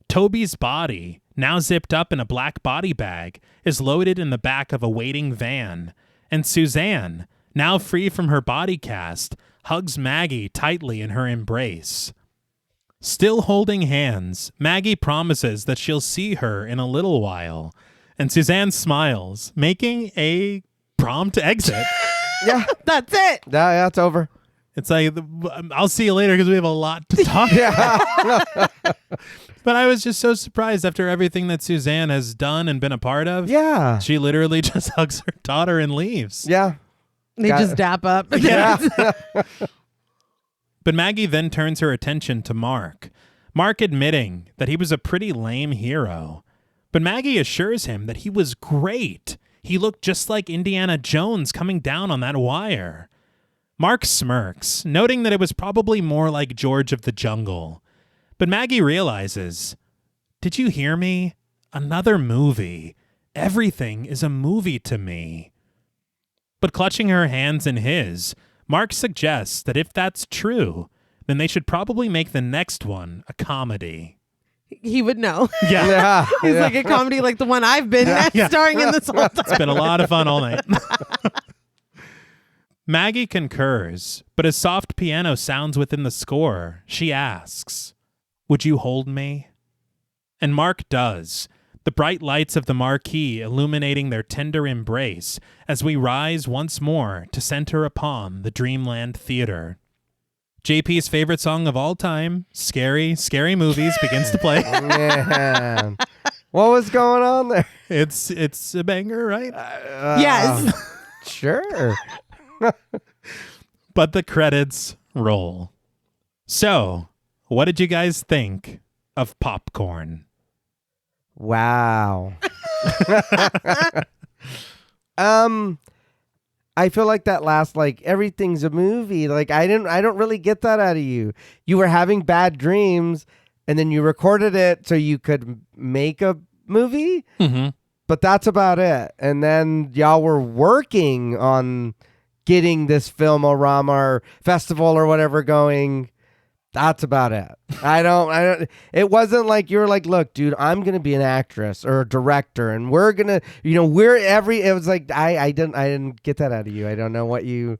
Toby's body, now zipped up in a black body bag, is loaded in the back of a waiting van, and Suzanne, now free from her body cast, hugs Maggie tightly in her embrace. Still holding hands, Maggie promises that she'll see her in a little while, and Suzanne smiles, making a prompt exit. Yeah, That's it. yeah, it's over. It's like, I'll see you later because we have a lot to talk about. But I was just so surprised after everything that Suzanne has done and been a part of. Yeah. She literally just hugs her daughter and leaves. Yeah. They just dap up. Yeah. But Maggie then turns her attention to Mark. Mark admitting that he was a pretty lame hero. But Maggie assures him that he was great. He looked just like Indiana Jones coming down on that wire. Mark smirks, noting that it was probably more like George of the Jungle. But Maggie realizes, did you hear me? Another movie. Everything is a movie to me. But clutching her hands in his, Mark suggests that if that's true, then they should probably make the next one a comedy. He would know. Yeah. Yeah. He's like a comedy like the one I've been starring in this whole time. It's been a lot of fun all night. Maggie concurs, but as soft piano sounds within the score, she asks, "Would you hold me?" And Mark does, the bright lights of the marquee illuminating their tender embrace as we rise once more to center upon the Dreamland Theater. JP's favorite song of all time, Scary, Scary Movies, begins to play. Man. What was going on there? It's a banger, right? Yes. Sure. But the credits roll. So, what did you guys think of Popcorn? Wow. I feel like that last, like, everything's a movie. Like, I don't really get that out of you. You were having bad dreams and then you recorded it so you could make a movie. Mm-hmm. But that's about it. And then y'all were working on getting this Filmorama or festival or whatever going. That's about it. I don't, it wasn't like you were like, look, dude, I'm going to be an actress or a director and we're going to, it was like, I didn't get that out of you. I don't know what are you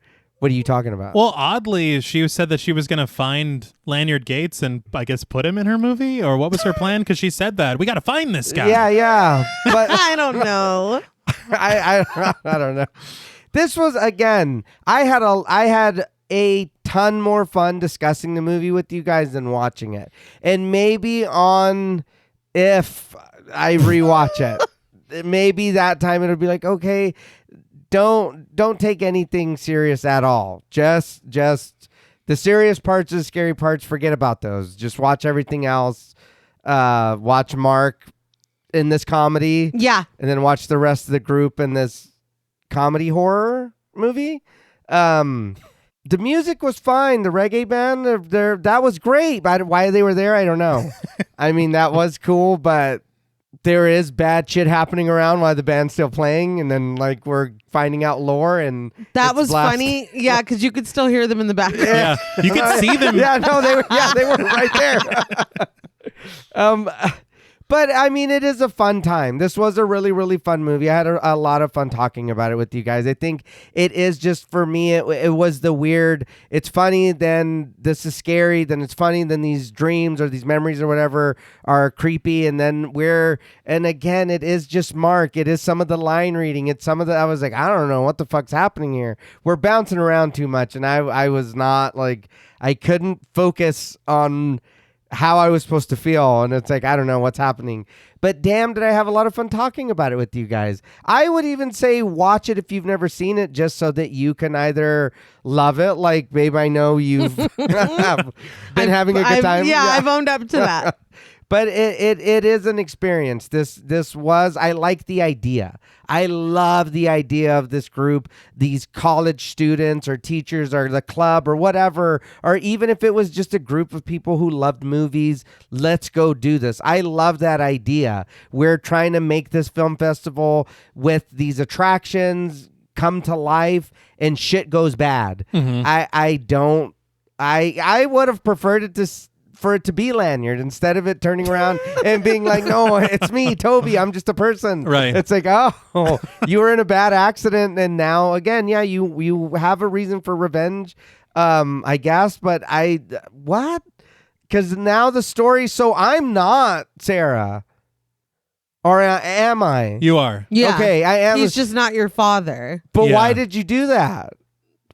talking about? Well, oddly, she said that she was going to find Lanyard Gates and I guess put him in her movie, or what was her plan? Because she said that we got to find this guy. Yeah. But I don't know. I don't know. This was, again, I had a ton more fun discussing the movie with you guys than watching it. And maybe if I rewatch it, maybe that time it'll be like, okay, don't take anything serious at all. Just the serious parts, the scary parts, forget about those. Just watch everything else. Watch Mark in this comedy. Yeah. And then watch the rest of the group in this comedy horror movie. The music was fine. The reggae band, that was great. But why they were there, I don't know. I mean, that was cool, but there is bad shit happening around while the band's still playing, and then like we're finding out lore, and That was funny. Yeah, because you could still hear them in the background. Yeah, you could see them. Yeah, no, they were right there. But I mean, it is a fun time. This was a really, really fun movie. I had a lot of fun talking about it with you guys. I think it is just, for me, it was the weird, it's funny, then this is scary, then it's funny, then these dreams or these memories or whatever are creepy, and then and again, it is just Mark. It is some of the line reading. It's some of I was like, I don't know what the fuck's happening here. We're bouncing around too much, and I was not, like, I couldn't focus on how I was supposed to feel, and it's like, I don't know what's happening. but damn, did I have a lot of fun talking about it with you guys. I would even say watch it if you've never seen it, just so that you can either love it, like, babe, I know you've been having a good time. Yeah, I've owned up to that. But it is an experience. I like the idea. I love the idea of this group, these college students or teachers or the club or whatever, or even if it was just a group of people who loved movies, let's go do this. I love that idea. We're trying to make this film festival with these attractions come to life and shit goes bad. Mm-hmm. I would have preferred it for it to be Lanyard instead of it turning around and being like, no, it's me, Toby. I'm just a person. Right. It's like, oh, you were in a bad accident. And now again, yeah, you have a reason for revenge, I guess. But what? Because now the story, so I'm not Sarah. Or am I? You are. Yeah. Okay, I am. He's just not your father. But Yeah. why did you do that?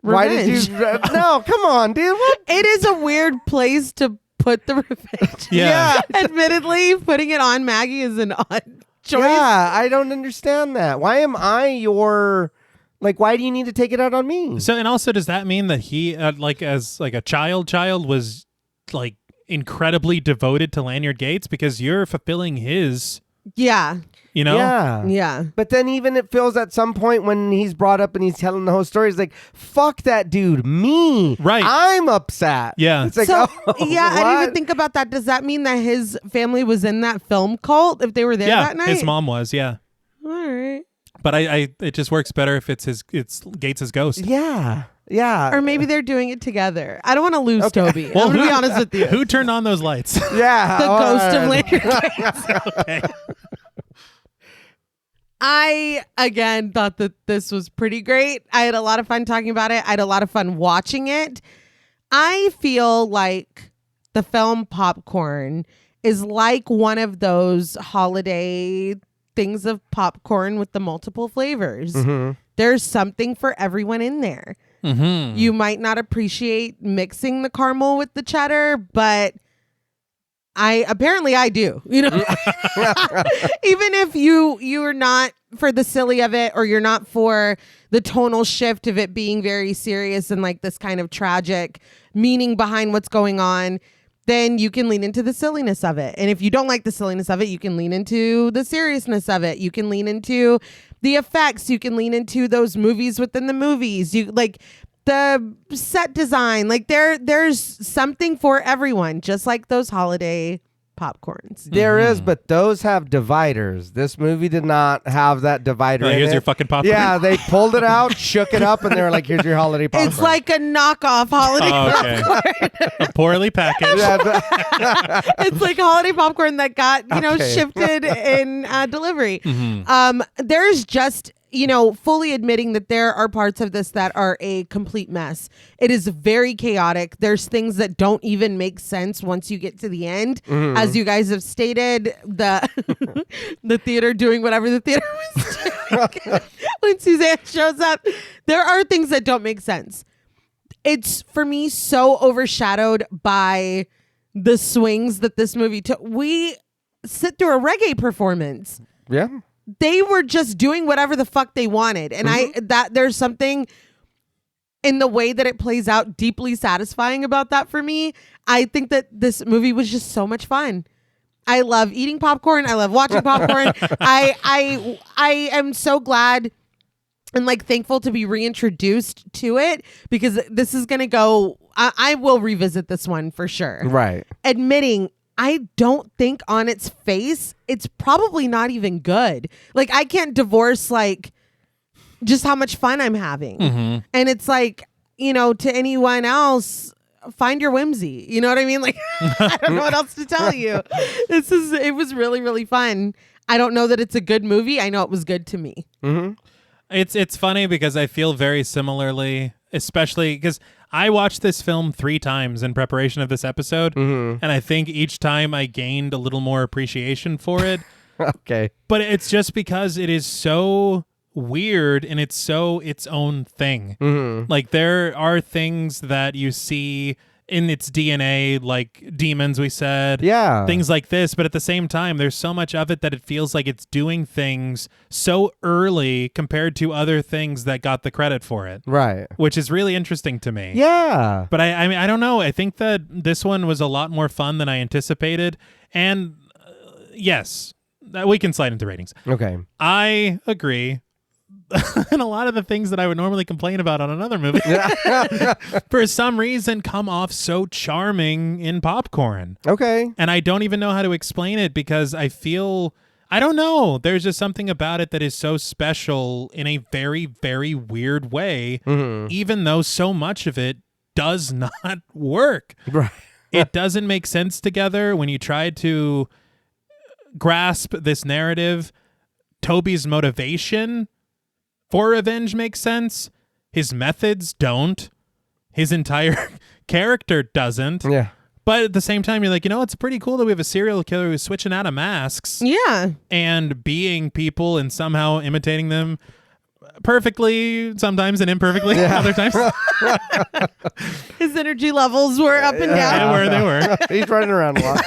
Revenge. Why did you? No, come on, dude. What? It is a weird place to put the revenge. Yeah. Admittedly, putting it on Maggie is an odd choice. Yeah, I don't understand that. Why am I your... Like, why do you need to take it out on me? So, and also, does that mean that he, as a child was like incredibly devoted to Lanyard Gates because you're fulfilling his, Yeah. you know? Yeah. Yeah. But then even it feels at some point when he's brought up and he's telling the whole story, he's like, fuck that dude, me. Right. I'm upset. Yeah. It's like, So, oh, yeah, I didn't what? even think about that. Does that mean that his family was in that film cult if they were there that night? His mom was, yeah. All right. But it just works better if it's Gates' ghost. Yeah. Yeah. Or maybe they're doing it together. I don't want to lose Toby. Well, I'm going to be honest with you. Who turned on those lights? Yeah. The all ghost of right. Lanyard Gates. Okay. I, again, thought that this was pretty great. I had a lot of fun talking about it. I had a lot of fun watching it. I feel like the film Popcorn is like one of those holiday things of popcorn with the multiple flavors. Mhm. There's something for everyone in there. Mm-hmm. You might not appreciate mixing the caramel with the cheddar, but I do. You know, even if you're not for the silly of it, or you're not for the tonal shift of it being very serious and like this kind of tragic meaning behind what's going on, then you can lean into the silliness of it. And if you don't like the silliness of it, you can lean into the seriousness of it. You can lean into the effects. You can lean into those movies within the movies. You like the set design. Like there's something for everyone, just like those holiday popcorns. There is, but those have dividers. This movie did not have that divider. in Here's it. your fucking popcorn. Yeah, they pulled it out, shook it up, and they were like, "Here's your holiday popcorn." It's like a knockoff holiday Okay. A poorly packaged. Yeah, It's like holiday popcorn that got, Okay. shifted in delivery. Mm-hmm. There's just, fully admitting that there are parts of this that are a complete mess. It is very chaotic. There's things that don't even make sense once you get to the end. As you guys have stated, the the theater doing whatever the theater was doing when Suzanne shows up. There are things that don't make sense. It's, for me, so overshadowed by the swings that this movie took. We sit through a reggae performance. yeah. They were just doing whatever the fuck they wanted. And there's something in the way that it plays out deeply satisfying about that for me. I think that this movie was just so much fun. I love eating popcorn. I love watching popcorn. I am so glad and thankful to be reintroduced to it, because this is going to go, I will revisit this one for sure. Right. Admitting, I don't think on its face, it's probably not even good. I can't divorce just how much fun I'm having. Mm-hmm. And it's to anyone else, find your whimsy. You know what I mean? I don't know what else to tell you. It was really, really fun. I don't know that it's a good movie. I know it was good to me. Mm-hmm. It's funny because I feel very similarly, especially because I watched this film 3 times in preparation of this episode, and I think each time I gained a little more appreciation for it. Okay. But it's just because it is so weird and it's so its own thing. Mm-hmm. There are things that you see in its DNA, like demons, we said. Yeah. Things like this. But at the same time, there's so much of it that it feels like it's doing things so early compared to other things that got the credit for it. Right. Which is really interesting to me. Yeah. But I mean, I don't know. I think that this one was a lot more fun than I anticipated. And yes, we can slide into ratings. Okay. I agree. And a lot of the things that I would normally complain about on another movie, for some reason, come off so charming in Popcorn. Okay. And I don't even know how to explain it because I don't know. There's just something about it that is so special in a very, very weird way, even though so much of it does not work. Right. It doesn't make sense together when you try to grasp this narrative. Toby's motivation for revenge makes sense. His methods don't. His entire character doesn't. Yeah. But at the same time, you're like, it's pretty cool that we have a serial killer who's switching out of masks. Yeah. And being people and somehow imitating them perfectly sometimes and imperfectly other times. His energy levels were up and down. They were. He's running around a lot.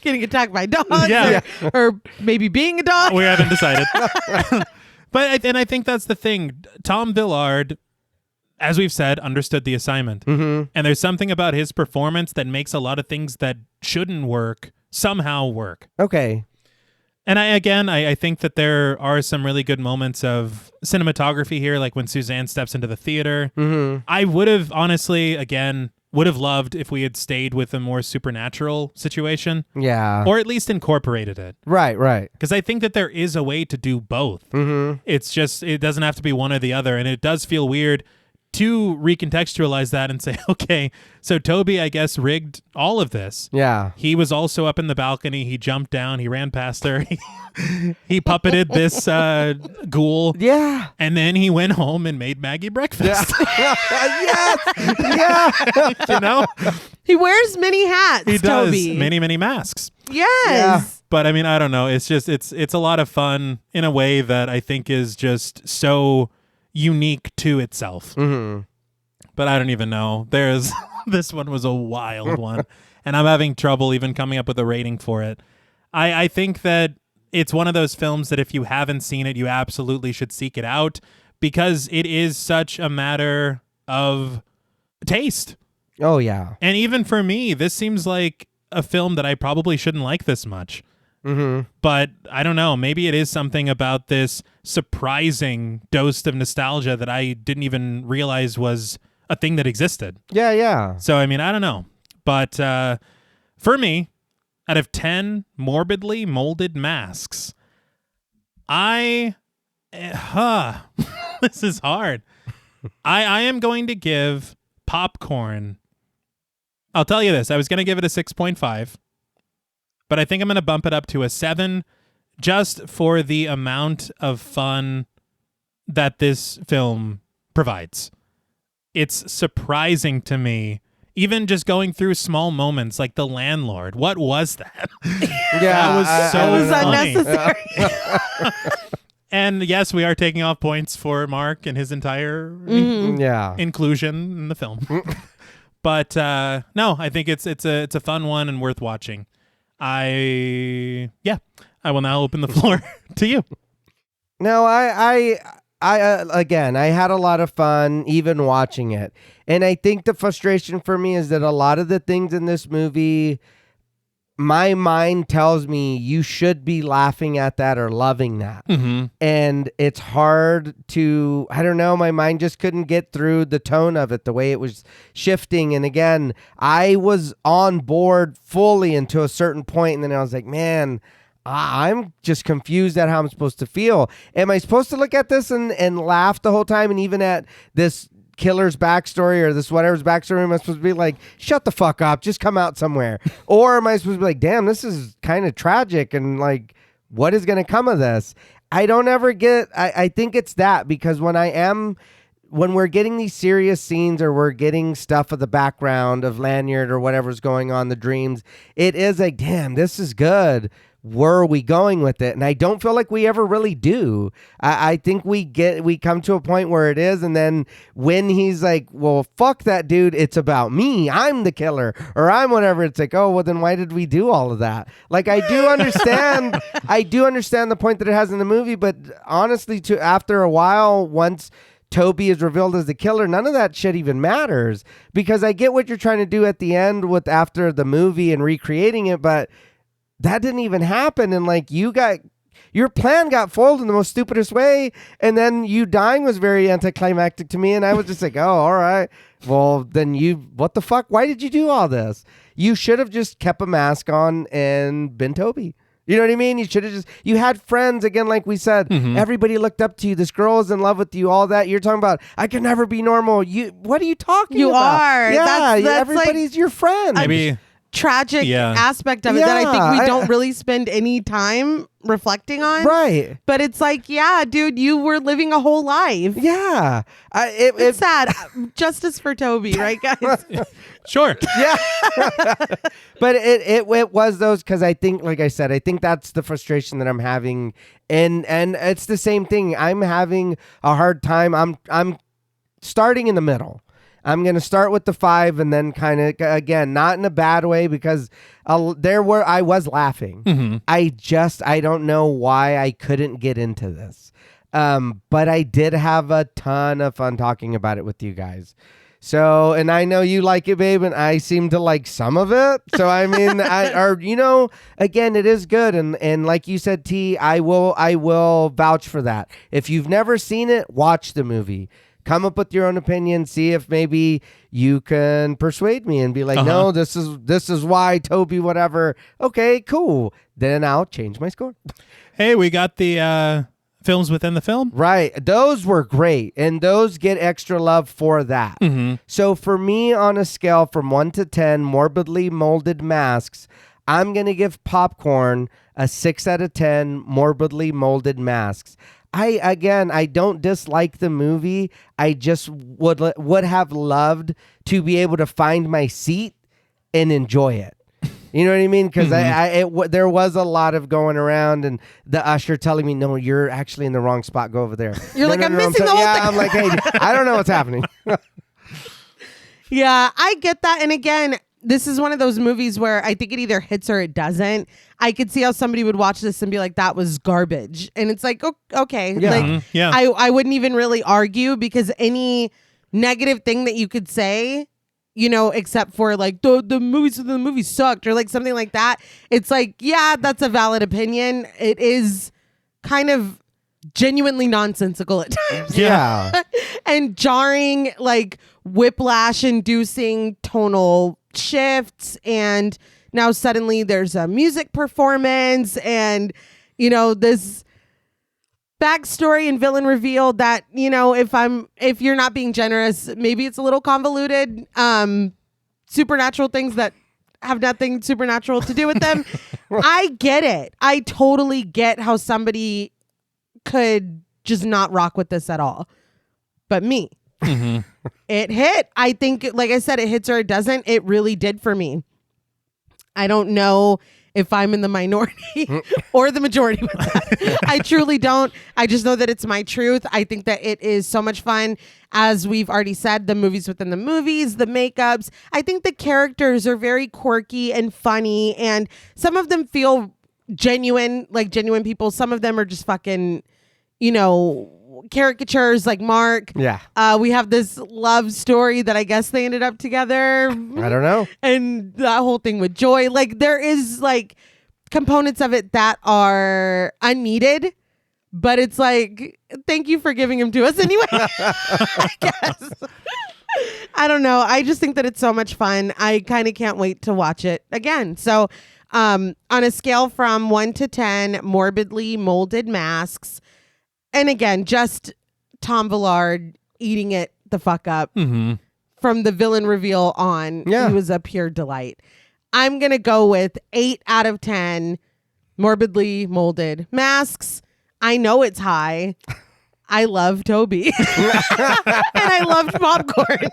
Getting attacked by dogs or maybe being a dog. We haven't decided. But I think that's the thing. Tom Villard, as we've said, understood the assignment. And there's something about his performance that makes a lot of things that shouldn't work somehow work. Okay. And I think that there are some really good moments of cinematography here, like when Suzanne steps into the theater. I would have, honestly, would have loved if we had stayed with a more supernatural situation. Yeah. Or at least incorporated it. Right. Because I think that there is a way to do both. It's just, it doesn't have to be one or the other. And it does feel weird to recontextualize that and say, okay, so Toby, I guess, rigged all of this. Yeah. He was also up in the balcony. He jumped down. He ran past her. He puppeted this ghoul. Yeah. And then he went home and made Maggie breakfast. Yes. Yeah. He wears many hats, He does. Toby. Many, many masks. Yes. Yeah. But I mean, I don't know. It's just, it's a lot of fun in a way that I think is just so unique to itself. But I don't even know. This one was a wild one. And I'm having trouble even coming up with a rating for it. I think that it's one of those films that if you haven't seen it, you absolutely should seek it out because it is such a matter of taste. Oh, yeah. And even for me, this seems like a film that I probably shouldn't like this much. But I don't know. Maybe it is something about this surprising dose of nostalgia that I didn't even realize was a thing that existed. Yeah. So, I mean, I don't know. But for me, out of 10 morbidly molded masks, this is hard. I am going to give Popcorn, I'll tell you this, I was going to give it a 6.5, but I think I'm going to bump it up to a 7 just for the amount of fun that this film provides. It's surprising to me, even just going through small moments like The Landlord. What was that? Yeah. That was so It was funny. unnecessary. And yes, we are taking off points for Mark and his entire Yeah. inclusion in the film. But no, I think it's a fun one and worth watching. I will now open the floor to you. No, I again, I had a lot of fun even watching it. And I think the frustration for me is that a lot of the things in this movie, my mind tells me you should be laughing at that or loving that. And it's hard to, I don't know, my mind just couldn't get through the tone of it, the way it was shifting. And again, I was on board fully until a certain point, and then I was like, man, I'm just confused at how I'm supposed to feel. Am I supposed to look at this and laugh the whole time, and even at this killer's backstory or this whatever's backstory? Am I supposed to be like, shut the fuck up, just come out somewhere? Or am I supposed to be like, damn, this is kind of tragic, and like, what is going to come of this? I don't ever get, I think it's that, because when when we're getting these serious scenes or we're getting stuff of the background of Lanyard or whatever's going on, the dreams, it is like, damn, this is good. Where are we going with it? And I don't feel like we ever really do. I think we come to a point where it is, and then when he's like, well, fuck that dude, it's about me, I'm the killer, or I'm whatever, it's like, oh, well, then why did we do all of that? Like, I do understand the point that it has in the movie, but honestly, after a while, once Toby is revealed as the killer, none of that shit even matters, because I get what you're trying to do at the end with after the movie and recreating it, but that didn't even happen. And like, your plan got foiled in the most stupidest way. And then you dying was very anticlimactic to me. And I was just like, oh, all right. Well, then what the fuck? Why did you do all this? You should have just kept a mask on and been Toby. You know what I mean? You should have you had friends again, like we said, everybody looked up to you. This girl is in love with you, all that. You're talking about, I can never be normal. What are you talking about? You are. Yeah, that's everybody's like, your friend. Maybe tragic aspect of it that I think we don't really spend any time reflecting on. Right. But it's like, yeah, dude, you were living a whole life. Yeah. It's sad. Justice for Toby, right, guys? Sure. Yeah. But it was those, because I think, like I said, I think that's the frustration that I'm having. And it's the same thing. I'm having a hard time. I'm starting in the middle. I'm going to start with the 5 and then kind of, again, not in a bad way, because I was laughing. I don't know why I couldn't get into this. But I did have a ton of fun talking about it with you guys. So, and I know you like it, babe, and I seem to like some of it. So, I mean, again, it is good. And like you said, T, I will vouch for that. If you've never seen it, watch the movie. Come up with your own opinion. See if maybe you can persuade me and be like, no, this is why Toby, whatever. Okay, cool. Then I'll change my score. Hey, we got the films within the film. Right. Those were great. And those get extra love for that. So for me, on a scale from 1 to 10, morbidly molded masks, I'm going to give Popcorn a 6 out of 10 morbidly molded masks. I don't dislike the movie. I just would have loved to be able to find my seat and enjoy it. You know what I mean? Because there was a lot of going around, and the usher telling me, "No, you're actually in the wrong spot. Go over there." You're like, I'm missing the whole thing. I'm like, hey, I don't know what's happening. Yeah, I get that. And again, this is one of those movies where I think it either hits or it doesn't. I could see how somebody would watch this and be like, that was garbage. And it's like, okay. Yeah. Like, I wouldn't even really argue, because any negative thing that you could say, you know, except for like the movie sucked or like something like that, it's like, yeah, that's a valid opinion. It is kind of genuinely nonsensical at times. Yeah. And jarring, like whiplash inducing tonal shifts, and now suddenly there's a music performance, and you know, this backstory and villain reveal that, you know, if you're not being generous, maybe it's a little convoluted. Supernatural things that have nothing supernatural to do with them. I get it. I totally get how somebody could just not rock with this at all. But me. It hit. I think, like I said, it hits or it doesn't. It really did for me. I don't know if I'm in the minority or the majority with that. I truly don't. I just know that it's my truth. I think that it is so much fun. As we've already said, the movies within the movies, the makeups. I think the characters are very quirky and funny, and some of them feel genuine, like genuine people. Some of them are just fucking, you know, caricatures, like Mark. Yeah. We have this love story that I guess they ended up together. I don't know. And that whole thing with Joy, like there is like components of it that are unneeded, but it's like, thank you for giving him to us anyway. I guess. I don't know. I just think that it's so much fun. I kind of can't wait to watch it again. So on a scale from 1 to 10 morbidly molded masks, and again, just Tom Villard eating it the fuck up from the villain reveal on. Yeah. He was a pure delight. I'm going to go with 8 out of 10 morbidly molded masks. I know it's high, I love Toby. And I loved popcorn.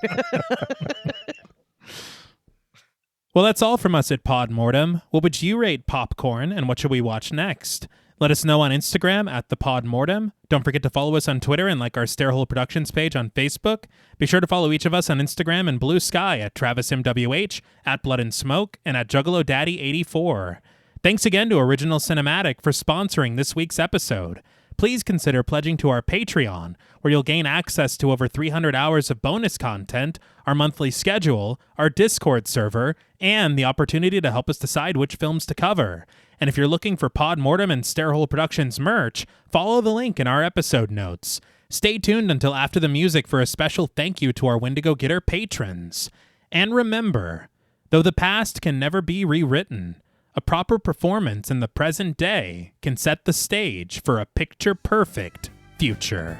Well, that's all from us at Pod Mortem. What would you rate Popcorn, and what should we watch next? Let us know on Instagram at the Pod Mortem. Don't forget to follow us on Twitter and like our Stairhole Productions page on Facebook. Be sure to follow each of us on Instagram and Blue Sky at TravisMWH, at Blood and Smoke, and at Juggalo Daddy 84. Thanks again to Original Cinematic for sponsoring this week's episode. Please consider pledging to our Patreon, where you'll gain access to over 300 hours of bonus content, our monthly schedule, our Discord server, and the opportunity to help us decide which films to cover. And if you're looking for Pod Mortem and Stairhole Productions merch, follow the link in our episode notes. Stay tuned until after the music for a special thank you to our Wendigo Getter patrons. And remember, though the past can never be rewritten, a proper performance in the present day can set the stage for a picture-perfect future.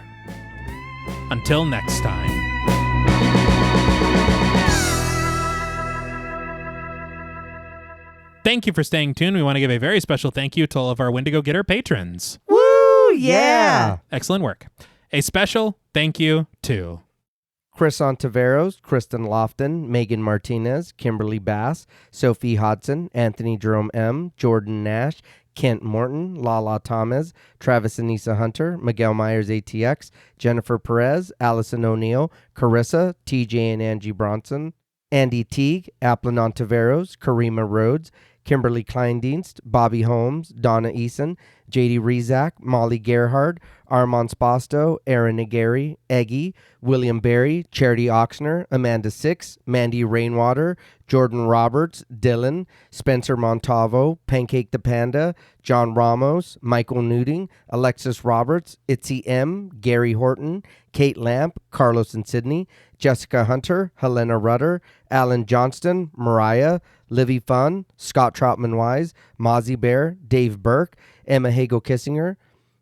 Until next time. Thank you for staying tuned. We want to give a very special thank you to all of our Wendigo Getter patrons. Woo! Yeah! Excellent work. A special thank you to Chris Ontiveros, Kristen Lofton, Megan Martinez, Kimberly Bass, Sophie Hodson, Anthony Jerome M., Jordan Nash, Kent Morton, Lala Thomas, Travis Anissa Hunter, Miguel Myers ATX, Jennifer Perez, Allison O'Neill, Carissa, TJ and Angie Bronson, Andy Teague, Applin Ontiveros, Karima Rhodes, Kimberly Kleindienst, Bobby Holmes, Donna Eason, JD Rezak, Molly Gerhard, Armand Spasto, Aaron Nagari, Eggy, William Berry, Charity Oxner, Amanda Six, Mandy Rainwater, Jordan Roberts, Dylan, Spencer Montavo, Pancake the Panda, John Ramos, Michael Nuding, Alexis Roberts, Itzy M, Gary Horton, Kate Lamp, Carlos and Sydney, Jessica Hunter, Helena Rudder, Alan Johnston, Mariah, Livy Fun, Scott Troutman Wise, Mozzie Bear, Dave Burke, Emma Hagel Kissinger,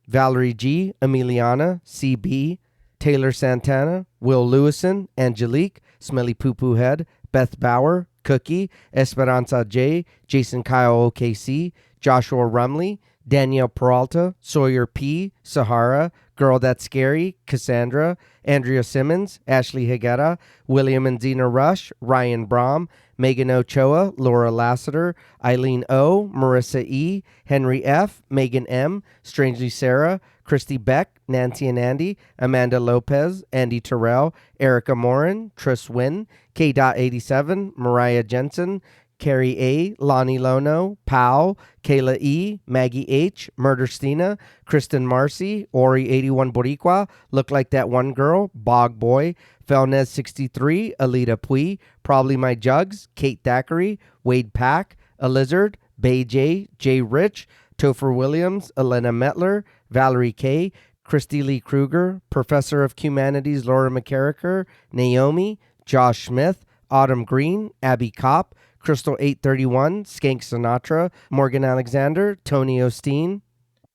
Valerie G, Emiliana, CB, Taylor Santana, Will Lewison, Angelique, Smelly Poo Poo Head, Beth Bauer, Cookie, Esperanza J, Jason Kyle OKC, Joshua Rumley, Danielle Peralta, Sawyer P, Sahara, Girl That's Scary, Cassandra, Andrea Simmons, Ashley Higuera, William and Xxena Rush, Ryan Brom, Megan Ochoa, Laura Lassiter, Eileen O, Marissa E, Henry F, Megan M, Strangely Sarah, Christy Beck, Nancy and Andy, Amanda Lopez, Andy Terrell, Erica Morin, Tris Wynn, K.87, Mariah Jensen, Carrie A, Lonnie Lono, Powell, Kayla E, Maggie H, Murder Stina, Kristen Marcy, Ori 81 Boricua, Look Like That One Girl, Bog Boy, Felnez 63, Alita Pui, Probably My Jugs, Kate Thackeray, Wade Pack, A Lizard, Bay J, Jay Rich, Topher Williams, Elena Metler, Valerie K, Christy Lee Kruger, Professor of Humanities Laura McCarricker, Naomi, Josh Smith, Autumn Green, Abby Kopp, Crystal 831, Skank Sinatra, Morgan Alexander, Tony Osteen,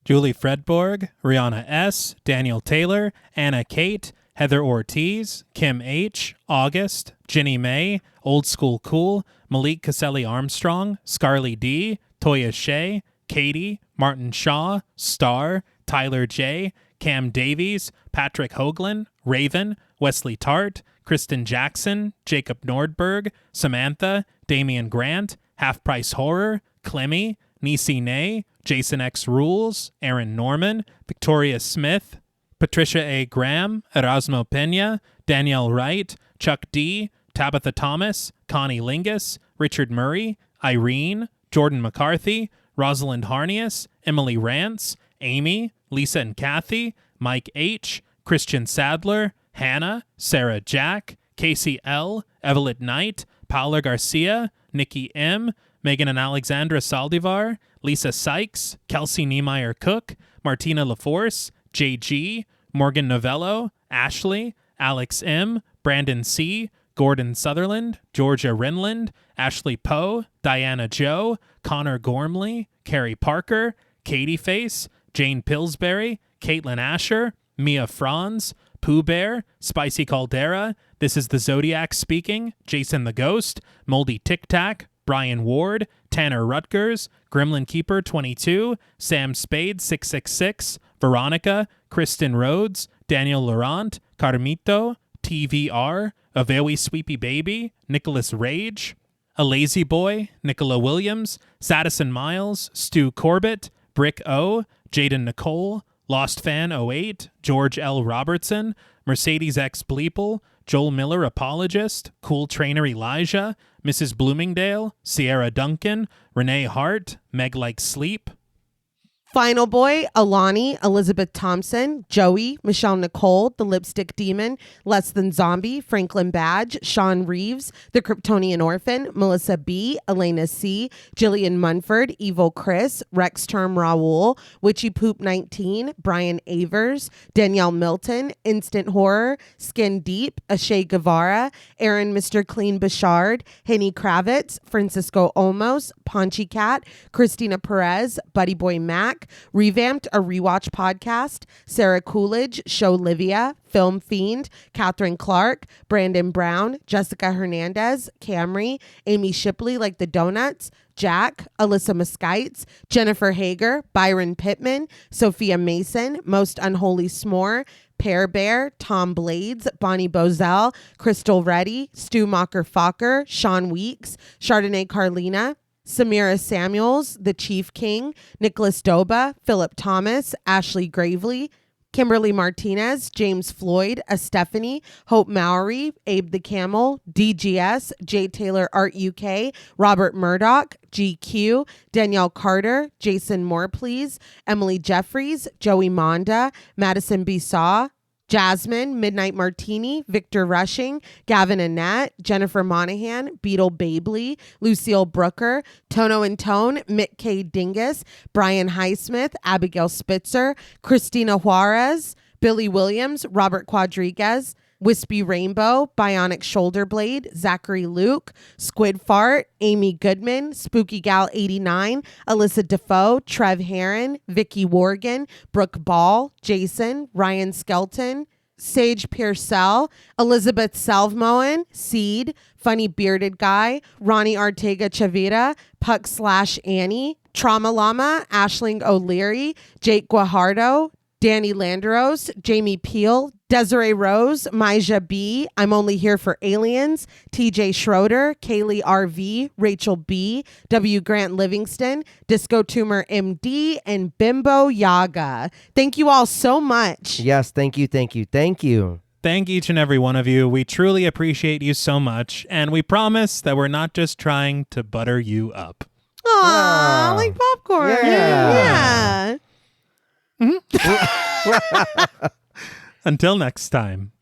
Julie Fredborg, Rihanna S., Daniel Taylor, Anna Kate, Heather Ortiz, Kim H., August, Ginny May, Old School Cool, Malik Caselli Armstrong, Scarly D., Toya Shea, Katie, Martin Shaw, Star, Tyler J., Cam Davies, Patrick Hoagland, Raven, Wesley Tart, Kristen Jackson, Jacob Nordberg, Samantha, Damian Grant, Half Price Horror, Clemmy, Nisi Nay, Jason X Rules, Aaron Norman, Victoria Smith, Patricia A. Graham, Erasmo Pena, Danielle Wright, Chuck D., Tabitha Thomas, Connie Lingus, Richard Murray, Irene, Jordan McCarthy, Rosalind Harnius, Emily Rance, Amy, Lisa and Kathy, Mike H., Christian Sadler, Hannah, Sarah Jack, Casey L., Evelyn Knight, Paula Garcia, Nikki M., Megan and Alexandra Saldivar, Lisa Sykes, Kelsey Niemeyer Cook, Martina LaForce, JG, Morgan Novello, Ashley, Alex M., Brandon C., Gordon Sutherland, Georgia Renland, Ashley Poe, Diana Joe, Connor Gormley, Carrie Parker, Katie Face, Jane Pillsbury, Caitlin Asher, Mia Franz, Pooh Bear, Spicy Caldera, This is the Zodiac Speaking, Jason the Ghost, Moldy Tic Tac, Brian Ward, Tanner Rutgers, Gremlin Keeper 22, Sam Spade 666, Veronica, Kristen Rhodes, Daniel Laurent, Carmito, TVR, A Very Sweepy Baby, Nicholas Rage, A Lazy Boy, Nicola Williams, Sadison Miles, Stu Corbett, Brick O, Jaden Nicole, Lost Fan 08, George L. Robertson, Mercedes X Bleeple, Joel Miller Apologist, Cool Trainer Elijah, Mrs. Bloomingdale, Sierra Duncan, Renee Hart, Meg Like Sleep, Final Boy, Alani, Elizabeth Thompson, Joey, Michelle Nicole, The Lipstick Demon, Less Than Zombie, Franklin Badge, Sean Reeves, The Kryptonian Orphan, Melissa B, Elena C, Jillian Munford, Evil Chris, Rex Term Raoul, Witchy Poop 19, Brian Avers, Danielle Milton, Instant Horror, Skin Deep, Ashay Guevara, Aaron Mr. Clean Bouchard, Henny Kravitz, Francisco Olmos, Paunchy Cat, Christina Perez, Buddy Boy Mac, Revamped a Rewatch Podcast, Sarah Coolidge, Show Livia, Film Fiend, Catherine Clark, Brandon Brown, Jessica Hernandez, Camry, Amy Shipley Like the Donuts, Jack, Alyssa Muskites, Jennifer Hager, Byron Pittman, Sophia Mason, Most Unholy S'more, Pear Bear, Tom Blades, Bonnie Bozell, Crystal Reddy, Stu Mocker Fokker, Sean Weeks, Chardonnay Carlina, Samira Samuels, The Chief King, Nicholas Doba, Philip Thomas, Ashley Gravely, Kimberly Martinez, James Floyd, Stephanie, Hope Mowry, Abe the Camel, DGS, J. Taylor Art UK, Robert Murdoch, GQ, Danielle Carter, Jason Moorplease, Emily Jeffries, Joey Monda, Madison Bissaw, Jasmine, Midnight Martini, Victor Rushing, Gavin Annette, Jennifer Monahan, Beetle Babley, Lucille Brooker, Tono and Tone, Mick K. Dingus, Brian Highsmith, Abigail Spitzer, Christina Juarez, Billy Williams, Robert Quadriguez, Wispy Rainbow, Bionic Shoulder Blade, Zachary Luke, Squid Fart, Amy Goodman, Spooky Gal 89, Alyssa Defoe, Trev Heron, Vicky Worgan, Brooke Ball, Jason, Ryan Skelton, Sage Pearsell, Elizabeth Salvmoen, Seed, Funny Bearded Guy, Ronnie Ortega Chavira, Puck / Annie, Trauma Llama, Ashling O'Leary, Jake Guajardo, Danny Landeros, Jamie Peel, Desiree Rose, Maija B, I'm Only Here for Aliens, TJ Schroeder, Kaylee RV, Rachel B, W. Grant Livingston, Disco Tumor MD, and Bimbo Yaga. Thank you all so much. Yes, thank you, thank you, thank you. Thank each and every one of you. We truly appreciate you so much, and we promise that we're not just trying to butter you up. Aww, like popcorn. Yeah. Yeah. Until next time.